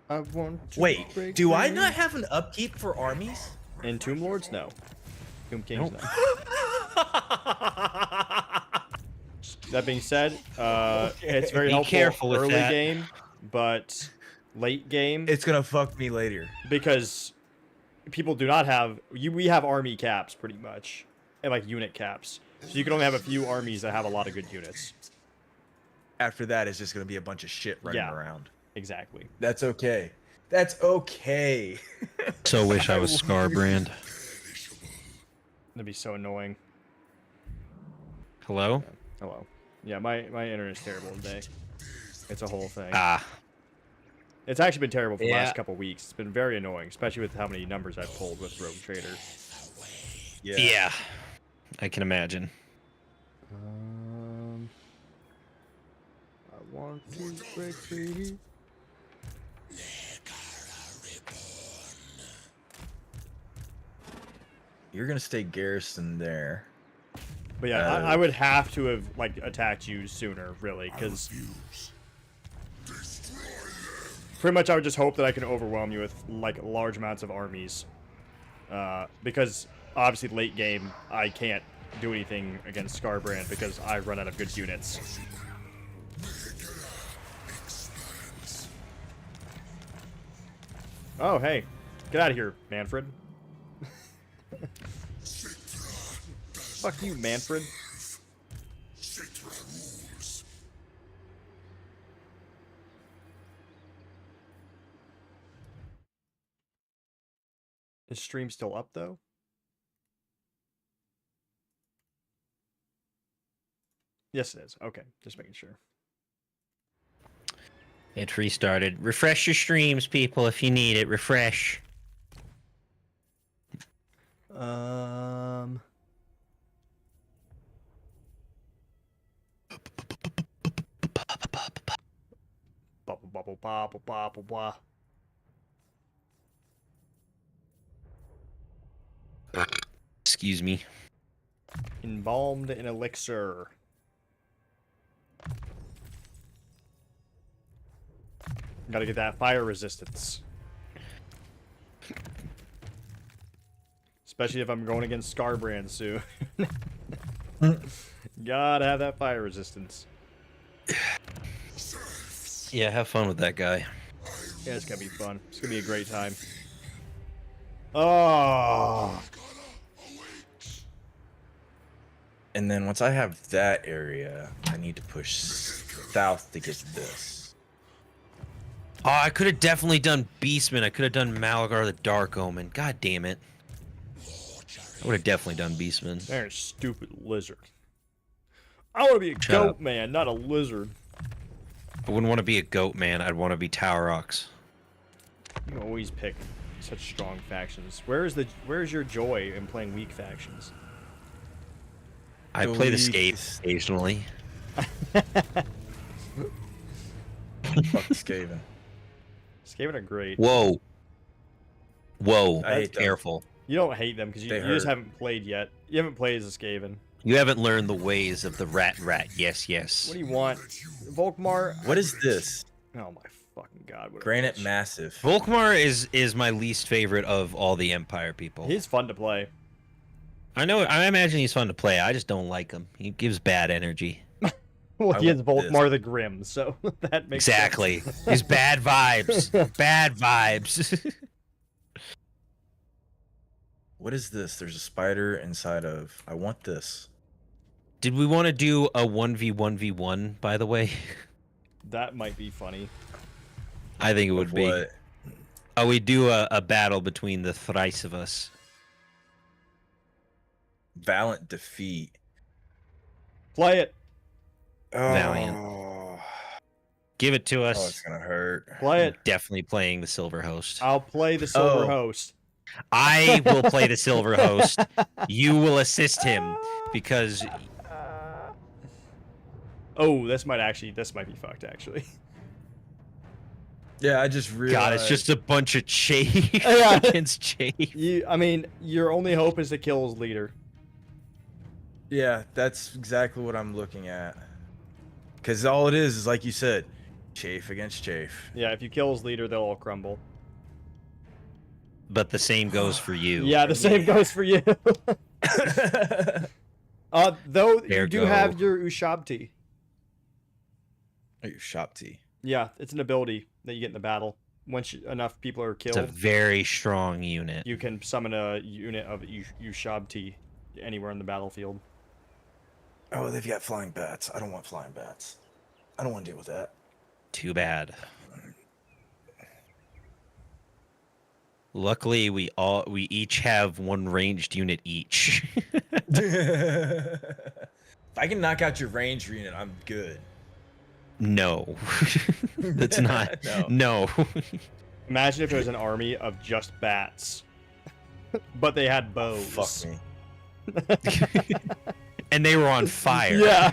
I want to Wait, break do I free. not have an upkeep for armies? In Tomb Lords? No. Tomb Kings? Nope. No. That being said, it's very Be helpful careful with early that. game, but late game, It's gonna fuck me later. because people do not have we have army caps pretty much, and like unit caps, so you can only have a few armies that have a lot of good units. After that, it's just gonna be a bunch of shit running Yeah. around. Exactly. That's okay. That's okay. So wish I was Scarbrand. That'd be so annoying. Hello? Hello. Yeah, my internet's terrible today. It's a whole thing. Ah. It's actually been terrible for the Yeah. last couple weeks. It's been very annoying, especially with how many numbers I've pulled with Rogue Trader. Yeah. I can imagine. I want to break free. You're gonna stay garrisoned there. But yeah, I would have to have like attacked you sooner, really, because pretty much I would just hope that I can overwhelm you with like large amounts of armies, because obviously late game I can't do anything against Scarbrand because I run out of good units. Oh, hey. Get out of here, Manfred. Fuck you, Manfred. Is stream still up, though? Yes, it is. Okay, just making sure. It restarted. Refresh your streams, people, if you need it. Refresh. Bubble, bubble, bubble, bubble, blah. Excuse me. Embalmed in elixir. Gotta get that fire resistance. Especially if I'm going against Scarbrand soon. Gotta have that fire resistance. Yeah, have fun with that guy. Yeah, it's gonna be fun. It's gonna be a great time. Oh. And then once I have that area, I need to push south to get to this. Oh, I could have definitely done Beastman. I could have done Malagar the Dark Omen. God damn it. I would have definitely done Beastman. There's stupid lizard. I want to be a Shut goat up. man, not a lizard. I wouldn't want to be a goat man. I'd want to be Tower Ox. You always pick such strong factions. Where's your joy in playing weak factions? I play the Skates occasionally. Fuck Skaven. Skaven are great. Whoa. Whoa. I hate them. Careful. You don't hate them because you They just hurt. haven't played yet. You haven't played as a Skaven. You haven't learned the ways of the rat. Yes, yes. What do you want? Volkmar? What is this? Oh my fucking god. What a Granite bitch. Massive. Volkmar is my least favorite of all the Empire people. He's fun to play. I know. I imagine he's fun to play. I just don't like him. He gives bad energy. Well, I he is want this. Volkmar the Grim, so that makes Exactly. sense. He's bad vibes. Bad vibes. What is this? There's a spider inside of. I want this. Did we want to do a 1v1v1, by the way? That might be funny. I think it would Of be. what? Oh, we do a battle between the thrice of us. Valiant defeat. Play it. Valiant. Oh, Give it to oh, it's us. gonna hurt. Play it. Definitely playing the Silver Host. I'll play the Silver Oh. Host. I will play the Silver Host. You will assist him because Oh, this might be fucked actually. Yeah, I just realized. God, it's just a bunch of Chafe Yeah. against Chafe. I mean, your only hope is to kill his leader. Yeah, that's exactly what I'm looking at. Because all it is like you said, chafe against chafe. Yeah, if you kill his leader, they'll all crumble. But the same goes for you. Yeah, the same goes for you. Though There you do go. have your Ushabti. Oh, your shop tea. Yeah, it's an ability that you get in the battle. Once enough people are It's killed, a very strong unit. you can summon a unit of Ushabti anywhere in the battlefield. Oh, they've got flying bats. I don't want flying bats. I don't want to deal with that. Too bad. Luckily, we each have one ranged unit each. If I can knock out your range unit, I'm good. No, that's not. No. Imagine if it was an army of just bats, but they had bows. Fuck me. And they were on fire. Yeah.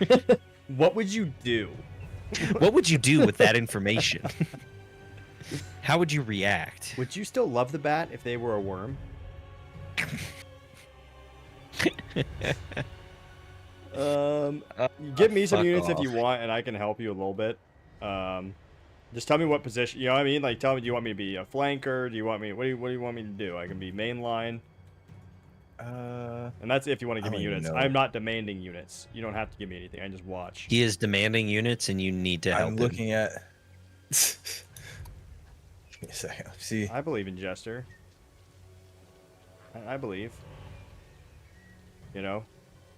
What would you do? What would you do with that information? How would you react? Would you still love the bat if they were a worm? Give me some fuck units if you off. want, and I can help you a little bit. Just tell me what position. You know what I mean? Like, tell me, do you want me to be a flanker? Do you want me? What do you want me to do? I can be mainline, and that's if you want to give I me don't even units. know. I'm not demanding units. You don't have to give me anything. I just watch. He is demanding units, and you need to help I'm him. looking at. Give me a second. See. I believe in Jester. I believe. You know?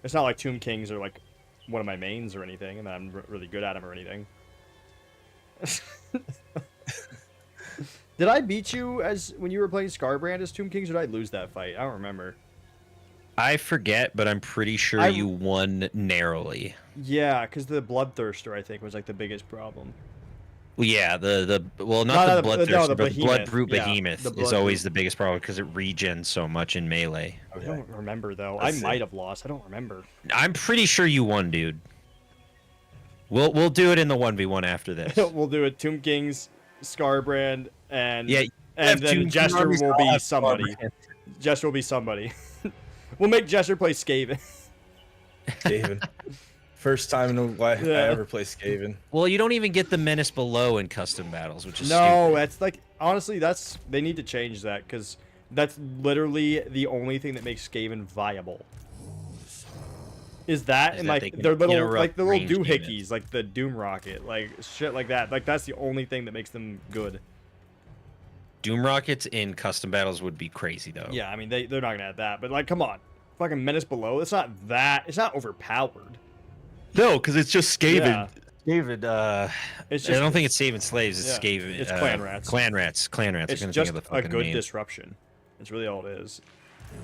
It's not like Tomb Kings are like one of my mains or anything, and I'm really good at them or anything. Did I beat you as when you were playing Scarbrand as Tomb Kings, or did I lose that fight? I don't remember. I forget, but I'm pretty sure you won narrowly. Yeah, because the Bloodthirster, I think, was like the biggest problem. Well, yeah, not the Bloodthirster, but the Bloodroot Yeah, Behemoth the is always Bloodroot. the biggest problem because it regens so much in melee. I don't remember though. Let's I see. might have lost. I don't remember. I'm pretty sure you won, dude. We'll do it in the 1v1 after this. We'll do it. Tomb Kings, Scarbrand, and Yeah, and then Tomb Jester Kings, will I'll be have somebody. Scarbrand. Jester will be somebody. We'll make Jester play Skaven. Skaven. First time in life Yeah. I ever play Skaven. Well, you don't even get the Menace Below in custom battles, which is No, stupid. that's like honestly, they need to change that because that's literally the only thing that makes Skaven viable. Is that Is and that like they can their little interrupt the little ranged doohickeys, like the Doom Rocket, like shit like that. Like that's the only thing that makes them good. Doom Rockets in custom battles would be crazy, though. Yeah, I mean they're not gonna add that, but like come on, fucking Menace Below. It's not overpowered. No, because it's just Skaven. Yeah. Skaven, It's I don't think it's Saving Slaves. It's yeah, Skaven. it's Clan Rats. Clan Rats. Clan Rats. It's I couldn't just think of the a fucking good name. disruption. It's really all it is.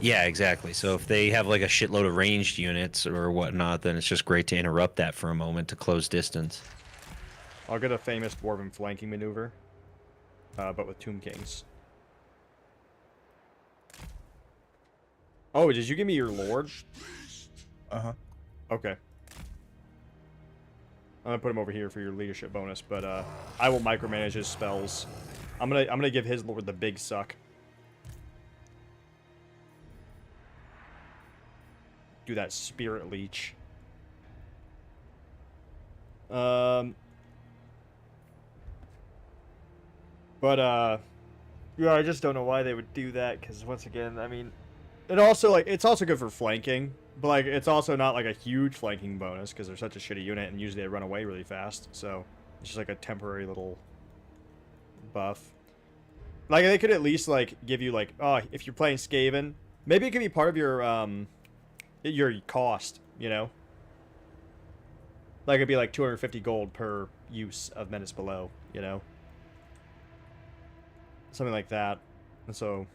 Yeah, exactly. So if they have like a shitload of ranged units or whatnot, then it's just great to interrupt that for a moment to close distance. I'll get a famous dwarven flanking maneuver, but with Tomb Kings. Oh, did you give me your Lord? Uh-huh. Okay. I'm gonna put him over here for your leadership bonus, but I will micromanage his spells. I'm gonna give his Lord the big suck. Do that Spirit Leech. But yeah, I just don't know why they would do that, because once again, I mean, it also like it's also good for flanking, but like it's also not like a huge flanking bonus because they're such a shitty unit and usually they run away really fast. So it's just like a temporary little buff. Like they could at least like give you like, oh, if you're playing Skaven, maybe it could be part of your cost, you know? Like it'd be like 250 gold per use of Menace Below, you know? Something like that. And so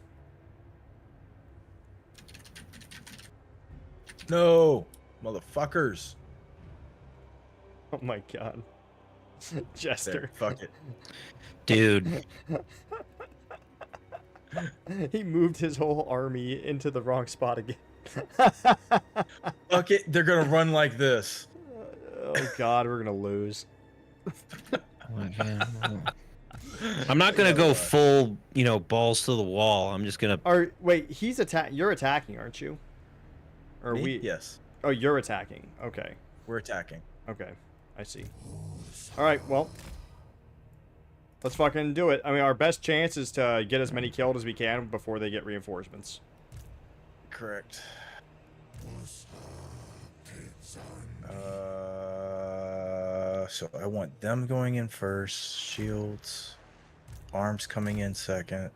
No, motherfuckers. oh my god. Jester. There, fuck it. Dude, He moved his whole army into the wrong spot again. Fuck it. They're gonna run like this. Oh god, we're gonna lose. I'm not gonna go full, balls to the wall. I'm just gonna. Wait, you're attacking, aren't you? Or Me? we? Yes. Oh, you're attacking. Okay. We're attacking. Okay. I see. Alright, well. Let's fucking do it. I mean, our best chance is to get as many killed as we can before they get reinforcements. Correct. So I want them going in first. Shields. Arms coming in second.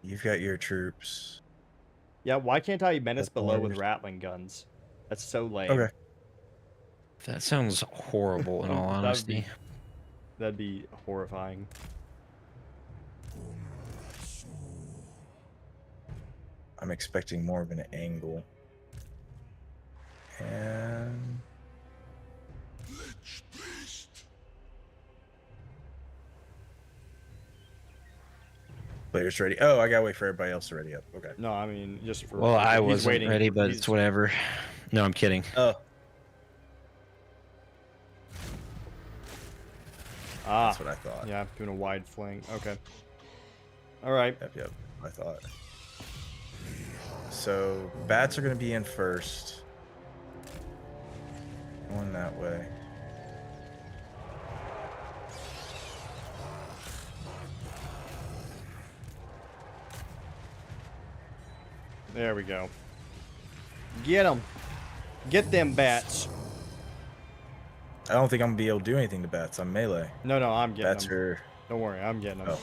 You've got your troops. Yeah, why can't I Menace That's Below with ours. Rattling guns? That's so lame. Okay. That sounds horrible, in all That would honesty. That'd be horrifying. I'm expecting more of an angle. And players ready. Oh, I gotta wait for everybody else to ready up. Okay. No, I mean, just for... Well, I he's wasn't waiting. ready, but He's- it's whatever. No, I'm kidding. Oh, Ah, that's what I thought. yeah, doing a wide flank. Okay. Alright. Yep, I thought. So bats are gonna be in first. Going that way. There we go. Get them. Get them bats. I don't think I'm gonna be able to do anything to bats. I'm melee. No, I'm getting Bats them. are Don't worry, I'm getting them. Oh.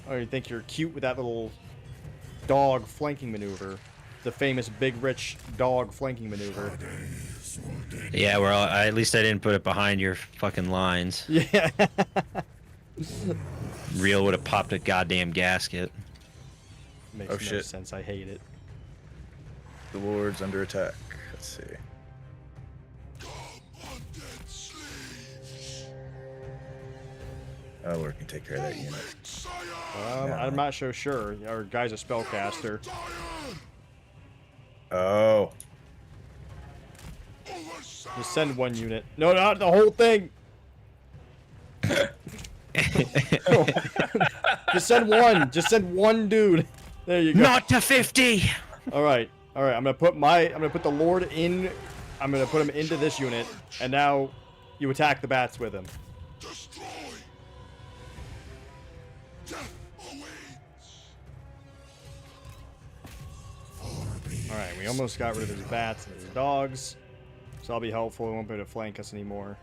Oh, you think you're cute with that little dog flanking maneuver? The famous big rich dog flanking maneuver. Yeah, well, at least I didn't put it behind your fucking lines. Yeah. Real would have popped a goddamn gasket. Makes Oh, no shit. sense. I hate it. The Lord's under attack. Let's see. Oh, Lord can take care of that unit. I'm not so sure. Our guy's a spellcaster. Oh. Just send one unit. No, not the whole thing. Just send one. Just send one dude. There you go. Not to 50. All right. I'm gonna put the Lord in. I'm gonna put him into this unit, and now you attack the bats with him. All right. We almost got rid of his bats and his dogs, so I'll be helpful. He won't be able to flank us anymore.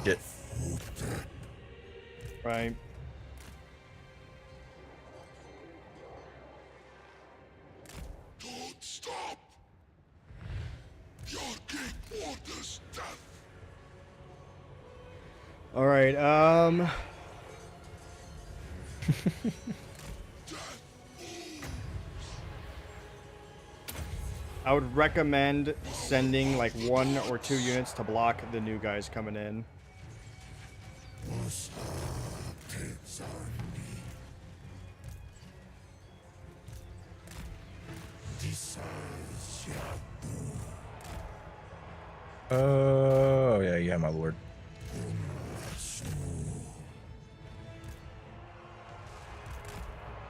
Get. Right. Don't stop. Your king orders death. All right. I would recommend sending like 1 or 2 units to block the new guys coming in. Oh, yeah, you have my Lord.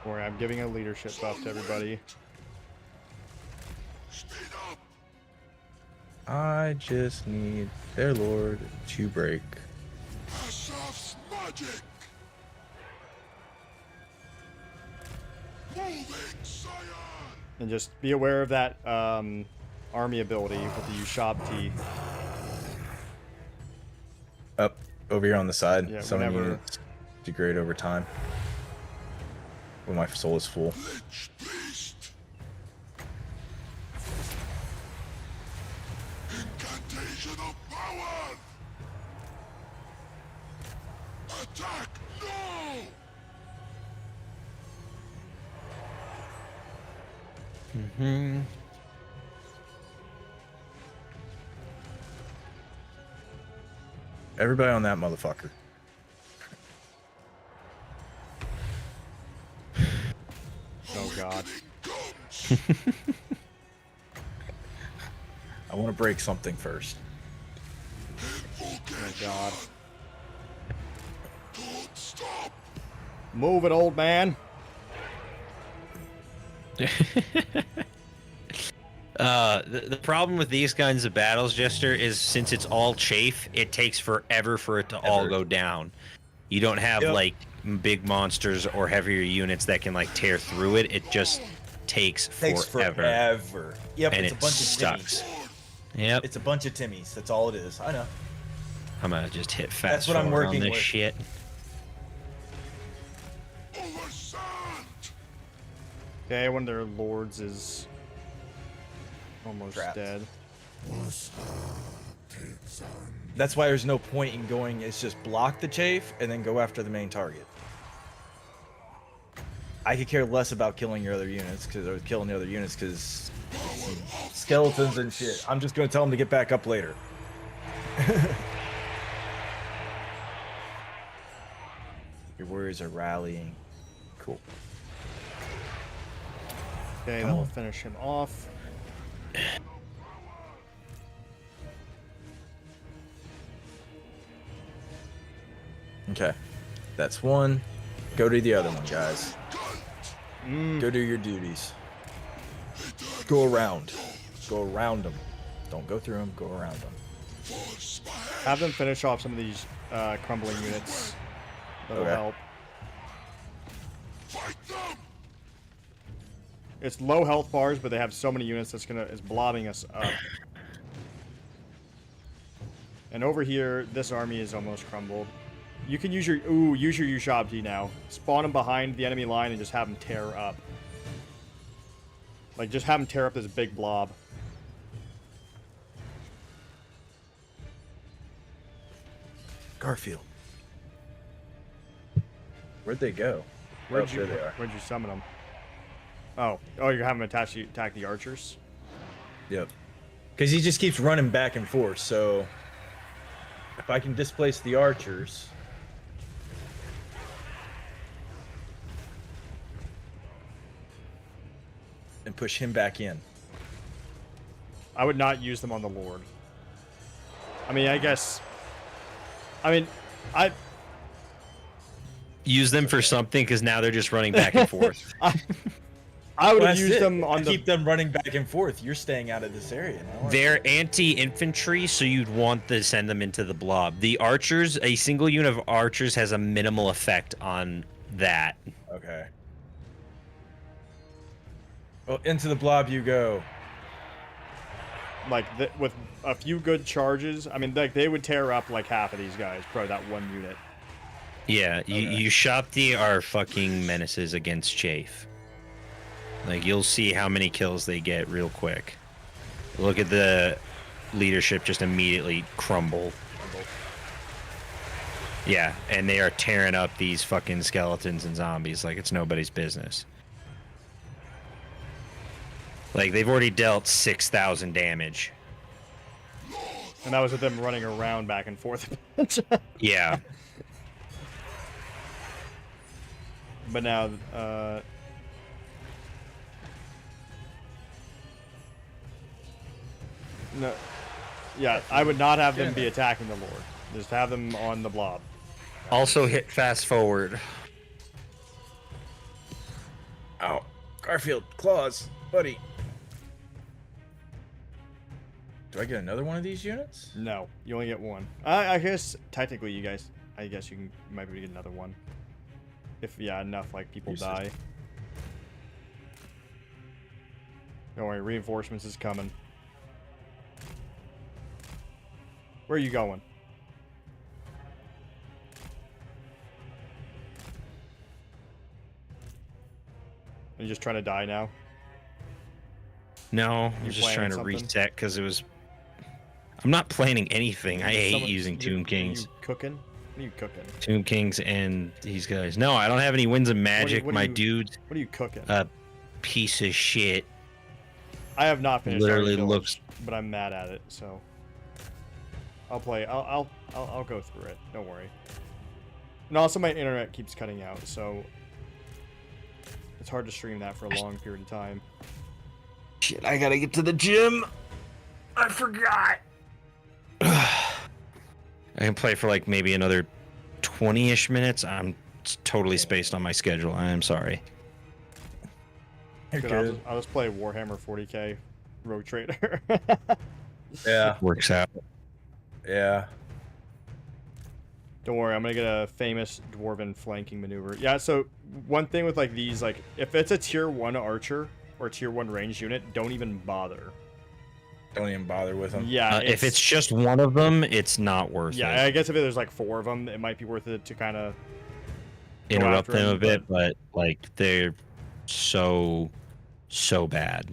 Don't worry, I'm giving a leadership buff to everybody. I just need their Lord to break. Asaf's magic. Moving Scion. And just be aware of that army ability with the Ushabti. Up over here on the side. Yeah, Some whenever- units degrade over time. When my soul is full. Lich beast. Incantation of power. Attack now. Mm-hmm. Everybody on that motherfucker. Oh god. I want to break something first. Oh god. Don't stop. Move it, old man. The problem with these kinds of battles, Jester, is since it's all chafe, it takes forever for it to all go down. You don't have like big monsters or heavier units that can like tear through it. It just takes forever. Yep, And it's a it bunch of sucks. Timmies. Yep. It's a bunch of Timmies. That's all it is. I know. I'm gonna just hit fast That's what I'm forward working on this with. shit. Okay, one of their lords is almost Trapped. dead. That's why there's no point in going. It's just block the chafe and then go after the main target. I could care less about killing your other units or killing the other units because skeletons and shit. I'm just gonna tell them to get back up later. Your warriors are rallying. Cool. Okay, that will finish him off. Okay, that's one. Go to the other one, guys. Go do your duties. Go around. Go around them. Don't go through them. Go around them. Have them finish off some of these crumbling units. That'll Okay. help. It's low health bars, but they have so many units that's it's blobbing us up. And over here, this army is almost crumbled. You can use your Ushabti now. Spawn them behind the enemy line and just have them tear up. Like, just have them tear up this big blob. Garfield. Where'd they go? Where'd Oh, there they are. Where'd you summon them? Oh, you're having them attack the archers? Yep. Because he just keeps running back and forth, so if I can displace the archers. And push him back in. I would not use them on the Lord. I mean, I Use them for something because now they're just running back and forth. I would Well, have that's used it. them on Keep them running back and forth. You're staying out of this area now. They're anti-infantry, so you'd want to send them into the blob. The archers, a single unit of archers has a minimal effect on that. Okay. Well, into the blob you go. like with a few good charges. I mean, like they would tear up like half of these guys, probably that one unit. Yeah, you Shopti are fucking menaces against Chafe. Like, you'll see how many kills they get real quick. Look at the leadership just immediately crumble. Yeah, and they are tearing up these fucking skeletons and zombies like it's nobody's business. Like, they've already dealt 6,000 damage. And that was with them running around back and forth. Yeah. But now, no, yeah, I would not have them be attacking the Lord. Just have them on the blob. Also hit fast forward. Ow. Garfield, claws, buddy. Do I get another one of these units? No, you only get one. I guess technically you guys, I guess you might be able to get another one. If, yeah, enough, like, people die. Don't worry, reinforcements is coming. Where are you going? Are you just trying to die now? No, I'm You just trying planning to something? reset because it was... I'm not planning anything. I hate using Tomb Kings. You cooking? What are you cooking? Tomb Kings and these guys. No, I don't have any winds of magic. what My are you- dude's What are you cooking? a piece of shit. I have not finished literally Iron looks- Village, but I'm mad at it, so I'll play. I'll go through it. Don't worry. And also, my internet keeps cutting out, so it's hard to stream that for a long period of time. Shit, I gotta get to the gym. I forgot. I can play for like maybe another 20-ish minutes. I'm totally spaced on my schedule. I am sorry. Good, I'll just play Warhammer 40k Rogue Trader. Yeah. Works out. Yeah. Don't worry, I'm gonna get a famous dwarven flanking maneuver. Yeah, so one thing with like these, like if it's a tier 1 archer or tier 1 ranged unit, don't even bother. Don't even bother with them. Yeah, If it's just one of them, it's not worth yeah, it. I guess if there's like 4 of them, it might be worth it to kind of Interrupt after them him, a bit, but like they're so so bad.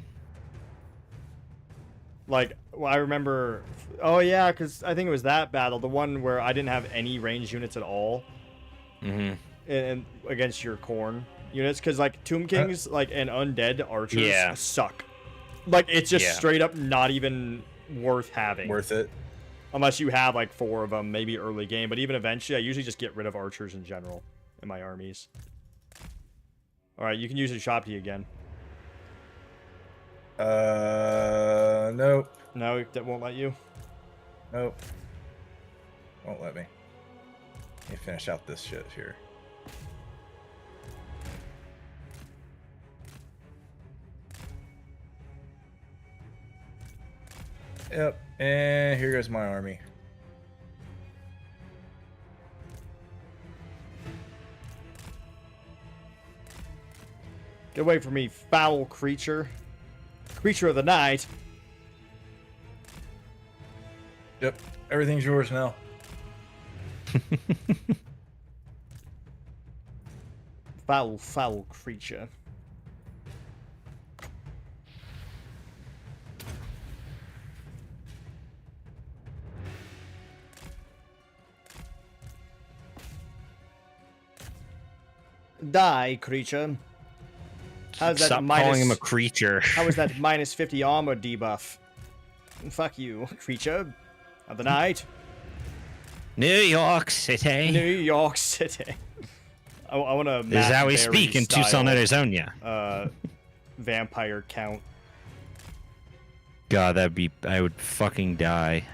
Like, well, I remember. Oh yeah, because I think it was that battle, the one where I didn't have any ranged units at all, Mm-hmm. and against your corn units, because like Tomb Kings, like and undead archers Yeah. suck. Like it's just Yeah. straight up not even worth having. Worth it. Unless you have like 4 of them, maybe early game. But even eventually, I usually just get rid of archers in general in my armies. All right, you can use your shop key again. Nope. No, that won't let you. Nope. Won't let me. Let me finish out this shit here. Yep. And here goes my army. Get away from me, foul creature. Creature of the night. Yep. Everything's yours now. Foul, foul creature. Die, creature. How's that Stop minus... calling him a creature. How is that minus 50 armor debuff? Fuck you, creature of the night. New York City. New York City. I want to. This is how we speak in Tucson, Arizona. Vampire count. God, that'd be. I would fucking die.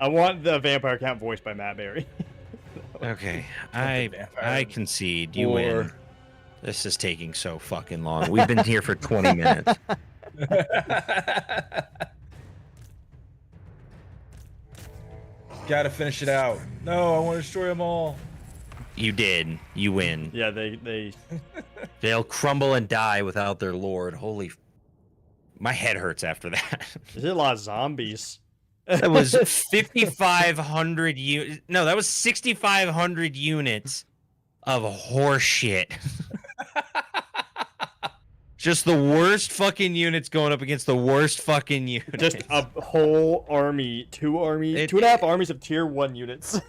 I want the vampire count voiced by Matt Berry. Okay, I concede. You win. This is taking so fucking long. We've been here for 20 minutes. Gotta finish it out. No, I want to destroy them all. You did. You win. Yeah, they They'll crumble and die without their lord. Holy. My head hurts after that. There's a lot of zombies. That was 5,500 units. No, that was 6,500 units of horseshit. Just the worst fucking units going up against the worst fucking units. Just a whole army, 2.5 armies of tier 1 units.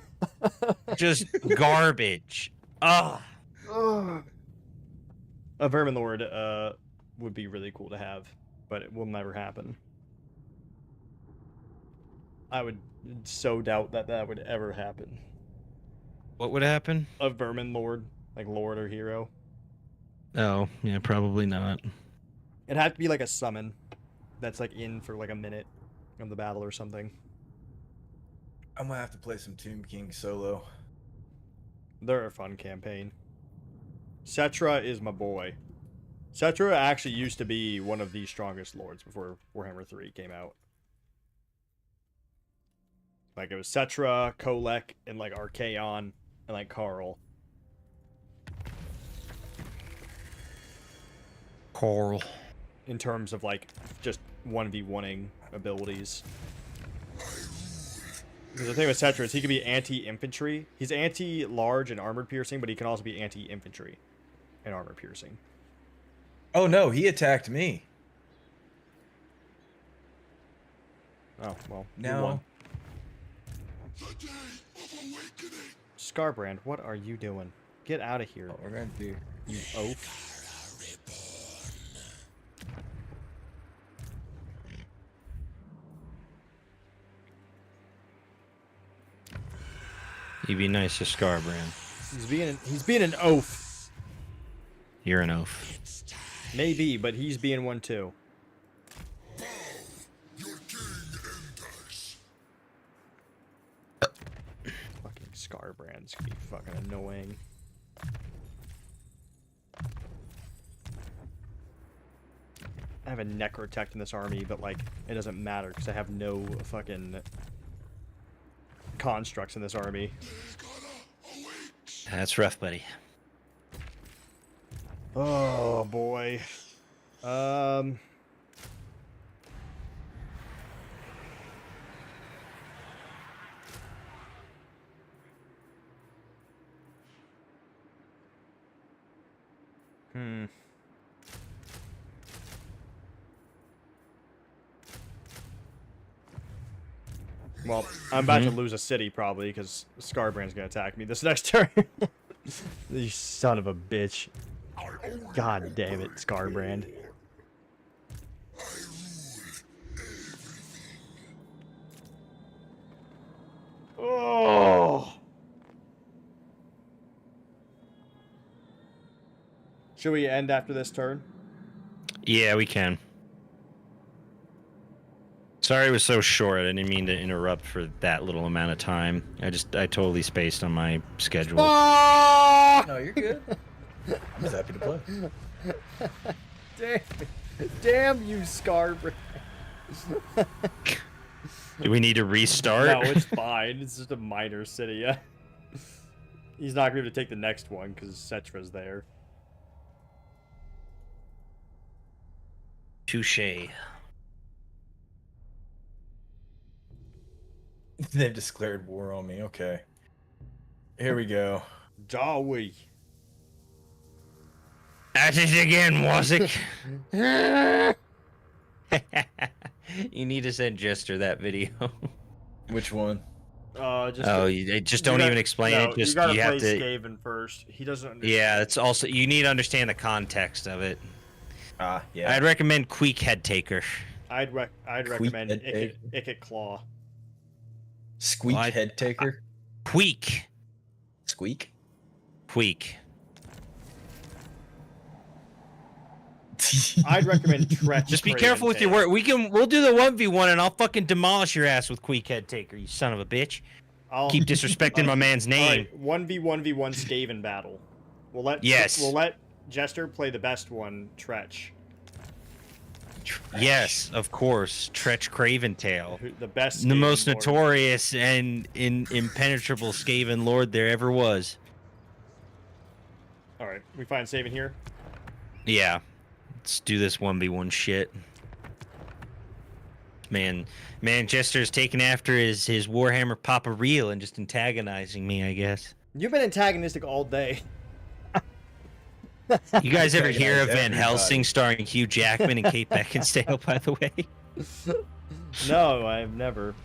Just garbage. Ugh. A Vermin Lord would be really cool to have, but it will never happen. I would so doubt that that would ever happen. What would happen? A Vermin Lord, like Lord or Hero. Oh, yeah, probably not. It'd have to be like a summon that's like in for like a minute of the battle or something. I'm gonna have to play some Tomb King solo. They're a fun campaign. Cetra is my boy. Cetra actually used to be one of the strongest lords before Warhammer 3 came out. Like, it was Cetra, Kolek, and, like, Archaon, and, like, Karl. Coral. In terms of, like, just 1v1ing abilities. Because the thing with Cetra is he can be anti-infantry. He's anti-large and armored piercing, but he can also be anti-infantry and armor piercing. Oh no, he attacked me. Oh, well. No. Scarbrand, what are you doing? Get out of here. What we're gonna do. You oaf. You'd be nice to Scarbrand. He's being an oaf. You're an oaf. Maybe, but he's being one too. Fucking Scarbrand's gonna be fucking annoying. I have a Necrotect in this army, but like it doesn't matter because I have no fucking constructs in this army. That's rough, buddy. Oh boy. Well, I'm about to lose a city probably because Scarbrand's gonna attack me this next turn. You son of a bitch. God damn it, Scarbrand. Oh. Should we end after this turn? Yeah, we can. Sorry it was so short. I didn't mean to interrupt for that little amount of time. I totally spaced on my schedule. Oh! No, you're good. I'm just happy to play. Damn you, Scarbrand. Do we need to restart? No, it's fine. It's just a minor city. Yeah. He's not going to take the next one because Cetra's there. Touche. They've declared war on me. Okay. Here we go. Dawi. At it again, was it? You need to send Jester that video. Which one? Just don't even explain it. Just you gotta play have to. Skaven first. He doesn't understand. Yeah, it's also you need to understand the context of it. Yeah. I'd recommend Queek Head Taker. I'd recommend Ikit Claw. Squeak Head Taker. Queek. Squeak. Queek. I'd recommend Tretch. Just be careful with your word. We'll do the 1v1 and I'll fucking demolish your ass with Queek Head Taker, you son of a bitch. Keep disrespecting my man's name. All right, 1v1v1 Skaven battle. We'll let Jester play the best one, Tretch. Yes, of course. Tretch Craventail. The best. The Skaven most lord. notorious and impenetrable Skaven lord there ever was. Alright, we find Skaven here? Yeah. Let's do this 1v1 shit. Man, Jester's taking after his Warhammer Papa Real and just antagonizing me, I guess. You've been antagonistic all day. You guys ever hear of Van Helsing starring Hugh Jackman and Kate Beckinsale, by the way? No, I've never.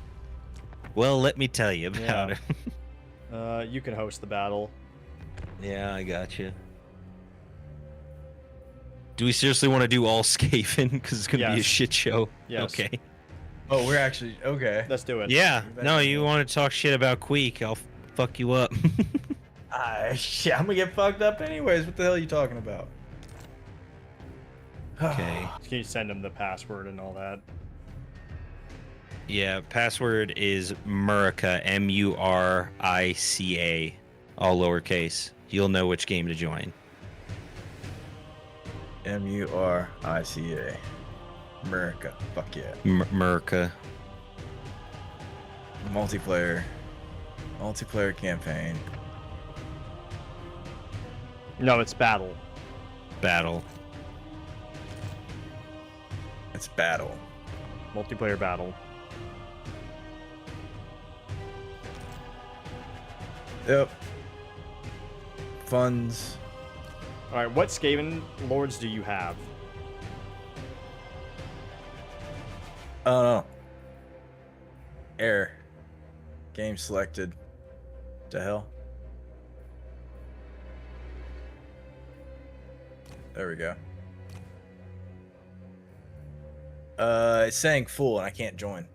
Well, let me tell you about it. You can host the battle. Yeah, I got you. Do we seriously want to do all Skaven? Because it's going to be a shit show. Yes. Okay. Oh, we're actually... Okay. Let's do it. Yeah. No, you want to talk shit about Queek, I'll fuck you up. Shit, I'm gonna get fucked up anyways. What the hell are you talking about? Okay. Can you send him the password and all that? Yeah, password is Murica, M-U-R-I-C-A, all lowercase. You'll know which game to join. M-U-R-I-C-A. Murica. Fuck yeah. Murica. Multiplayer campaign. No, it's battle. Battle. It's battle. Multiplayer battle. Yep. Funds. Alright, what Skaven lords do you have? Oh no. Error. Game selected. The hell? There we go. It's saying full and I can't join.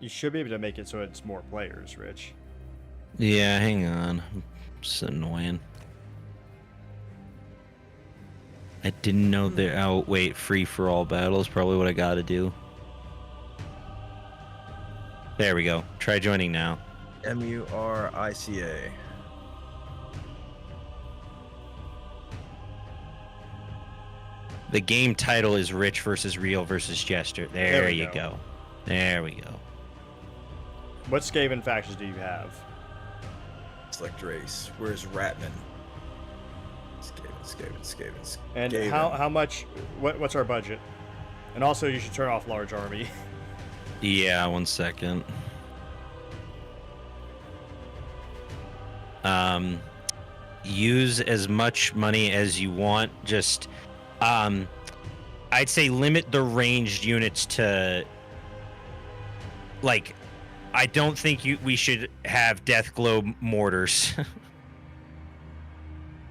You should be able to make it so it's more players, Rich. Yeah, hang on. It's annoying. I didn't know there. Oh, wait. Free for all battles. Probably what I gotta do. There we go. Try joining now. M-U-R-I-C-A. The game title is Rich versus Real versus Jester. There you go. There we go. What Skaven factions do you have? Select race. Where's Ratman? Skaven. And how much? What's our budget? And also, you should turn off large army. Yeah, 1 second. Use as much money as you want. Just, I'd say limit the ranged units to, like, I don't think we should have death glow mortars.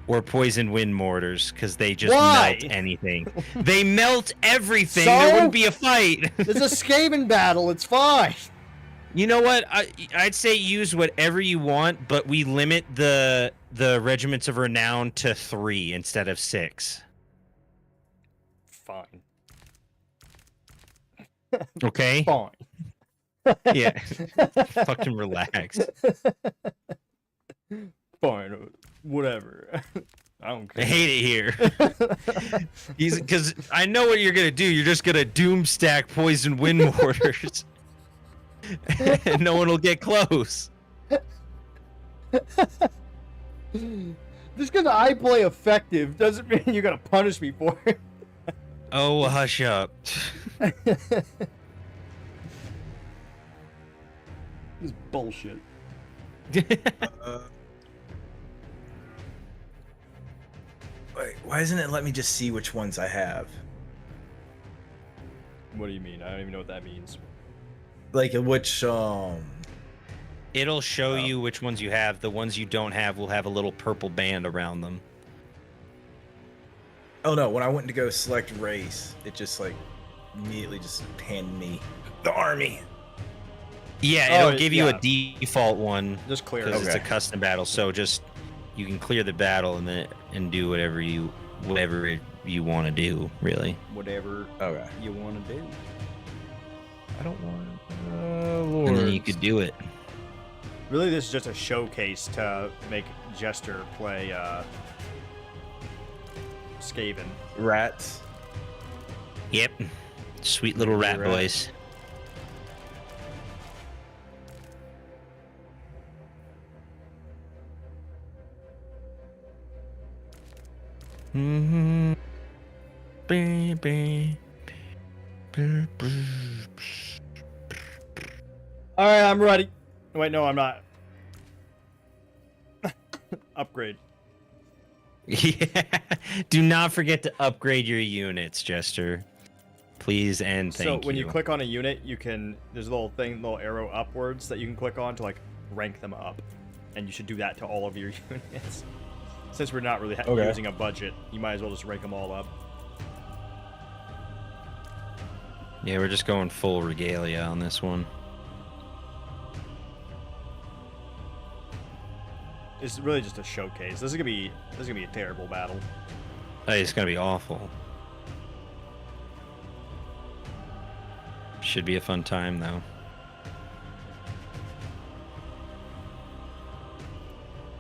Or poison wind mortars, because they just melt anything. They melt everything. So? There wouldn't be a fight. It's a Skaven battle. It's fine. You know what? I'd say use whatever you want, but we limit the regiments of renown to 3 instead of 6. Fine. Okay? Fine. Yeah. Fucking relax. Fine. Whatever. I don't care. I hate it here. Because I know what you're gonna do. You're just gonna doom stack poison wind mortars, and no one will get close. Just because I play effective doesn't mean you're gonna punish me for it. Oh, hush up. This is bullshit. Wait, why doesn't it let me just see which ones I have? What do you mean? I don't even know what that means. Like which It'll show you which ones you have. The ones you don't have will have a little purple band around them. Oh no, when I went to go select race, it just like immediately just handed me the army. Yeah, it'll give you a default one. Just clear it. Because it's a custom battle, so just you can clear the battle and do whatever you want to do, really. Whatever you want to do. I don't want. And then you could do it. Really, this is just a showcase to make Jester play Skaven. Rats. Yep. Sweet little rat boys. Mm-hmm. All right, I'm ready. Wait, no, I'm not. Upgrade. Yeah. Do not forget to upgrade your units, Jester. Please and thank you. So when you click on a unit, you can there's a little little arrow upwards that you can click on to like rank them up, and you should do that to all of your units. Since we're not really using a budget, you might as well just rank them all up. Yeah, we're just going full regalia on this one. It's really just a showcase. This is gonna be a terrible battle. Hey, it's gonna be awful. Should be a fun time though.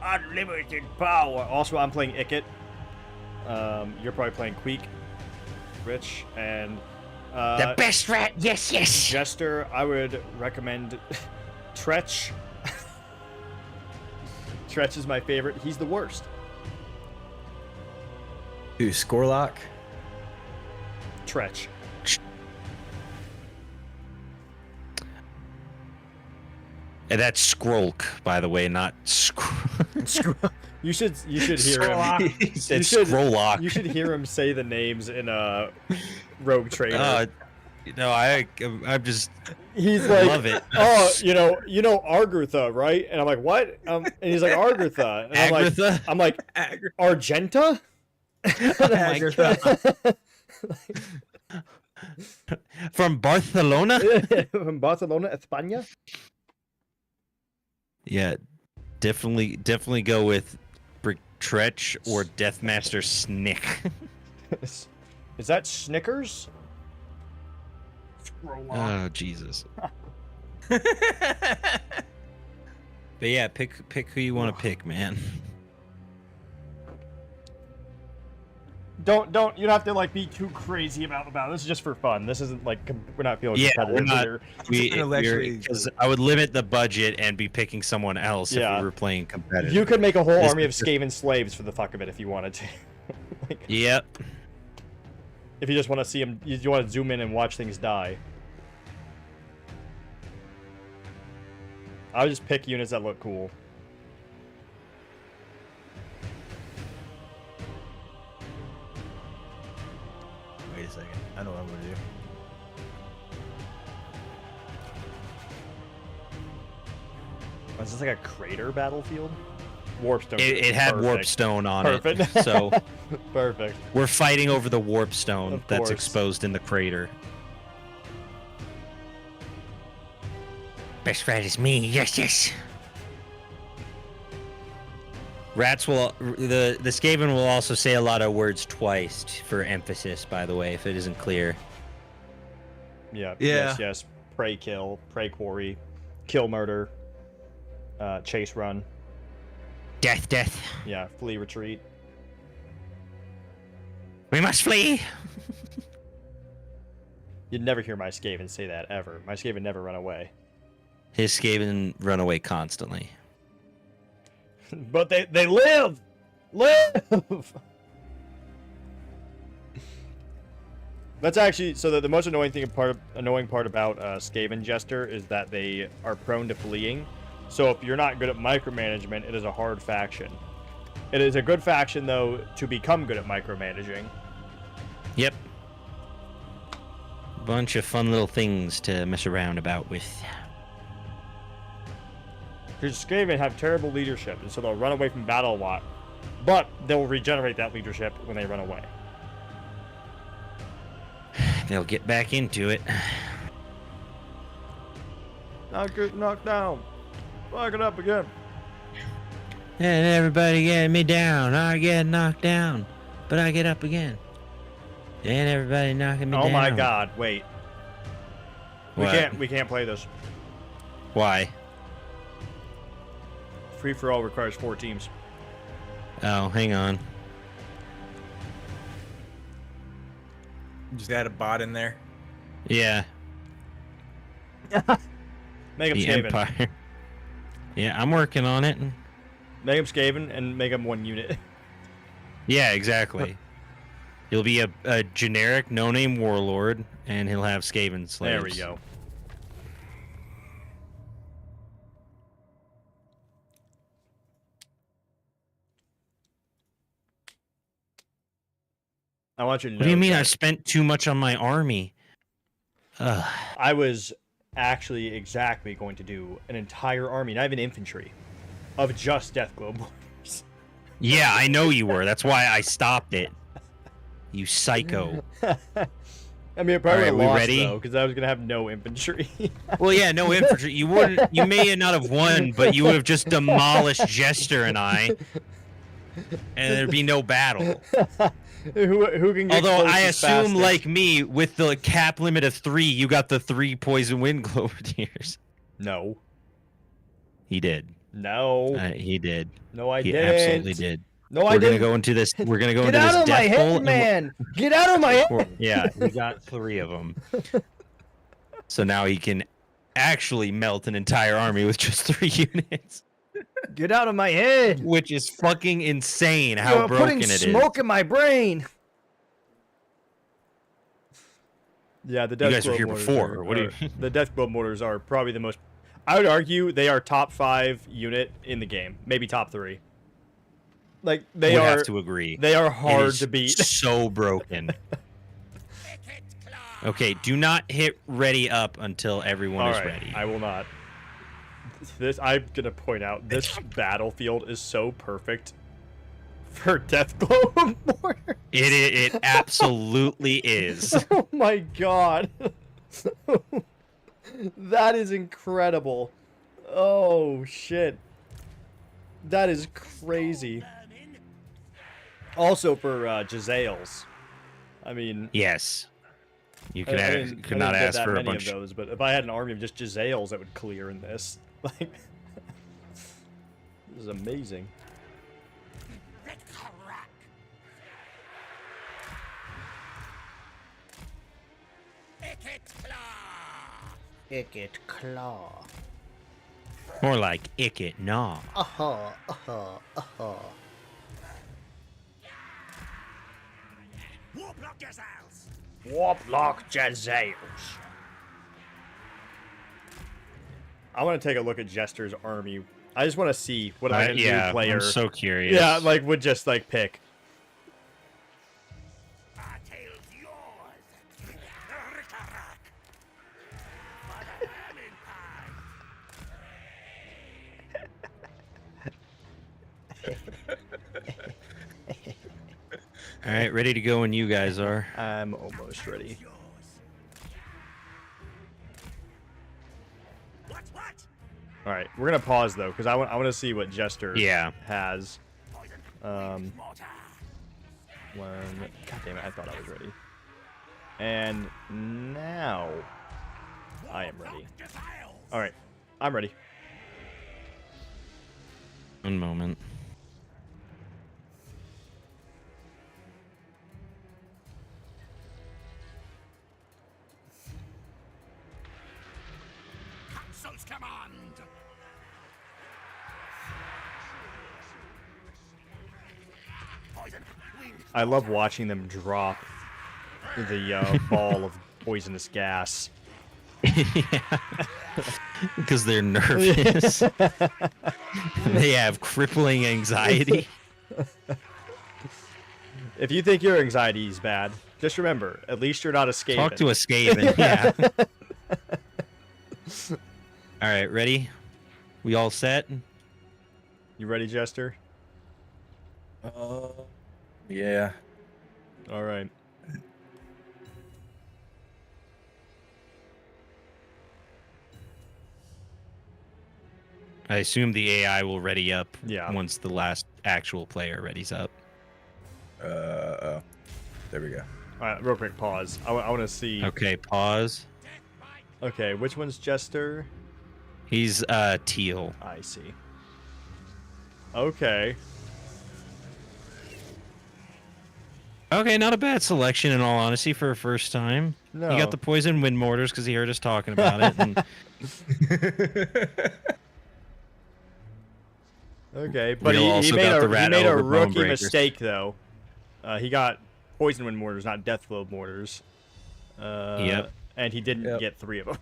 Unlimited power. Also, I'm playing Ikit. You're probably playing Queek, Rich, and the best rat. Yes, yes. Jester, I would recommend Tretch. Tretch is my favorite. He's the worst. Who? Scorelock? Tretch. And that's Skrolk, by the way, not You should hear him. He said Skrollock. You should hear him say the names in Rogue Trader. No, I'm just. He's like, love it. Oh, you know Argutha, right? And I'm like, what? And he's like, Argutha. And Agritha? I'm like, Argenta? From Barcelona? From Barcelona, España? Yeah, definitely go with Tretch or Deathmaster Snick. Is that Snickers? Oh Jesus. But yeah, pick who you want to pick, man. Don't you don't have to like be too crazy about the battle. This is just for fun. This isn't like we're not feeling competitive either. Because I would limit the budget and be picking someone else if we were playing competitive. You could make a whole army of Skaven slaves for the fuck of it if you wanted to. Yep. If you just want to see them, you want to zoom in and watch things die. I'll just pick units that look cool. Wait a second. I know what I'm gonna do. Is this like a crater battlefield? Warpstone. It had Perfect. warpstone on Perfect. it, so Perfect. we're fighting over the warpstone Of that's course. exposed in the crater. Best friend is me. Yes, yes. Rats will the Skaven will also say a lot of words twice for emphasis. By the way, if it isn't clear. Yeah. Yeah. Yes. Prey kill, prey quarry, kill murder, chase run. Death, death. Yeah. Flee retreat. We must flee. You'd never hear my Skaven say that ever. My Skaven never run away. His Skaven run away constantly. But they live! Live! That's actually, so the most annoying part about Skaven Jester is that they are prone to fleeing. So if you're not good at micromanagement, it is a hard faction. It is a good faction, though, to become good at micromanaging. Yep. Bunch of fun little things to mess around about with. Because Skaven have terrible leadership, and so they'll run away from battle a lot. But they'll regenerate that leadership when they run away. They'll get back into it. Not get knocked down. Back it up again. And everybody getting me down. I get knocked down, but I get up again. And everybody knocking me down. Oh my god, wait. What? We can't play this. Why? Free for all requires 4 teams. Oh, hang on. Just got a bot in there. Yeah. Make him The Skaven. Empire. Yeah, I'm working on it. Make him Skaven and make him 1 unit. Yeah, exactly. He'll be a generic no-name warlord, and he'll have Skaven slaves. There we go. I want you to know. What do you mean that I spent too much on my army? Ugh. I was actually exactly going to do an entire army, not even infantry, of just Deathglobe warriors. Yeah, I know you were. That's why I stopped it. You psycho. I mean, it probably Alright, we lost ready? though, because I was gonna have no infantry. Well, yeah, no infantry. You wouldn't. You may not have won, but you would have just demolished Jester and I, and there'd be no battle. who can get Although I closest assume, fastest? like me, with the cap limit of 3, you got the 3 poison wind cloverteers. No. He did. No. He did. No, I He didn't. absolutely did. No, I We're didn't. gonna go into this. We're gonna go Get into out this of my death bowl. head, and man! Get out of my head! Yeah, we got 3 of them. So now he can actually melt an entire army with just 3 units, Get out of my head! which is fucking insane. How You're broken putting it is. smoke in my brain. Yeah, the You guys were Deathglobe here mortars before. are- What do you are- the Deathglobe mortars are probably the most. I would argue they are top 5 unit in the game, maybe top 3. Like they Would are. have to agree. They are It hard is to beat. So broken. Okay, do not hit ready up until everyone All is right, ready. I will not. This I'm gonna point out. This battlefield is so perfect for Deathglobe mortars. It absolutely is. Oh my god. That is incredible. Oh shit. That is crazy. Also for Jezzails. I mean, Yes. You I could, didn't- could I not didn't get ask that for a many bunch. of those, but if I had an army of just Jezzails, that would clear in this. Like, this is amazing. Icket Claw. More like Icket Gnaw. Warplock Jezzails. I want to take a look at Jester's army. I just want to see what a new Yeah, player. I'm so curious. Yeah, like would just like pick. All right, ready to go when you guys are. I'm almost ready. All right, we're gonna pause though because I want to see what Jester has. God damn it! I thought I was ready. And now I am ready. All right, I'm ready. One moment. Council's command. I love watching them drop the ball of poisonous gas. Because they're nervous. They have crippling anxiety. If you think your anxiety is bad, just remember, at least you're not a Skaven. Talk to a Skaven, yeah. All right, ready? We all set? You ready, Jester? Yeah. All right. I assume the AI will ready up Yeah. once the last actual player readies up. There we go. All right, real quick pause. I want to see. Okay, pause. Okay, which one's Jester? He's teal. I see. Okay. Okay, not a bad selection in all honesty for a first time. No. He got the poison wind mortars because he heard us talking about it. And Okay, but Real he also made got a, the rat he made a over bone rookie breakers. mistake though. He got poison wind mortars, not death flow mortars. Yep. And he didn't Yep. get 3 of them.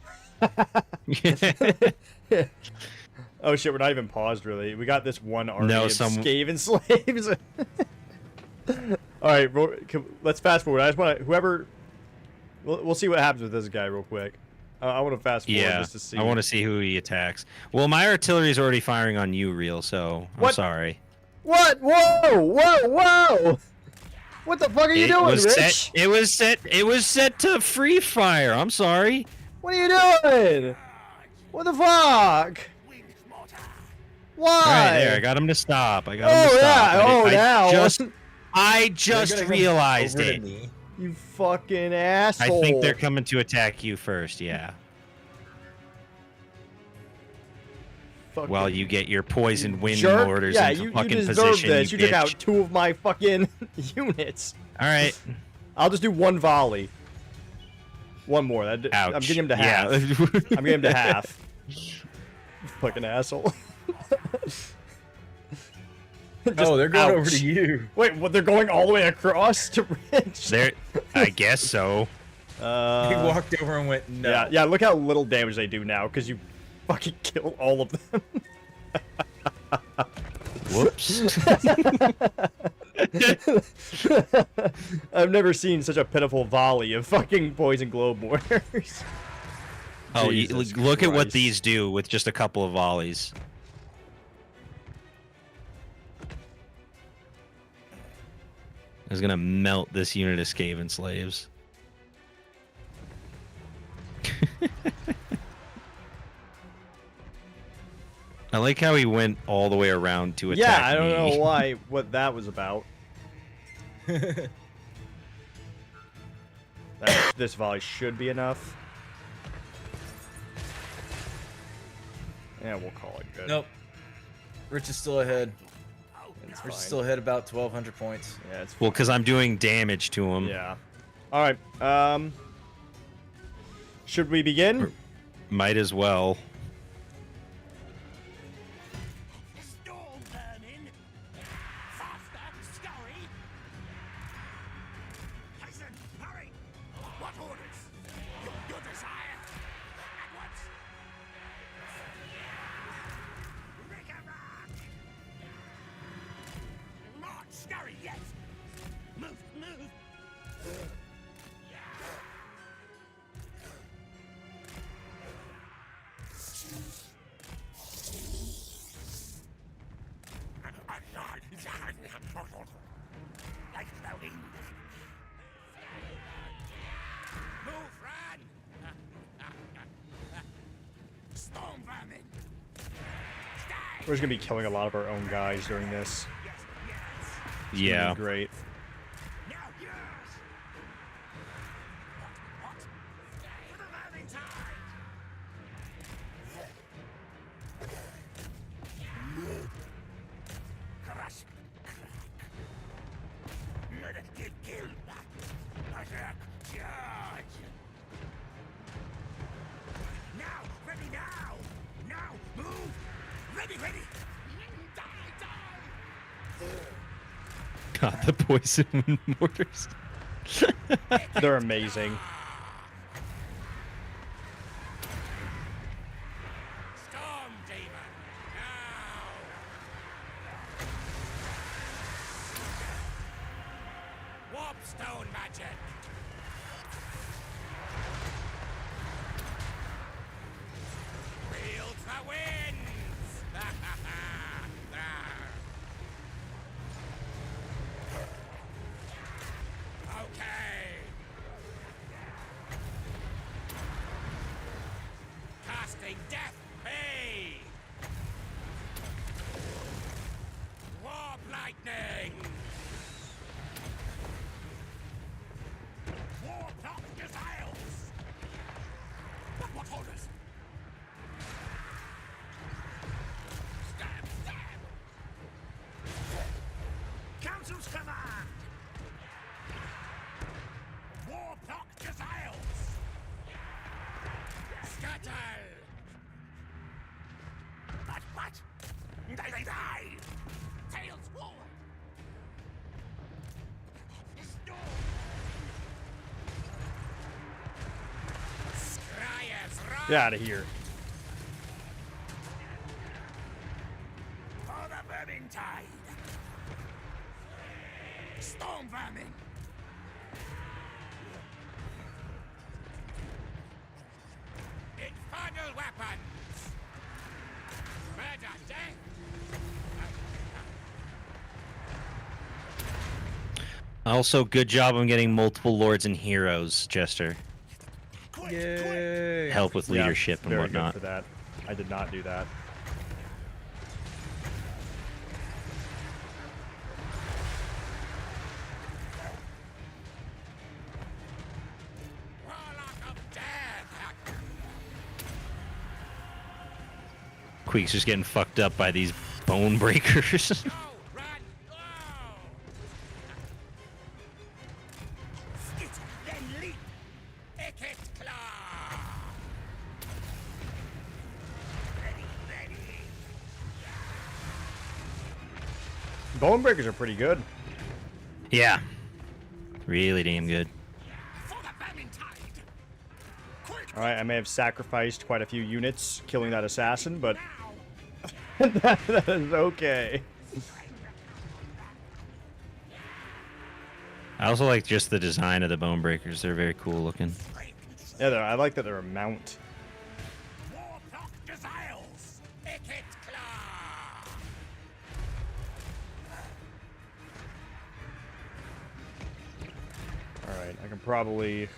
Oh shit, we're not even paused really. We got this one army No, of some- Skaven slaves. All right, let's fast forward. I just want to whoever. We'll see what happens with this guy real quick. I want to fast forward yeah, just to see. I want to see who he attacks. Well, my artillery is already firing on you, Real, so I'm What? sorry. What? Whoa! Whoa! Whoa! What the fuck are you doing, Rich? It was set to free fire. I'm sorry. What are you doing? What the fuck? Why? All right, there. I got him to stop. I got him Oh, to stop. yeah. Oh, now. I just realized Over to it. me. You fucking asshole. I think they're coming to attack you first. Yeah. Fucking While you get your poison wind jerk. mortars Yeah, into you fucking deserve position. this. You took bitch. out 2 of my fucking units. All right. I'll just do 1 volley. 1 more. I'm Ouch. getting him to Yeah. half. I'm getting him to half. Fucking asshole. Oh, they're going over ouch. to you. Wait, what? They're going all the way across to Rich? There. I guess so. He walked over and went, no. Yeah, look how little damage they do now, because you fucking killed all of them. Whoops. I've never seen such a pitiful volley of fucking poison globe mortars. Oh, Jesus look at what Christ. these do with just a couple of volleys. I was gonna melt this unit of Skaven slaves. I like how he went all the way around to attack Yeah, I don't me. know why, what that was about. This volley should be enough. Yeah, we'll call it good. Nope. Rich is still ahead. It's Rich is fine. still ahead about 1,200 points. Yeah, it's Well, because I'm doing damage to him. Yeah. All right. Should we begin? Might as well. Storm burning. Faster, scurry. Hasten, hurry. What orders? Your desire. At once. We're just gonna be killing a lot of our own guys during this. It's gonna Yeah. be great. Now yours. What? For the Valentine. Crush. Let it get killed. Attack. Charge. Now. Ready now. Now. Move. Ready. Ready. Die. Die. God, the poison mortars. They're amazing. Storm Demon. Now. Warpstone magic. Wield the winds. Okay. Casting death pay. Warp lightning. Warp Gazelles. What orders? Stab, stab. Council's command. Warp Gazelles. Scatter. What? They die. Tails forward. Storm. Scryers run. Get out of here. For the vermin tide. Storm vermin. Infernal weapons. Murder, death. Also, good job on getting multiple lords and heroes, Jester. Quick, Yay! Help with Yeah, leadership and very whatnot. good for that. I did not do that. Warlock of death. Queek's just getting fucked up by these bone breakers. Go, run, go. Skitter, then leap. Icket claw. Ready, ready. Bone breakers are pretty good. Yeah. Really damn good. For the vermin tide. Quick, Alright, I may have sacrificed quite a few units killing that assassin, but now. that is okay. I also like just the design of the bone breakers. They're very cool looking. Yeah, I like that they're a mount. Warlock Gazelles. Icket claw. Alright, I can probably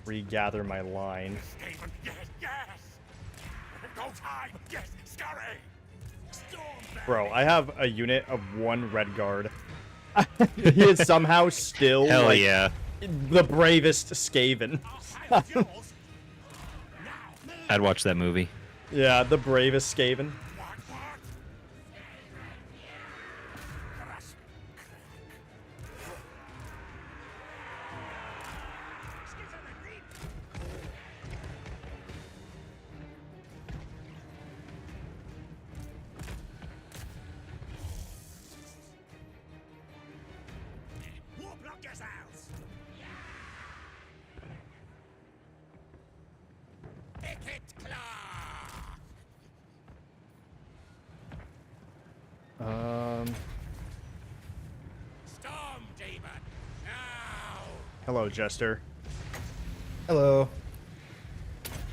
regather my line. Skaven, yes, yes. Go time, yes, scurry. Storm Bro, I have a unit of 1 red guard. He is somehow still Hell like, yeah. the bravest Skaven. I'd watch that movie. Yeah, the bravest Skaven. Warlock Gazelles. Icket claw. Storm demon. Now. Hello, Jester. Hello.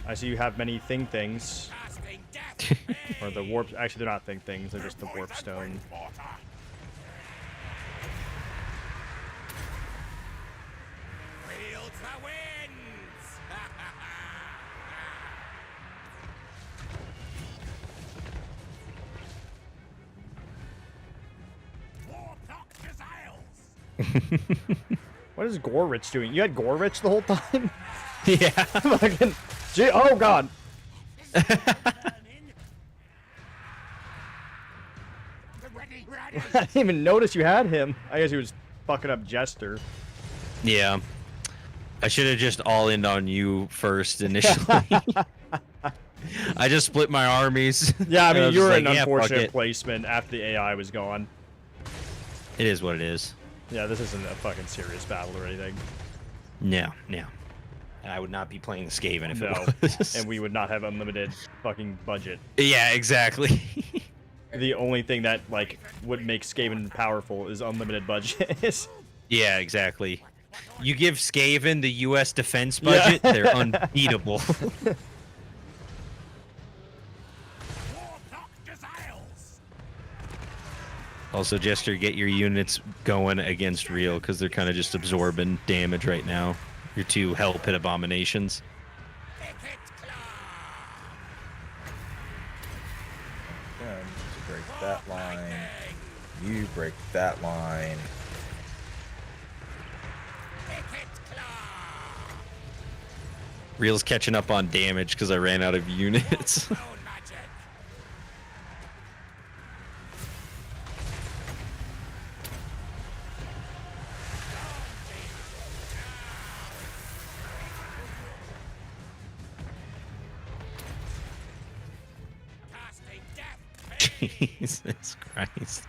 I see you have many things. Casting death. Or the warp. Actually, they're not things. They're just the warp stone. Wields the winds. What is Gorrich doing? You had Gorrich the whole time? Yeah. Fucking. Oh god. I didn't even notice you had him. I guess he was fucking up Jester. Yeah. I should have just all-in on you first initially. I just split my armies. Yeah, I And mean, was you were just an like, yeah, fuck unfortunate it. placement after the AI was gone. It is what it is. Yeah, this isn't a fucking serious battle or anything. No, no. And I would not be playing the Skaven if No. it was. And we would not have unlimited fucking budget. Yeah, exactly. The only thing that, like, would make Skaven powerful is unlimited budget. Yeah, exactly. You give Skaven the U.S. defense budget, they're unbeatable. Also, Jester, get your units going against Real, because they're kind of just absorbing damage right now. Your two Hell Pit Abominations. To break that line. You break that line. Real's catching up on damage because I ran out of units. Jesus Christ.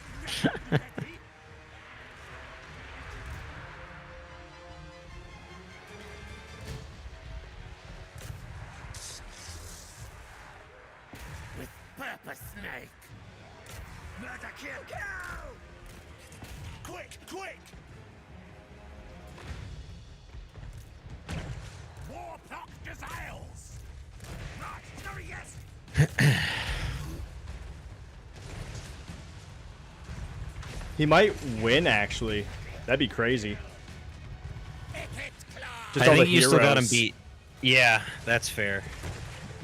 With purpose, Snake. Murder, kill, go! Quick, quick! Warplock desires. Right, sorry, yes. He might win, actually. That'd be crazy. Just I all think the you still got him heroes. beat. Yeah, that's fair.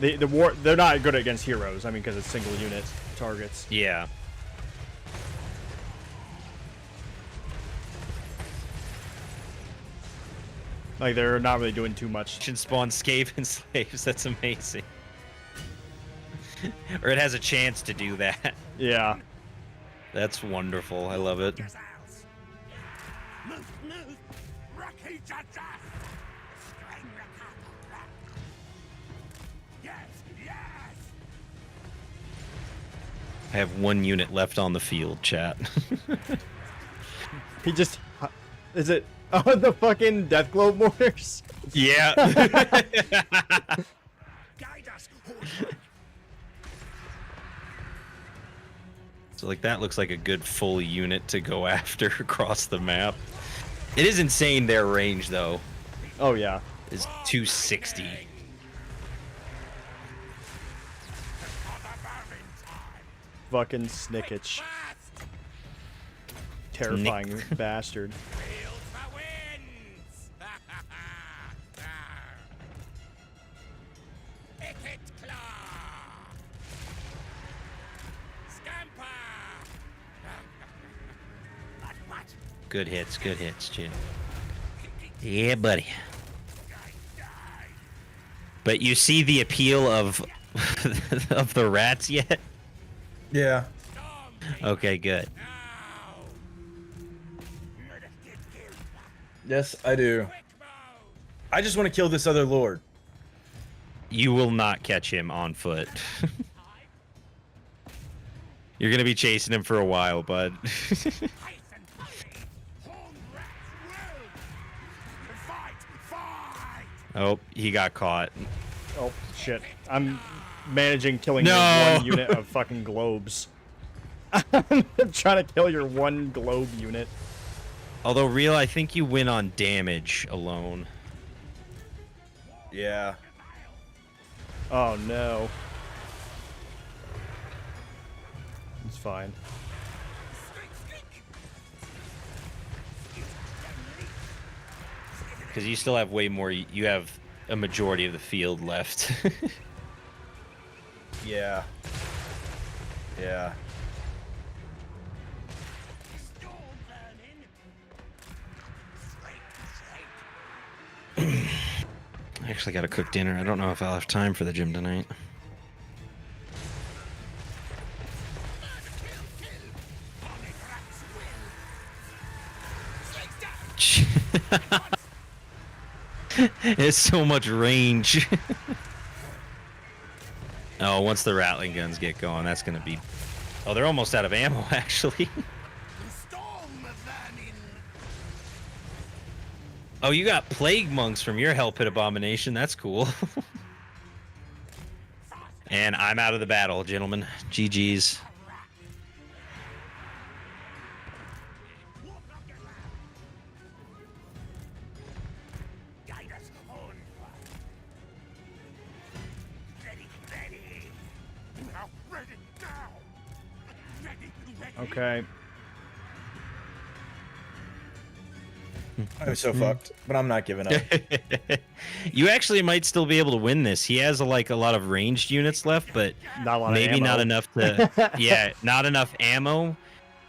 The war, they're not good against heroes. I mean, because it's single unit targets. Yeah. Like, they're not really doing too much. Should spawn Skaven slaves. That's amazing. Or it has a chance to do that. Yeah. That's wonderful. I love it. Move, move! Rocky Jaja! Yes, yes! I have one unit left on the field, chat. He just... Is it... Oh, the fucking Death Globe mortars? Yeah. Guide us! So, like, that looks like a good full unit to go after across the map. It is insane, their range, though. Oh, yeah. Is 260. Fucking Snickich. Terrifying bastard. Good hits, Jim. Yeah, buddy. But you see the appeal of of the rats yet? Yeah. Okay, good. Yes, I do. I just want to kill this other lord. You will not catch him on foot. You're gonna be chasing him for a while, bud. Oh, he got caught. Oh, shit. I'm managing killing No! your one unit of fucking globes. I'm trying to kill your one globe unit. Although, Real, I think you win on damage alone. Yeah. Oh, no. It's fine. Because you still have way more. You have a majority of the field left. Yeah. Yeah. actually got to cook dinner. I don't know if I'll have time for the gym tonight. It's so much range. Oh, once the rattling guns get going, that's gonna be... Oh, they're almost out of ammo, actually. Oh, you got plague monks from your Hell Pit Abomination. That's cool. And I'm out of the battle, gentlemen. GG's. Okay. I'm so fucked, but I'm not giving up. You actually might still be able to win this. He has like a lot of ranged units left, but Not a lot maybe of ammo. not enough to. Yeah, not enough ammo,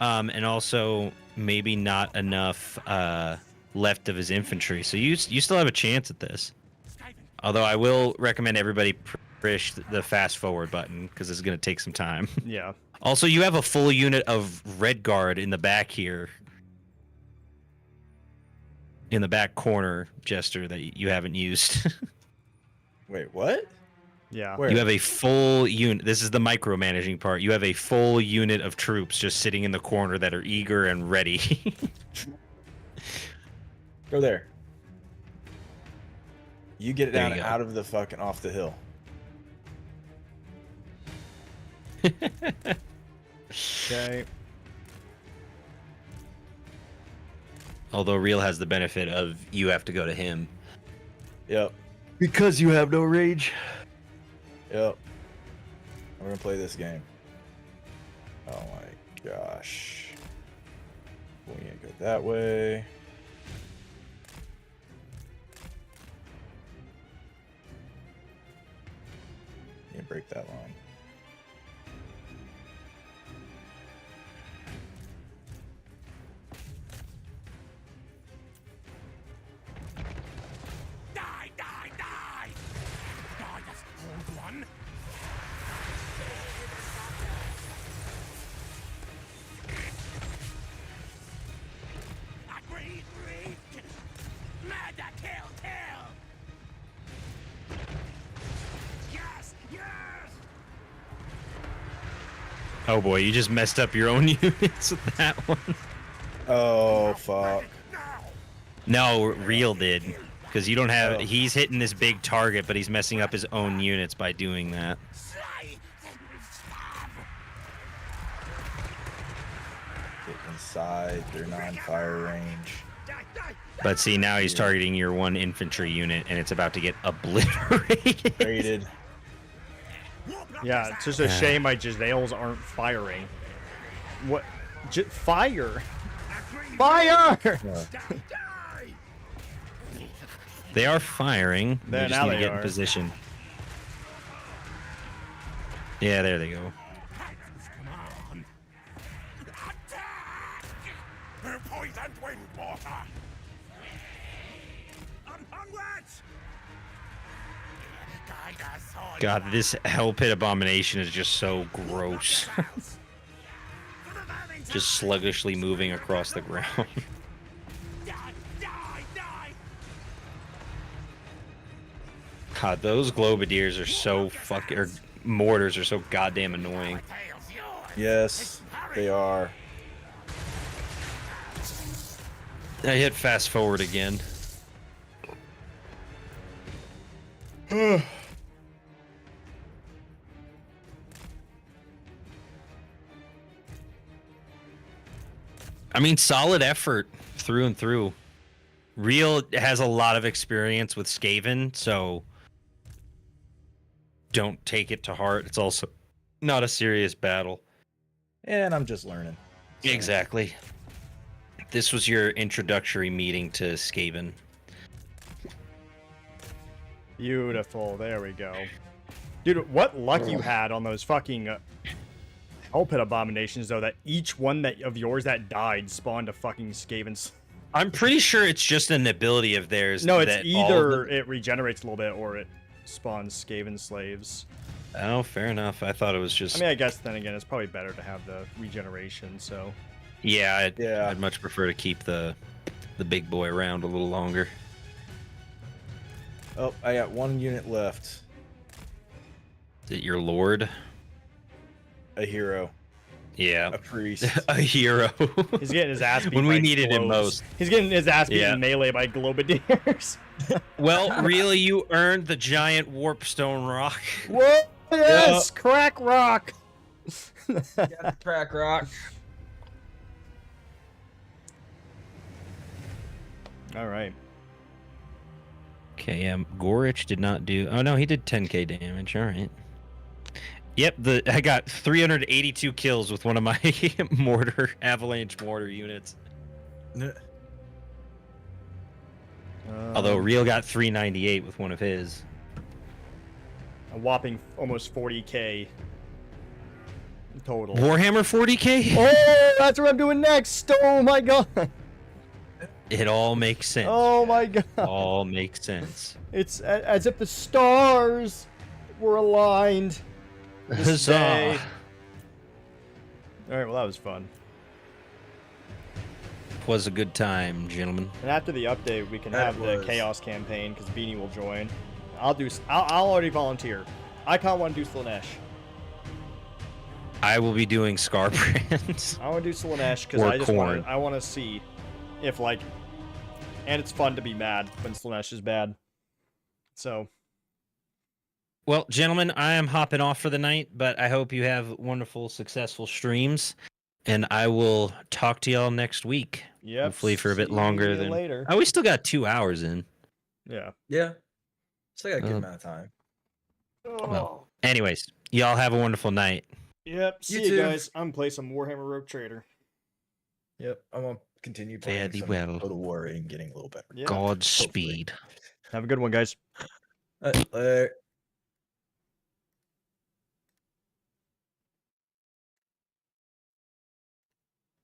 and also maybe not enough left of his infantry. So you still have a chance at this. Although I will recommend everybody push the fast forward button because it's going to take some time. Yeah. Also, you have a full unit of Red Guard in the back here. In the back corner, Jester, that you haven't used. Wait, what? Yeah. Where? You have a full unit. This is the micromanaging part. You have a full unit of troops just sitting in the corner that are eager and ready. Go there. You get it There down you go. out of the fucking off the hill. Okay. Although Real has the benefit of you have to go to him. Yep. Because you have no rage. Yep. We're gonna play this game. Oh my gosh. We need to go that way. You can break that line. Die, die, die! Die, that's old one! Agree, agree! Murder, kill, kill! Yes, yes! Oh boy, you just messed up your own units with that one. Oh fuck. No, Real did. Because you don't have... Oh. He's hitting this big target, but he's messing up his own units by doing that. Slay, then stab! Get inside their non-fire range. Die, die! But see, now he's targeting your one infantry unit, and it's about to get obliterated. Raided. Yeah, it's just a shame my Giselles aren't firing. What? Fire! Fire! They are firing. There, They just now need to they get in are. position. Yeah, there they go. Come on! Attack! Poisoned wind water! Onwards! Guide us on. God, this Hell Pit Abomination is just so gross. Just sluggishly moving across the ground. Die, die, die! God, those Globadiers are so fucking... Or mortars are so goddamn annoying. Tail's yours! Yes, they are. I hit fast forward again. I mean, solid effort through and through. Real has a lot of experience with Skaven, so don't take it to heart. It's also not a serious battle. And I'm just learning. So. Exactly. This was your introductory meeting to Skaven. Beautiful. There we go. Dude, what luck you had on those fucking Hell Pit Abominations, though, that each one of yours that died spawned a fucking Skaven I'm pretty sure it's just an ability of theirs. No, it's that all of either them- it regenerates a little bit or it spawns Skaven slaves. Oh, fair enough. I thought it was just. I mean, I guess then again, it's probably better to have the regeneration. So Yeah, Yeah. I'd much prefer to keep the big boy around a little longer. Oh, I got 1 unit left. Is it your lord? A hero. Yeah. A priest. A hero. he's getting his ass beat When we by needed him globes. most. He's getting his ass beat Yeah. in melee by globadiers. Well, really, you earned the giant warpstone rock. Whoa! Yes, crack rock. Crack rock. All right. Okay, yeah, Gorich did not do. Oh no, he did 10k damage. All right. Yep, I got 382 kills with one of my avalanche mortar units. Although Real got 398 with one of his. A whopping almost 40k total. Warhammer 40k? Oh, that's what I'm doing next. Oh my god. It all makes sense. Oh my god. All makes sense. It's as if the stars were aligned. This day. Huzzah. All right, well that was fun. Was a good time, gentlemen. And after the update, we can That have the was. chaos campaign because Beanie will join. I'll already volunteer. I can't want to do Slanesh. I will be doing Scarbrands. I want to do Slanesh because Or I just Khorne. want to see if like, and it's fun to be mad when Slanesh is bad. So Well, gentlemen, I am hopping off for the night, but I hope you have wonderful, successful streams, and I will talk to y'all next week. yep. Hopefully for a bit see longer you than. later. Oh, we still got 2 hours in. Yeah. Yeah. Still got a good Uh, amount of time. Well, anyways, y'all have a wonderful night. Yep. See You you, too. guys. I'm gonna play some Warhammer Rogue Trader. Yep. I'm gonna continue playing Very some well. Total War and getting a little better. Yeah. Godspeed. Have a good one, guys.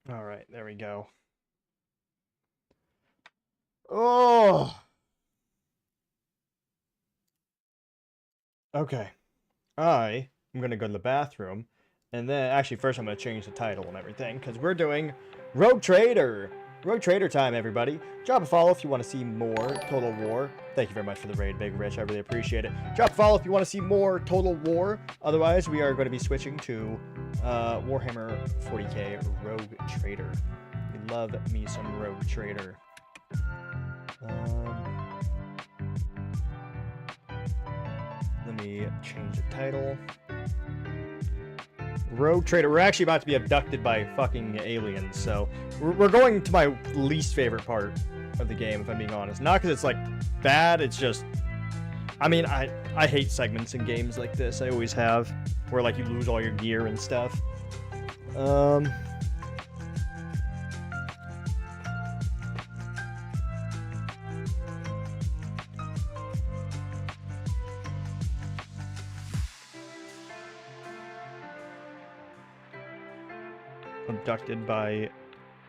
All right, there we go. Oh. Okay. I am going to go to the bathroom. And then, actually, first I'm going to change the title and everything. Because we're doing Rogue Trader. Rogue Trader time, everybody. Drop a follow if you want to see more Total War. Thank you very much for the raid, Big Rich. I really appreciate it. Drop a follow if you want to see more Total War. Otherwise, we are going to be switching to Warhammer 40k Rogue Trader. We love me some Rogue Trader. Let me change the title. Rogue Trader. We're actually about to be abducted by fucking aliens, so we're going to my least favorite part of the game, if I'm being honest. Not because it's like bad, it's just, I mean, I hate segments in games like this. I always have, where like you lose all your gear and stuff. Abducted by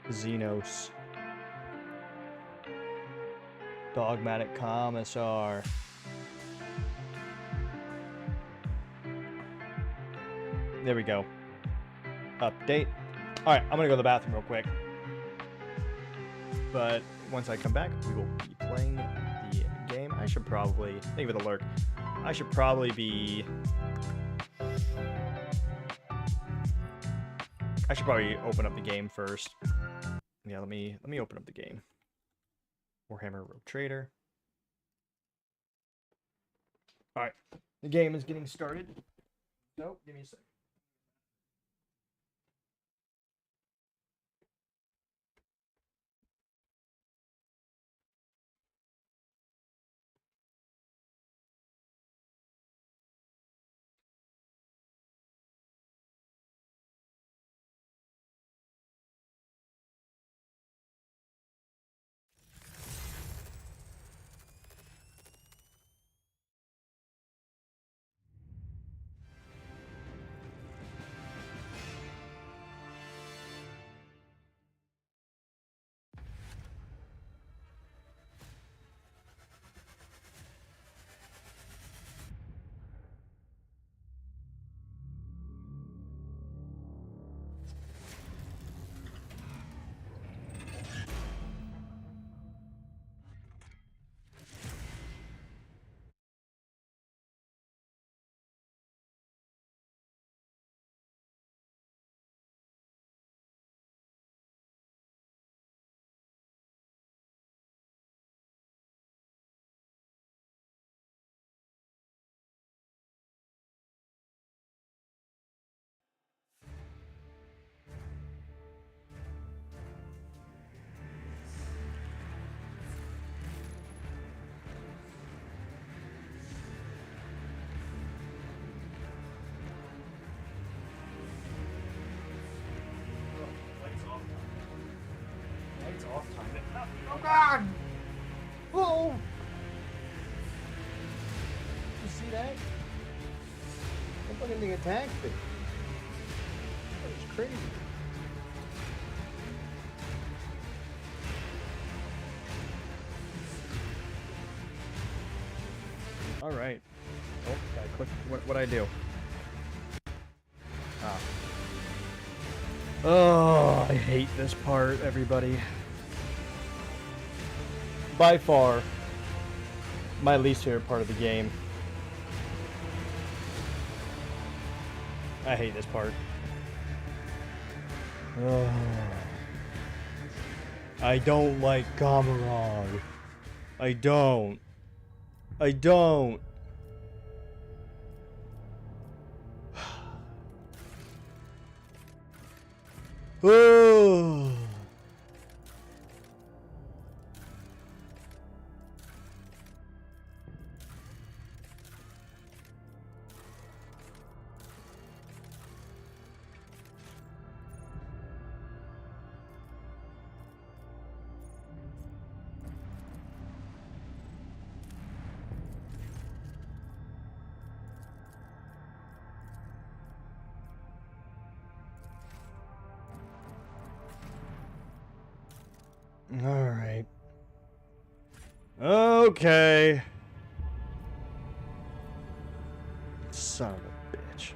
Xenos. Dogmatic Commissar. There we go. Update. Alright, I'm gonna go to the bathroom real quick. But once I come back, we will be playing the game. I should probably, think of the lurk. I should probably be... I should probably open up the game first. Yeah, let me open up the game. Warhammer Rogue Trader. Alright, the game is getting started. So, give me a second. off time. Oh God! Whoa! You see that? That fucking thing attacked me. That was crazy. All right. Oh, gotta click. What I do? Ah. Oh, I hate this part, everybody. By far, my least favorite part of the game. I hate this part. Oh. I don't like Gamarog. I don't. I don't. Oh. All right. Okay. Son of a bitch.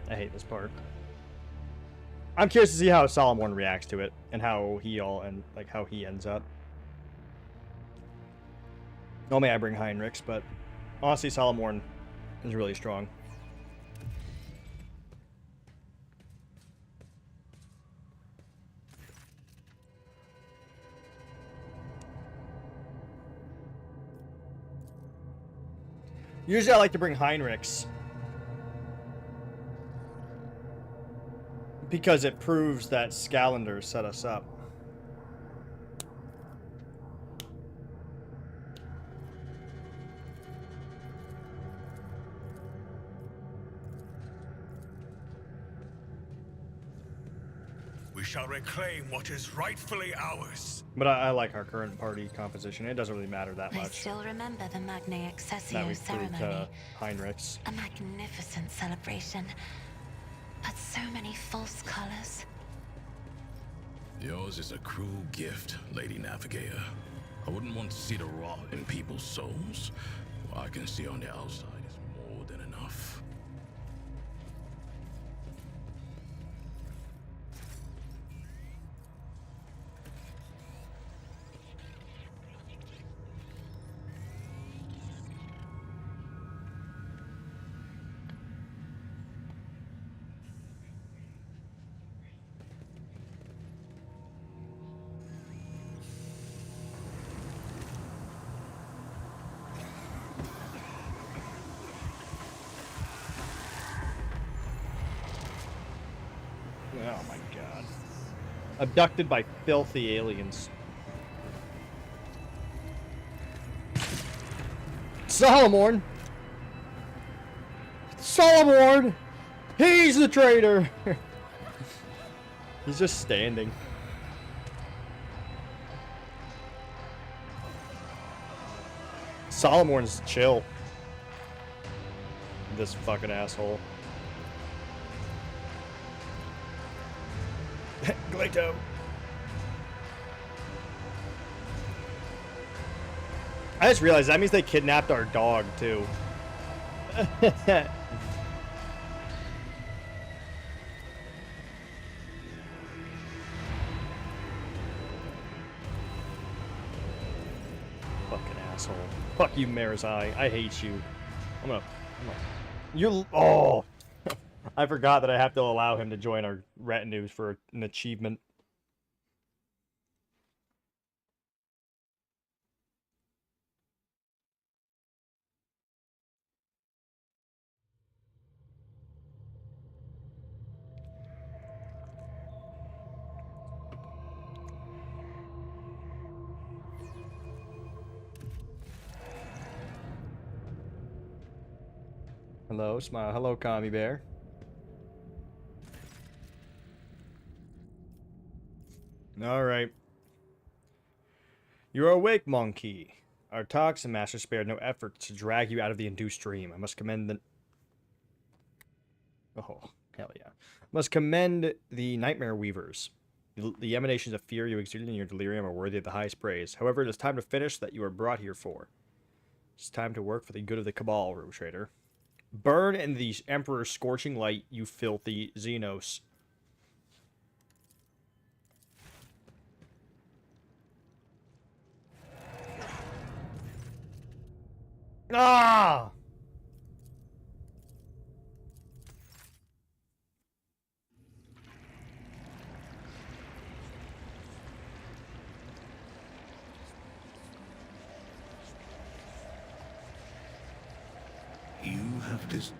I hate this part. I'm curious to see how Solomon reacts to it and how he how he ends up. Normally I bring Heinrichs, but honestly Solomon is really strong. Usually I like to bring Heinrichs because it proves that Scalander set us up. We shall reclaim what is rightfully ours. But I like our current party composition. It doesn't really matter that I much. still remember the Magne That Accessio we proved ceremony. Heinrichs. A magnificent celebration, but so many false colors. Yours is a cruel gift, Lady Navigator. I wouldn't want to see the rot in people's souls. What I can see on the outside is more than enough. Oh my god. Abducted by filthy aliens. Solomon! Solomon! He's the traitor! He's just standing. Solomon's chill. This fucking asshole. Glato. I just realized that means they kidnapped our dog too. Fucking asshole. Fuck you, Marizai. I hate you. I'm gonna you. Oh! I forgot that I have to allow him to join our retinue for an achievement. Hello, smile. Hello, Commie Bear. Alright. You are awake, Monkey. Our toxin master spared no effort to drag you out of the induced dream. I must commend the... Oh, hell yeah. Must commend the Nightmare Weavers. The emanations of fear you exuded in your delirium are worthy of the highest praise. However, it is time to finish that you are brought here for. It's time to work for the good of the Cabal, Room Trader. Burn in the Emperor's scorching light, you filthy Xenos. Ah! You have this.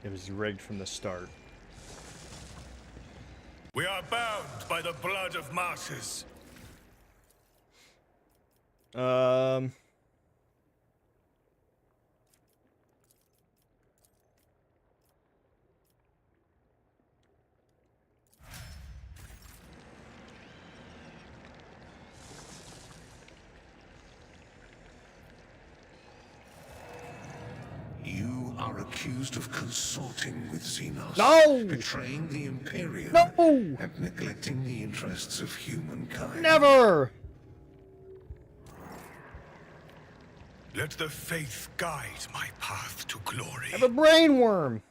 It was rigged from the start. We are bound by the blood of martyrs. You are accused of consorting with Xenos. No! Betraying the Imperium. No! And neglecting the interests of humankind. Never! Let the faith guide my path to glory. I have a brain worm!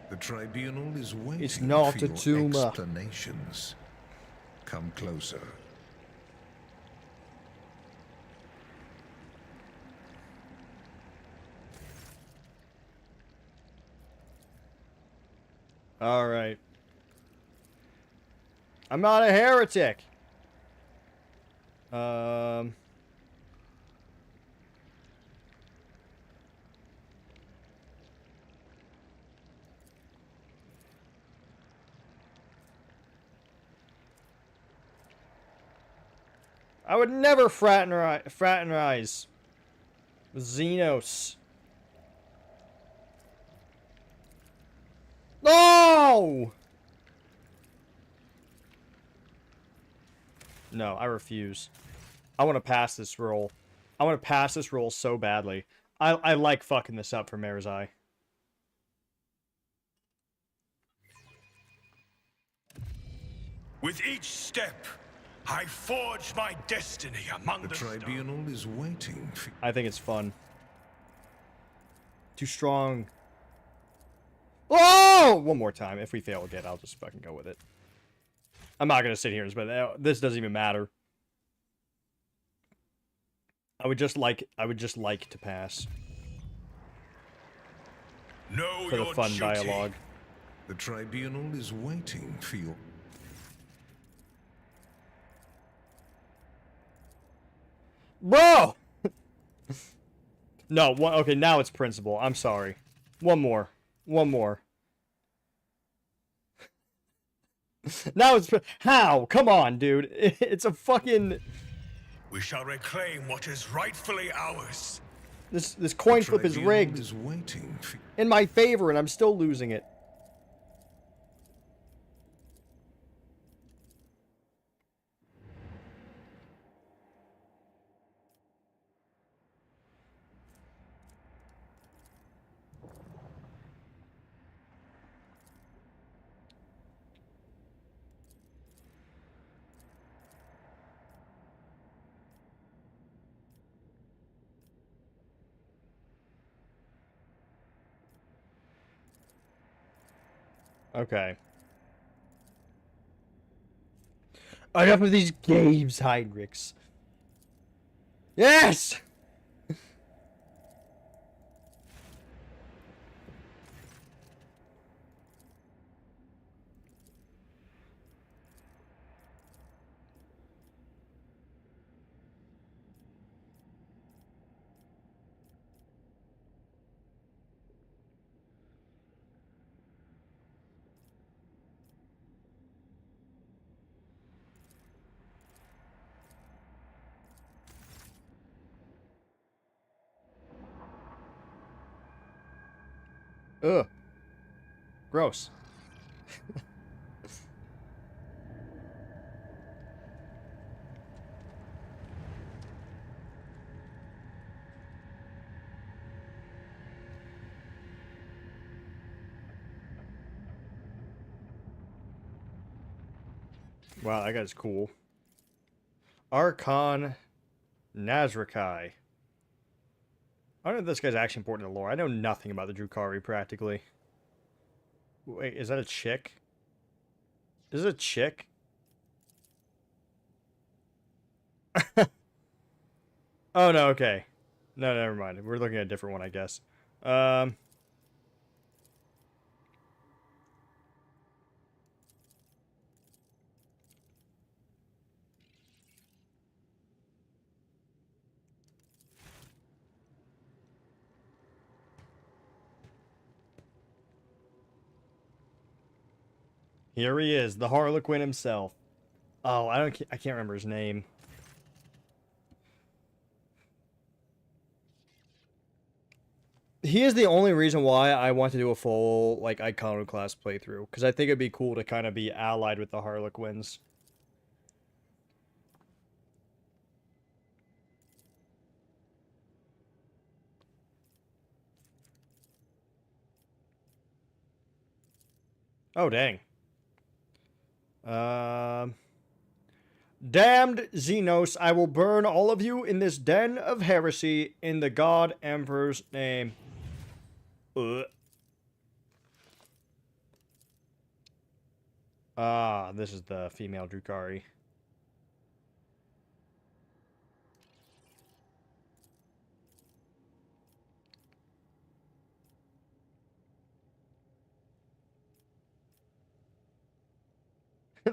The tribunal is waiting It's not for a your tumor. explanations. Come closer. Alright. I'm not a heretic! I would never fraternize with Xenos. No! No, I refuse. I want to pass this roll. I want to pass this roll so badly. I like fucking this up for Marizai. With each step, I forge my destiny among the tribunal is waiting for... I think it's fun. Too strong. Oh! One more time. If we fail again, I'll just fucking go with it. I'm not gonna sit here, but this doesn't even matter. I would just like to pass. Know for the your fun duty. dialogue. The tribunal is waiting for your... Bro! No, okay, now it's principle. I'm sorry. One more. One more. Now it's... How? Come on, dude. It's a fucking... We shall reclaim what is rightfully ours. This coin flip is rigged. Is waiting for... In my favor, and I'm still losing it. Okay. Enough of these games, Heinrichs. Yes! Ugh. Gross. Wow, that guy's cool. Archon Nazrakai. I don't know if this guy's actually important to lore. I know nothing about the Drukhari, practically. Wait, is that a chick? Is it a chick? Oh, no, okay. No, never mind. We're looking at a different one, I guess. Here he is, the Harlequin himself. Oh, I can't remember his name. He is the only reason why I want to do a full, like, Iconoclast playthrough. Because I think it'd be cool to kind of be allied with the Harlequins. Oh, dang. Damned Xenos, I will burn all of you in this den of heresy in the God Emperor's name. Ah, this is the female Drukhari.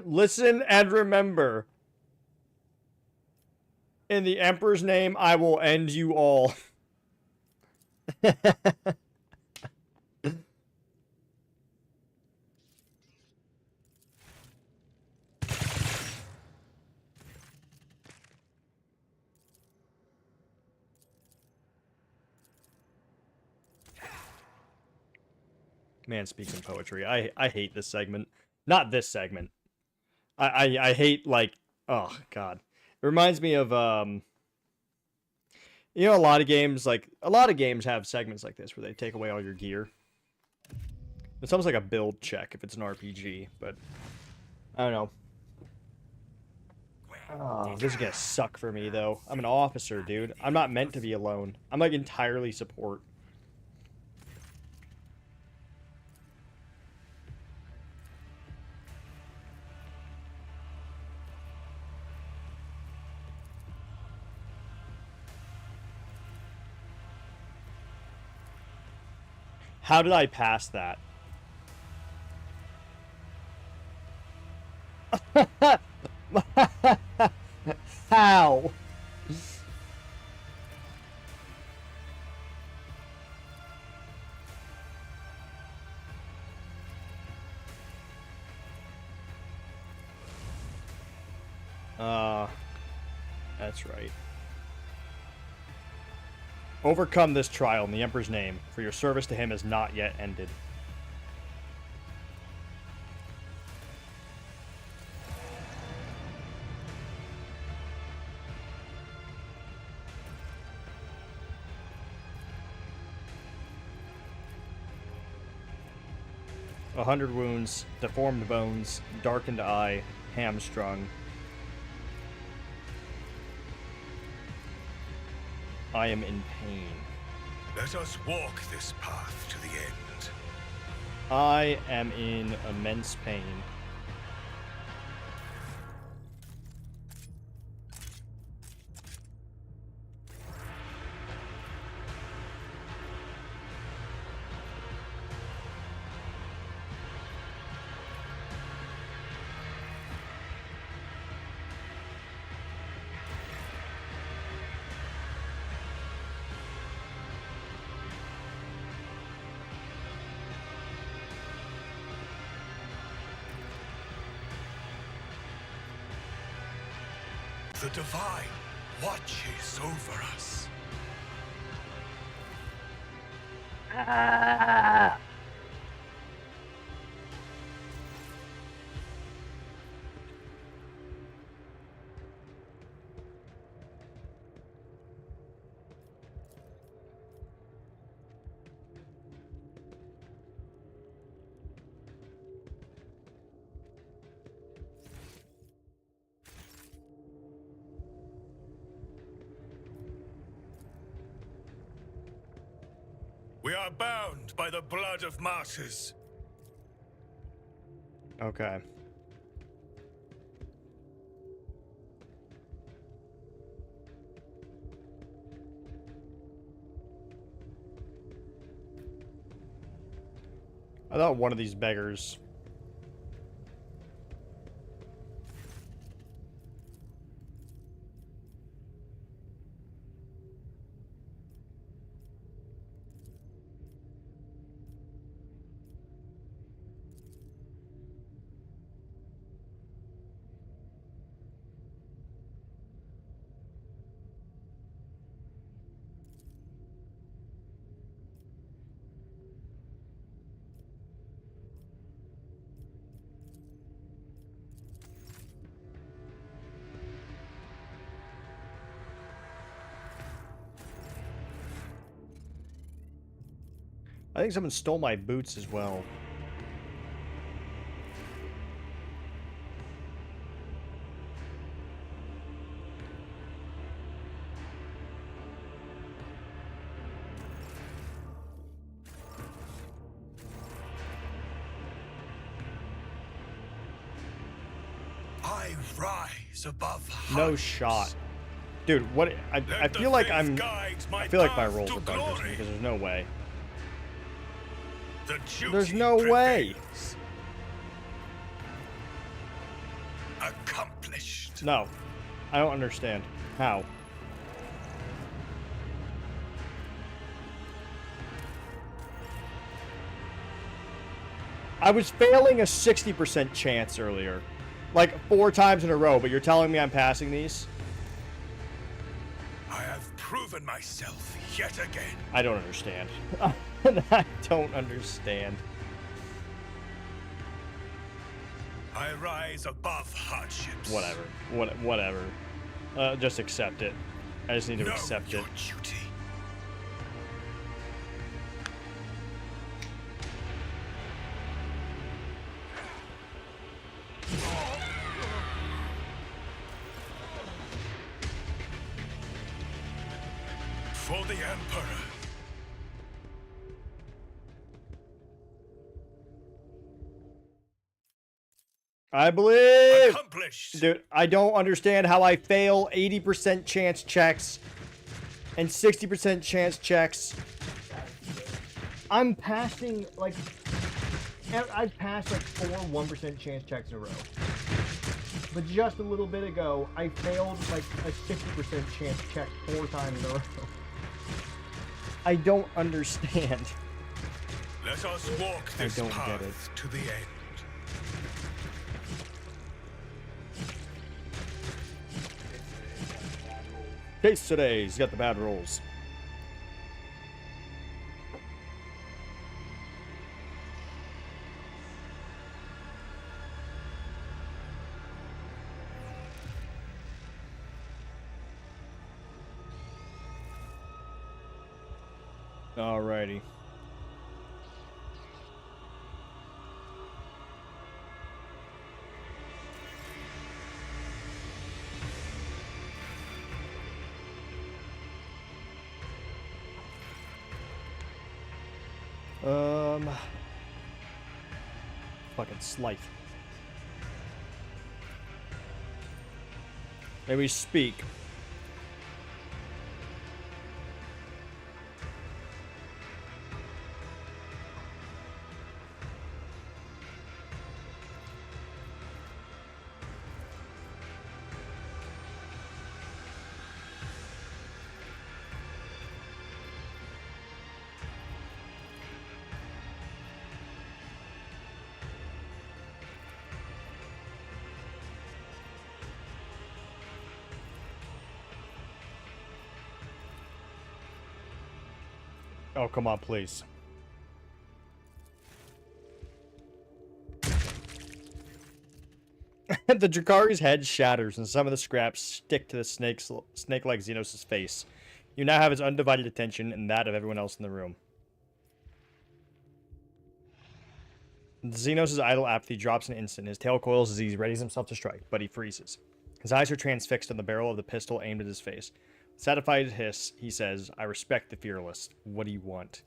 Listen and remember. In the Emperor's name, I will end you all. Man, speaking poetry, I hate this segment. Not this segment. I hate, like, oh god. It reminds me of you know, a lot of games have segments like this where they take away all your gear. It's almost like a build check if it's an RPG, but I don't know. Oh, this is gonna suck for me though. I'm an officer, dude. I'm not meant to be alone. I'm like entirely support. How did I pass that? How? That's right. Overcome this trial in the Emperor's name, for your service to him is not yet ended. A 100 wounds, deformed bones, darkened eye, hamstrung. I am in pain. Let us walk this path to the end. I am in immense pain. The Divine watches over us. We are bound by the blood of martyrs. Okay. I thought one of these beggars. I think someone stole my boots as well. I rise above No shot. Dude, what I feel like my rolls are bugged because there's no way. There's no way. Accomplished. No. I don't understand. How? I was failing a 60% chance earlier. Like 4 times in a row, but you're telling me I'm passing these? I have proven myself yet again. I don't understand. I don't understand. I rise above hardships. Whatever. Whatever. Just accept it. I just need to accept it. Duty. For the Emperor. I believe. Accomplished. Dude, I don't understand how I fail 80% chance checks and 60% chance checks. I'm passing like I've passed like 4 1% chance checks in a row. But just a little bit ago, I failed like a 60% chance check 4 times in a row. I don't understand. Let us walk this I don't path get it. to the end. Case today, he's got the bad rolls. Alrighty. Fucking slight. May we speak. Oh, come on, please. The Drakari's head shatters, and some of the scraps stick to the snake-like Xenos' face. You now have his undivided attention and that of everyone else in the room. Xenos' idle apathy drops in an instant. His tail coils as he readies himself to strike, but he freezes. His eyes are transfixed on the barrel of the pistol aimed at his face. Satisfied hiss, he says, "I respect the fearless. What do you want?"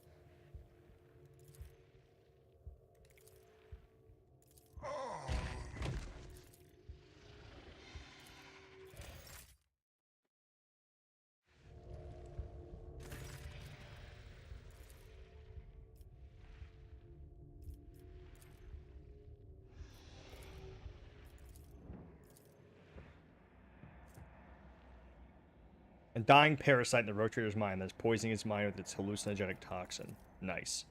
A dying parasite in the rotator's mind that's poisoning his mind with its hallucinogenic toxin. Nice.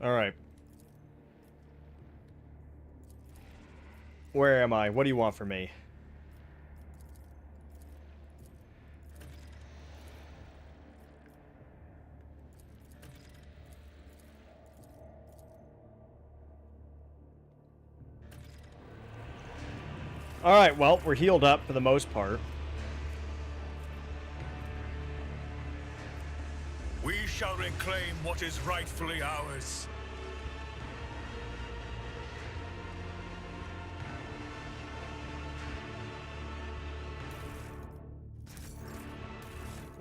Alright. Where am I? What do you want from me? Alright, well, we're healed up for the most part. We shall reclaim what is rightfully ours.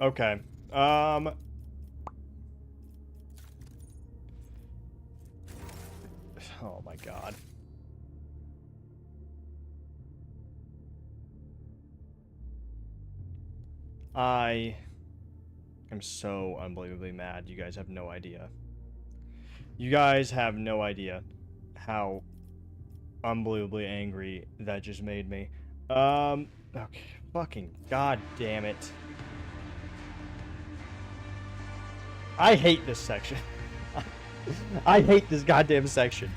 Okay. Oh my god. I am so unbelievably mad. You guys have no idea. You guys have no idea how unbelievably angry that just made me. Okay. Fucking god damn it. I hate this section. I hate this goddamn section.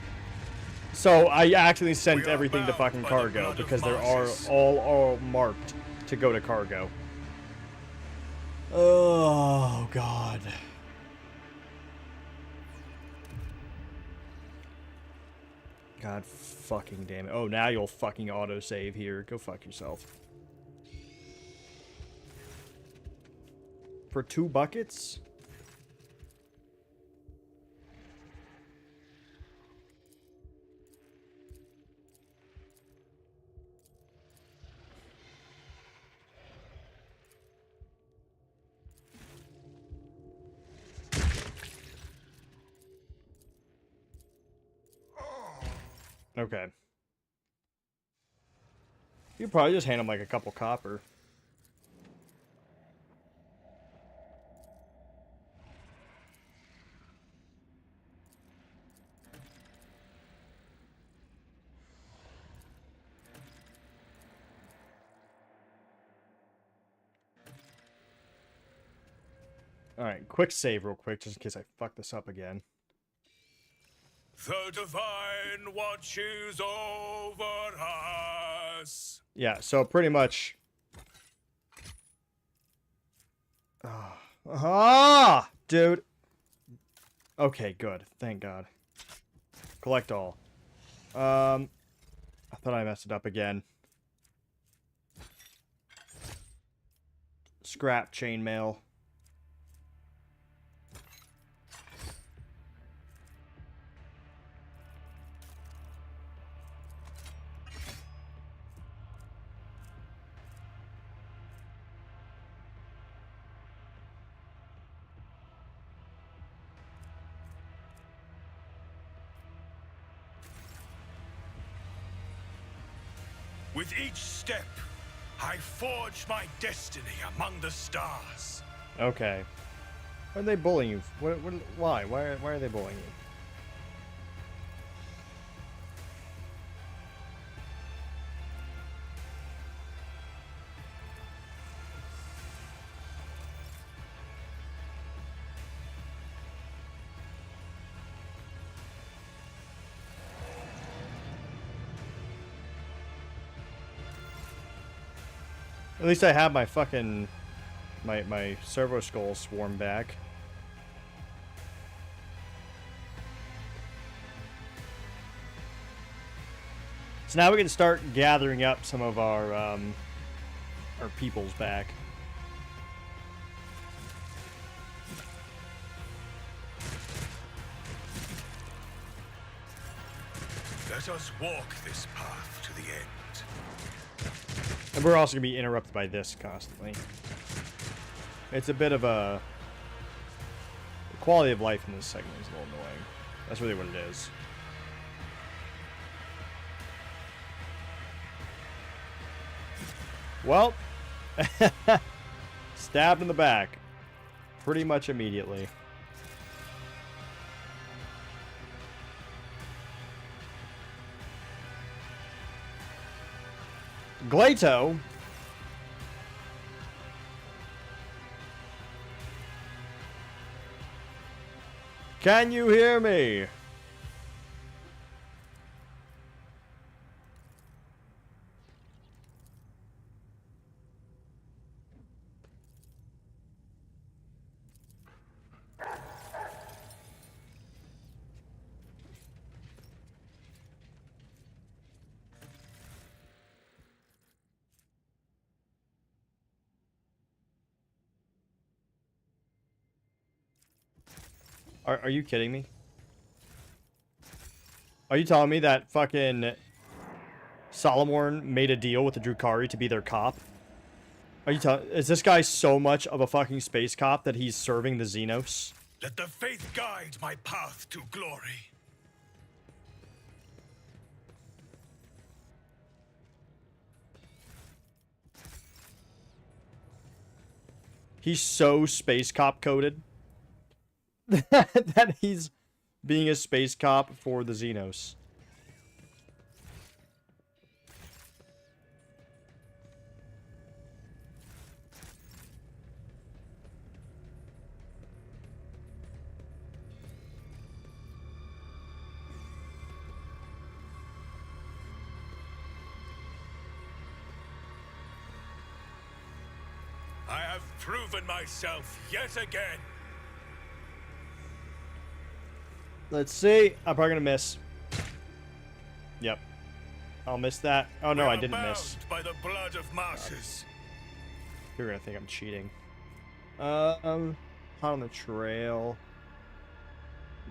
So I actually sent everything to fucking cargo because they're all marked to go to cargo. Oh god. God fucking damn it. Oh, now you'll fucking autosave here. Go fuck yourself. For 2 buckets? Okay. You probably just hand him like a couple copper. Alright, quick save real quick, just in case I fuck this up again. The divine watches over us. Yeah, so pretty much... dude. Okay, good. Thank God. Collect all. I thought I messed it up again. Scrap chainmail. With each step, I forge my destiny among the stars. Okay. Why are they bullying you? Why? Why are they bullying you? At least I have my fucking... My servo skull swarm back. So now we can start gathering up some of our peoples back. Let us walk this path to the end. And we're also going to be interrupted by this constantly. It's a bit of a... The quality of life in this segment is a little annoying. That's really what it is. Well, stabbed in the back. Pretty much immediately. Glato. Can you hear me? Are you kidding me? Are you telling me that fucking Solomorn made a deal with the Drukhari to be their cop? Are you telling? Is this guy so much of a fucking space cop that he's serving the Xenos? Let the faith guide my path to glory. He's so space cop coded that he's being a space cop for the Xenos. I have proven myself yet again. Let's see. I'm probably gonna miss. Yep. I'll miss that. Oh no, I didn't miss. By the blood of martyrs. You're gonna think I'm cheating. Hot on the trail.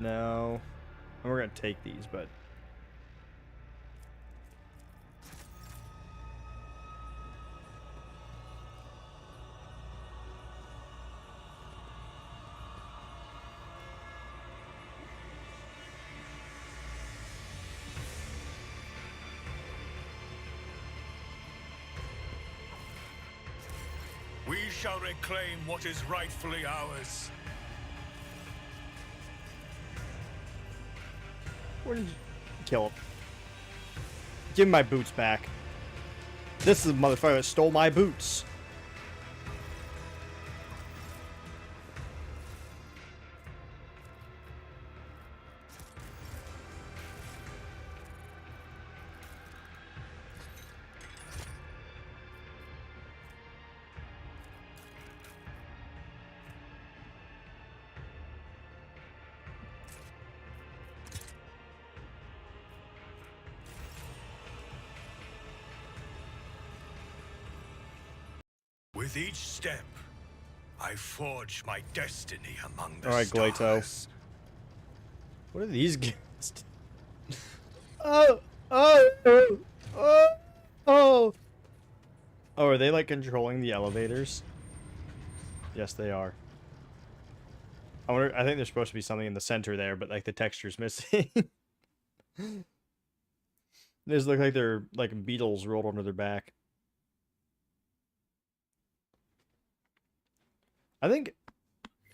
No. We're gonna take these, but We shall reclaim what is rightfully ours. where did you kill him? Give me my boots back. This is the motherfucker that stole my boots. With each step, I forge my destiny among the All right, stars. Glato. What are these guys? Oh, oh, oh, oh, oh. Oh, are they like controlling the elevators? Yes, they are. I wonder. I think there's supposed to be something in the center there, but like the texture's missing. These look like they're like beetles rolled onto their back. I think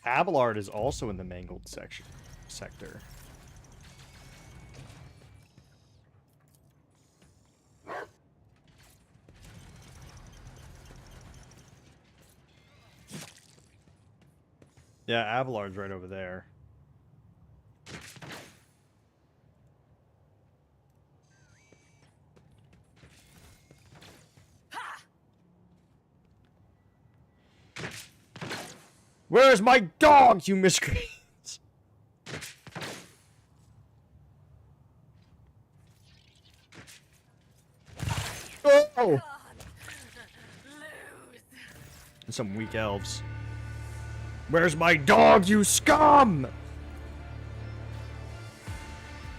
Abelard is also in the mangled sector. Yeah, Abelard's right over there. Where's my dog, you miscreants? Oh! And some weak elves. Where's my dog, you scum?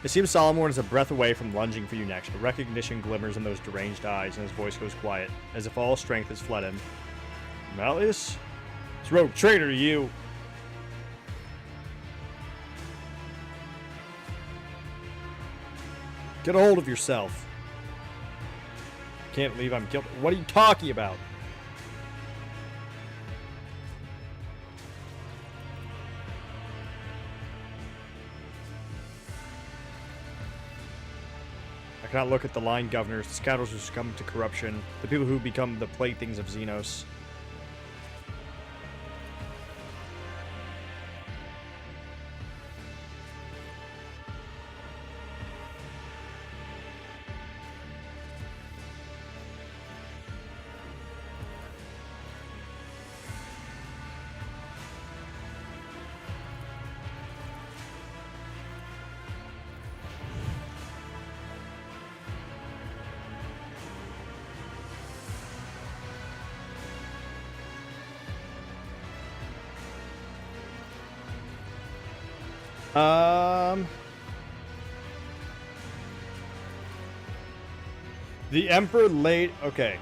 It seems Solomon is a breath away from lunging for you next, but recognition glimmers in those deranged eyes, and his voice goes quiet, as if all strength has fled him. Malleus? It's rogue traitor to you. Get a hold of yourself. Can't believe I'm guilty. What are you talking about? I cannot look at the line governors, the scoundrels who succumb to corruption, the people who become the playthings of Xenos. The Emperor laid... Okay.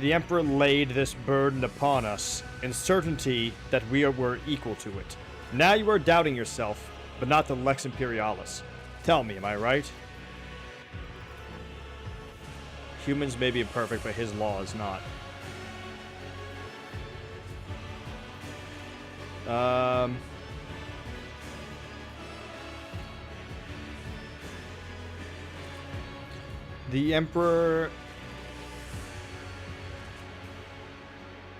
The Emperor laid this burden upon us, in certainty that we were equal to it. Now you are doubting yourself, but not the Lex Imperialis. Tell me, am I right? Humans may be imperfect, but his law is not. The Emperor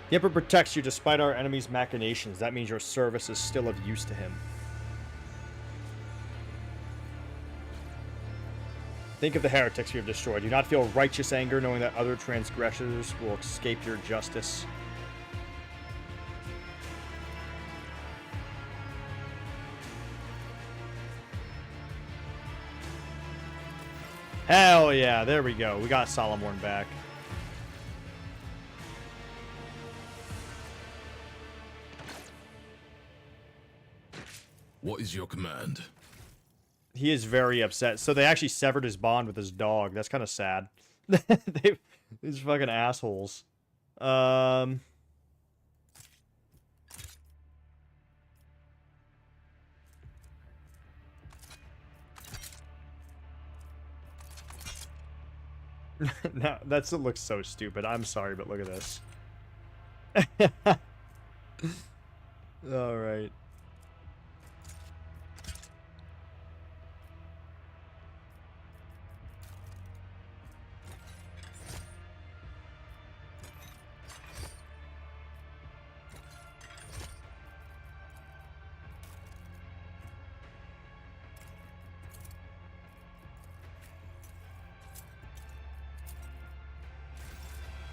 protects you despite our enemy's machinations. That means your service is still of use to him. Think of the heretics you have destroyed. Do you not feel righteous anger knowing that other transgressors will escape your justice? Hell yeah, there we go. We got Solomorn back. What is your command? He is very upset. So they actually severed his bond with his dog. That's kind of sad. These fucking assholes. No, that still looks so stupid. I'm sorry, but look at this. All right.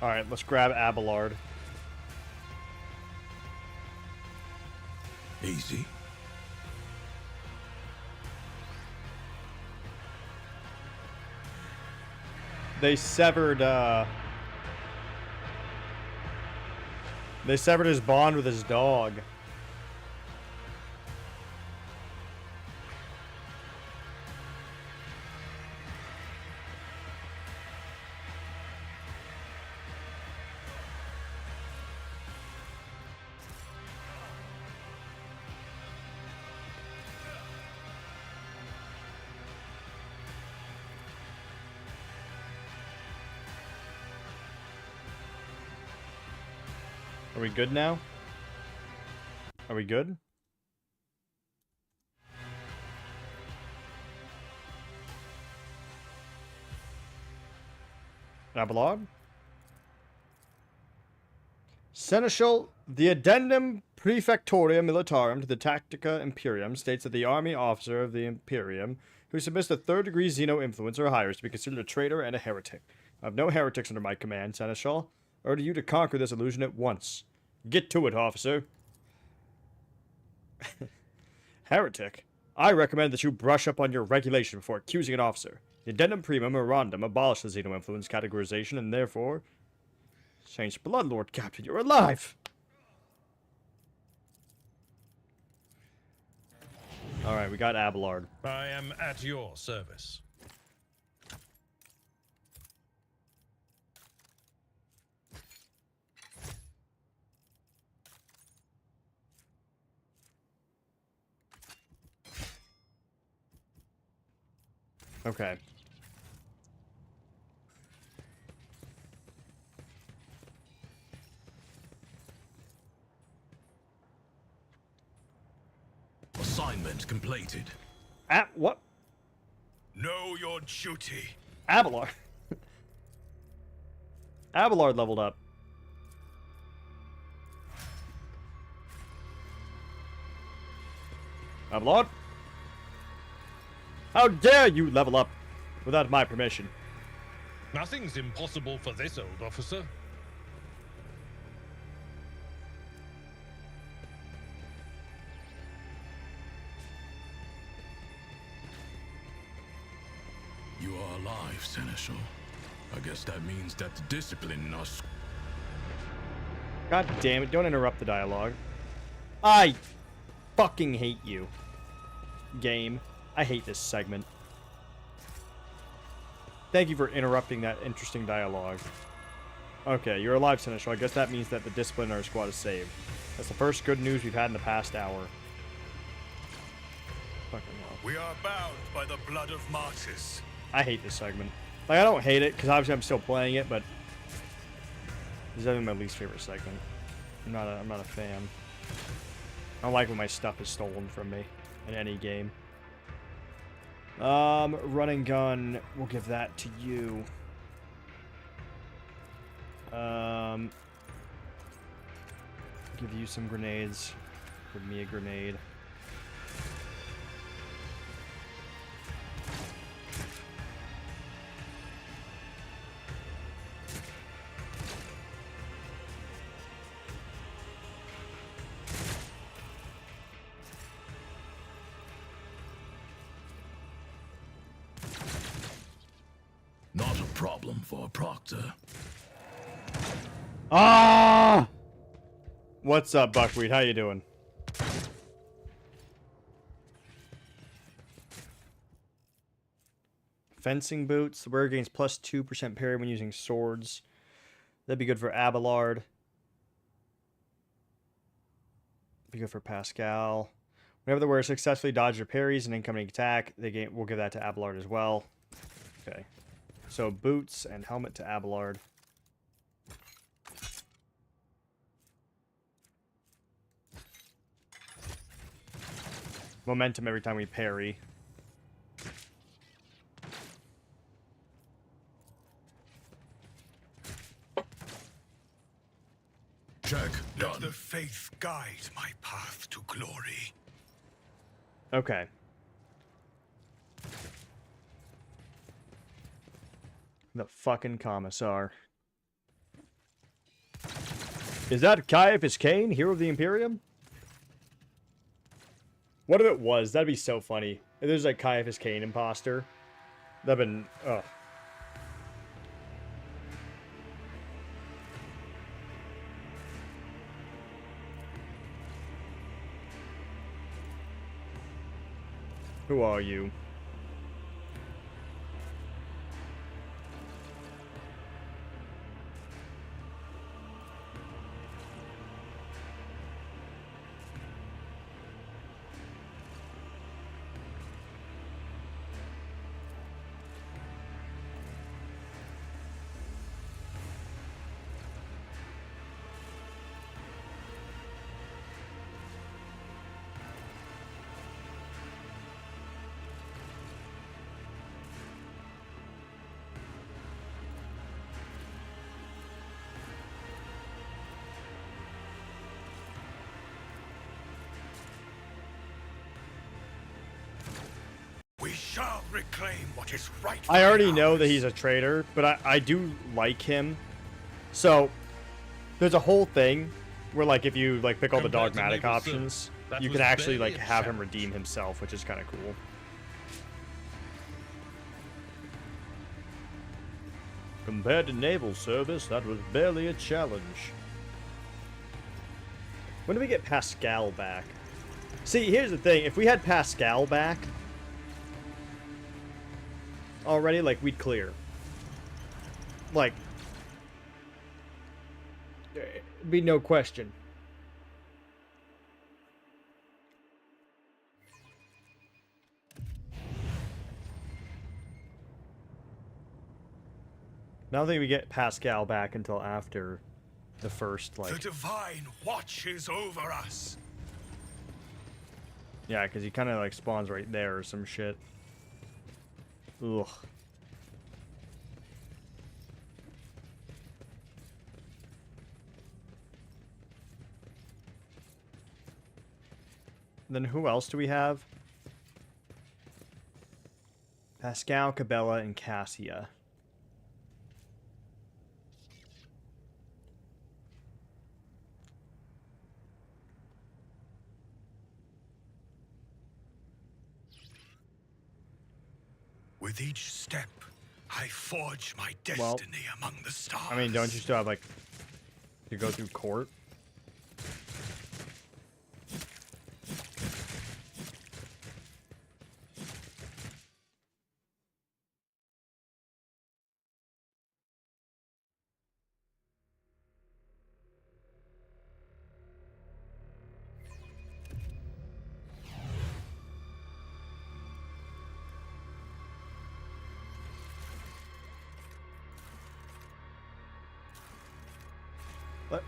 Alright, let's grab Abelard. Easy. They severed his bond with his dog. Are we good now? Are we good? Abelard? Seneschal, the Addendum Prefectoria Militarum to the Tactica Imperium states that the army officer of the Imperium who submits to third-degree Xeno influence or higher is to be considered a traitor and a heretic. I have no heretics under my command, Seneschal. I order you to conquer this illusion at once. Get to it, officer. Heretic? I recommend that you brush up on your regulation before accusing an officer. The Addendum Primum or Rondum abolished the Xeno influence categorization and therefore... Saints Bloodlord, Captain, you're alive! Alright, we got Abelard. I am at your service. Okay. Assignment completed. What? Know your duty. Abelard. Abelard leveled up. Abelard? How dare you level up without my permission? Nothing's impossible for this old officer. You are alive, Seneschal. I guess that means that the discipline in us. God damn it, don't interrupt the dialogue. I fucking hate you. Game. I hate this segment. Thank you for interrupting that interesting dialogue. Okay, you're alive, Seneschal. I guess that means that the discipline in our squad is saved. That's the first good news we've had in the past hour. Fucking hell. We are bound by the blood of martyrs. I hate this segment. Like, I don't hate it, because obviously I'm still playing it, but this is definitely my least favorite segment. I'm not a fan. I don't like when my stuff is stolen from me in any game. Run and gun, we'll give that to you. Give you some grenades. Give me a grenade. Not a problem for a proctor. Ah! What's up, Buckwheat? How you doing? Fencing boots. The wearer gains plus 2% parry when using swords. That'd be good for Abelard. Be good for Pascal. Whenever the wearer successfully dodges or parries an incoming attack, we'll give that to Abelard as well. Okay. So boots and helmet to Abelard. Momentum every time we parry. Check. Let the faith guide my path to glory. Okay. The fucking commissar. Is that Caiaphas Cain, hero of the Imperium? What if it was? That'd be so funny. If there's like Caiaphas Cain imposter. That'd been... Ugh. Who are you? We shall reclaim what is right. I already know that he's a traitor, but I do like him. So, there's a whole thing where, like, if you, like, pick all the dogmatic options, you can actually, like, have him redeem himself, which is kind of cool. Compared to naval service, that was barely a challenge. When do we get Pascal back? See, here's the thing. If we had Pascal back already, like, we'd clear. Like, there'd be no question. I don't think we get Pascal back until after the first, like... The divine watches over us. Yeah, because he kind of, like, spawns right there or some shit. Ugh. Then who else do we have? Pascal, Cabela, and Cassia. With each step, I forge my destiny among the stars. I mean, don't you still have, like, to go through court?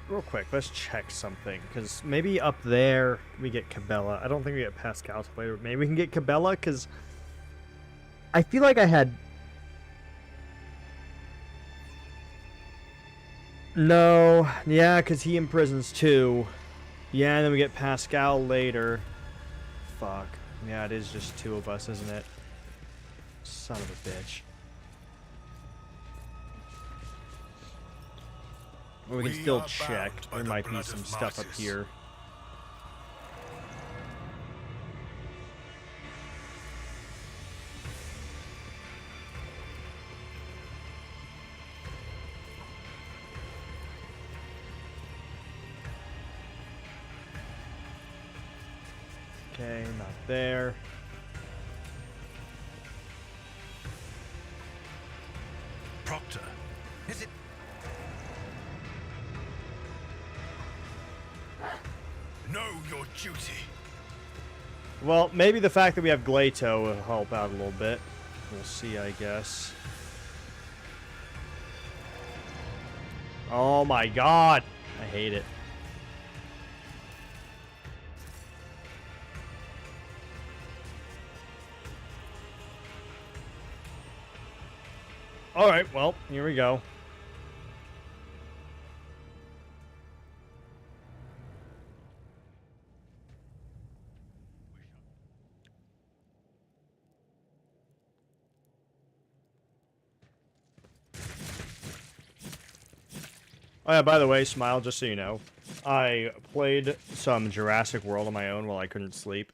Real quick, let's check something, because maybe up there we get Cabela. I don't think we get Pascal till later. Maybe we can get Cabela, because I feel like I had... No, yeah, because he imprisons too. Yeah, and then we get Pascal later. Fuck. Yeah, it is just two of us, isn't it? Son of a bitch. Well, we can still check. There might be some stuff up here. Okay, not there. Proctor, is it? Know your duty. Well, maybe the fact that we have Glato will help out a little bit. We'll see, I guess. Oh my god! I hate it. Alright, well, here we go. Oh yeah, by the way, Smile, just so you know, I played some Jurassic World on my own while I couldn't sleep,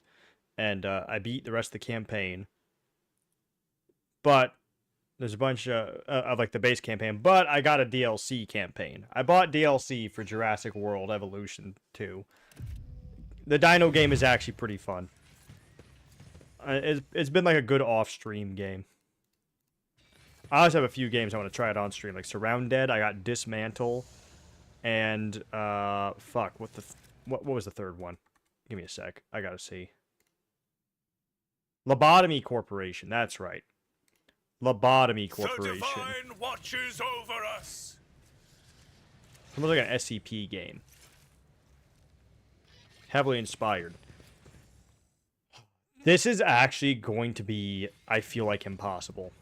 and I beat the rest of the campaign. But there's a bunch of like the base campaign, but I got a DLC campaign. I bought DLC for Jurassic World Evolution 2. The Dino game is actually pretty fun. It's been like a good off-stream game. I also have a few games I want to try it on stream, like Surrounded. I got Dismantle. And, fuck, what was the third one? Give me a sec. I gotta see. Lobotomy Corporation, that's right. Lobotomy Corporation. The divine watches over us. Almost like an SCP game. Heavily inspired. This is actually going to be, I feel like, impossible.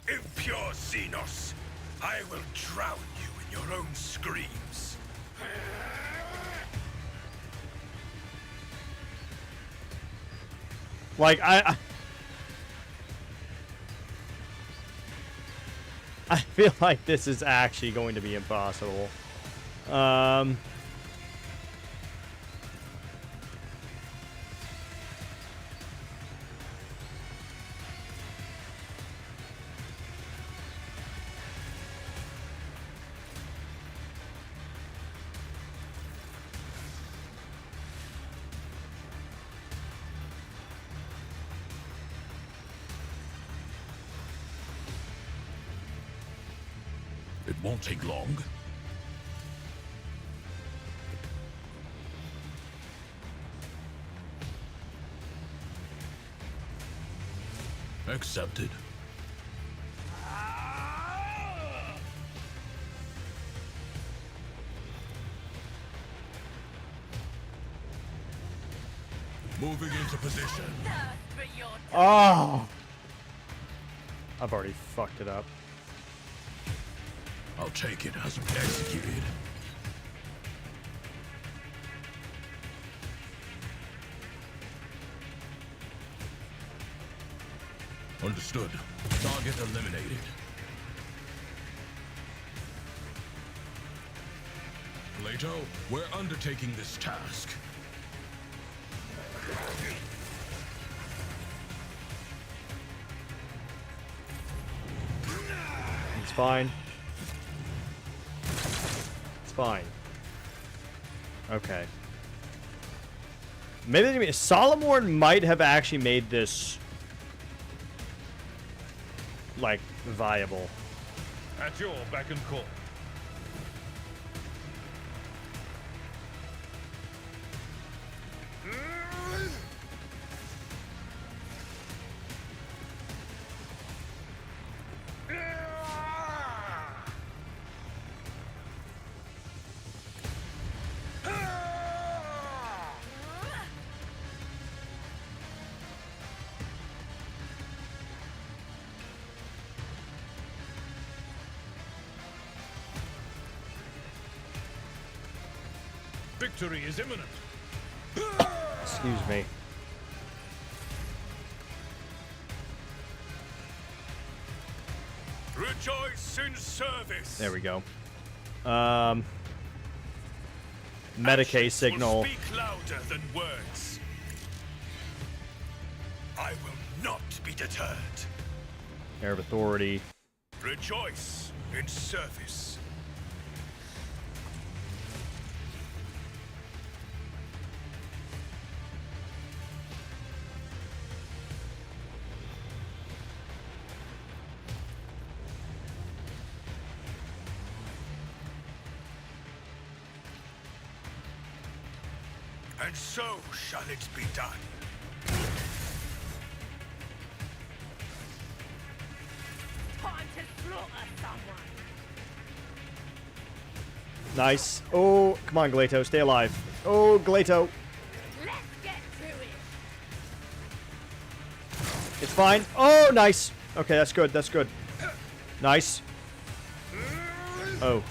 Impure Xenos, I will drown you in your own screams. Like, I feel like this is actually going to be impossible. It won't take long. Accepted. Moving into position. Oh! I've already fucked it up. I'll take it as executed. Understood. Target eliminated. Plato, we're undertaking this task. It's fine. It's fine. Okay. Maybe Solomon might have actually made this like viable. At your beck and call. Victory is imminent. Excuse me. Rejoice in service. There we go. Medicaid signal. Will speak louder than words. I will not be deterred. Air of authority. Rejoice in service. And so shall it be done. Time to slaughter someone. Nice. Oh, come on, Glato, stay alive. Oh, Glato. Let's get to it. It's fine. Oh, nice. Okay, that's good. That's good. Nice. Oh.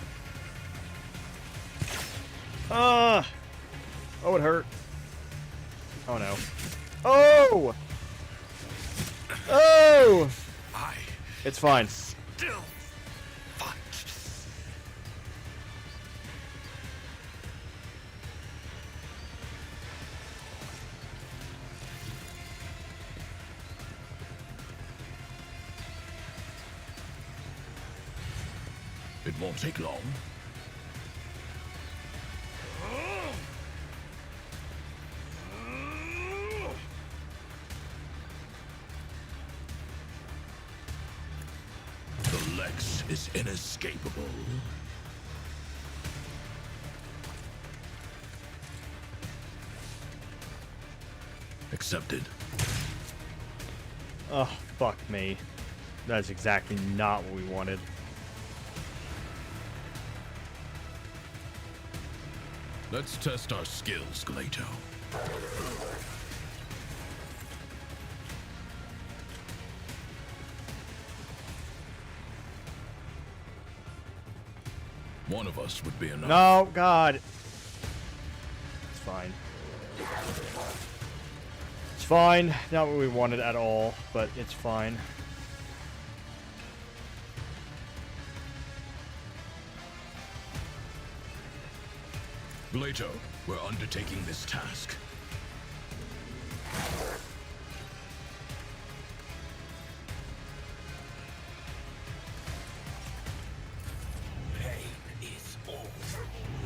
Ah. Oh, it hurt. Oh, no. Oh! Oh! It's fine. Still fight. It won't take long. The Lex is inescapable. Accepted. Oh, fuck me. That's exactly not what we wanted. Let's test our skills, Glato. One of us would be enough. No, God. It's fine. It's fine. Not what we wanted at all, but it's fine. Glato, we're undertaking this task.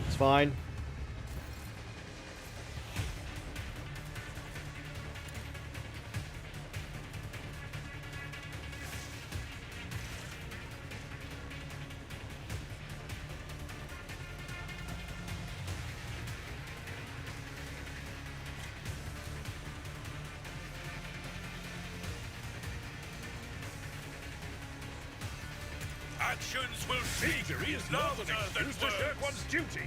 It's fine. actions will seek Victory is not an excuse to shirk one's duty.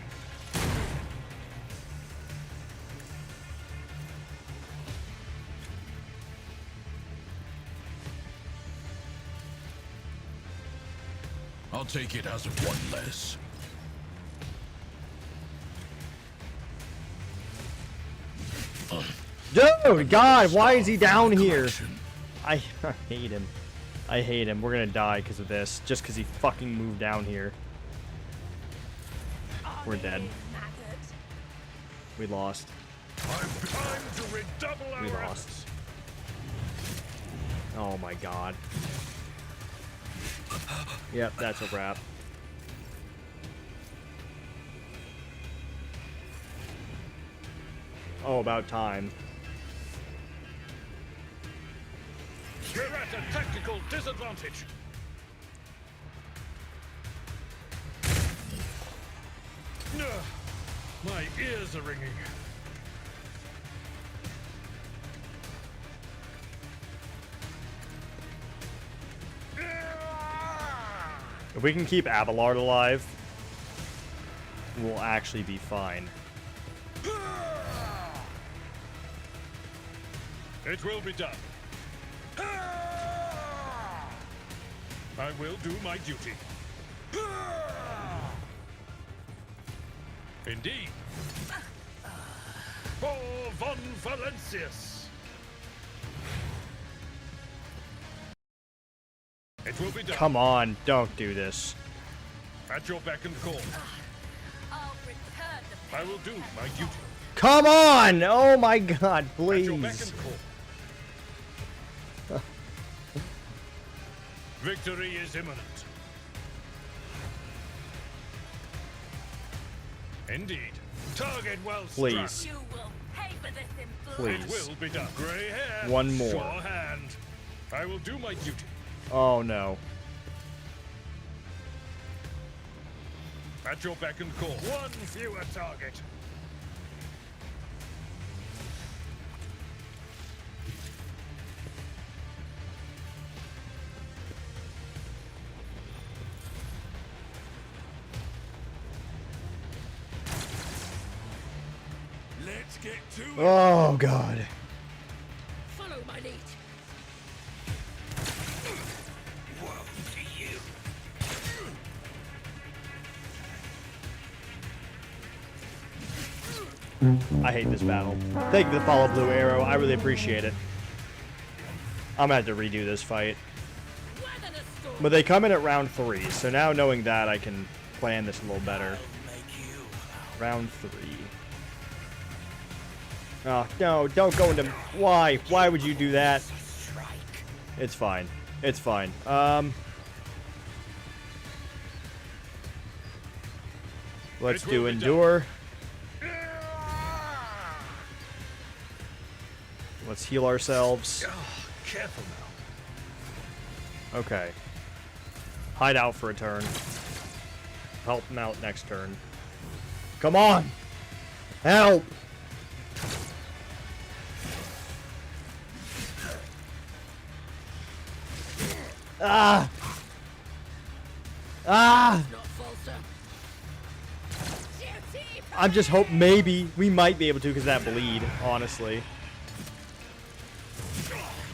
I'll take it as one less. Dude, God, why is he down here? I hate him. I hate him. We're gonna die because of this. Just because he fucking moved down here. We're dead. We lost. Time to redouble our We lost. Oh my God. Yep, that's a wrap. Oh, about time. We're at a tactical disadvantage. Ugh, my ears are ringing. If we can keep Abelard alive, we'll actually be fine. It will be done. I will do my duty. Indeed. For von Valentius. It will be done. Come on, don't do this. At your beck and call. I'll return the I will do my duty. Come on! Oh my God, At your beck please. and call. Victory is imminent. Indeed. Target well struck. Please. You will pay for this in blood. Please. It will be done. Grey hair. One more. Sure hand. I will do my duty. Oh no. At your beck and call. One fewer target. Let's get to it. Oh God. Follow my lead. Woe to you. I hate this battle. Thank you for the follow, Blue Arrow. I really appreciate it. I'm gonna have to redo this fight. Weather the storm. But they come in at round 3, so now knowing that, I can plan this a little better. Round 3. Oh, no, don't go into... Why? Why would you do that? It's fine. It's fine. Let's do Endure. Let's heal ourselves. Careful now. Okay. Hide out for a turn. Help him out next turn. Come on! Help! Ah! Ah! Not falter. Duty. I'm just hope maybe we might be able to because that bleed, honestly.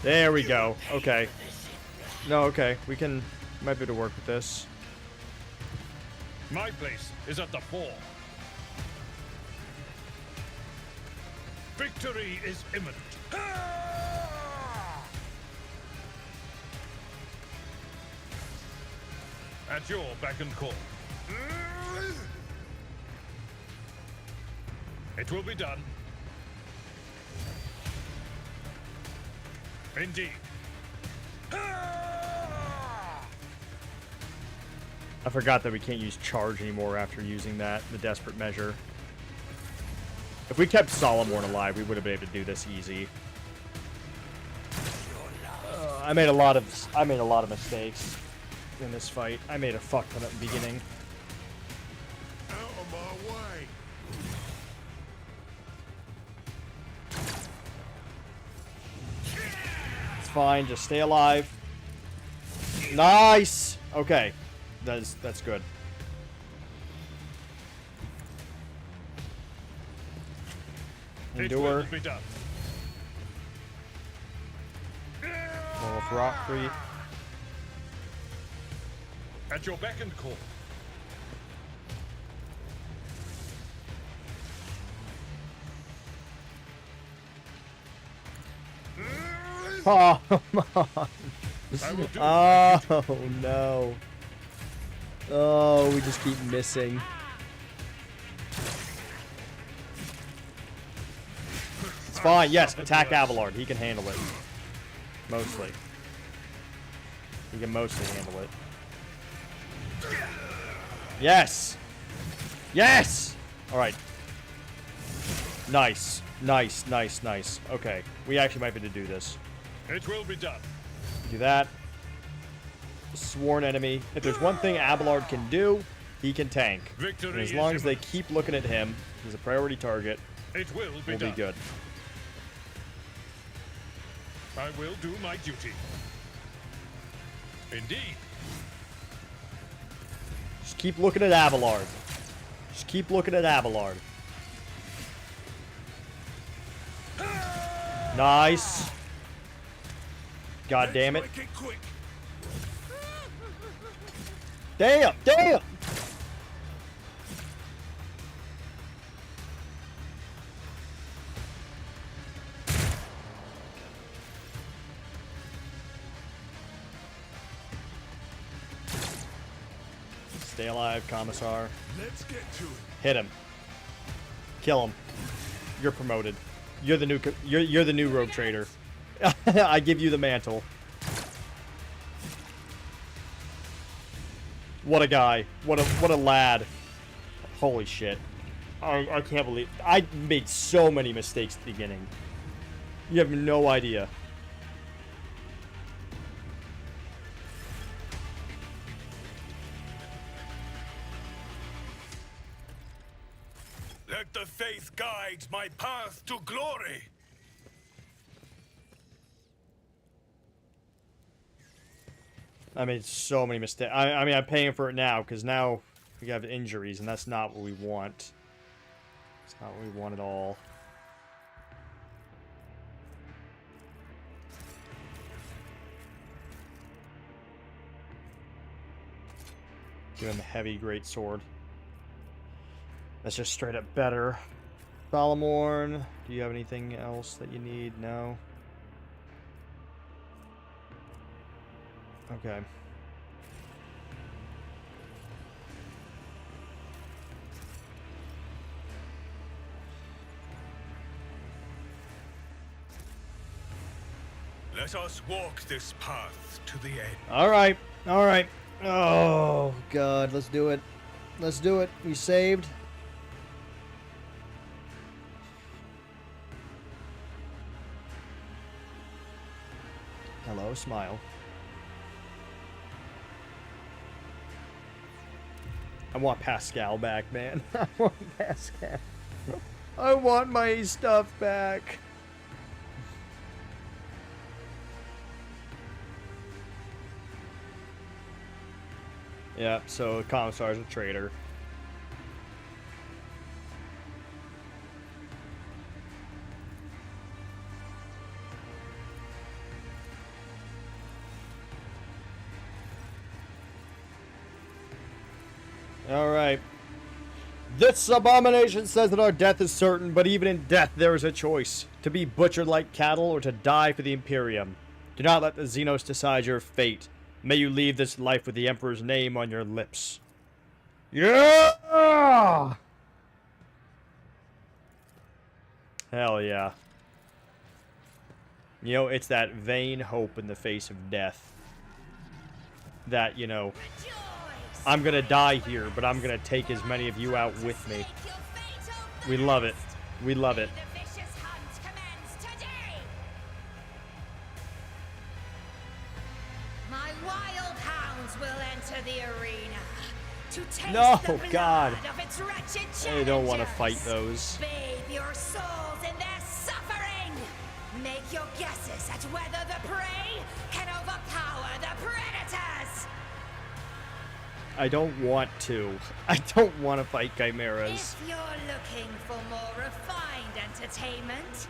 There we go. Okay. No, okay. We can might be able to work with this. My place is at the fore. Victory is imminent. At your beck and call. It will be done. Indeed. I forgot that we can't use charge anymore after using that, the desperate measure. If we kept Solomorn alive, we would have been able to do this easy. I made a lot of mistakes in this fight. I made a fuck ton at the beginning. Out of my way. It's fine, just stay alive. Nice! Okay. That's good. Endure. It will be done. Roll of rock free. At your beck and call. Oh, come on. I will do Oh, no. Oh, we just keep missing. It's fine. Yes, attack Abelard. He can handle it. Mostly. He can mostly handle it. Yes! Yes! Alright. Nice. Nice, nice, nice. Okay. We actually might be able to do this. It will be done. Do that. Sworn enemy. If there's one thing Abelard can do, he can tank. Victory And as is long as they imminent. keep looking at him, he's a priority target, It will be we'll done. be good. I will do my duty. Indeed. Just keep looking at Abelard. Just keep looking at Abelard. Nice. God damn it. Damn, damn. Stay alive, Commissar. Let's get to it. Hit him. Kill him. You're promoted. You're the new you're the new rogue trader. I give you the mantle. What a guy. What a lad. Holy shit. I can't believe I made so many mistakes at the beginning. You have no idea. Let the faith guide my path to glory. I made so many mistakes. I mean, I'm paying for it now because now we have injuries, and that's not what we want. It's not what we want at all. Give him a heavy greatsword. That's just straight up better. Balamorn, do you have anything else that you need? No. Okay. Let us walk this path to the end. All right. All right. Oh, God. Let's do it. Let's do it. We saved. Hello, smile. I want Pascal back, man. I want Pascal. I want my stuff back. Yeah, so Commissar's a traitor. Alright. This abomination says that our death is certain, but even in death there is a choice. To be butchered like cattle or to die for the Imperium. Do not let the Xenos decide your fate. May you leave this life with the Emperor's name on your lips. Yeah! Hell yeah. You know, it's that vain hope in the face of death. That, you know, I'm gonna die here, but I'm gonna take as many of you out with me. We love it. We love it. My wild hounds will enter the arena to taste No, the blood God. of its wretched I don't want to challengers. fight those. Bathe your souls in their suffering. Make your guesses at whether the prey can overpower the predators. I don't want to. I don't want to fight chimeras. If you're looking for more refined entertainment,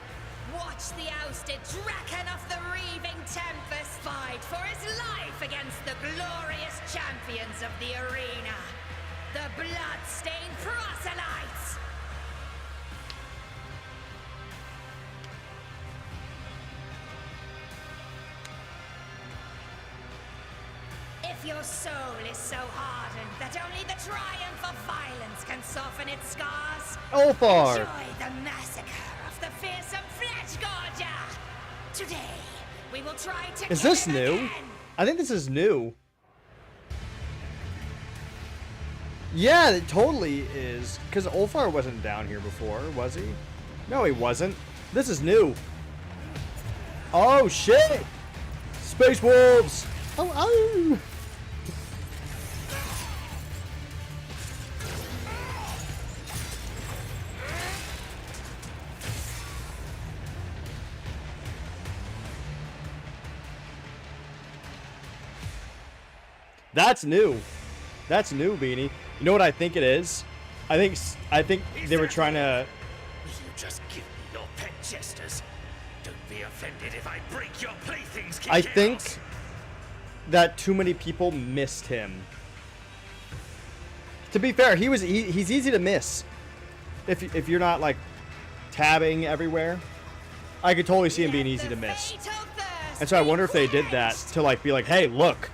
watch the ousted Draken of the Reaving Tempest fight for his life against the glorious champions of the arena, the blood-stained proselytes. If your soul is so hardened that only the triumph of violence can soften its scars, Ulfar! enjoy the massacre of the fearsome Flesh Gorger! Today, we will try to Is kill this him new? again. I think this is new. Yeah, it totally is. Because Ulfar wasn't down here before, was he? No, he wasn't. This is new. Oh, shit! Space Wolves! Oh, oh! That's new. That's new, Beanie. You know what I think it is? I think they were trying to. You just give me your pet jesters. Don't be offended if I break your playthings, King I Chaos. think that too many people missed him. To be fair, he's easy to miss. If you're not like tabbing everywhere, I could totally see him being easy to miss. And so I wonder if they did that to like be like, hey, look,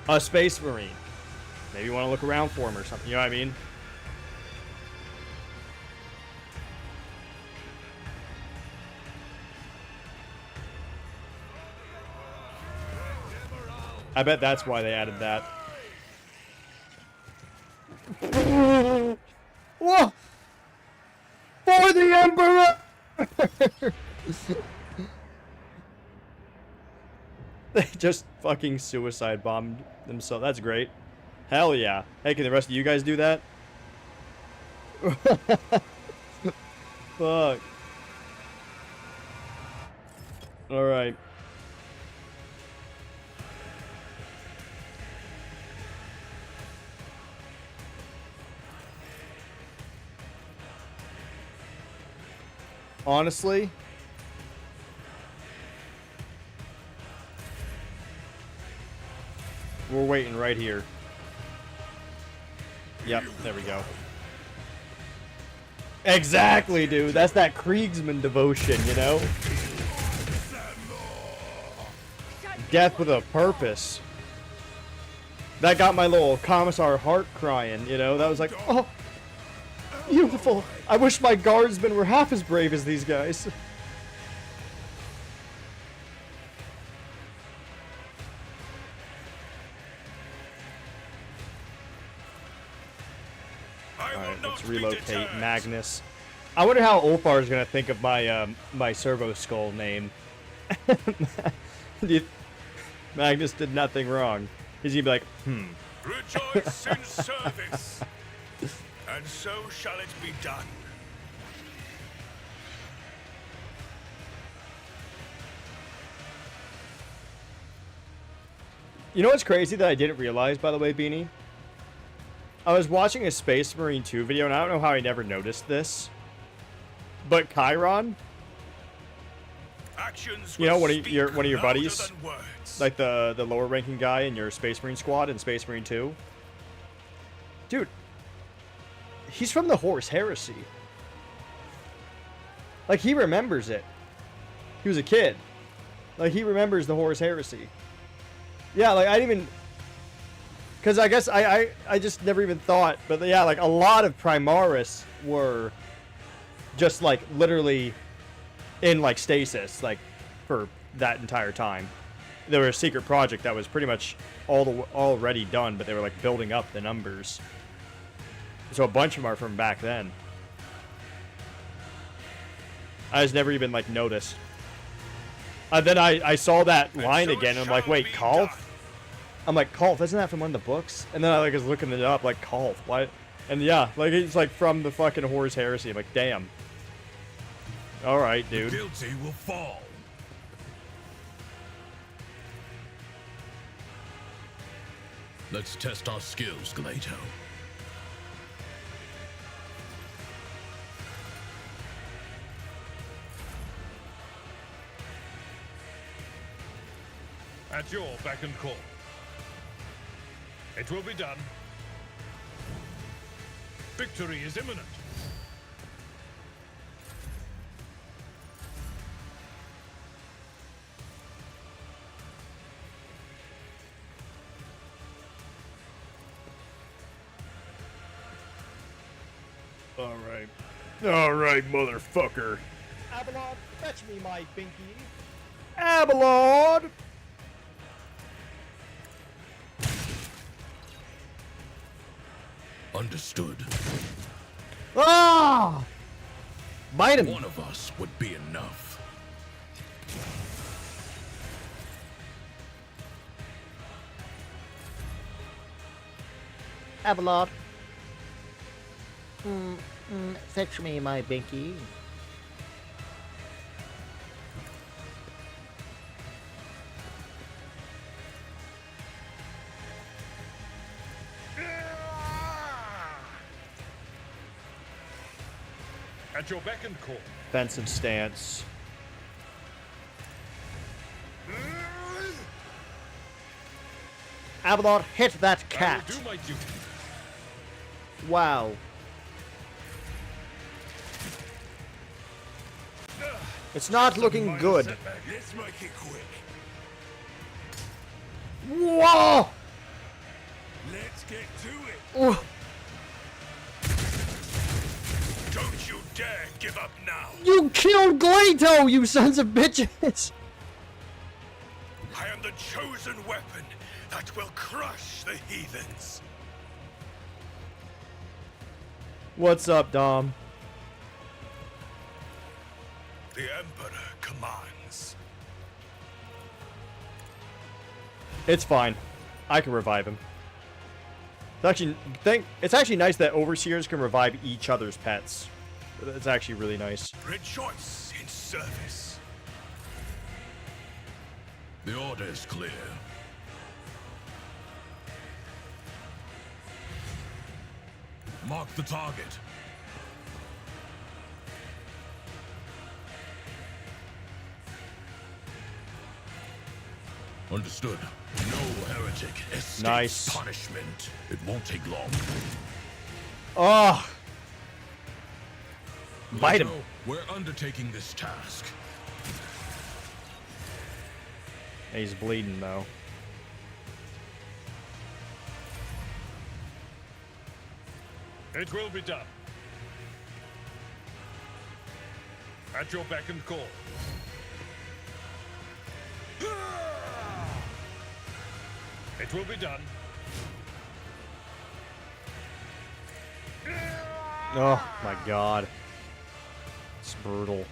a Space Marine. Maybe you want to look around for him or something. You know what I mean? I bet that's why they added that. Whoa! For the Emperor! They just fucking suicide bombed themselves. That's great. Hell yeah. Hey, can the rest of you guys do that? Fuck. Alright. Honestly, we're waiting right here. Yep, there we go. Exactly, dude. That's that Kriegsman devotion, you know? Death with a purpose. That got my little commissar heart crying, you know? That was like, oh, beautiful. I wish my guardsmen were half as brave as these guys. Alright, let's relocate Magnus. I wonder how Ulfar is going to think of my my servo skull name. Magnus did nothing wrong. He's going to be like, Rejoice in service, and so shall it be done. You know what's crazy that I didn't realize, by the way, Beanie? I was watching a Space Marine 2 video, and I don't know how I never noticed this. But Chiron, you know, one of your buddies, like the lower ranking guy in your Space Marine squad in Space Marine 2. Dude, he's from the Horus Heresy. Like, he remembers it. He was a kid. Like, he remembers the Horus Heresy. Yeah, like, I didn't even... Because I guess I just never even thought. But yeah, like, a lot of Primaris were just, like, literally in, like, stasis, like, for that entire time. There was a secret project that was pretty much already done, but they were, like, building up the numbers. So a bunch of them are from back then. I just never even, like, noticed. Then I saw that line again, and I'm like, wait, Kolf? I'm like, Kolf, isn't that from one of the books? And then I like was looking it up, like, Kolf, what? And yeah, like, it's like from the fucking Horus Heresy. I'm like, damn. Alright, dude. The guilty will fall. Let's test our skills, Glato. At your beck and call. It will be done. Victory is imminent. All right, motherfucker. Avalon, fetch me my binky. Avalon! Understood. Ah! Bite him. One of us would be enough. Avalon. Fetch me my binky. At your beck and call. Defensive stance. Avalon, hit that cat. I will do my duty. Wow. It's not looking good. Let's make it quick. Whoa! Let's get to it. Oh, Don't you dare give up now. you killed Glato, you sons of bitches! I am the chosen weapon that will crush the heathens. What's up, Dom? The Emperor commands. It's fine. I can revive him. It's actually nice that overseers can revive each other's pets. It's actually really nice. Rejoice in service. The order is clear. Mark the target. Understood. No heretic escapes Nice. punishment. It won't take long. Oh! Bite him. Leto, we're undertaking this task. He's bleeding, though. It will be done. At your beck and call. It will be done. Oh, my God. It's brutal.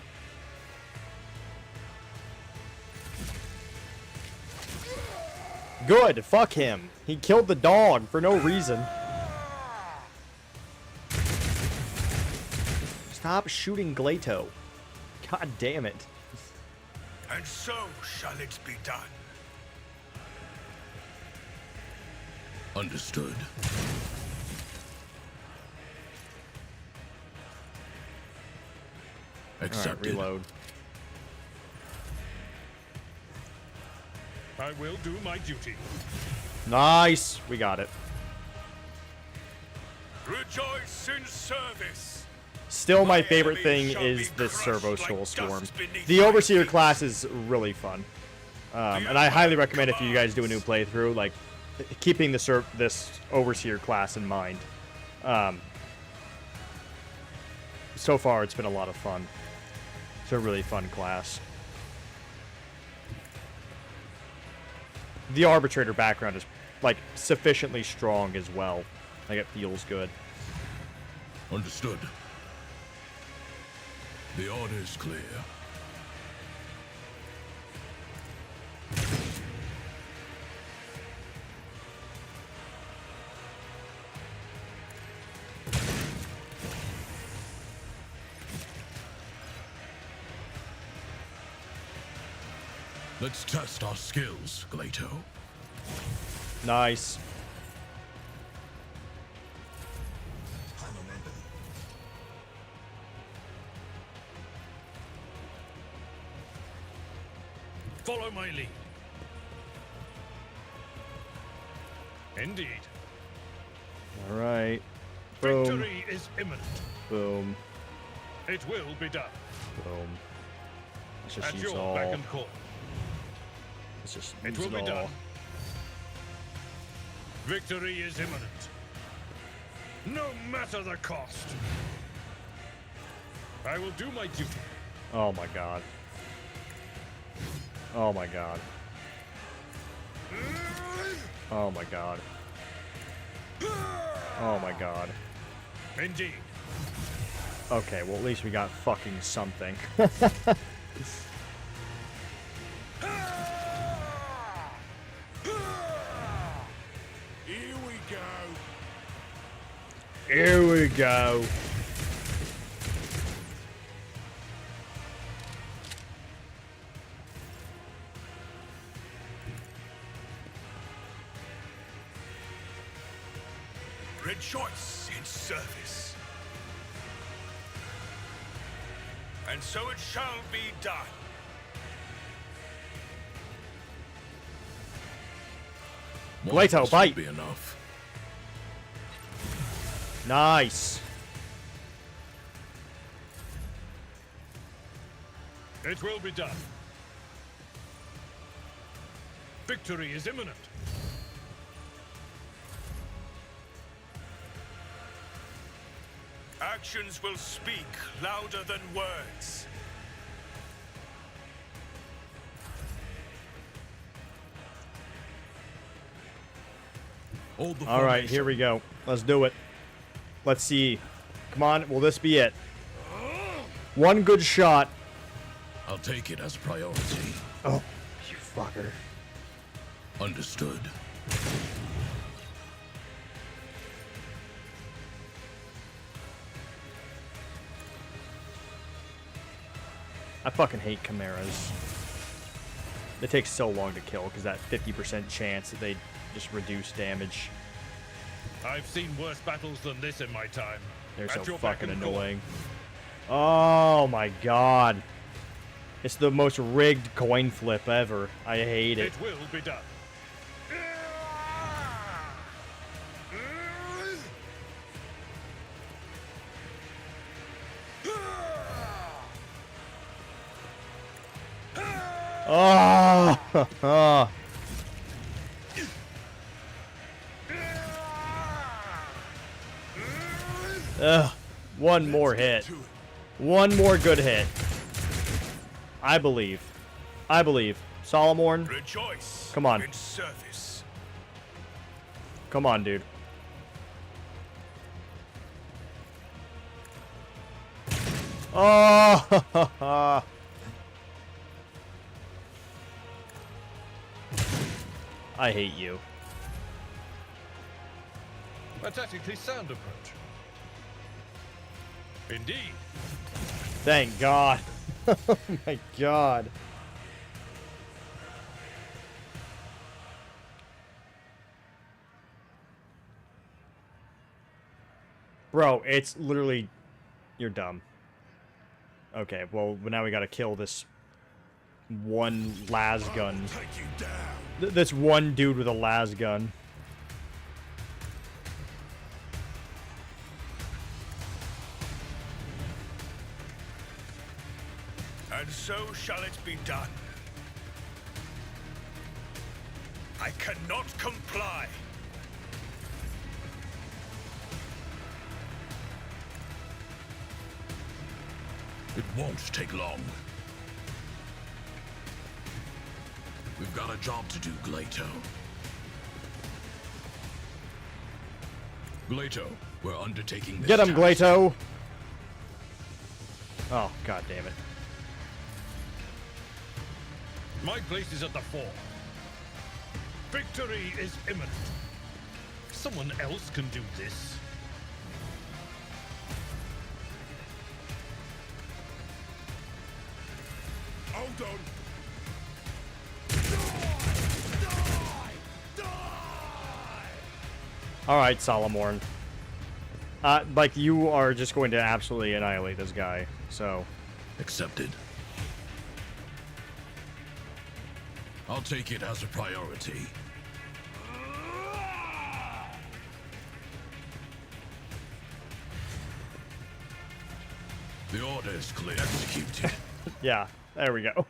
Good, fuck him. He killed the dog for no reason. Stop shooting Glato. God damn it. And so shall it be done. Understood. Accepted. Alright, reload. I will do my duty. Nice. We got it. Rejoice in service. Still, my favorite thing is this Servo Soulstorm. The Overseer class is really fun. And I highly recommend if you guys do a new playthrough, like, keeping this Overseer class in mind. So far, it's been a lot of fun. It's a really fun class. The Arbitrator background is, like, sufficiently strong as well. Like, it feels good. Understood. The order is clear. Let's test our skills, Glato. Nice. my lead. Indeed. All right. Boom. Victory is imminent. Boom. It will be done. Boom. Let's just At use your all. beck and call. Let's just It use will be all. done. Victory is imminent. No matter the cost. I will do my duty. Oh my god. Oh my god. Oh my god. Oh my god. Indeed. Okay, well at least we got fucking something. Here we go. Here we go. Rejoice in service. And so it shall be done. Glato, This bite. should be enough. Nice. It will be done. Victory is imminent. Actions will speak louder than words. Hold the All right, here we go. Let's do it. Let's see. Come on, will this be it? One good shot. I'll take it as a priority. Oh, you fucker. Understood. I fucking hate chimeras. They take so long to kill because that 50% chance that they just reduce damage. I've seen worse battles than this in my time. They're At so your beck fucking and call. annoying. Oh my god. It's the most rigged coin flip ever. I hate it. It will be done. Oh! Ugh. One more hit. One more good hit. I believe. I believe. Solomon. Rejoice Come on. in service. Come on, dude. Oh! I hate you. A tactically sound approach. Indeed. Thank God. Oh my God. Bro, it's literally... You're dumb. Okay, well, now we gotta kill this one las gun. This one dude with a las gun. And so shall it be done. I cannot comply. It won't take long. We've got a job to do, Glato. Glato, we're undertaking this Get him, task. Glato! Oh, god damn it. My place is at the fore. Victory is imminent. Someone else can do this. Hold on. Alright, Solomon. Like, you are just going to absolutely annihilate this guy, so... Accepted. I'll take it as a priority. The order is clear. Executed. Yeah, there we go.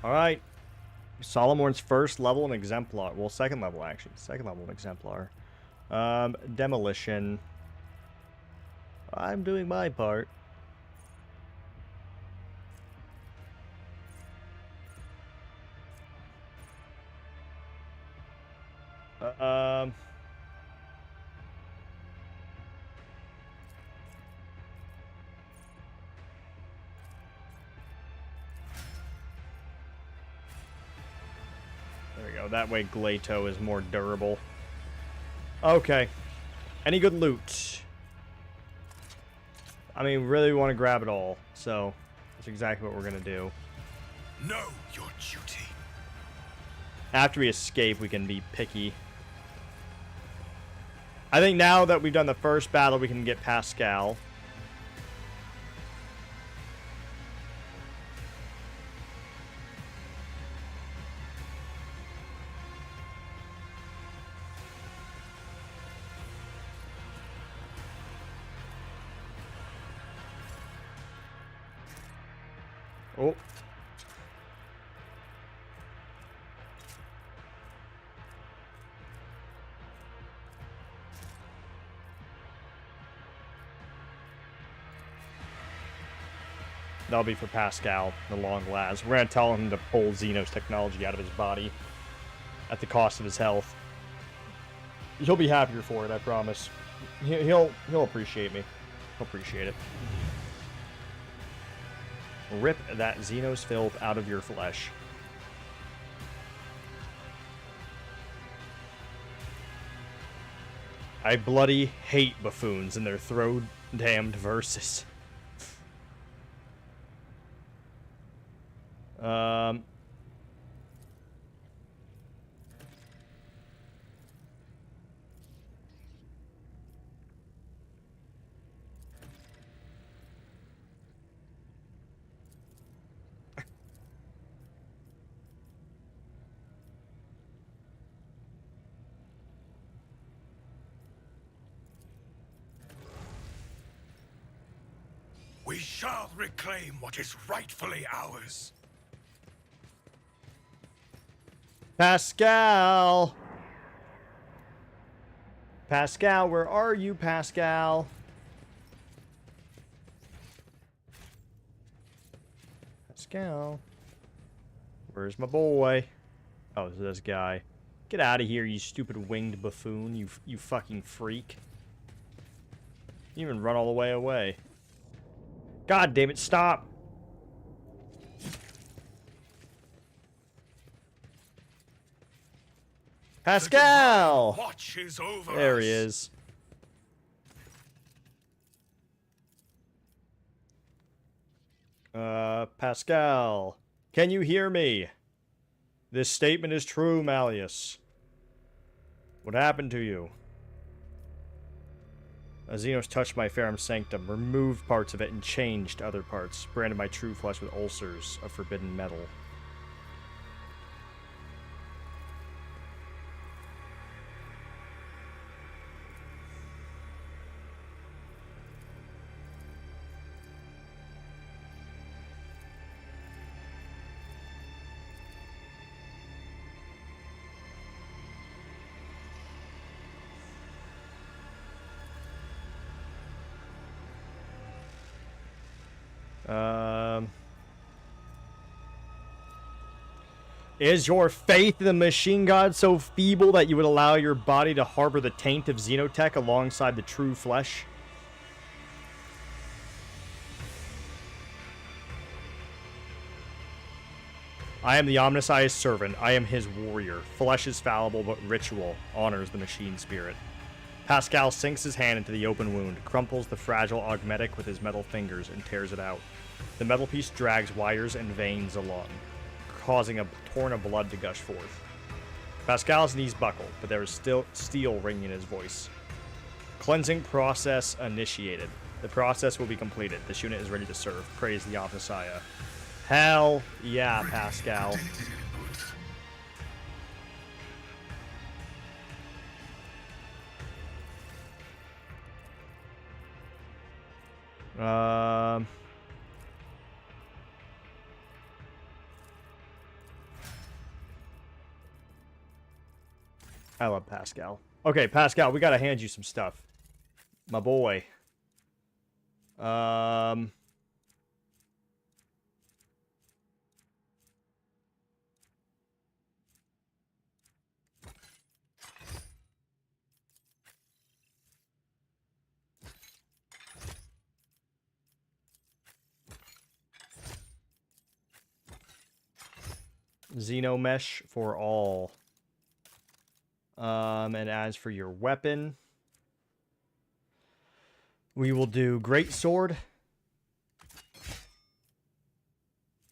All right. Solomorn's first level and exemplar. Well, second level, actually. Second level and exemplar. Demolition. I'm doing my part. There we go. That way Glato is more durable. Okay. Any good loot? I mean, really want to grab it all, so that's exactly what we're going to do. Know your duty. After we escape, we can be picky. I think now that we've done the first battle, we can get Pascal. Oh. That'll be for Pascal, the long last. We're going to tell him to pull Xenos technology out of his body at the cost of his health. He'll be happier for it, I promise. He'll appreciate me. He'll appreciate it. Rip that Xenos filth out of your flesh. I bloody hate buffoons and their throw-damned verses. We shall reclaim what is rightfully ours. Pascal! Pascal, where are you, Pascal? Pascal? Where's my boy? Oh, it's this guy. Get out of here, you stupid winged buffoon, you fucking freak. You even run all the way away. God damn it, stop! Pascal! Watch is over There us. he is. Pascal. Can you hear me? This statement is true, Malleus. What happened to you? Xenos touched my Ferrum Sanctum, removed parts of it, and changed other parts, branded my true flesh with ulcers of forbidden metal. Is your faith in the machine god so feeble that you would allow your body to harbor the taint of Xenotech alongside the true flesh? I am the Omnisci's servant. I am his warrior. Flesh is fallible, but ritual honors the machine spirit. Pascal sinks his hand into the open wound, crumples the fragile augmetic with his metal fingers, and tears it out. The metal piece drags wires and veins along. causing a torrent of blood to gush forth. Pascal's knees buckle, but there is still steel ringing in his voice. Cleansing process initiated. The process will be completed. This unit is ready to serve. Praise the Omnissiah. Hell yeah, Pascal. I love Pascal. Okay, Pascal, we gotta hand you some stuff. My boy. Xenomesh for all. And as for your weapon, we will do Great Sword.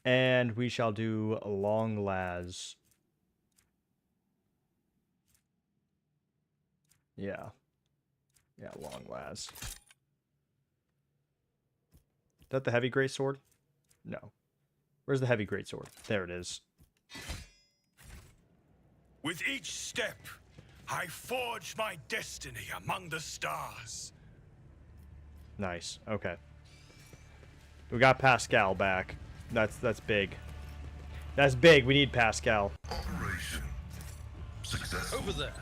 And we shall do Long Las. Yeah. Yeah, Long Las. Is that the heavy Great Sword? No. Where's the heavy Great Sword? There it is. With each step, I forge my destiny among the stars. Nice. Okay. We got Pascal back. That's big. That's big. We need Pascal. Operation successful. Over there.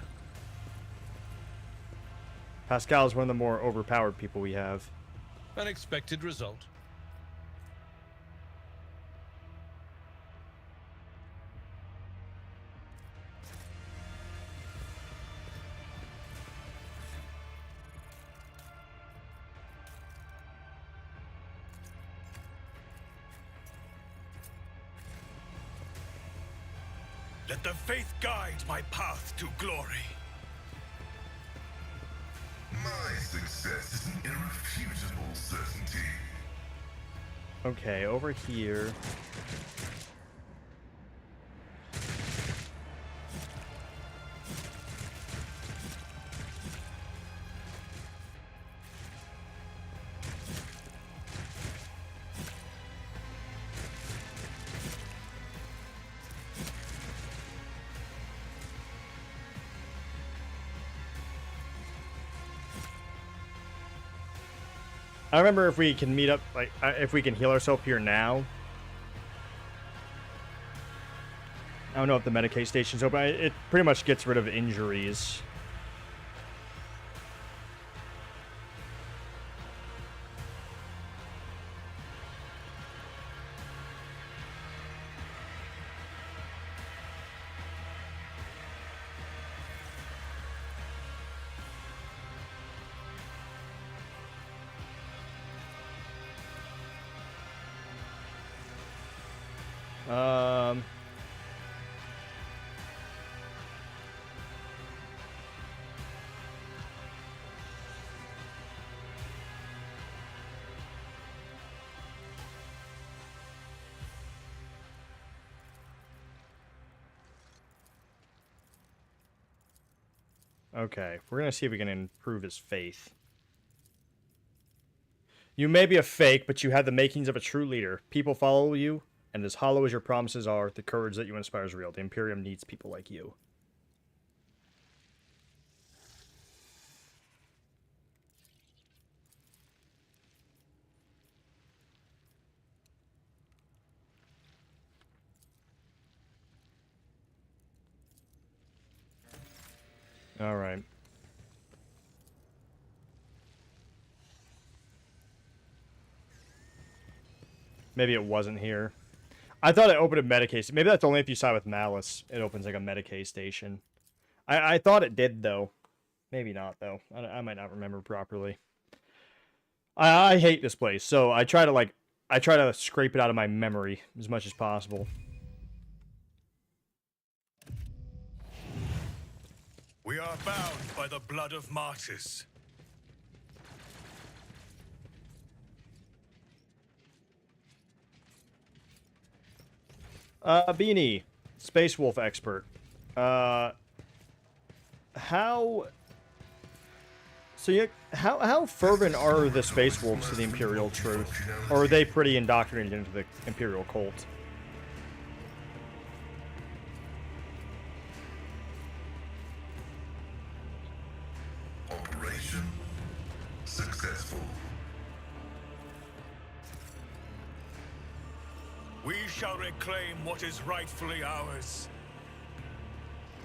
Pascal is one of the more overpowered people we have. Unexpected result. Let the faith guide my path to glory. My success is an irrefutable certainty. Okay, over here. I remember if we can meet up, like, if we can heal ourselves here now. I don't know if the Medicaid station's open. It pretty much gets rid of injuries. Okay, we're gonna see if we can improve his faith. You may be a fake, but you have the makings of a true leader. People follow you, and as hollow as your promises are, the courage that you inspire is real. The Imperium needs people like you. All right. Maybe it wasn't here. I thought it opened a Medicaid. Maybe that's only if you side with Malice. It opens like a Medicaid station. I thought it did though. Maybe not though. I might not remember properly. I hate this place, so I try to scrape it out of my memory as much as possible. We are bound by the blood of martyrs. Beanie, Space Wolf expert. How fervent are the Space Wolves to the Imperial truth? Or are they pretty indoctrinated into the Imperial cult? Operation successful. We shall reclaim what is rightfully ours.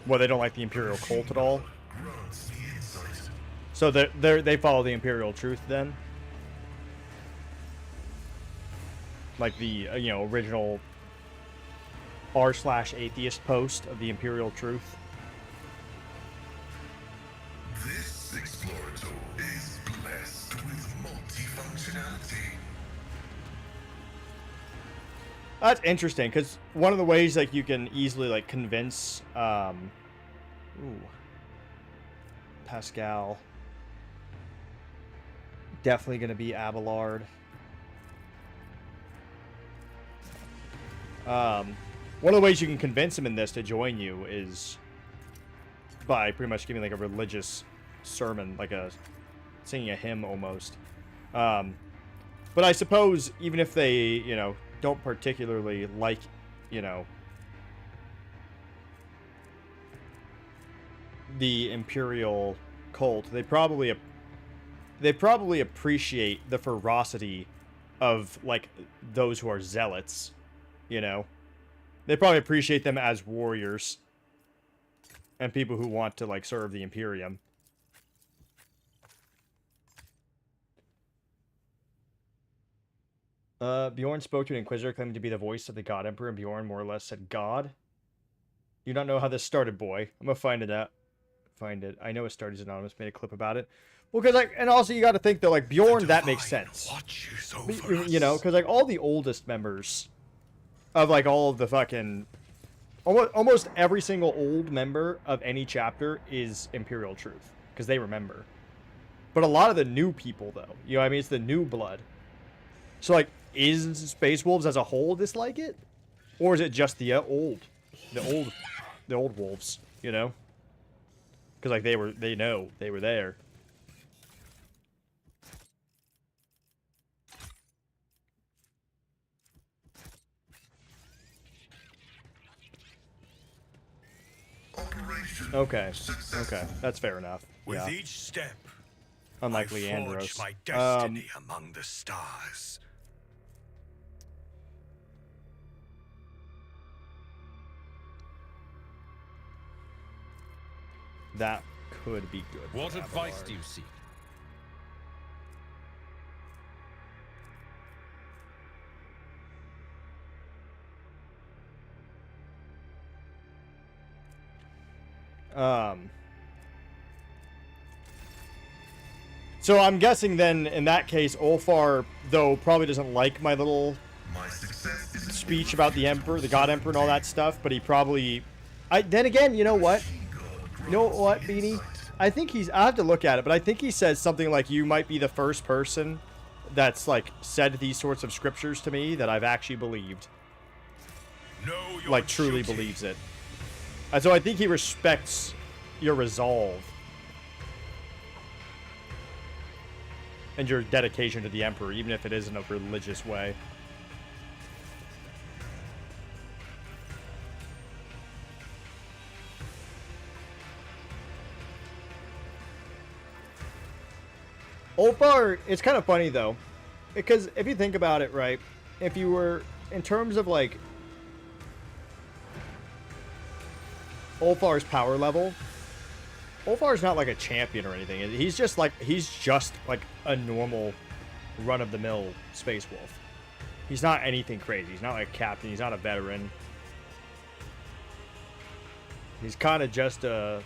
Well, they don't like the Imperial cult at all? Grants me insight. So they follow the Imperial truth then? Like the, original r/atheist post of the Imperial truth? This explorator is blessed with multifunctionality. That's interesting, because one of the ways like you can easily like convince Pascal, definitely going to be Abelard. One of the ways you can convince him in this to join you is by pretty much giving like a religious sermon, like singing a hymn almost. But I suppose even if they, don't particularly like, the Imperial cult, they probably appreciate the ferocity of like those who are zealots, They probably appreciate them as warriors and people who want to like serve the Imperium. Bjorn spoke to an Inquisitor claiming to be the voice of the God Emperor, and Bjorn more or less said, God? You don't know how this started, boy. I'm gonna find it out. Find it. I know it started as Anonymous, made a clip about it. Well, because, like, and also you gotta think that, like, Bjorn, that makes sense. Because, like, all the oldest members of, like, all of the fucking... Almost every single old member of any chapter is Imperial Truth, because they remember. But a lot of the new people, though, it's the new blood. So, like, is Space Wolves as a whole dislike it? Or is it just the old wolves, Because, like, they know they were there. Okay, that's fair enough. With each step, unlike I Leandros. forge my destiny among the stars. That could be good. What advice do you seek? So I'm guessing then, in that case, Ulfar, though, probably doesn't like my little speech about the Emperor, the God Emperor and all that stuff, but he probably... Then again, you know what? You know what, Beanie? I think I have to look at it, but I think he says something like, you might be the first person that's, like, said these sorts of scriptures to me that I've actually believed. Like, truly believes it. And so I think he respects your resolve. And your dedication to the Emperor, even if it is in a religious way. Ulfar, it's kind of funny, though. Because if you think about it, right, if you were, in terms of, like, Ulfar's power level, Ulfar's not like a champion or anything. He's just like a normal run-of-the-mill Space Wolf. He's not anything crazy. He's not like a captain. He's not a veteran. He's kind of just a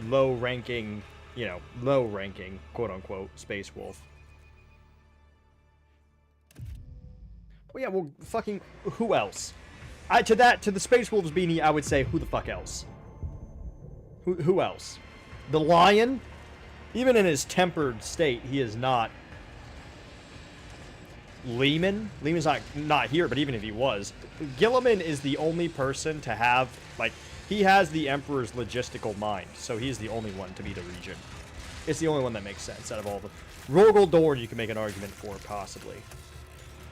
low-ranking, quote-unquote, Space Wolf. Well, yeah, well, fucking, who else? To the Space Wolves Beanie, I would say, who the fuck else? Who else? The Lion? Even in his tempered state, he is not, Lehman's not here, but even if he was, Gilliman is the only person to have, like, he has the Emperor's logistical mind, so he's the only one to be the regent. It's the only one that makes sense out of all of them. Rogel Dorn you can make an argument for, possibly.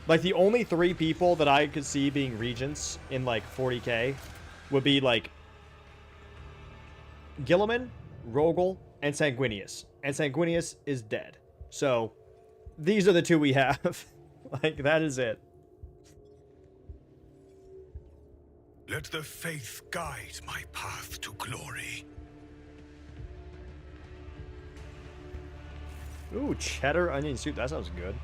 Like, the only 3 people that I could see being regents in, like, 40k would be, like, Gilliman, Rogel, and Sanguinius. And Sanguinius is dead. So, these are the 2 we have. Like, that is it. Let the faith guide my path to glory. Ooh, cheddar onion soup. That sounds good.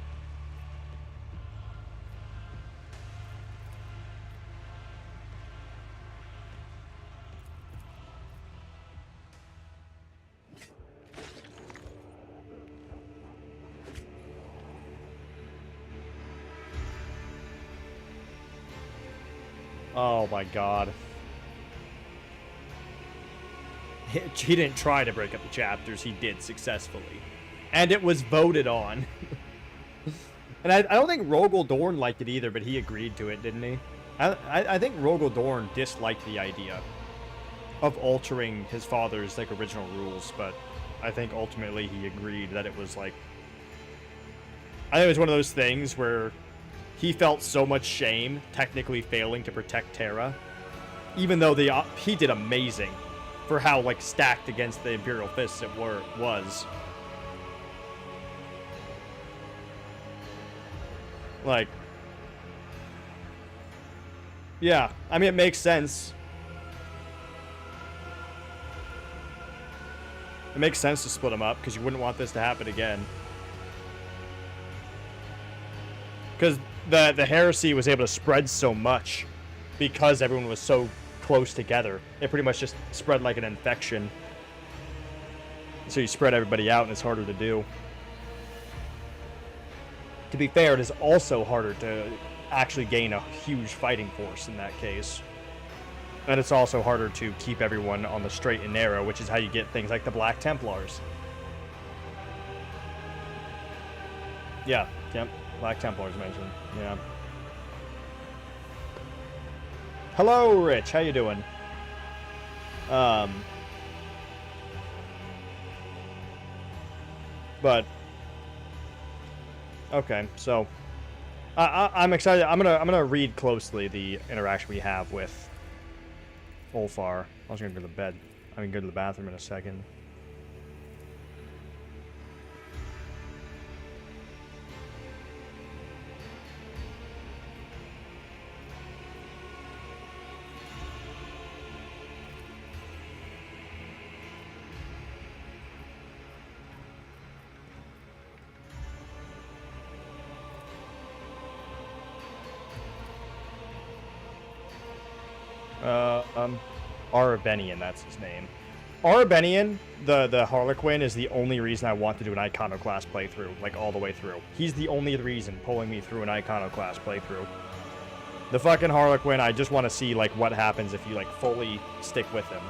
Oh my god. He didn't try to break up the chapters, he did successfully. And it was voted on. And I don't think Rogel Dorn liked it either, but he agreed to it, didn't he? I think Rogel Dorn disliked the idea of altering his father's, like, original rules, but I think ultimately he agreed that it was, like... I think it was one of those things where he felt so much shame technically failing to protect Terra, even though he did amazing for how, like, stacked against the Imperial Fists it was. Like, yeah, I mean, it makes sense. It makes sense to split them up, because you wouldn't want this to happen again. Because the heresy was able to spread so much because everyone was so close together. It pretty much just spread like an infection. So you spread everybody out, and it's harder to do. To be fair, it is also harder to actually gain a huge fighting force in that case. And it's also harder to keep everyone on the straight and narrow, which is how you get things like the Black Templars. Yeah, yep. Black Templars mentioned, yeah. Hello, Rich. How you doing? But okay, so I'm excited. I'm gonna read closely the interaction we have with Ulfar. I was gonna go to bed. I mean, go to the bathroom in a second. Arabenian, that's his name. Arabenian, the Harlequin, is the only reason I want to do an Iconoclast playthrough, like all the way through. He's the only reason pulling me through an Iconoclast playthrough. The fucking Harlequin, I just want to see, like, what happens if you, like, fully stick with him.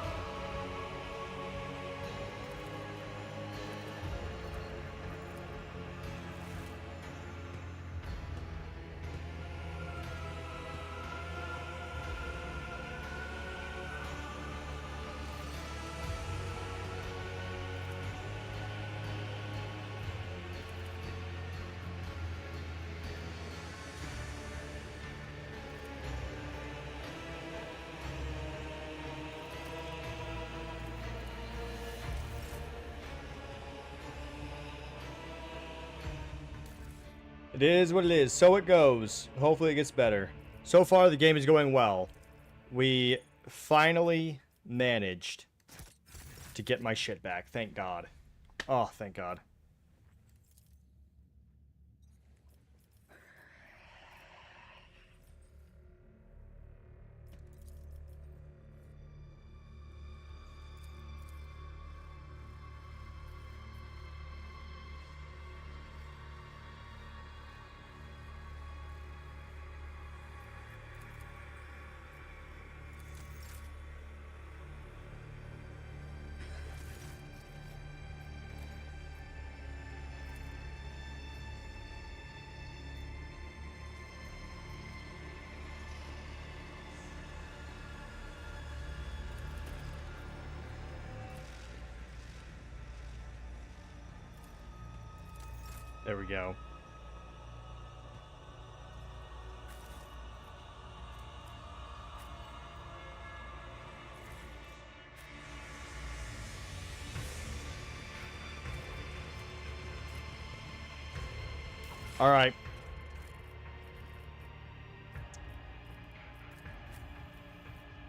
It is what it is. So it goes. Hopefully it gets better. So far, the game is going well. We finally managed to get my shit back. Thank God. Oh, thank God. There we go. All right.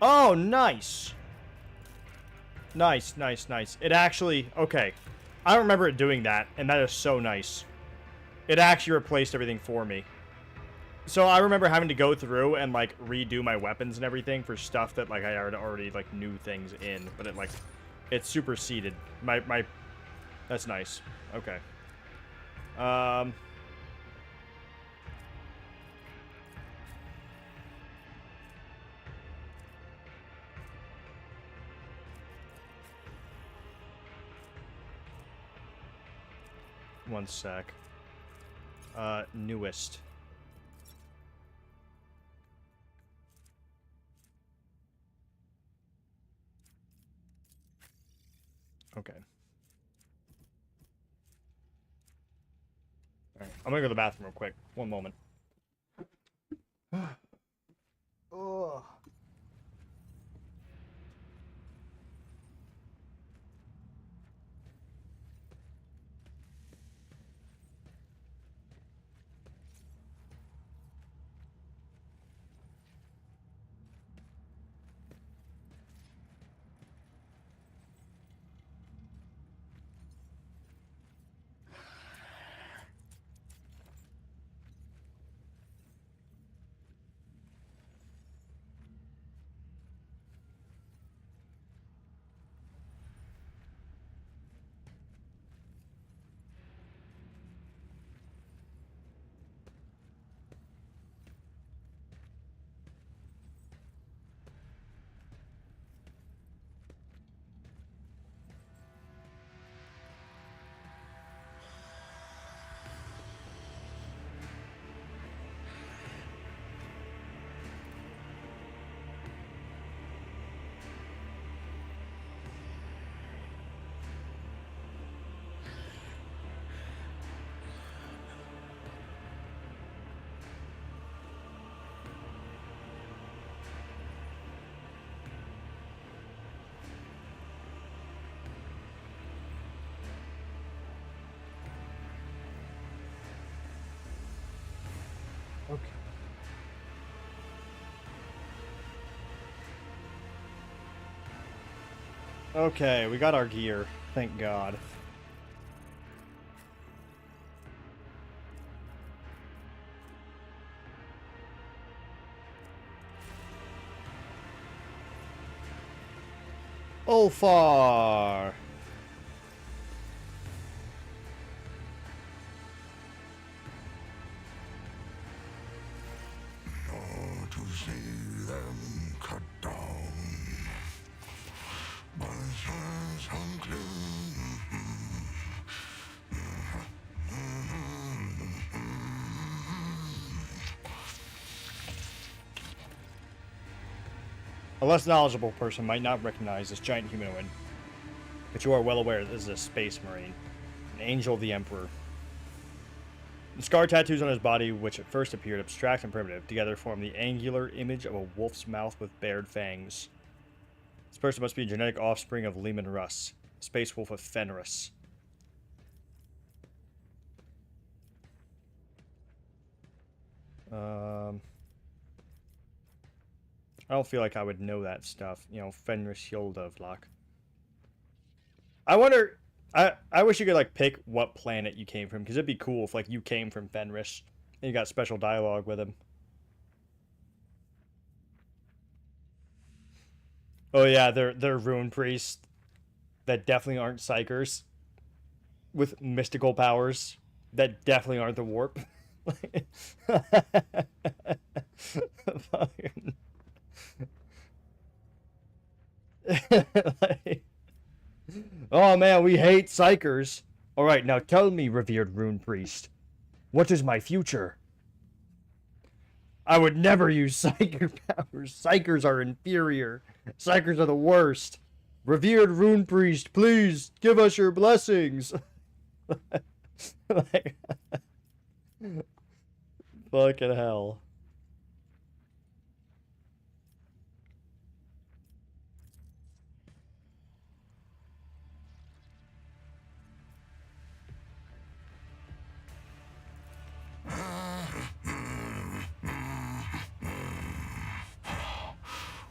Oh, nice. Nice, nice, nice. It actually, okay. I don't remember it doing that, and that is so nice. It actually replaced everything for me. So I remember having to go through and, like, redo my weapons and everything for stuff that, like, I already like, knew things in. But it, like, it superseded. That's nice. Okay. One sec. Newest. Okay. Alright, I'm gonna go to the bathroom real quick. One moment. Oh. Okay. Okay, we got our gear. Thank God. Ulfar! Nor to see them cut down by hands unclean. A less knowledgeable person might not recognize this giant humanoid, but you are well aware this is a space marine, an angel of the Emperor. The scar tattoos on his body, which at first appeared abstract and primitive, together form the angular image of a wolf's mouth with bared fangs. This person must be a genetic offspring of Lehman Russ, space wolf of Fenris. I don't feel like I would know that stuff. You know, Fenris Hildovlak. I wonder... I wish you could, like, pick what planet you came from, because it'd be cool if, like, you came from Fenris, and you got special dialogue with him. Oh, yeah, they're rune priests that definitely aren't psychers with mystical powers that definitely aren't the warp. Like, oh man, we hate psychers. Alright, now tell me, revered rune priest, what is my future? I would never use psyker powers. Psychers are inferior. Psychers are the worst. Revered rune priest, please give us your blessings. Like, fucking hell.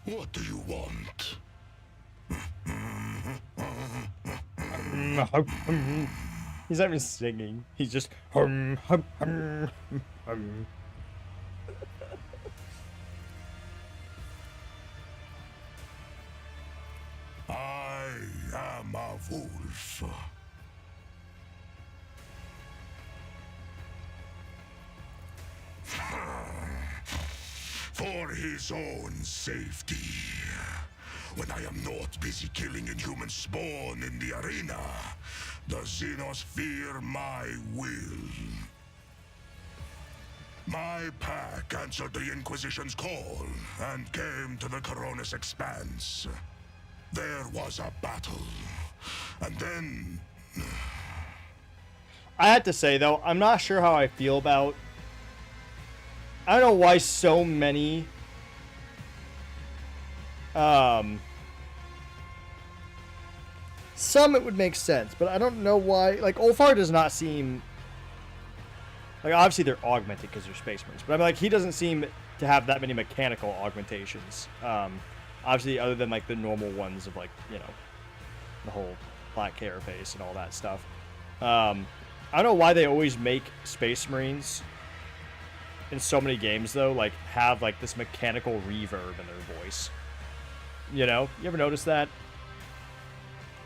What do you want? He's not even singing. He's just hum, hum, hum, hum. I am a wolf. For his own safety. When I am not busy killing inhuman spawn in the arena, the Xenos fear my will. My pack answered the Inquisition's call and came to the Coronis Expanse. There was a battle, and then... I had to say, though, I'm not sure how I feel about... I don't know why so many... Some it would make sense, but I don't know why... Like, Ulfar does not seem... Like, obviously they're augmented because they're Space Marines, but I mean, like, he doesn't seem to have that many mechanical augmentations. Obviously, other than, like, the normal ones of, like, you know, the whole black carapace and all that stuff. I don't know why they always make Space Marines in so many games, though, like, have, like, this mechanical reverb in their voice. You know? You ever notice that?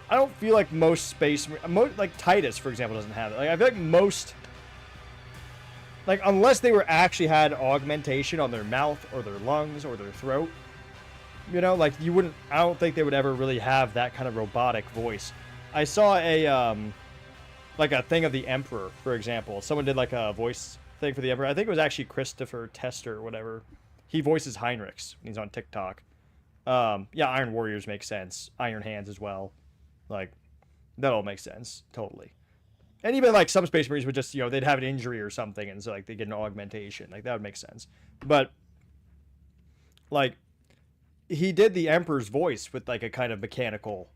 I don't feel like most Space Marines... Like, Titus, for example, doesn't have it. Like, I feel like most... Like, unless they were actually had augmentation on their mouth or their lungs or their throat, you know, like, you wouldn't... I don't think they would ever really have that kind of robotic voice. I saw a, like, a thing of the Emperor, for example. Someone did, like, a voice thing for the Emperor. I think it was actually Christopher Tester or whatever. He voices Heinrichs when he's on TikTok. Yeah, Iron Warriors make sense. Iron Hands as well. Like, that all makes sense. Totally. And even, like, some Space Marines would just, you know, they'd have an injury or something, and so, like, they get an augmentation. Like, that would make sense. But, like, he did the Emperor's voice with, like, a kind of mechanical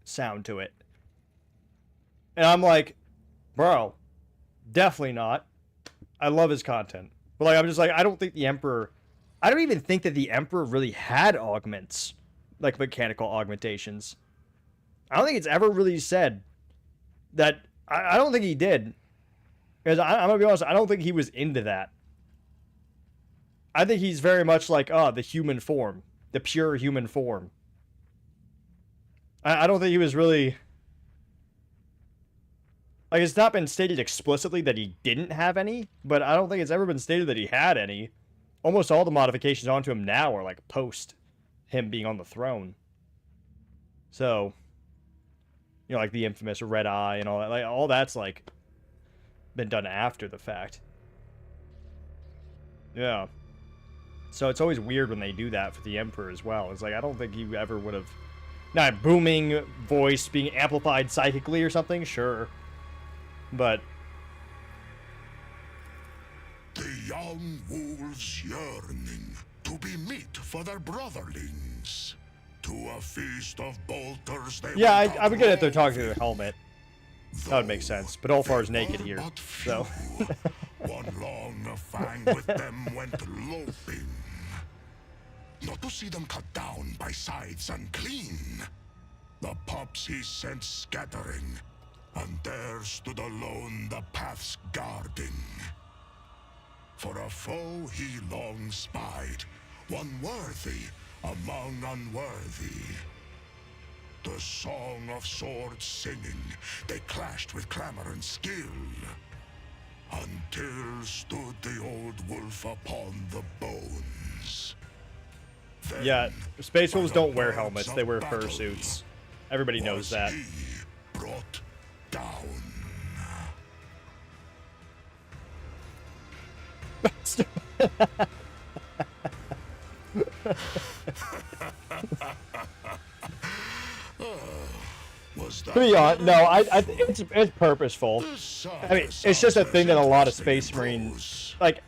sound to it. And I'm like, bro, definitely not. I love his content. But, like, I'm just like, I don't think the Emperor... I don't even think that the Emperor really had augments. Like, mechanical augmentations. I don't think it's ever really said that... I don't think he did. Because I'm going to be honest, I don't think he was into that. I think he's very much like, the human form. The pure human form. I don't think he was really... Like, it's not been stated explicitly that he didn't have any, but I don't think it's ever been stated that he had any. Almost all the modifications onto him now are, like, post him being on the throne. So... You know, like the infamous red eye and all that. Like, all that's, like, been done after the fact. Yeah. So it's always weird when they do that for the Emperor as well. It's like, I don't think you ever would have... Now, booming voice being amplified psychically or something, sure. But... The young wolves yearning to be meat for their brotherlings. To a feast of bolters they yeah, I would get it if they're talking to their helmet. That would make sense. But Ulfar's naked here, so... One long fang with them went loping. Not to see them cut down by scythes and clean. The pups he sent scattering, and there stood alone the paths guarding. For a foe he long spied, one worthy among unworthy. The song of swords singing, they clashed with clamor and skill, until stood the old wolf upon the bones. Then, yeah, Space Wolves don't wear helmets, they wear fursuits. Everybody knows that. Brought down. Was Was To that be honest, no, better? it's purposeful. This I mean, it's just a thing that a lot of Space Marine, like,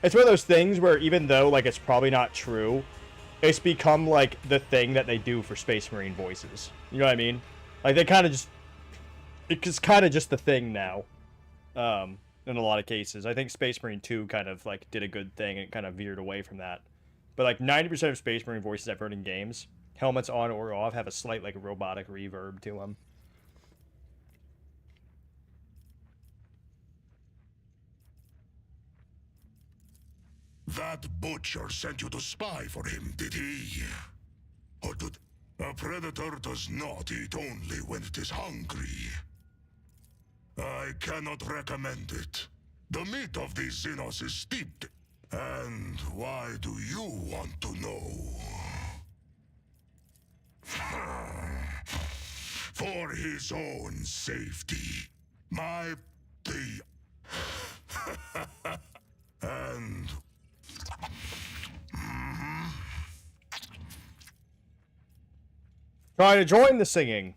it's one of those things where even though, like, it's probably not true, it's become, like, the thing that they do for Space Marine voices. You know what I mean? Like, they kind of just, it's kind of just the thing now, in a lot of cases. I think Space Marine 2 kind of, like, did a good thing and kind of veered away from that. But, like, 90% of Space Marine voices I've heard in games, helmets on or off, have a slight, like, robotic reverb to them. That butcher sent you to spy for him, did he? Or did a predator does not eat only when it is hungry? I cannot recommend it. The meat of these Xenos is steeped. And why do you want to know? For his own safety. And... Trying to join the singing.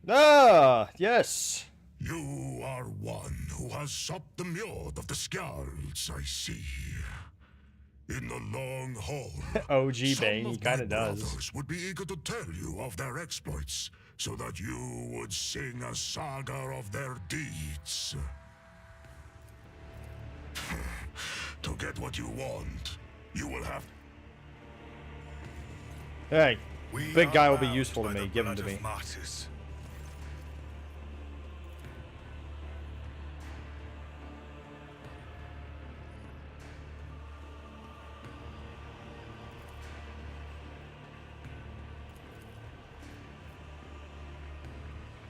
Ah, yes. You are one who has supped the mjord of the Skjalds, I see. In the long haul, OG some Bane, he of kind my of does. brothers would be eager to tell you of their exploits, so that you would sing a saga of their deeds. To get what you want, you will have... Hey, We big are guy will be bound useful to by me. the Give him blood to of me. martyrs.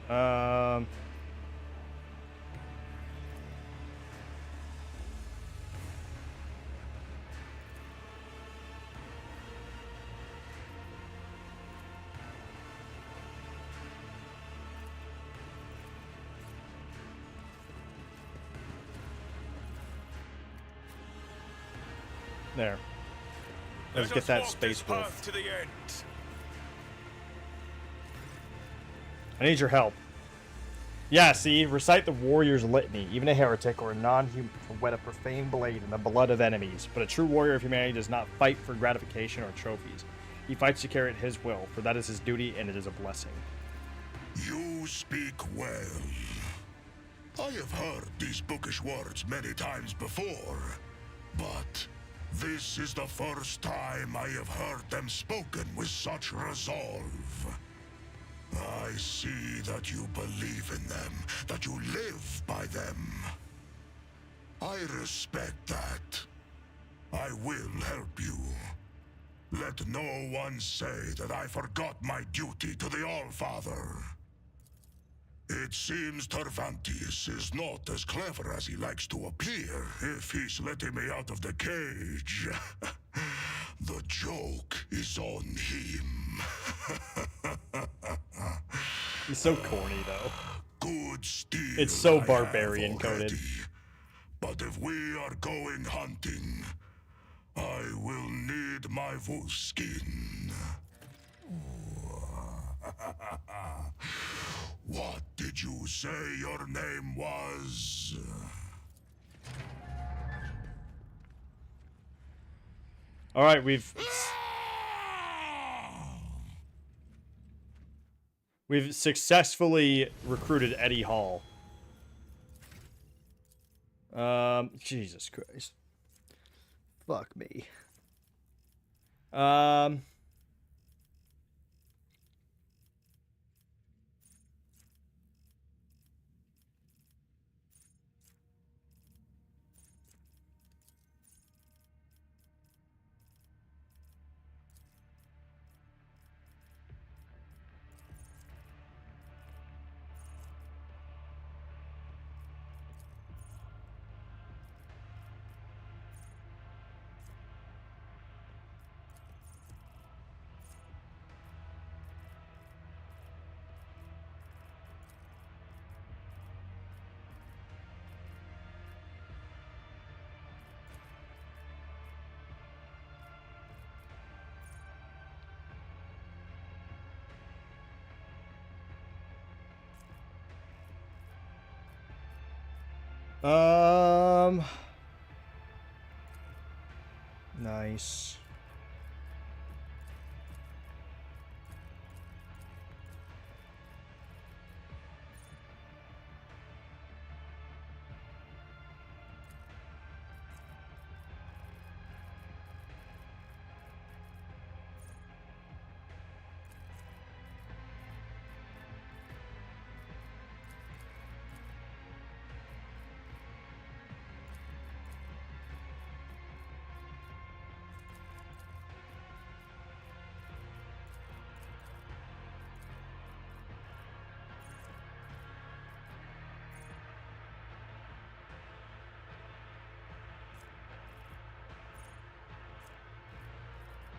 Um... There. Let's get that space wolf. To the end. I need your help. Yeah, see, recite the warrior's litany. Even a heretic or a non-human can wet a profane blade in the blood of enemies. But a true warrior of humanity does not fight for gratification or trophies. He fights to carry out his will, for that is his duty and it is a blessing. You speak well. I have heard these bookish words many times before, but this is the first time I have heard them spoken with such resolve. I see that you believe in them, that you live by them. I respect that. I will help you. Let no one say that I forgot my duty to the Allfather. It seems Tervantius is not as clever as he likes to appear if he's letting me out of the cage. The joke is on him. He's so corny, though. Good steel It's so I barbarian have coded. already. But if we are going hunting, I will need my wolf skin. What did you say your name was? All right, we've successfully recruited Eddie Hall. Jesus Christ. Fuck me. Nice.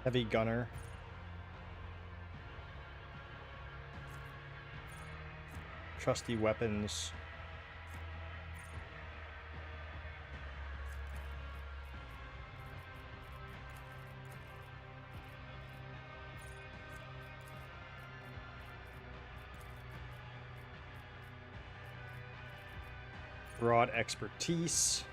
Heavy gunner. Trusty weapons. Broad expertise.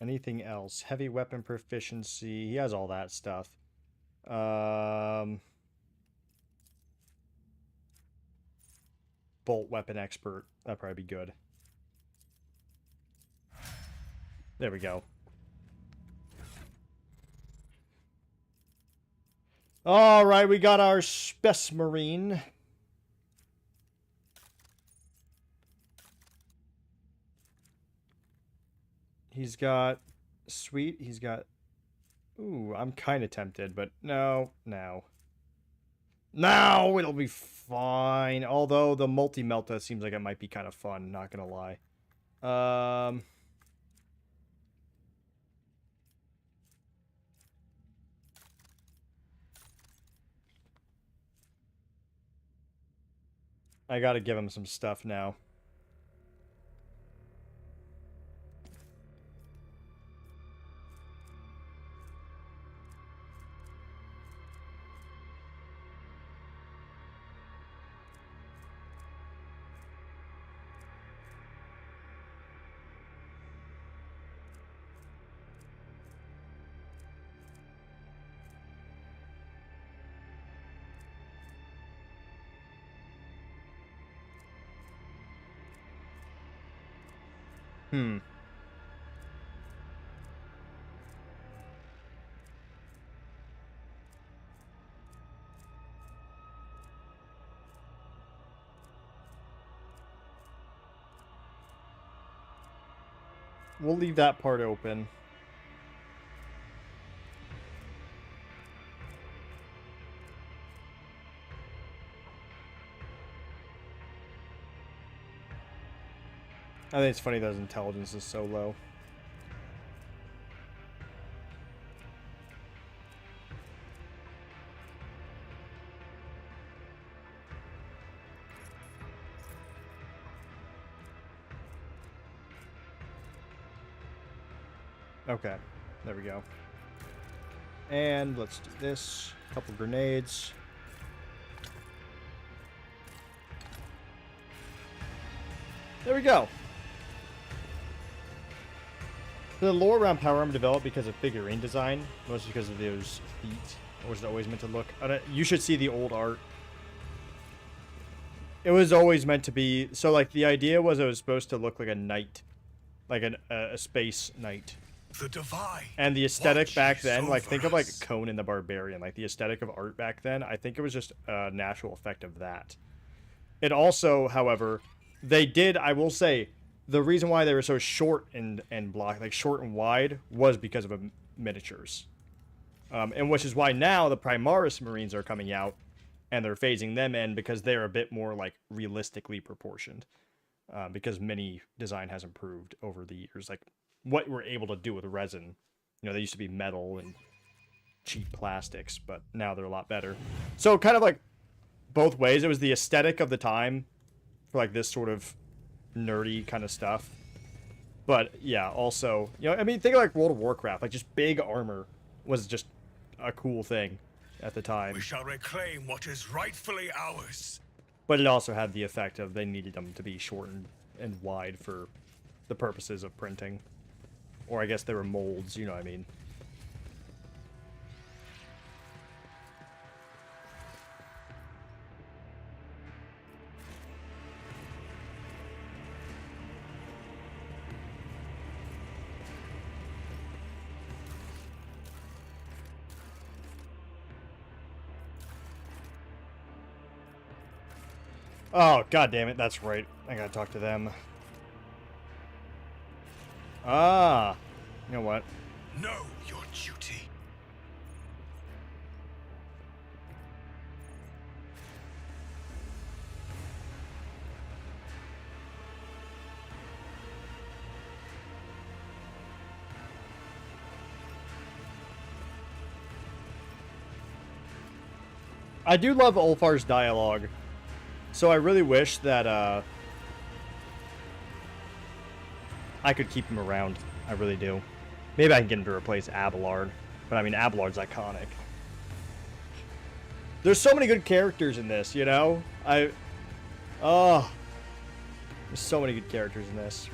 Anything else? Heavy weapon proficiency. He has all that stuff. Bolt weapon expert. That'd probably be good. There we go. All right, we got our Spec Marine. He's got... Sweet, he's got... Ooh, I'm kind of tempted, but no, no. No, it'll be fine. Although the multi-melta seems like it might be kind of fun, not gonna lie. I gotta give him some stuff now. We'll leave that part open. I think it's funny that his intelligence is so low. Okay, there we go. And let's do this. A couple grenades. There we go. The lore around Power Armor developed because of figurine design, mostly because of those feet. Or was it always meant to look? You should see the old art. It was always meant to be... So, like, the idea was it was supposed to look like a knight. Like a space knight. The divine. And the aesthetic back then, like, think of, like, Conan the Barbarian. Like, the aesthetic of art back then, I think it was just a natural effect of that. It also, however, they did, I will say... The reason why they were so short and block, like short and wide, was because of miniatures. And which is why now the Primaris Marines are coming out, and they're phasing them in because they're a bit more like realistically proportioned. because mini design has improved over the years. Like what we're able to do with resin, you know, they used to be metal and cheap plastics, but now they're a lot better. So kind of like both ways. It was the aesthetic of the time for like this sort of nerdy kind of stuff. But yeah, also, you know, I mean, think of like World of Warcraft, like just big armor was just a cool thing at the time. We shall reclaim what is rightfully ours. But it also had the effect of they needed them to be short and wide for the purposes of printing. Or I guess they were molds, you know what I mean. Oh, god damn it, that's right. I gotta talk to them. Ah, you know what? Know your duty. I do love Ulfar's dialogue. So I really wish that I could keep him around. I really do. Maybe I can get him to replace Abelard. But I mean, Abelard's iconic. There's so many good characters in this, you know? There's so many good characters in this.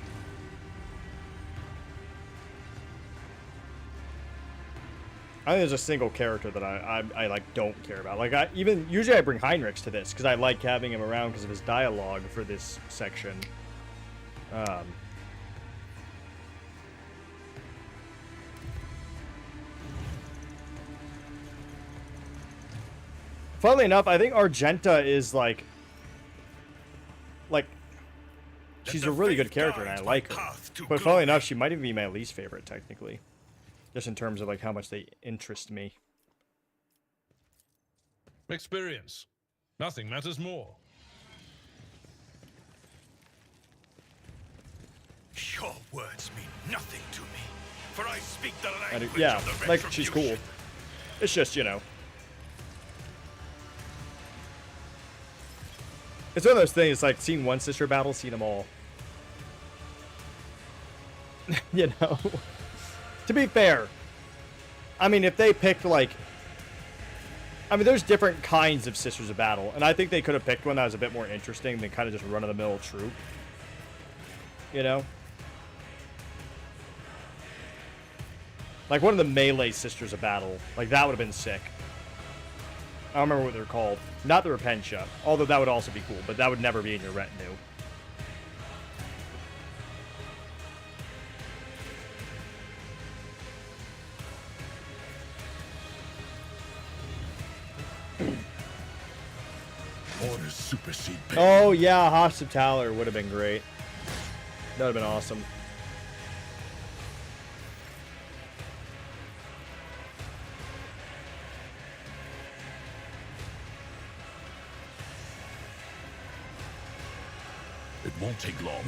I think there's a single character that I like don't care about. Like usually I bring Heinrichs to this because I like having him around because of his dialogue for this section. Funnily enough, I think Argenta is like she's a really good character and I like her. But funnily enough, she might even be my least favorite technically. Just in terms of like how much they interest me. Experience. Nothing matters more. Your words mean nothing to me, for I speak the language Yeah, of the like she's cool. retribution. It's just, you know. It's one of those things, like seen one sister battle, seen them all. You know? To be fair, I mean, if they picked, like... I mean, there's different kinds of Sisters of Battle, and I think they could have picked one that was a bit more interesting than kind of just run-of-the-mill troop. You know? Like, one of the melee Sisters of Battle. Like, that would have been sick. I don't remember what they're called. Not the Repentia, although that would also be cool, but that would never be in your retinue. Orders supersede pain. Oh yeah, Hospitaller would have been great. That would have been awesome. It won't take long.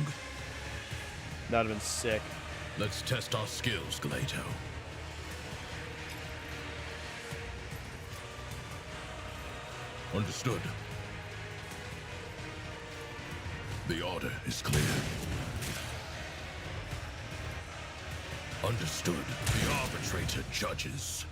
That would have been sick. Let's test our skills, Galato. Understood. The order is clear. Understood. The arbitrator judges.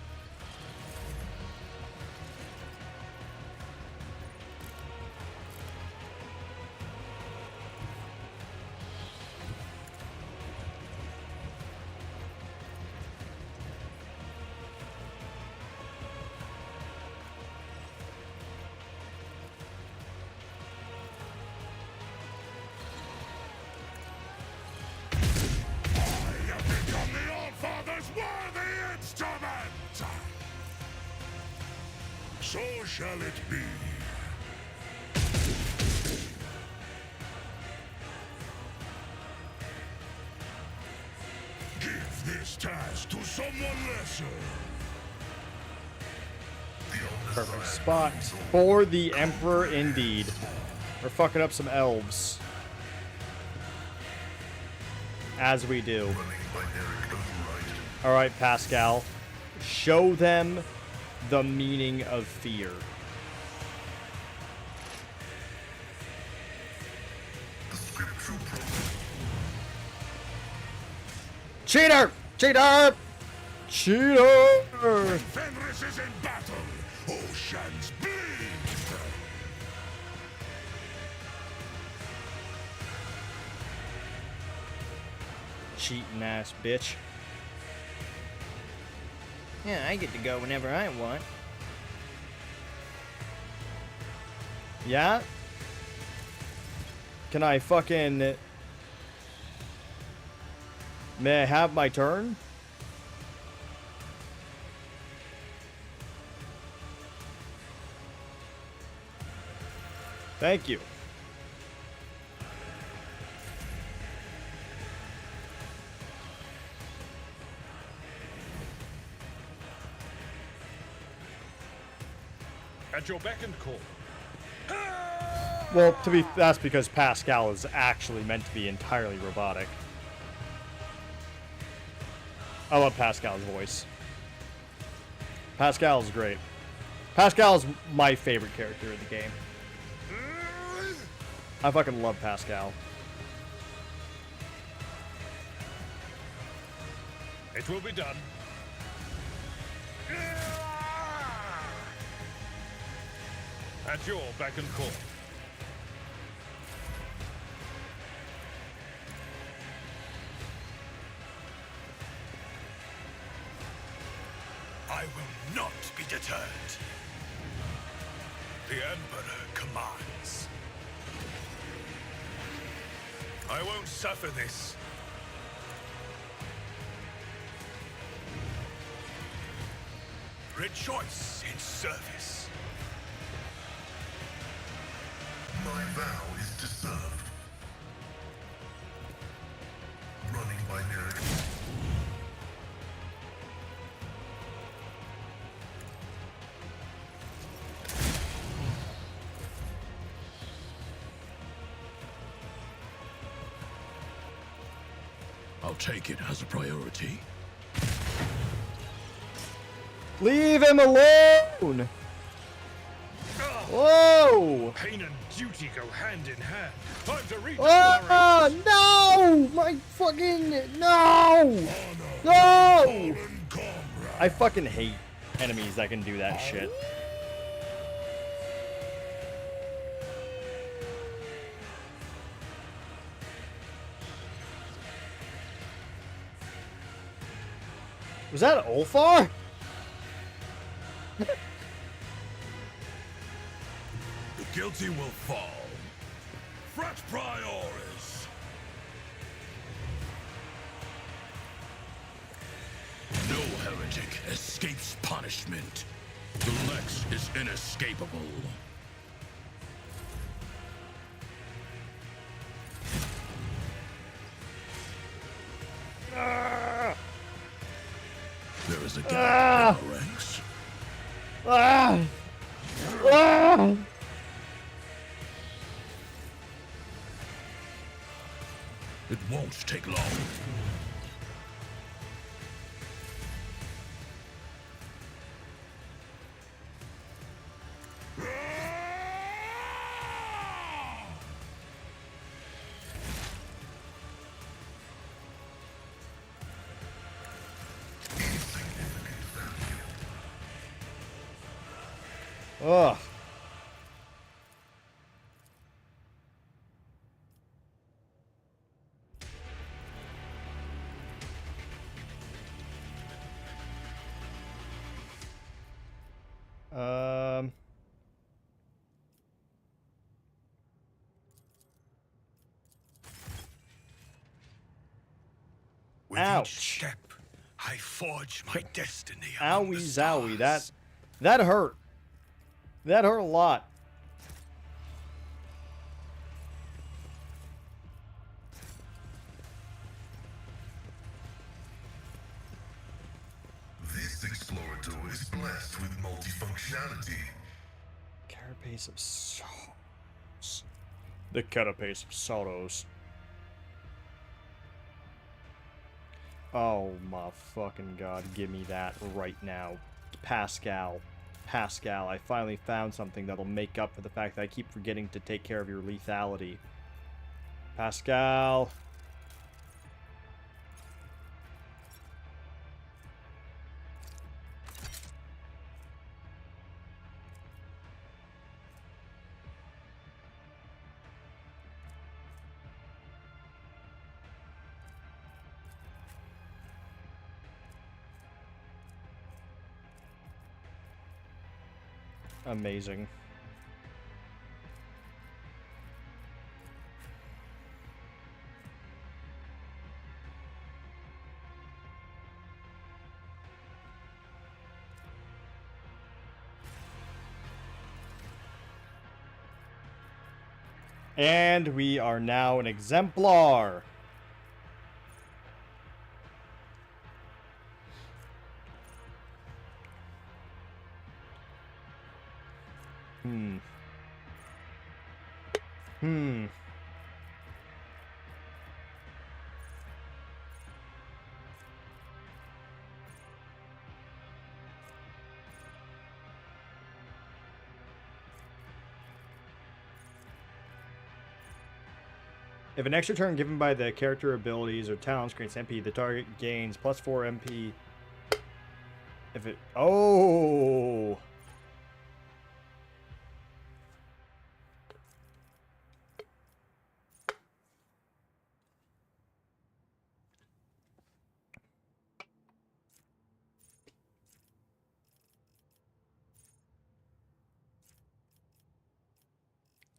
So shall it be. Give this task to someone lesser. Perfect spot for the Emperor, indeed. We're fucking up some elves. As we do. Alright, Pascal. Show them the meaning of fear. Cheater! Cheater! Cheater! Fenris is in battle. Oceans bleed. Cheating ass bitch. Yeah, I get to go whenever I want. Yeah? Can I fucking... May I have my turn? Thank you. At your beck and call. Well, that's because Pascal is actually meant to be entirely robotic. I love Pascal's voice. Pascal's great. Pascal's my favorite character in the game. I fucking love Pascal. It will be done. At your beck and call. I will not be deterred. The Emperor commands. I won't suffer this. Rejoice in service. My vow is to serve. Running by narrative. I'll take it as a priority. Leave him alone! Whoa! Pain and duty go hand in hand. Time to reach. Oh, no! My fucking... No! No! I fucking hate enemies that can do that shit. Was that Ulfar? The guilty will fall. Frat priors. No heretic escapes punishment. The Lex is inescapable. There is a gap in our ranks. It won't take long. Ugh. With Ouch. each step, I forge my destiny. Owie zowie, that hurt. That hurt a lot. This explorator is blessed with multifunctionality. Carapace of sorrows. The carapace of sorrows. Oh my fucking god, give me that right now. Pascal. Pascal, I finally found something that'll make up for the fact that I keep forgetting to take care of your lethality. Pascal. Amazing. And we are now an exemplar. Hmm. If an extra turn given by the character abilities or talents grants MP, the target gains +4 MP. If it... Oh!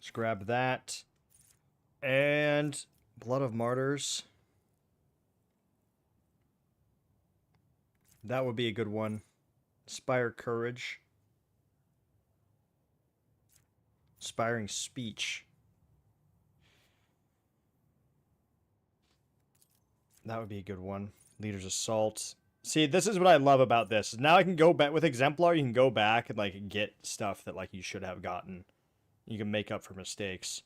Let's grab that. And Blood of Martyrs. That would be a good one. Inspire Courage. Inspiring Speech. That would be a good one. Leader's Assault. See, this is what I love about this. Now I can go back with Exemplar. You can go back and like get stuff that like you should have gotten. You can make up for mistakes.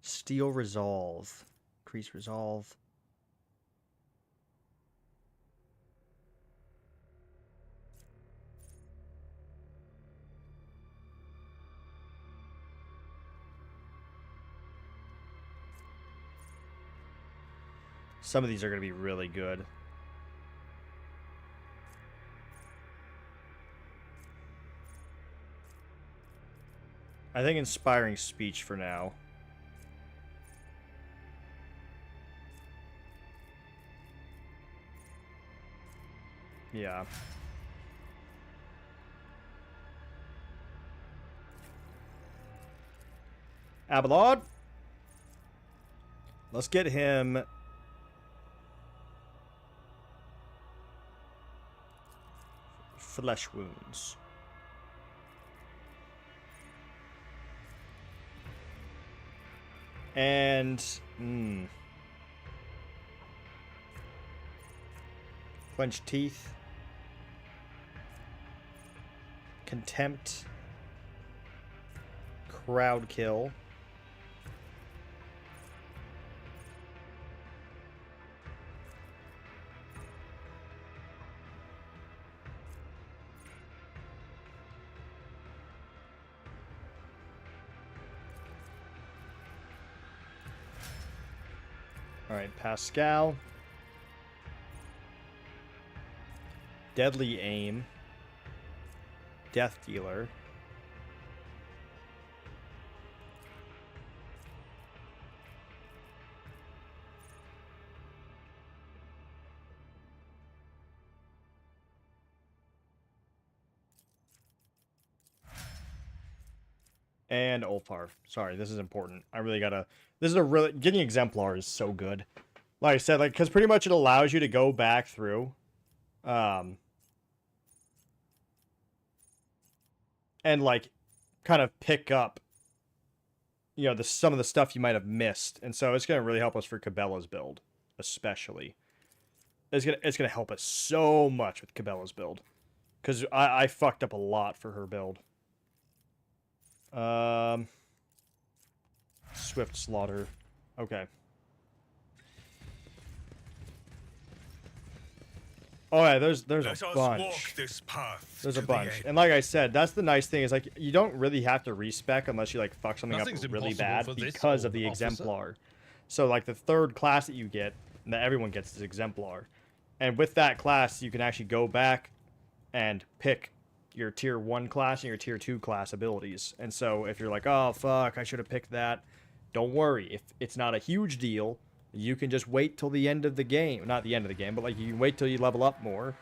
Steel Resolve. Increase Resolve. Some of these are going to be really good. I think Inspiring Speech for now. Yeah. Abelard. Let's get him... Flesh Wounds. And... Clenched Teeth. Contempt. Crowd Kill. Alright, Pascal. Deadly Aim. Death Dealer. And Ulfar. Sorry, this is important. I really gotta... This is a really... Getting Exemplar is so good. Like I said, like, because pretty much it allows you to go back through. And, like, kind of pick up you know, some of the stuff you might have missed. And so it's going to really help us for Cabela's build, especially. It's gonna help us so much with Cabela's build. Because I fucked up a lot for her build. Swift Slaughter. Okay. Oh yeah, there's a bunch. There's a bunch. And like I said, that's the nice thing is like you don't really have to respec unless you like fuck something up really bad because of the exemplar. So like the third class that you get, and that everyone gets is exemplar. And with that class, you can actually go back and pick your tier 1 class and your tier 2 class abilities. And so if you're like, oh fuck, I should have picked that, don't worry. If it's not a huge deal, you can just wait till the end of the game. Not the end of the game, but like you can wait till you level up more,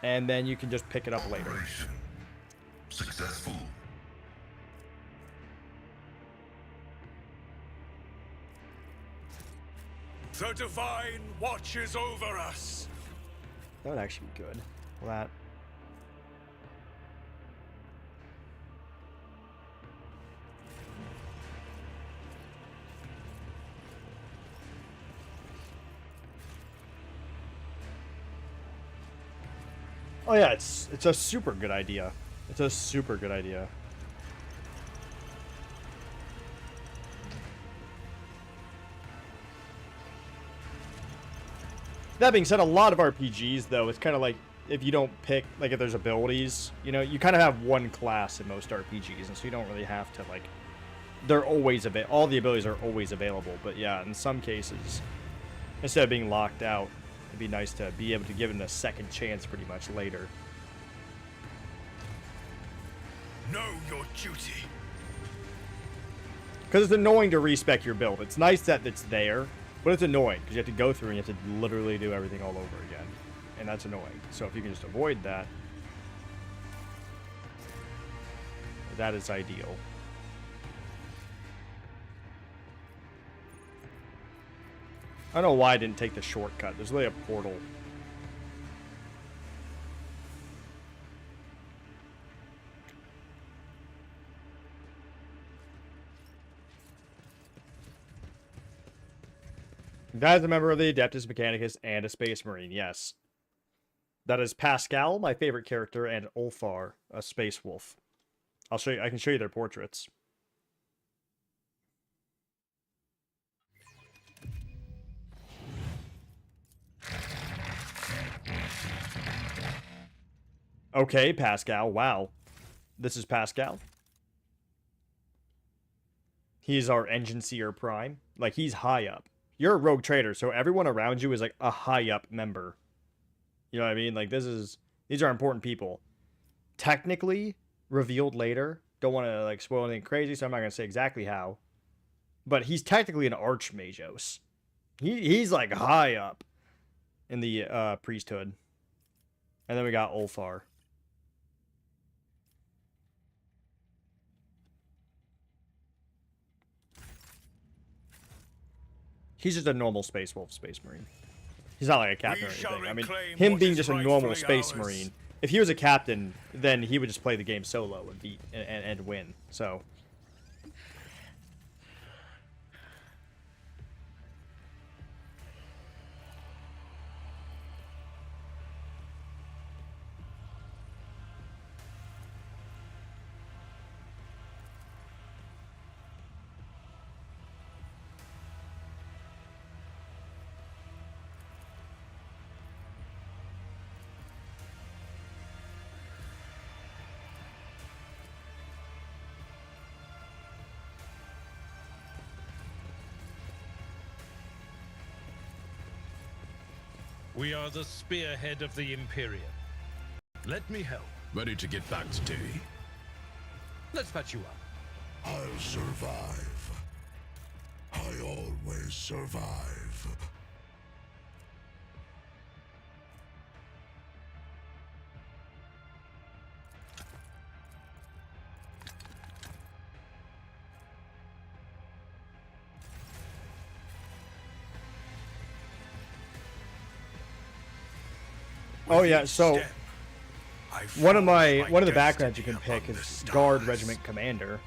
and then you can just pick it up later. Successful. The divine watches over us. That would actually be good. That. Oh yeah, it's a super good idea. It's a super good idea. That being said, a lot of RPGs though, it's kind of like if you don't pick, like if there's abilities, you know, you kind of have one class in most RPGs, and so you don't really have to like. They're always all the abilities are always available, but yeah, in some cases, instead of being locked out. It'd be nice to be able to give it a second chance pretty much later. Know your duty. Because it's annoying to respec your build. It's nice that it's there, but it's annoying because you have to go through and you have to literally do everything all over again. And that's annoying. So if you can just avoid that, that is ideal. I don't know why I didn't take the shortcut. There's really a portal. That is a member of the Adeptus Mechanicus and a Space Marine, yes. That is Pascal, my favorite character, and Ulfar, a Space Wolf. I'll show you. I can show you their portraits. Okay, Pascal. Wow. This is Pascal. He's our Engine Seer Prime. Like, he's high up. You're a rogue trader, so everyone around you is, like, a high up member. You know what I mean? Like, these are important people. Technically, revealed later. Don't want to, like, spoil anything crazy, so I'm not going to say exactly how. But he's technically an Archmagos. He's, like, high up in the priesthood. And then we got Ulfar. He's just a normal Space Wolf Space Marine. He's not like a captain or anything. I mean, him being just a normal Space Marine, if he was a captain, then he would just play the game solo and beat and win. So We are the spearhead of the Imperium. Let me help. Ready to get back to duty? Let's patch you up. I'll survive. I always survive. oh yeah, so one of the backgrounds you can pick is Guard Regiment Commander.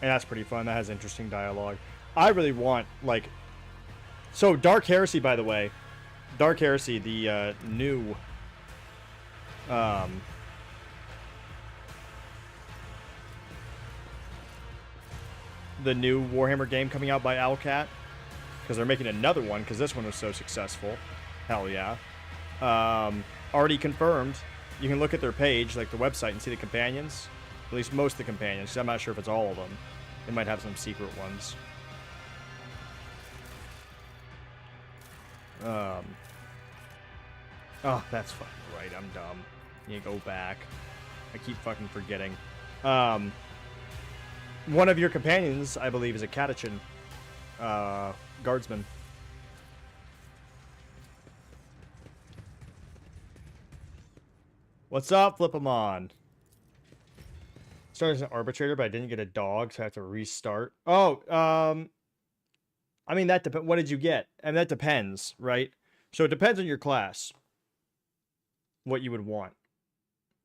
And that's pretty fun. That has interesting dialogue. I really want, like... So, Dark Heresy, by the way. Dark Heresy, the new... the new Warhammer game coming out by Owlcat. Because they're making another one, because this one was so successful. Hell yeah. Already confirmed. You can look at their page, like the website, and see the companions. At least most of the companions, 'cause I'm not sure if it's all of them. They might have some secret ones. Oh, that's fucking right. I'm dumb. You go back. I keep fucking forgetting. One of your companions, I believe, is a Catachin guardsman. What's up, Flipamon? Started as an arbitrator, but I didn't get a dog, so I have to restart. Oh, I mean, that depends. What did you get? And that depends, right? So it depends on your class. What you would want.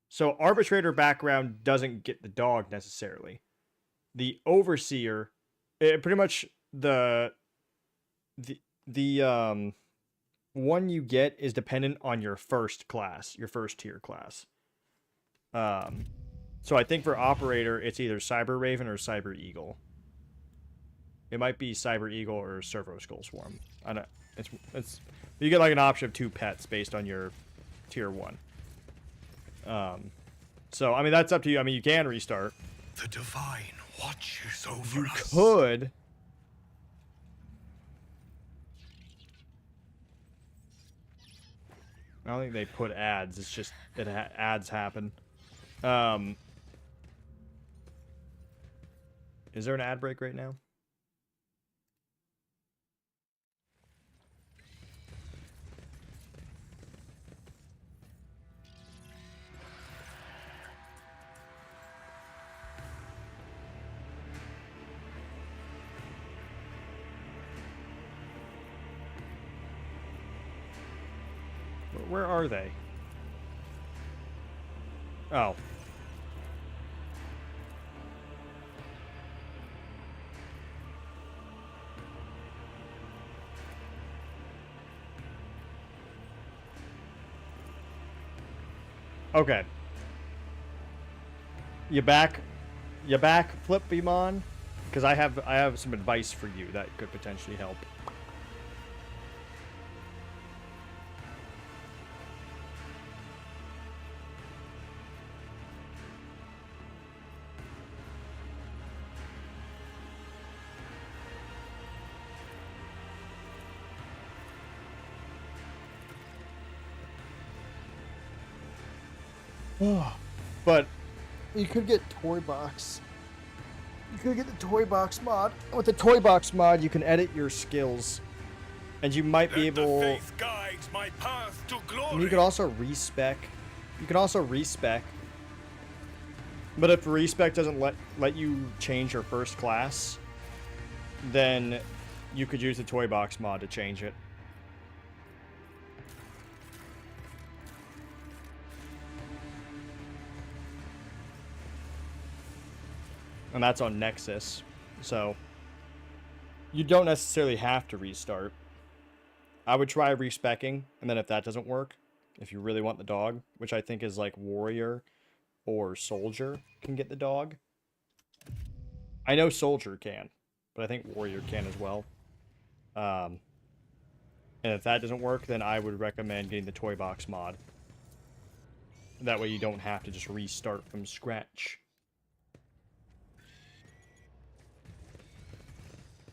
So arbitrator background doesn't get the dog necessarily. The overseer, pretty much the one you get is dependent on your first class, your first tier class. So I think for operator, it's either Cyber Raven or Cyber Eagle. It might be Cyber Eagle or Servo Skull Swarm. I don't. It's you get like an option of 2 pets based on your tier 1. So I mean that's up to you. I mean you can restart. The divine watches over You us. could. I don't think they put ads. It's just that ads happen. Is there an ad break right now? Where are they? Oh. Okay. You back, Flipimon? Because I have some advice for you that could potentially help. But you could get Toy Box. You could get the Toy Box mod. With the Toy Box mod, you can edit your skills, and you might be able. Faith guides my path to glory. And you could also respec. You can also respec. But if respec doesn't let you change your first class, then you could use the Toy Box mod to change it. And that's on Nexus, so you don't necessarily have to restart. I would try respecking, and then if that doesn't work, if you really want the dog, which I think is like Warrior or Soldier can get the dog. I know Soldier can, but I think Warrior can as well. And if that doesn't work, then I would recommend getting the Toy Box mod. That way you don't have to just restart from scratch.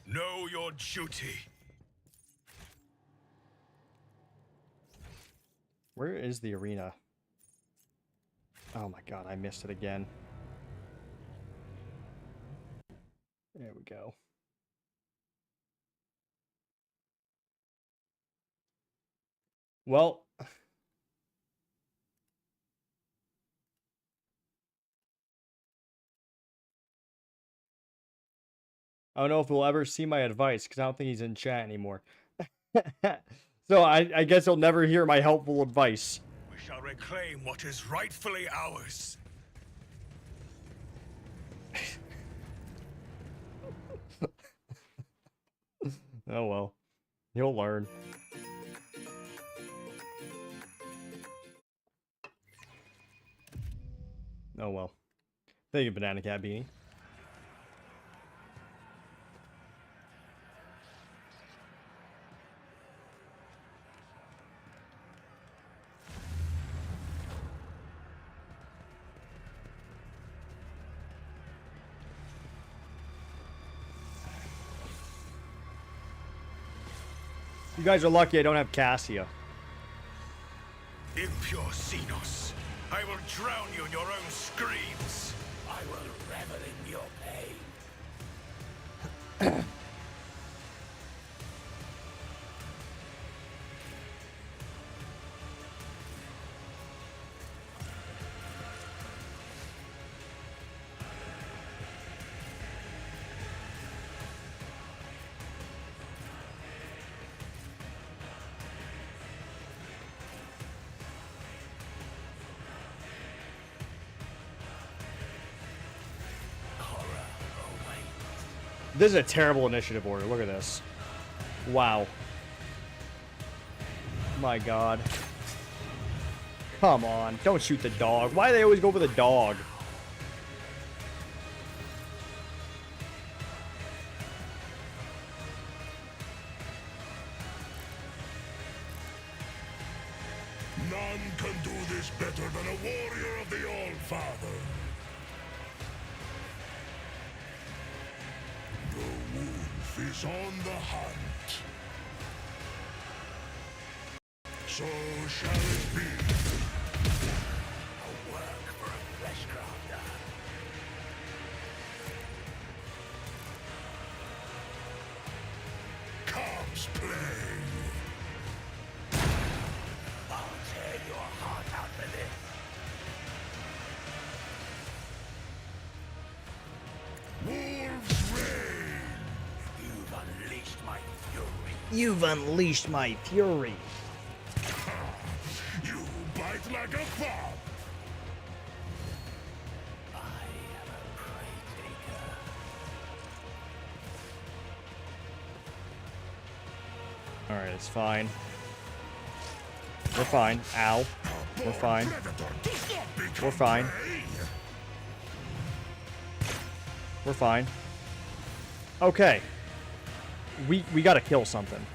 Know your duty. Where is the arena? Oh my god, I missed it again. There we go. Well, I don't know if we'll ever see my advice, because I don't think he's in chat anymore. So I guess he'll never hear my helpful advice. We shall reclaim what is rightfully ours. Oh well. You'll learn. Oh well. Thank you, Banana Cat Beanie. You guys are lucky I don't have Cassia. Impure Xenos, I will drown you in your own screams. I will revel in your pain. This is a terrible initiative order. Look at this. Wow. My god. Come on. Don't shoot the dog. Why do they always go for the dog? None can do this better than a warrior of the All-Father. The wolf is on the hunt. So shall it be. A work for a flesh crafter. Comes play. I'll tear your heart out for this. Wolves reign. You've unleashed my fury. You've unleashed my fury. You bite like a fob. Alright, it's fine. We're fine. Ow. We're fine. We're fine. We're fine. Okay. We gotta kill something.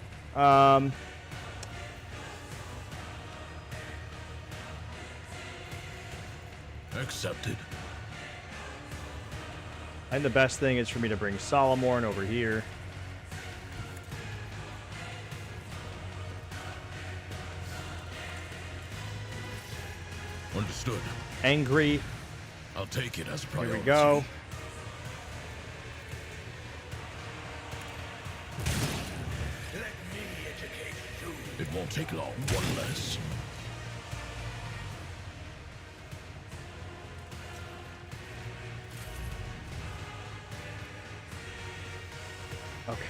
Accepted. And the best thing is for me to bring Solomorn over here. Understood. Angry. I'll take it as a priority. Here we go. It won't take long. One less. Okay.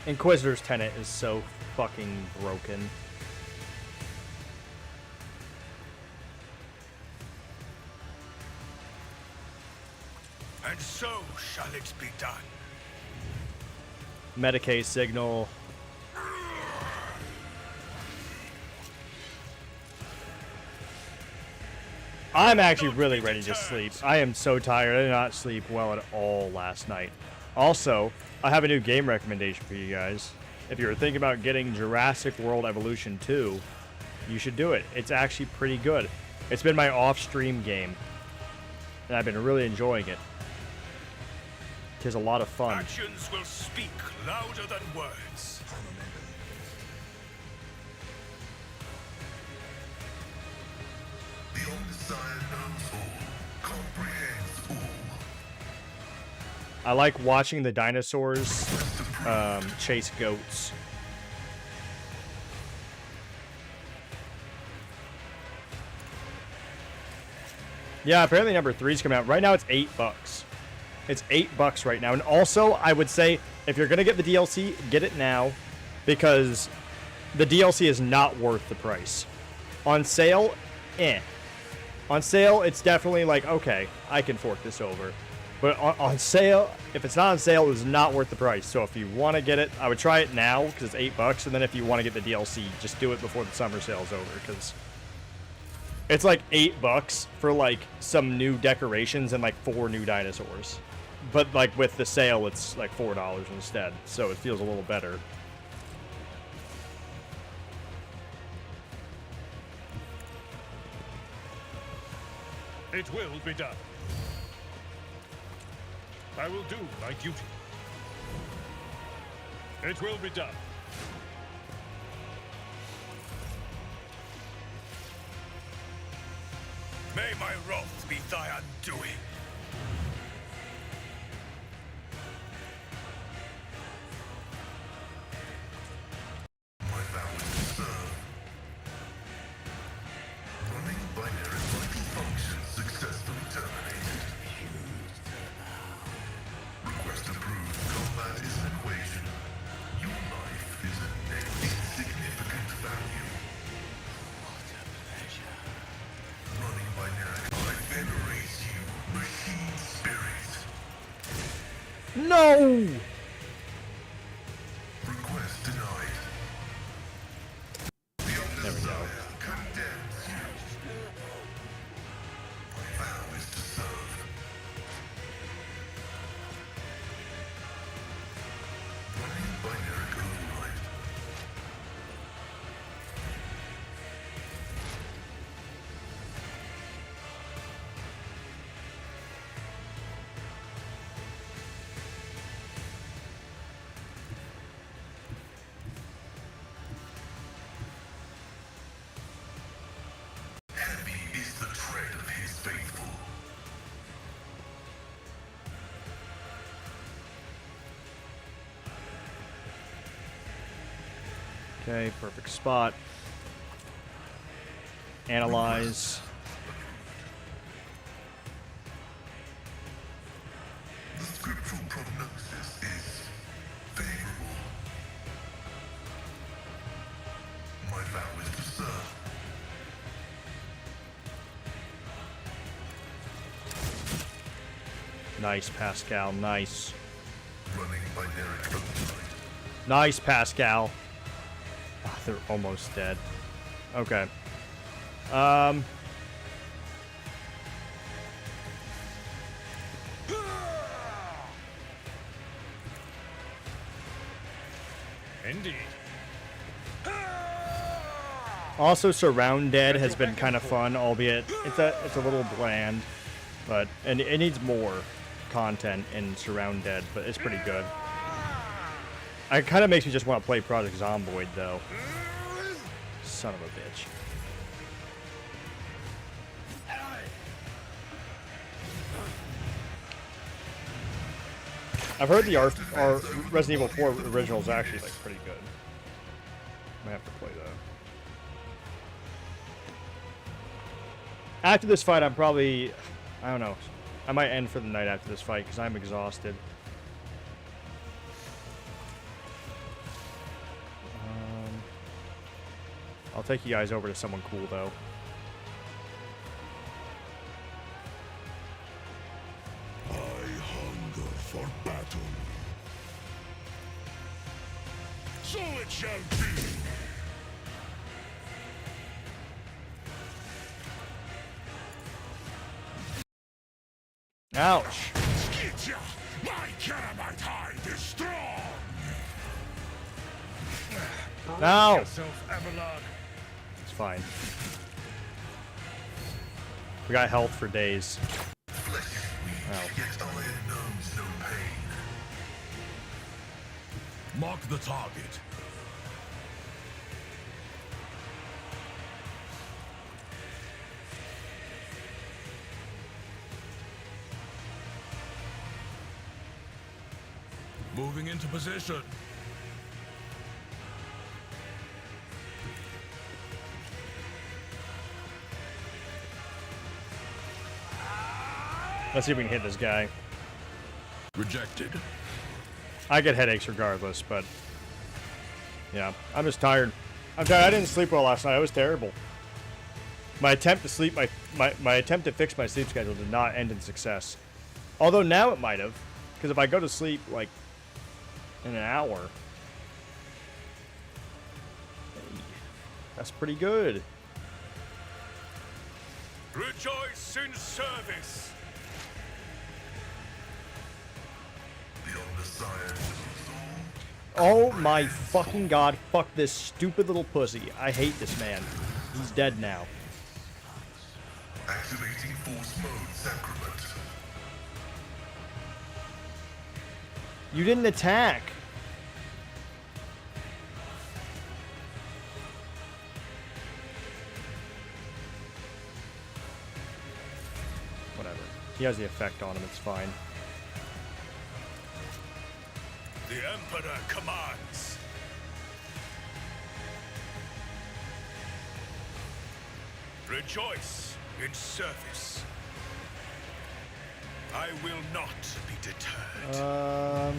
Inquisitor's Tenet is so fucking broken. And so shall it be done. Medicaid signal. I'm actually really ready to sleep. I am so tired. I did not sleep well at all last night. Also, I have a new game recommendation for you guys. If you're thinking about getting Jurassic World Evolution 2, you should do it. It's actually pretty good. It's been my off-stream game, and I've been really enjoying it. It's a lot of fun. Actions will speak louder than words. The undesired knows all, comprehends all. I like watching the dinosaurs chase goats. Yeah, apparently number 3's coming out. Right now it's $8. It's $8 right now. And also, I would say, if you're going to get the DLC, get it now. Because the DLC is not worth the price. On sale, eh. On sale, it's definitely like, okay, I can fork this over. But on sale, if it's not on sale, it's not worth the price. So if you want to get it, I would try it now because it's $8. And then if you want to get the DLC, just do it before the summer sale's over because it's like $8 for like some new decorations and like 4 new dinosaurs. But like with the sale, it's like $4 instead. So it feels a little better. It will be done. I will do my duty. It will be done. May my wrath be thy undoing. My vow is to serve. Running binary vital function successfully terminated. Request approved. Combat is an equation. Your life is a net insignificant value. What a pleasure. Running binary, I venerate you, machine spirit. No! Request denied. There we go. Condemns you. My vow is to serve. Running binary override. Heavy is the tread of his faithful. Okay, perfect spot. Analyze. The scriptural prognosis is favorable. My vow is to serve. Nice, Pascal. Nice. Running binary override. Nice, Pascal. Ah, they're almost dead. Okay. Indeed. Also, Surround Dead has been kind of fun, albeit it's a little bland, but and it needs more content in Surround Dead, but it's pretty good. It kind of makes me just want to play Project Zomboid, though. Son of a bitch. I've heard the our Resident Evil 4 original is actually like pretty good. Might have to play that. After this fight, I'm probably, I don't know, I might end for the night after this fight because I'm exhausted. I'll take you guys over to someone cool, though. I hunger for battle. So it shall be. Ouch. Skitcha! My Caramite hide is strong! No! Yourself, Eidolon. It's fine. We got health for days. Ow. Yet iron knows no pain. Mark the target. Moving into position. Let's see if we can hit this guy. Rejected. I get headaches regardless, but yeah, I'm just tired. I'm sorry, I didn't sleep well last night. It was terrible. My attempt to sleep, my attempt to fix my sleep schedule did not end in success. Although now it might have, because if I go to sleep like in an hour, hey, that's pretty good. Rejoice in service. Oh my fucking god, fuck this stupid little pussy. I hate this man. He's dead now. Activating force mode sacrament. You didn't attack. Whatever. He has the effect on him, it's fine. The Emperor commands. Rejoice in service. I will not be deterred.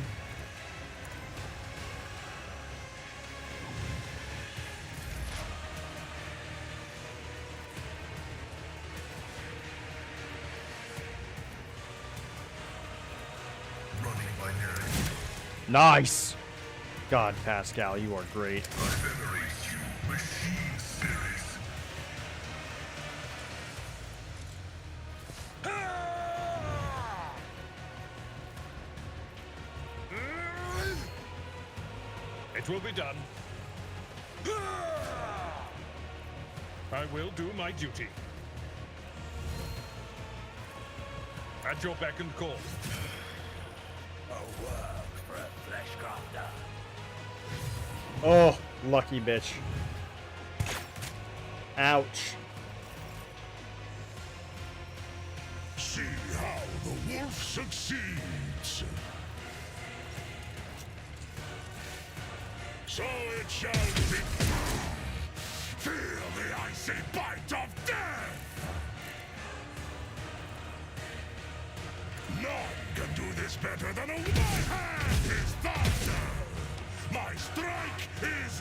Nice! God, Pascal, you are great. It will be done. I will do my duty. At your beck and call. Oh, lucky bitch. Ouch. See how the wolf succeeds. So it shall be. Feel the icy bite of death. None can do this better than a my hand is thunder. My strike is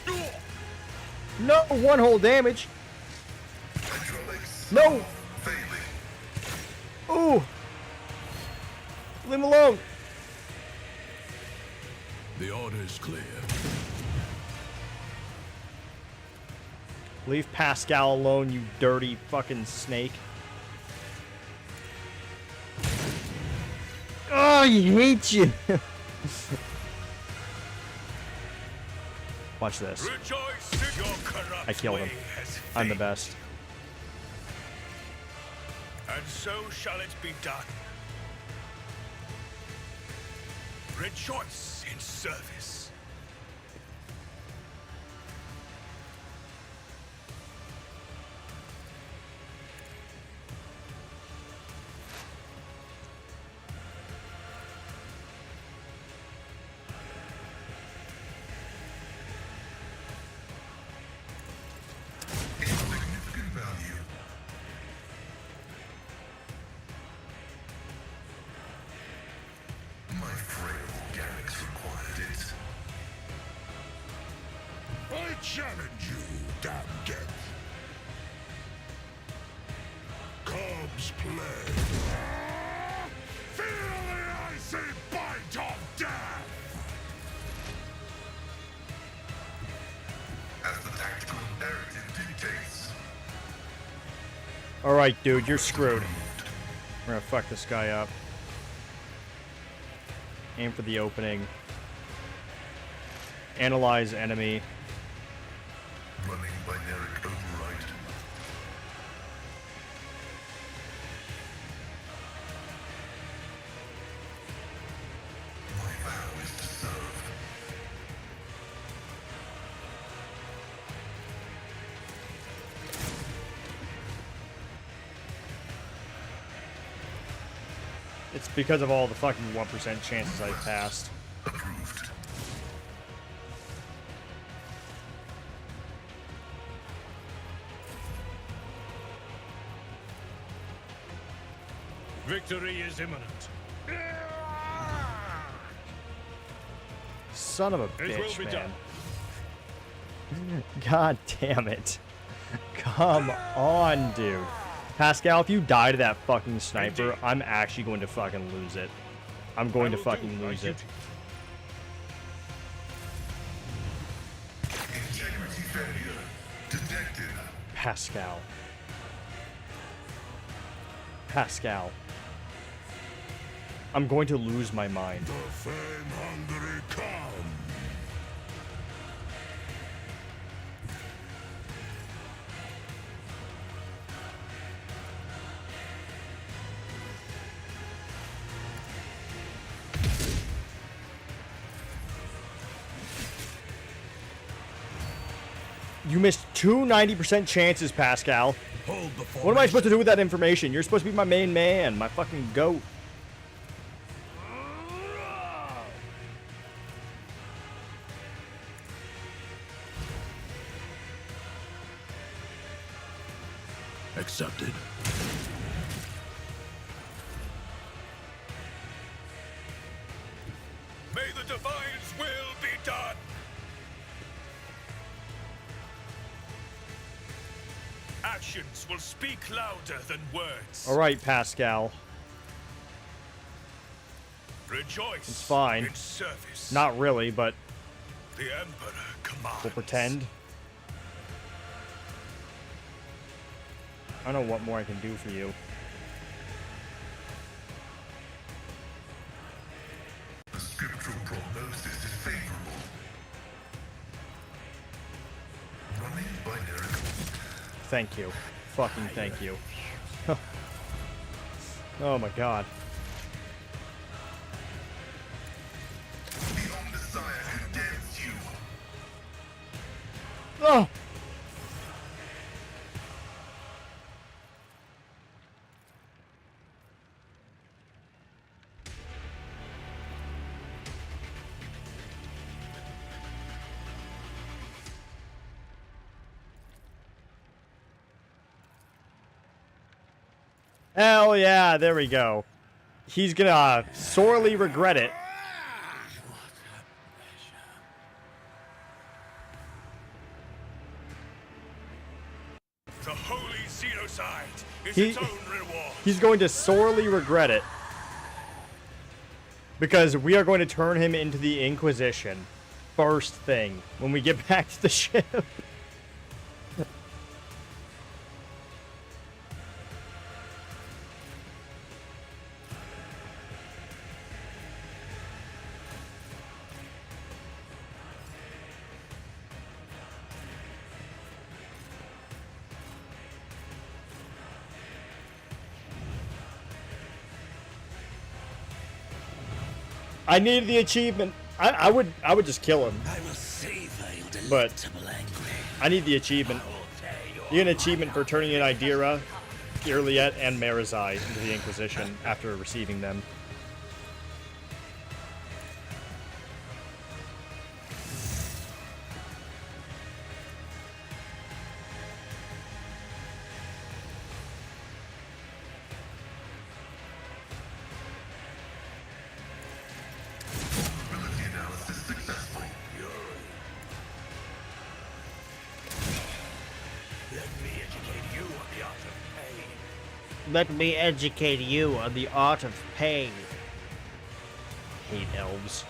ruin. No, one whole damage. No. Ooh. Leave him alone. The order is clear. Leave Pascal alone, you dirty fucking snake. Oh, I hate you. Watch this. I killed him. I'm the best. And so shall it be done. Rejoice in service. I challenge you, damn get. Cubs play. Feel the icy bite of death. As the tactical narrative dictates. Alright, dude, you're screwed. We're gonna fuck this guy up. Aim for the opening. Analyze enemy. Running binaric override. My vow is to serve. It's because of all the fucking 1% chances I passed. Approved. Victory is imminent. Son of a It will bitch, be man. done. God damn it. Come on, dude. Pascal, if you die to that fucking sniper, I'm actually going to fucking lose it. I'm going to fucking lose it. Integrity failure detected. Pascal. Pascal. I'm going to lose my mind. The fame-hungry come. You missed two 90% chances, Pascal. Hold the What am I supposed to do with that information? You're supposed to be my main man, my fucking goat. Accepted. May the Divine's will be done. Actions will speak louder than words. All right, Pascal. Rejoice. It's fine. In service. Not really, but The Emperor commands. we'll pretend. I don't know what more I can do for you. The scriptural prognosis is favorable. Running binary. Thank you. Fucking thank you. Oh my god. The Omnissiah condemns you. Oh! Hell yeah, there we go. He's gonna sorely regret it. The holy Xenocide is He- its own reward. He's going to sorely regret it. Because we are going to turn him into the Inquisition. First thing, when we get back to the ship. I need the achievement. I would just kill him. I will savor your But delectable anguish. I need the achievement. You get an achievement for turning in Idira, Irliet, and Marizai into the Inquisition after receiving them. Ability analysis successful. Let me educate you on the art of pain. Hate elves.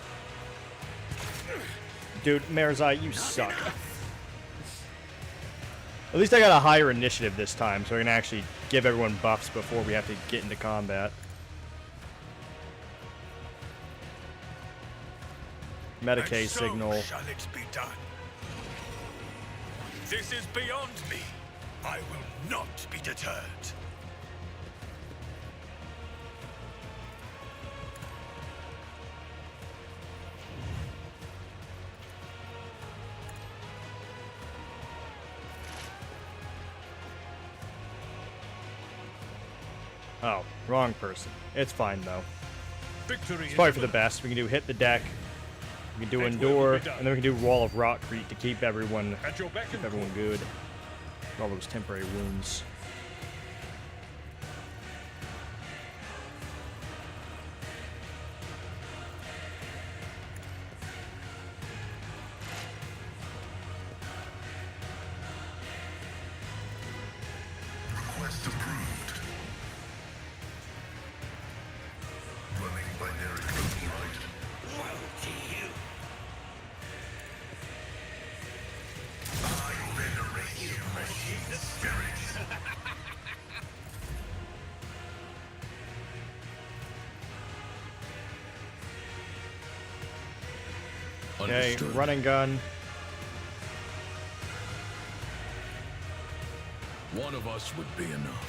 Dude, Marizai, you suck. At least I got a higher initiative this time, so I can actually give everyone buffs before we have to get into combat. Medicaid So signal. shall it be done. This is beyond me. I will not be deterred. Oh, wrong person. It's fine though. Victory It's is probably for the imminent. best. We can do hit the deck. We can do It will endure, be done. and then we can do wall of rockcrete to keep everyone At your beck and call. good. All those temporary wounds. Okay, Understood. running gun. One of us would be enough.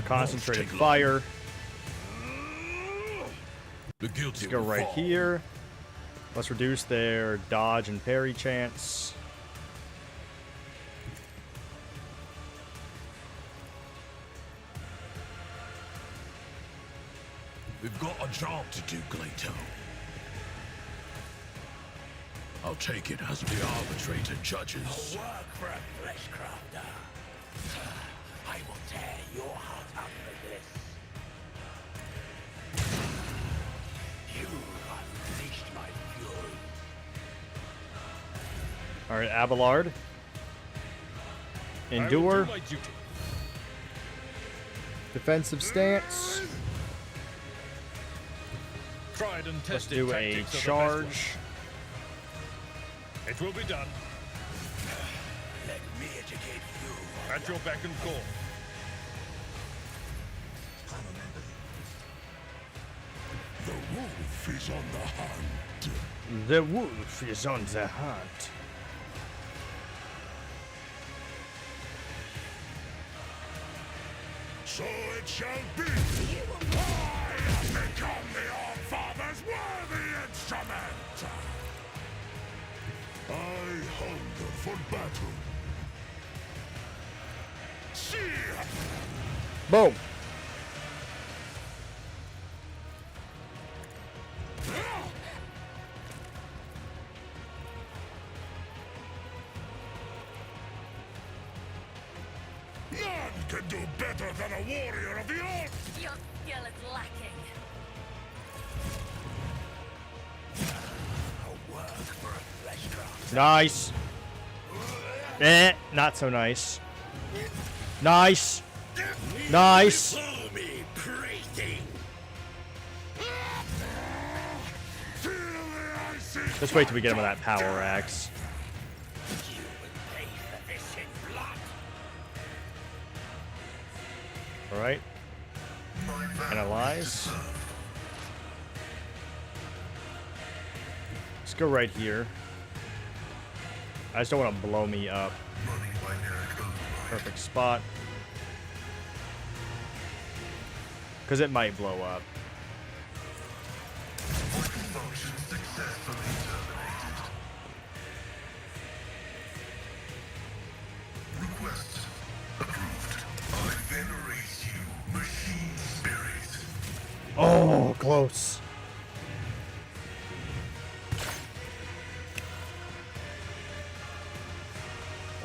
Concentrated fire. The guilty Let's go will right fall. here. Let's reduce their dodge and parry chance. We've got a job to do, Glato. I'll take it as the arbitrator judges. A work for a flesh crafter. I will tear your heart out for this. You unleashed my fury. Alright, Abelard. Endure. Defensive stance. Tried and Let's tested do a tactics are the best charge. ones. It will be done. Let me educate you. At your beck and call. The wolf is on the hunt. The wolf is on the hunt. So it shall be. I have become the All-Father's worthy instrument. I hunger for battle. See. Boom. None can do better than a warrior of the old. Your skill is lacking. A work for a flesh craft. Nice. Not so nice. Nice. Nice. Follow me, prating. Let's wait till we get him with that power axe. You will pay for this in blood. Alright. Analyze. Let's go right here. I just don't want to blow me up. Perfect spot. Because it might blow up. Oh, close.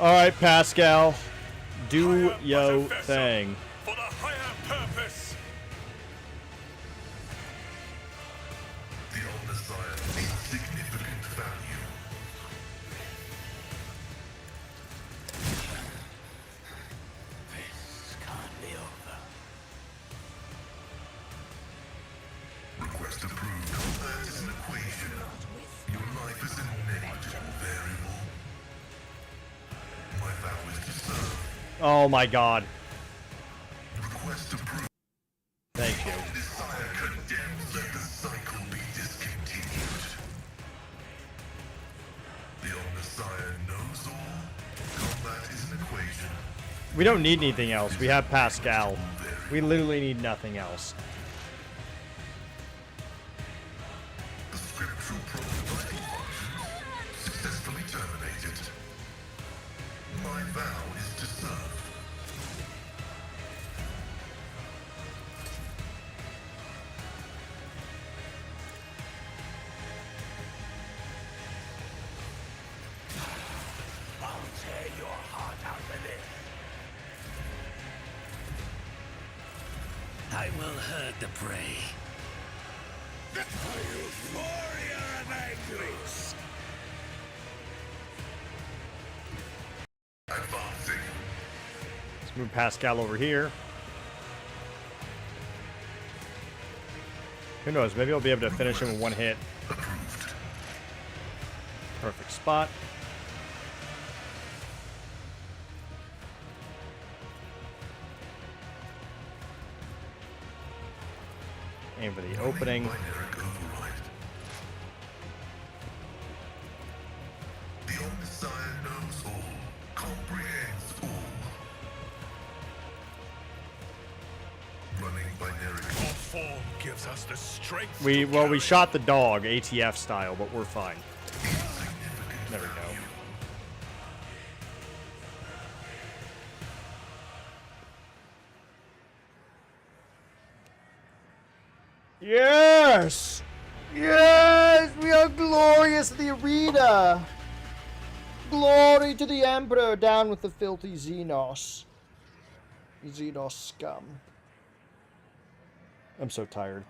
All right, Pascal, do yo thing. For the higher purpose. The old Messiah needs significant value. This can't be over. Request approved. That is an equation. Your life is a negligible variable. My vow is to serve. Oh my God. Request approved. Thank you. Messiah condemns that the cycle be discontinued. The old Messiah knows all. Combat is an equation. We don't need anything else. We have Pascal. We literally need nothing else. The scriptural prototyping function successfully terminated. My vow is to serve. I'll tear your heart out with it. I will herd the prey. A euphoria of anguish. Advancing. Let's move Pascal over here. Who knows? Maybe I'll be able to finish him in one hit. Perfect spot. Aim for the opening. The Omnissiah knows all, comprehends all. Running binary. Your form gives us the strength. We shot the dog ATF style, but we're fine. There we go. Yes! Yes! We are glorious in the arena! Glory to the Emperor, down with the filthy Xenos. Xenos scum. I'm so tired.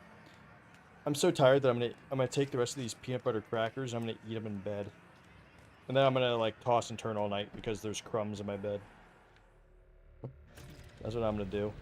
I'm so tired that I'm gonna take the rest of these peanut butter crackers and I'm gonna eat them in bed. And then I'm gonna like toss and turn all night because there's crumbs in my bed. That's what I'm gonna do.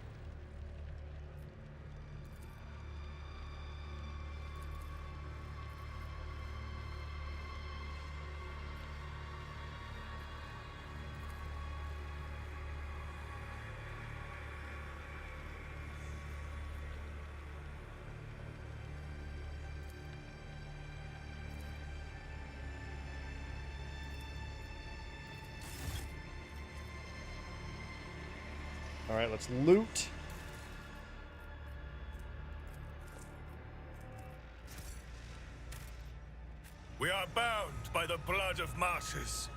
Alright, let's loot. We are bound by the blood of martyrs.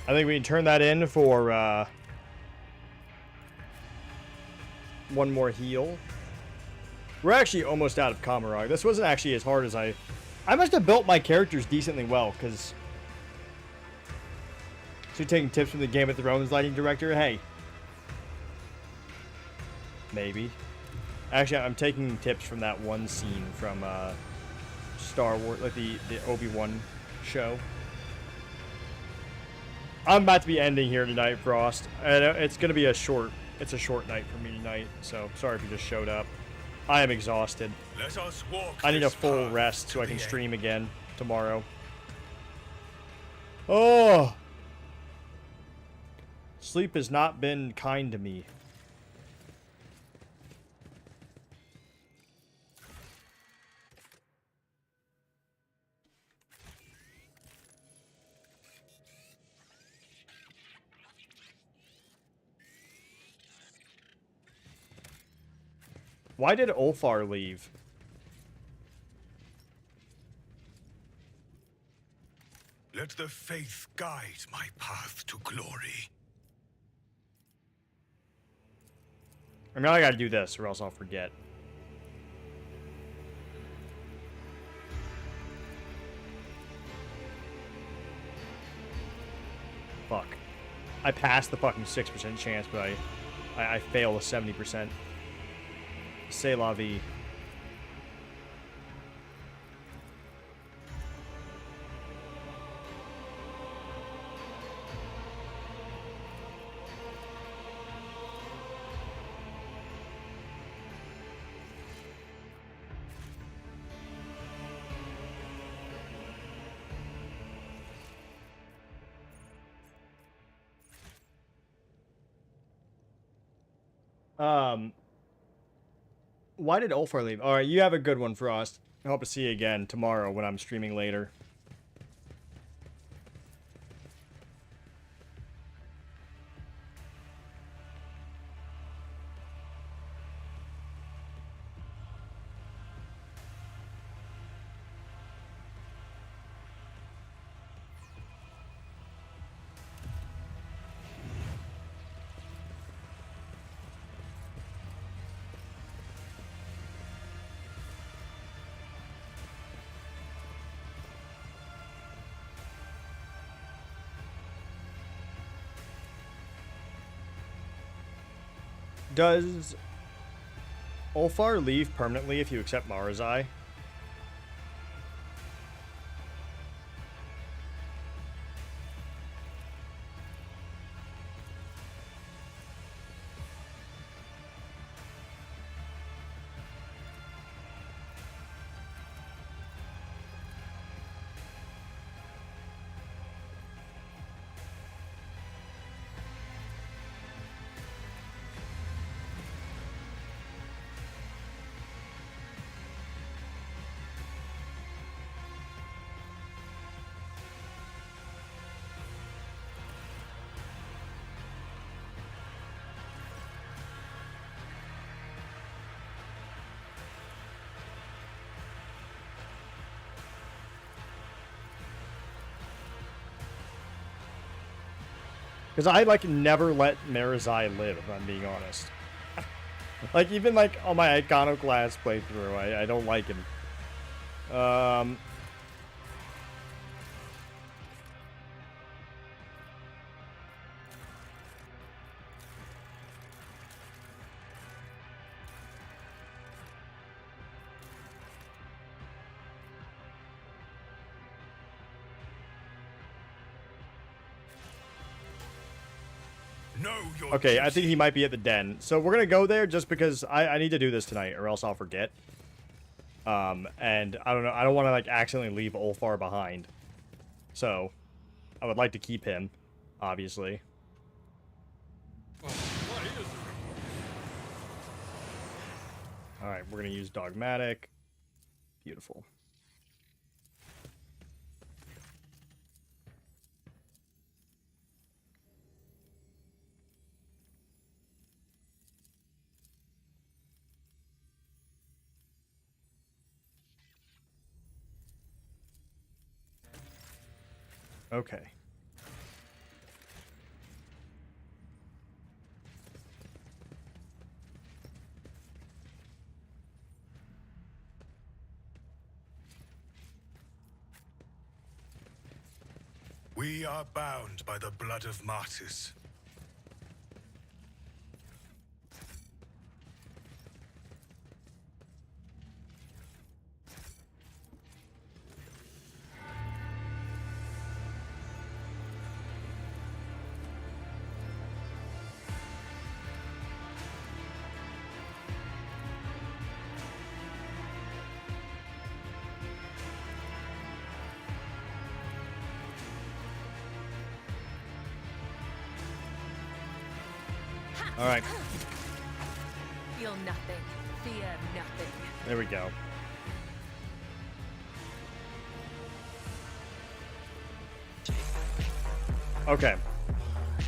I think we can turn that in for one more heal. We're actually almost out of Kamarog. This wasn't actually as hard as I must have built my characters decently well, because... So you're taking tips from the Game of Thrones lighting director? Hey. Maybe. Actually, I'm taking tips from that one scene from Star Wars, like the Obi-Wan show. I'm about to be ending here tonight, Frost. And it's going to be a short night for me tonight, so sorry if you just showed up. I am exhausted. Let us walk. I need a full rest so I can stream again tomorrow. Oh! Sleep has not been kind to me. Why did Ulfar leave? Let the faith guide my path to glory. I mean, I gotta do this or else I'll forget. Fuck. I passed the fucking 6% chance, but I fail a 70%. C'est la vie. Why did Ulfar leave? Alright, you have a good one, Frost. I hope to see you again tomorrow when I'm streaming later. Does Ulfar leave permanently if you accept Marazai? Because I, like, never let Marizai live, if I'm being honest. Like, even, like, on my Iconoclast playthrough, I don't like him. Okay, I think he might be at the den. So we're gonna go there just because I need to do this tonight, or else I'll forget. And I don't know, I don't want to, like, accidentally leave Ulfar behind. So, I would like to keep him, obviously. Alright, we're gonna use Dogmatic. Beautiful. Okay. We are bound by the blood of martyrs. Alright, Feel nothing. Fear nothing. there we go. Okay.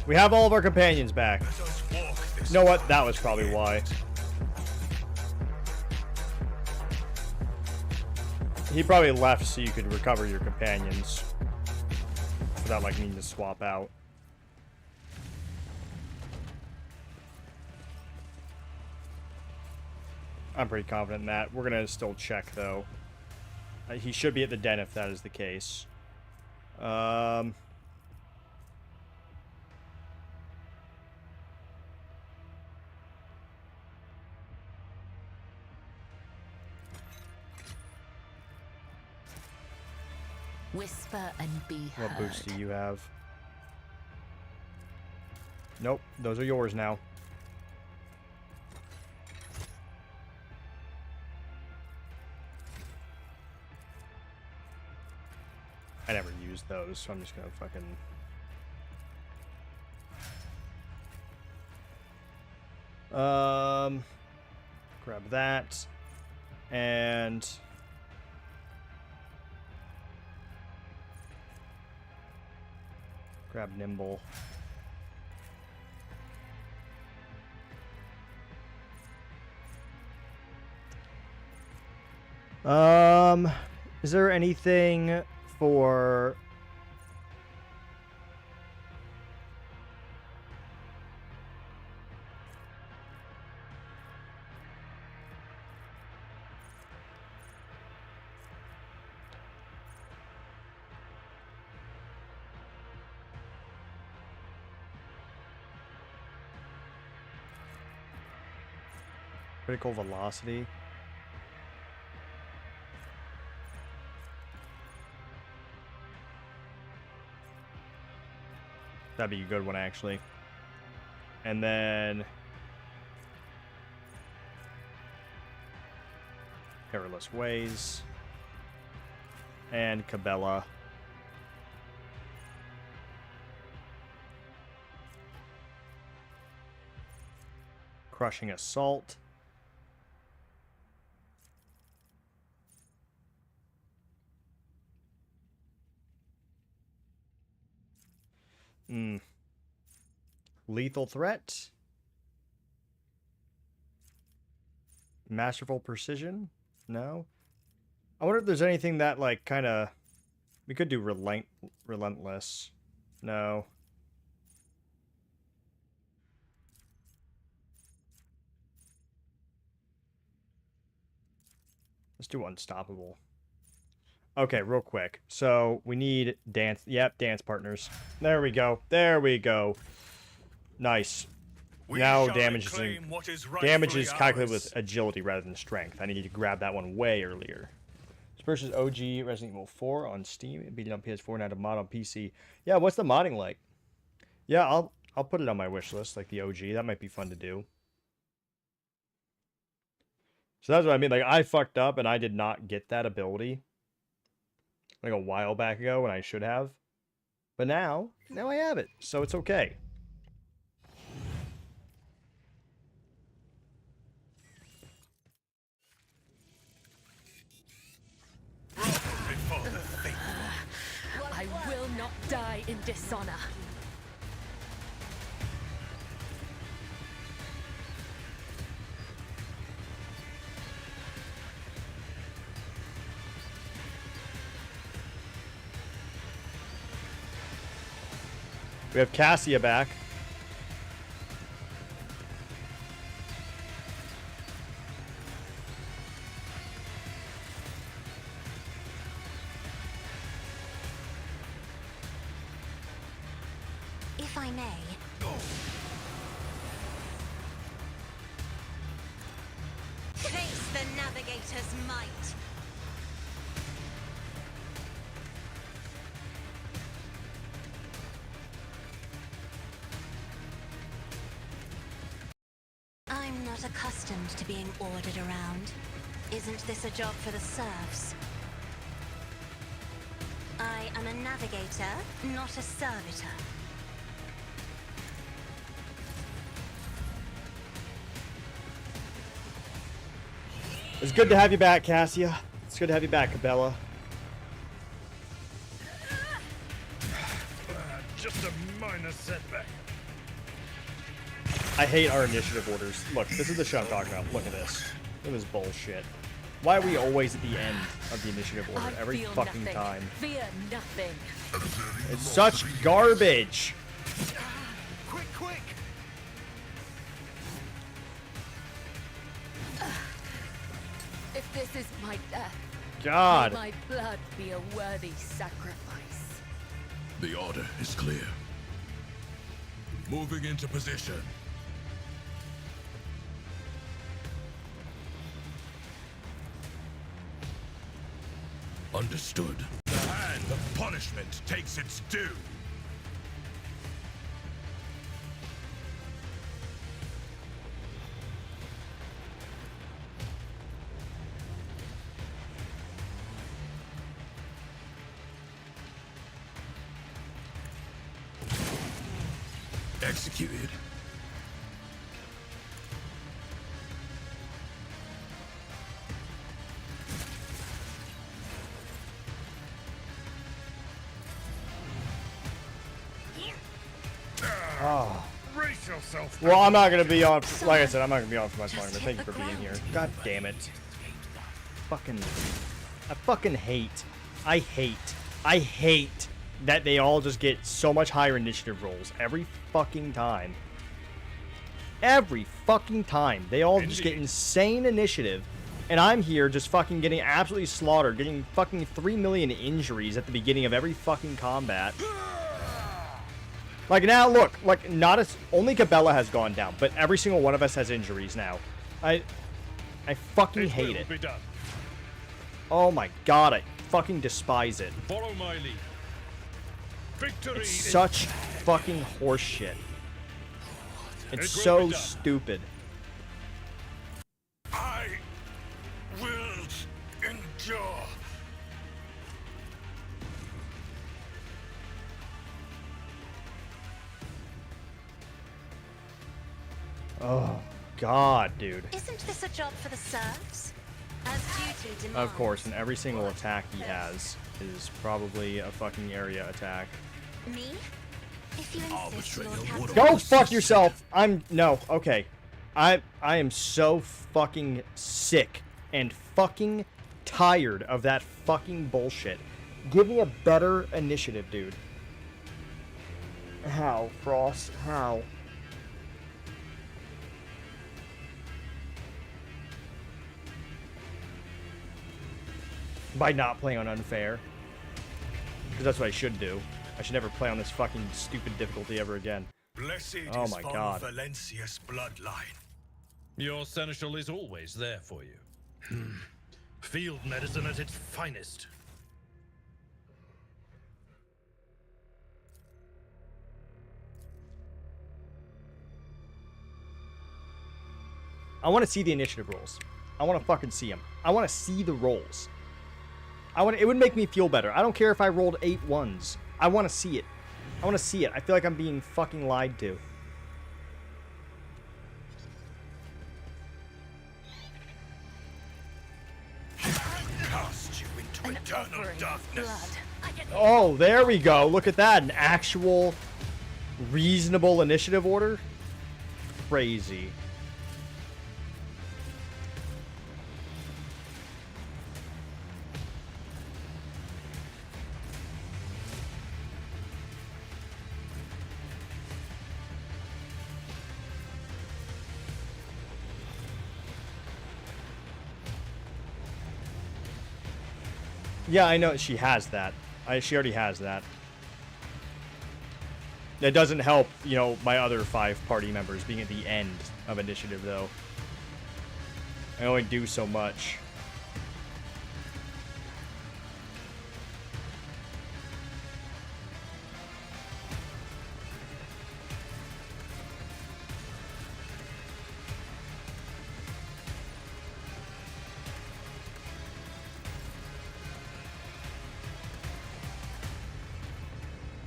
We have all of our companions back. You know what? That was probably why. He probably left so you could recover your companions. Without, like, needing to swap out. I'm pretty confident in that. We're gonna still check, though. He should be at the den if that is the case. Whisper and be heard. What boots do you have? Nope, those are yours now. I never used those, so I'm just gonna fucking... grab that. And... grab Nimble. Is there anything for... critical velocity? That'd be a good one, actually. And then... Perilous Ways. And Cabela. Crushing Assault. Lethal Threat. Masterful Precision? No. I wonder if there's anything that, like, kind of... We could do Relentless. No. do unstoppable. Okay, real quick. So we need dance. Yep, dance partners. There we go. There we go. Nice. Now damage is calculated with agility rather than strength. I need to grab that one way earlier. This versus OG Resident Evil 4 on Steam, beating on PS4 and had a mod on PC. Yeah, what's the modding like? Yeah, I'll put it on my wish list, like the OG. That might be fun to do. So that's what I mean. Like, I fucked up and I did not get that ability like a while back ago when I should have. But now I have it. So it's okay. I will not die in dishonor. We have Cassia back. If I may. Face the navigator's might. I'm not accustomed to being ordered around. Isn't this a job for the serfs? I am a navigator, not a servitor. It's good to have you back, Cassia. It's good to have you back, Cabela. Just a minor setback. I hate our initiative orders. Look, this is the shit I'm talking about. Look at this. Look at this bullshit. Why are we always at the end of the initiative order every feel fucking nothing. time? Fear nothing. It's such garbage. Quick, quick! If this is my death, God. may my blood be a worthy sacrifice. The order is clear. Moving into position. Understood. The hand of punishment takes its due. Executed. Oh. Brace yourself. Well, I'm not gonna be on. Like I said, I'm not gonna be on for much longer. But thank you for being here. God damn it. I fucking hate. I hate that they all just get so much higher initiative rolls every fucking time. Every fucking time. They all just get insane initiative. And I'm here just fucking getting absolutely slaughtered, getting fucking 3 million injuries at the beginning of every fucking combat. Like now, look, like not as only Cabela has gone down, but every single one of us has injuries now. I fucking hate it. Oh my god, I fucking despise it. Follow my lead. Victory It's is such fucking horseshit. It's so stupid. I will endure. Oh god, dude. Isn't this a job for the serfs? As duty demands. Of course, and every single attack he has is probably a fucking area attack. Me? If you insist, Lord Captain. Go fuck yourself. No, okay. I am so fucking sick and fucking tired of that fucking bullshit. Give me a better initiative, dude. How, Frost? How? By not playing on unfair. Because that's what I should do. I should never play on this fucking stupid difficulty ever again. Blessed Oh is my von god. Valencia's bloodline. Your seneschal is always there for you. Field medicine at its finest. I want to see the initiative rolls. I want to fucking see them. I want to see the rolls. It would make me feel better. I don't care if I rolled 8 ones. I want to see it. I want to see it. I feel like I'm being fucking lied to. Cast you into eternal darkness. Oh, there we go. Look at that. An actual reasonable initiative order. Crazy. Yeah, I know she has that. She already has that. That doesn't help, you know, my other 5 party members being at the end of initiative, though. I only do so much.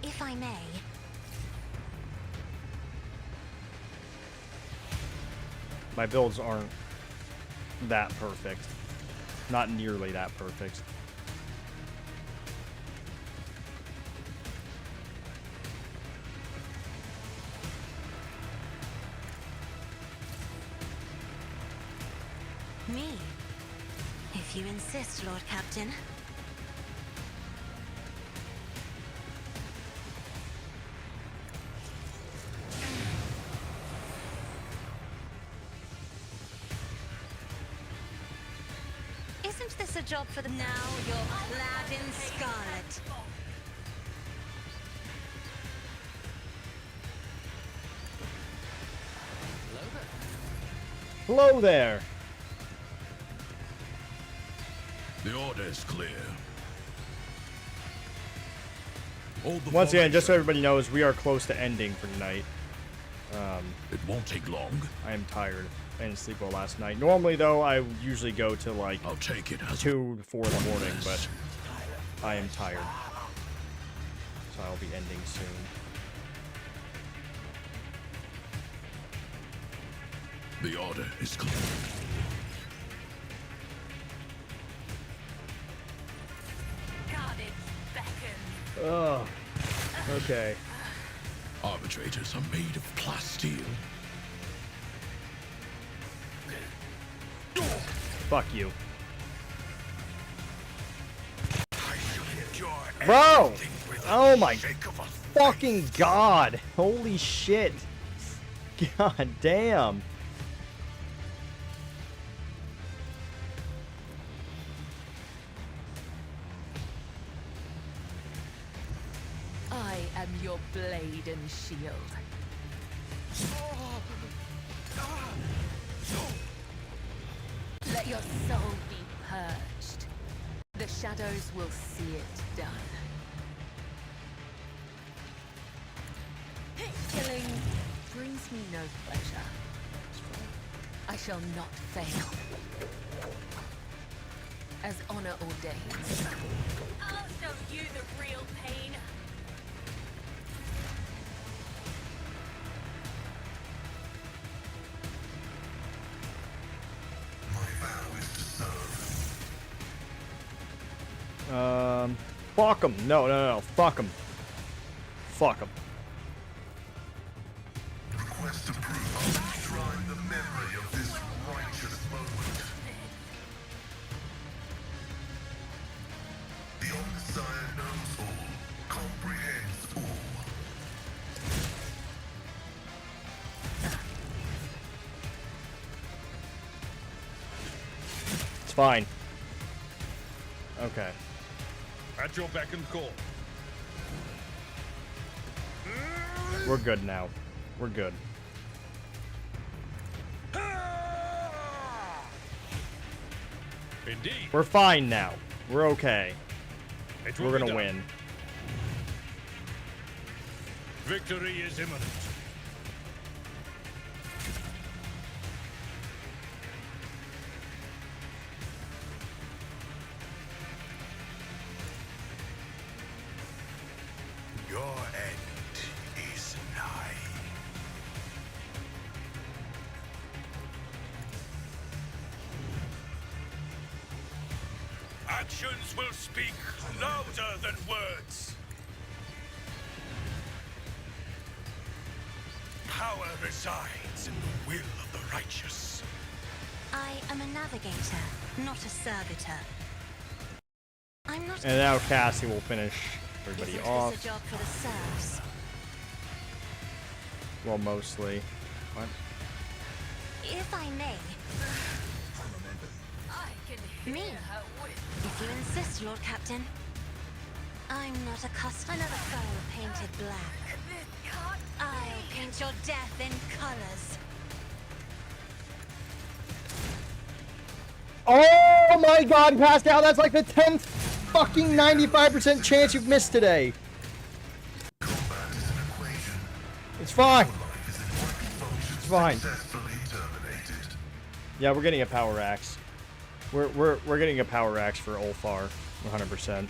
If I may. My builds aren't that perfect. Not nearly that perfect. Me? If you insist, Lord Captain. Isn't this a job for the... Now you're clad in scarlet. Hello there. The order is clear. Once again, just so everybody knows, we are close to ending for tonight. It won't take long. I am tired. I didn't sleep well last night. Normally, though, I usually go to like I'll take it as 2 to 4 in the morning, but I am tired. So I'll be ending soon. The order is clear. Ugh. Okay. Arbitrators are made of plasteel. Fuck you. Bro! Oh my fucking god! Holy shit! God damn! I am your blade and shield. Let your soul be purged. The shadows will see it done. Killing brings me no pleasure. I shall not fail. As honor ordains. I'll show you the real pain. Fuck him. No. Fuck him. Fuck him. Request approval. Shrine the memory of this righteous moment. The Omnissiah knows all, comprehends all. It's fine. Okay. At your beck and call. We're good now. We're good. Indeed. We're fine now. We're okay. It will We're be gonna done. win. Victory is imminent. Your end is nigh. Actions will speak louder than words. Power resides in the will of the righteous. I am a navigator, not a servitor. I'm not. And now Cassie will finish everybody Isn't off. this a job for the serfs? Well, mostly. What? If I may. Me? If you insist, Lord Captain. I'm not accustomed. Another foe painted black. I'll paint your death in colors. Oh my god, Pascal, that's like the 10th fucking 95% chance you've missed today. It's fine. It's fine. Yeah, we're getting a power axe. We're getting a power axe for Ulfar, 100%.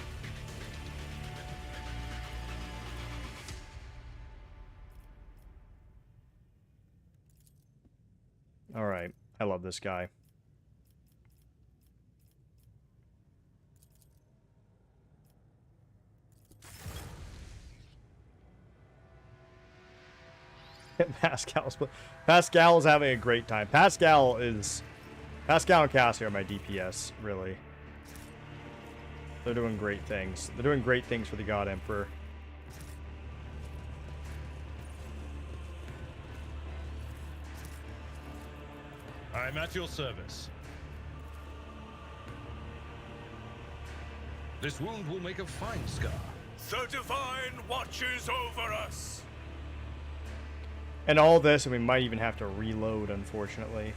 All right, I love this guy. Pascal is having a great time. Pascal and Cassie are my DPS, really. They're doing great things. They're doing great things for the God Emperor. I'm at your service. This wound will make a fine scar. The divine watches over us. And all this, and we might even have to reload, unfortunately.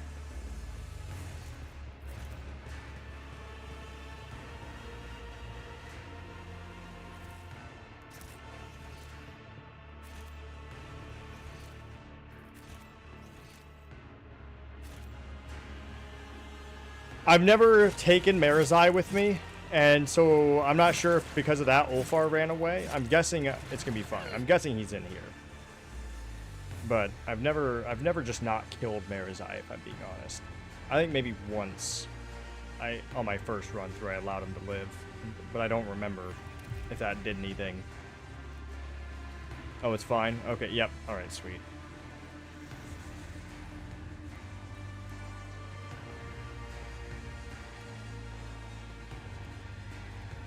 I've never taken Marizai with me, and so I'm not sure if because of that Ulfar ran away. I'm guessing it's gonna be fine. I'm guessing he's in here. But I've never just not killed Marizai, if I'm being honest. I think maybe once, on my first run through, I allowed him to live, but I don't remember if that did anything. Oh, it's fine? Okay, yep. Alright, sweet.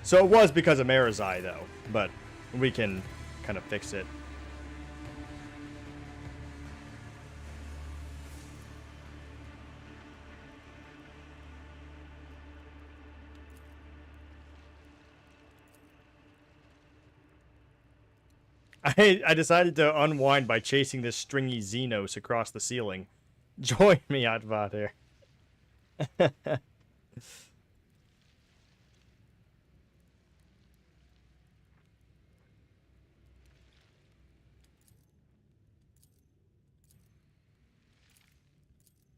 So it was because of Marizai, though, but we can kind of fix it. I decided to unwind by chasing this stringy Xenos across the ceiling. Join me, Advadir.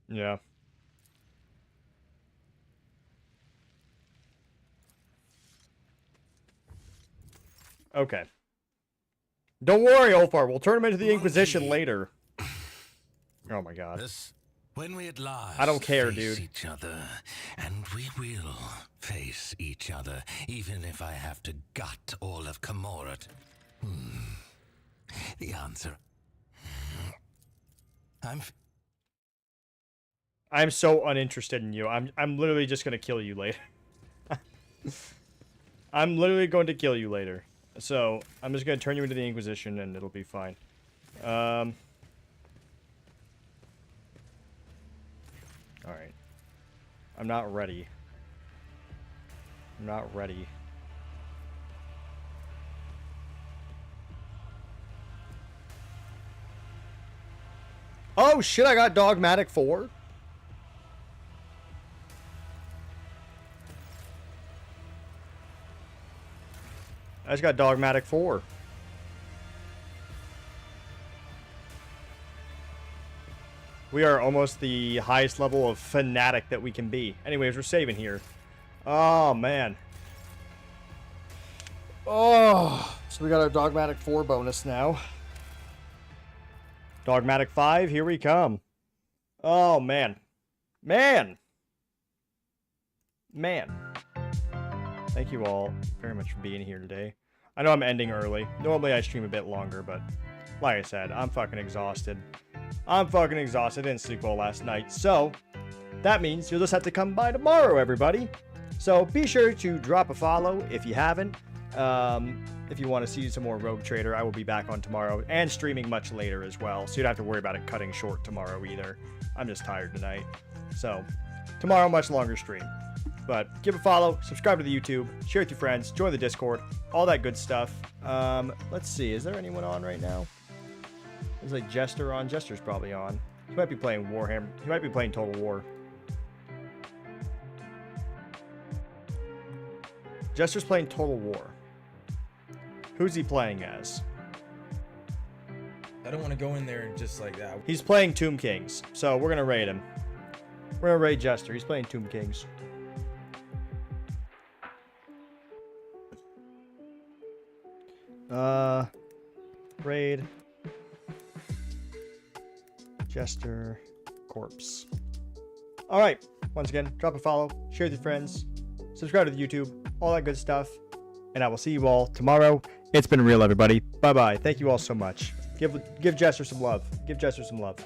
Yeah. Okay. Don't worry, Ulfar. We'll turn him into the Inquisition later. Oh my god. When we at last I don't care, face dude. each other, and we will face each other, even if I have to gut all of Comorat. The answer. I'm so uninterested in you. I'm literally just gonna kill you later. I'm literally going to kill you later. So I'm just gonna turn you into the Inquisition, and it'll be fine. All right. I'm not ready. I'm not ready. Oh shit, I got Dogmatic 4. I just got Dogmatic 4. We are almost the highest level of fanatic that we can be. Anyways, we're saving here. Oh, man. Oh, so we got our Dogmatic 4 bonus now. Dogmatic 5, here we come. Oh, man. Man! Man. Thank you all very much for being here today. I know I'm ending early. Normally I stream a bit longer, but like I said, I'm fucking exhausted. I'm fucking exhausted. I didn't sleep well last night. So, that means you'll just have to come by tomorrow, everybody. So, be sure to drop a follow if you haven't. If you want to see some more Rogue Trader, I will be back on tomorrow and streaming much later as well. So you don't have to worry about it cutting short tomorrow either. I'm just tired tonight. So tomorrow, much longer stream. But give a follow, subscribe to the YouTube, share with your friends, join the Discord, all that good stuff. Let's see, is there anyone on right now? There's like Jester on. Jester's probably on. He might be playing Warhammer. He might be playing Total War. Jester's playing Total War. Who's he playing as? I don't want to go in there just like that. He's playing Tomb Kings, so we're gonna raid him. We're gonna raid Jester. He's playing Tomb Kings. Raid Jester Corpse. All right. Once again, drop a follow, share with your friends, subscribe to the YouTube, all that good stuff, and I will see you all tomorrow. It's been real, everybody. Bye bye. Thank you all so much. Give Jester some love. Give Jester some love.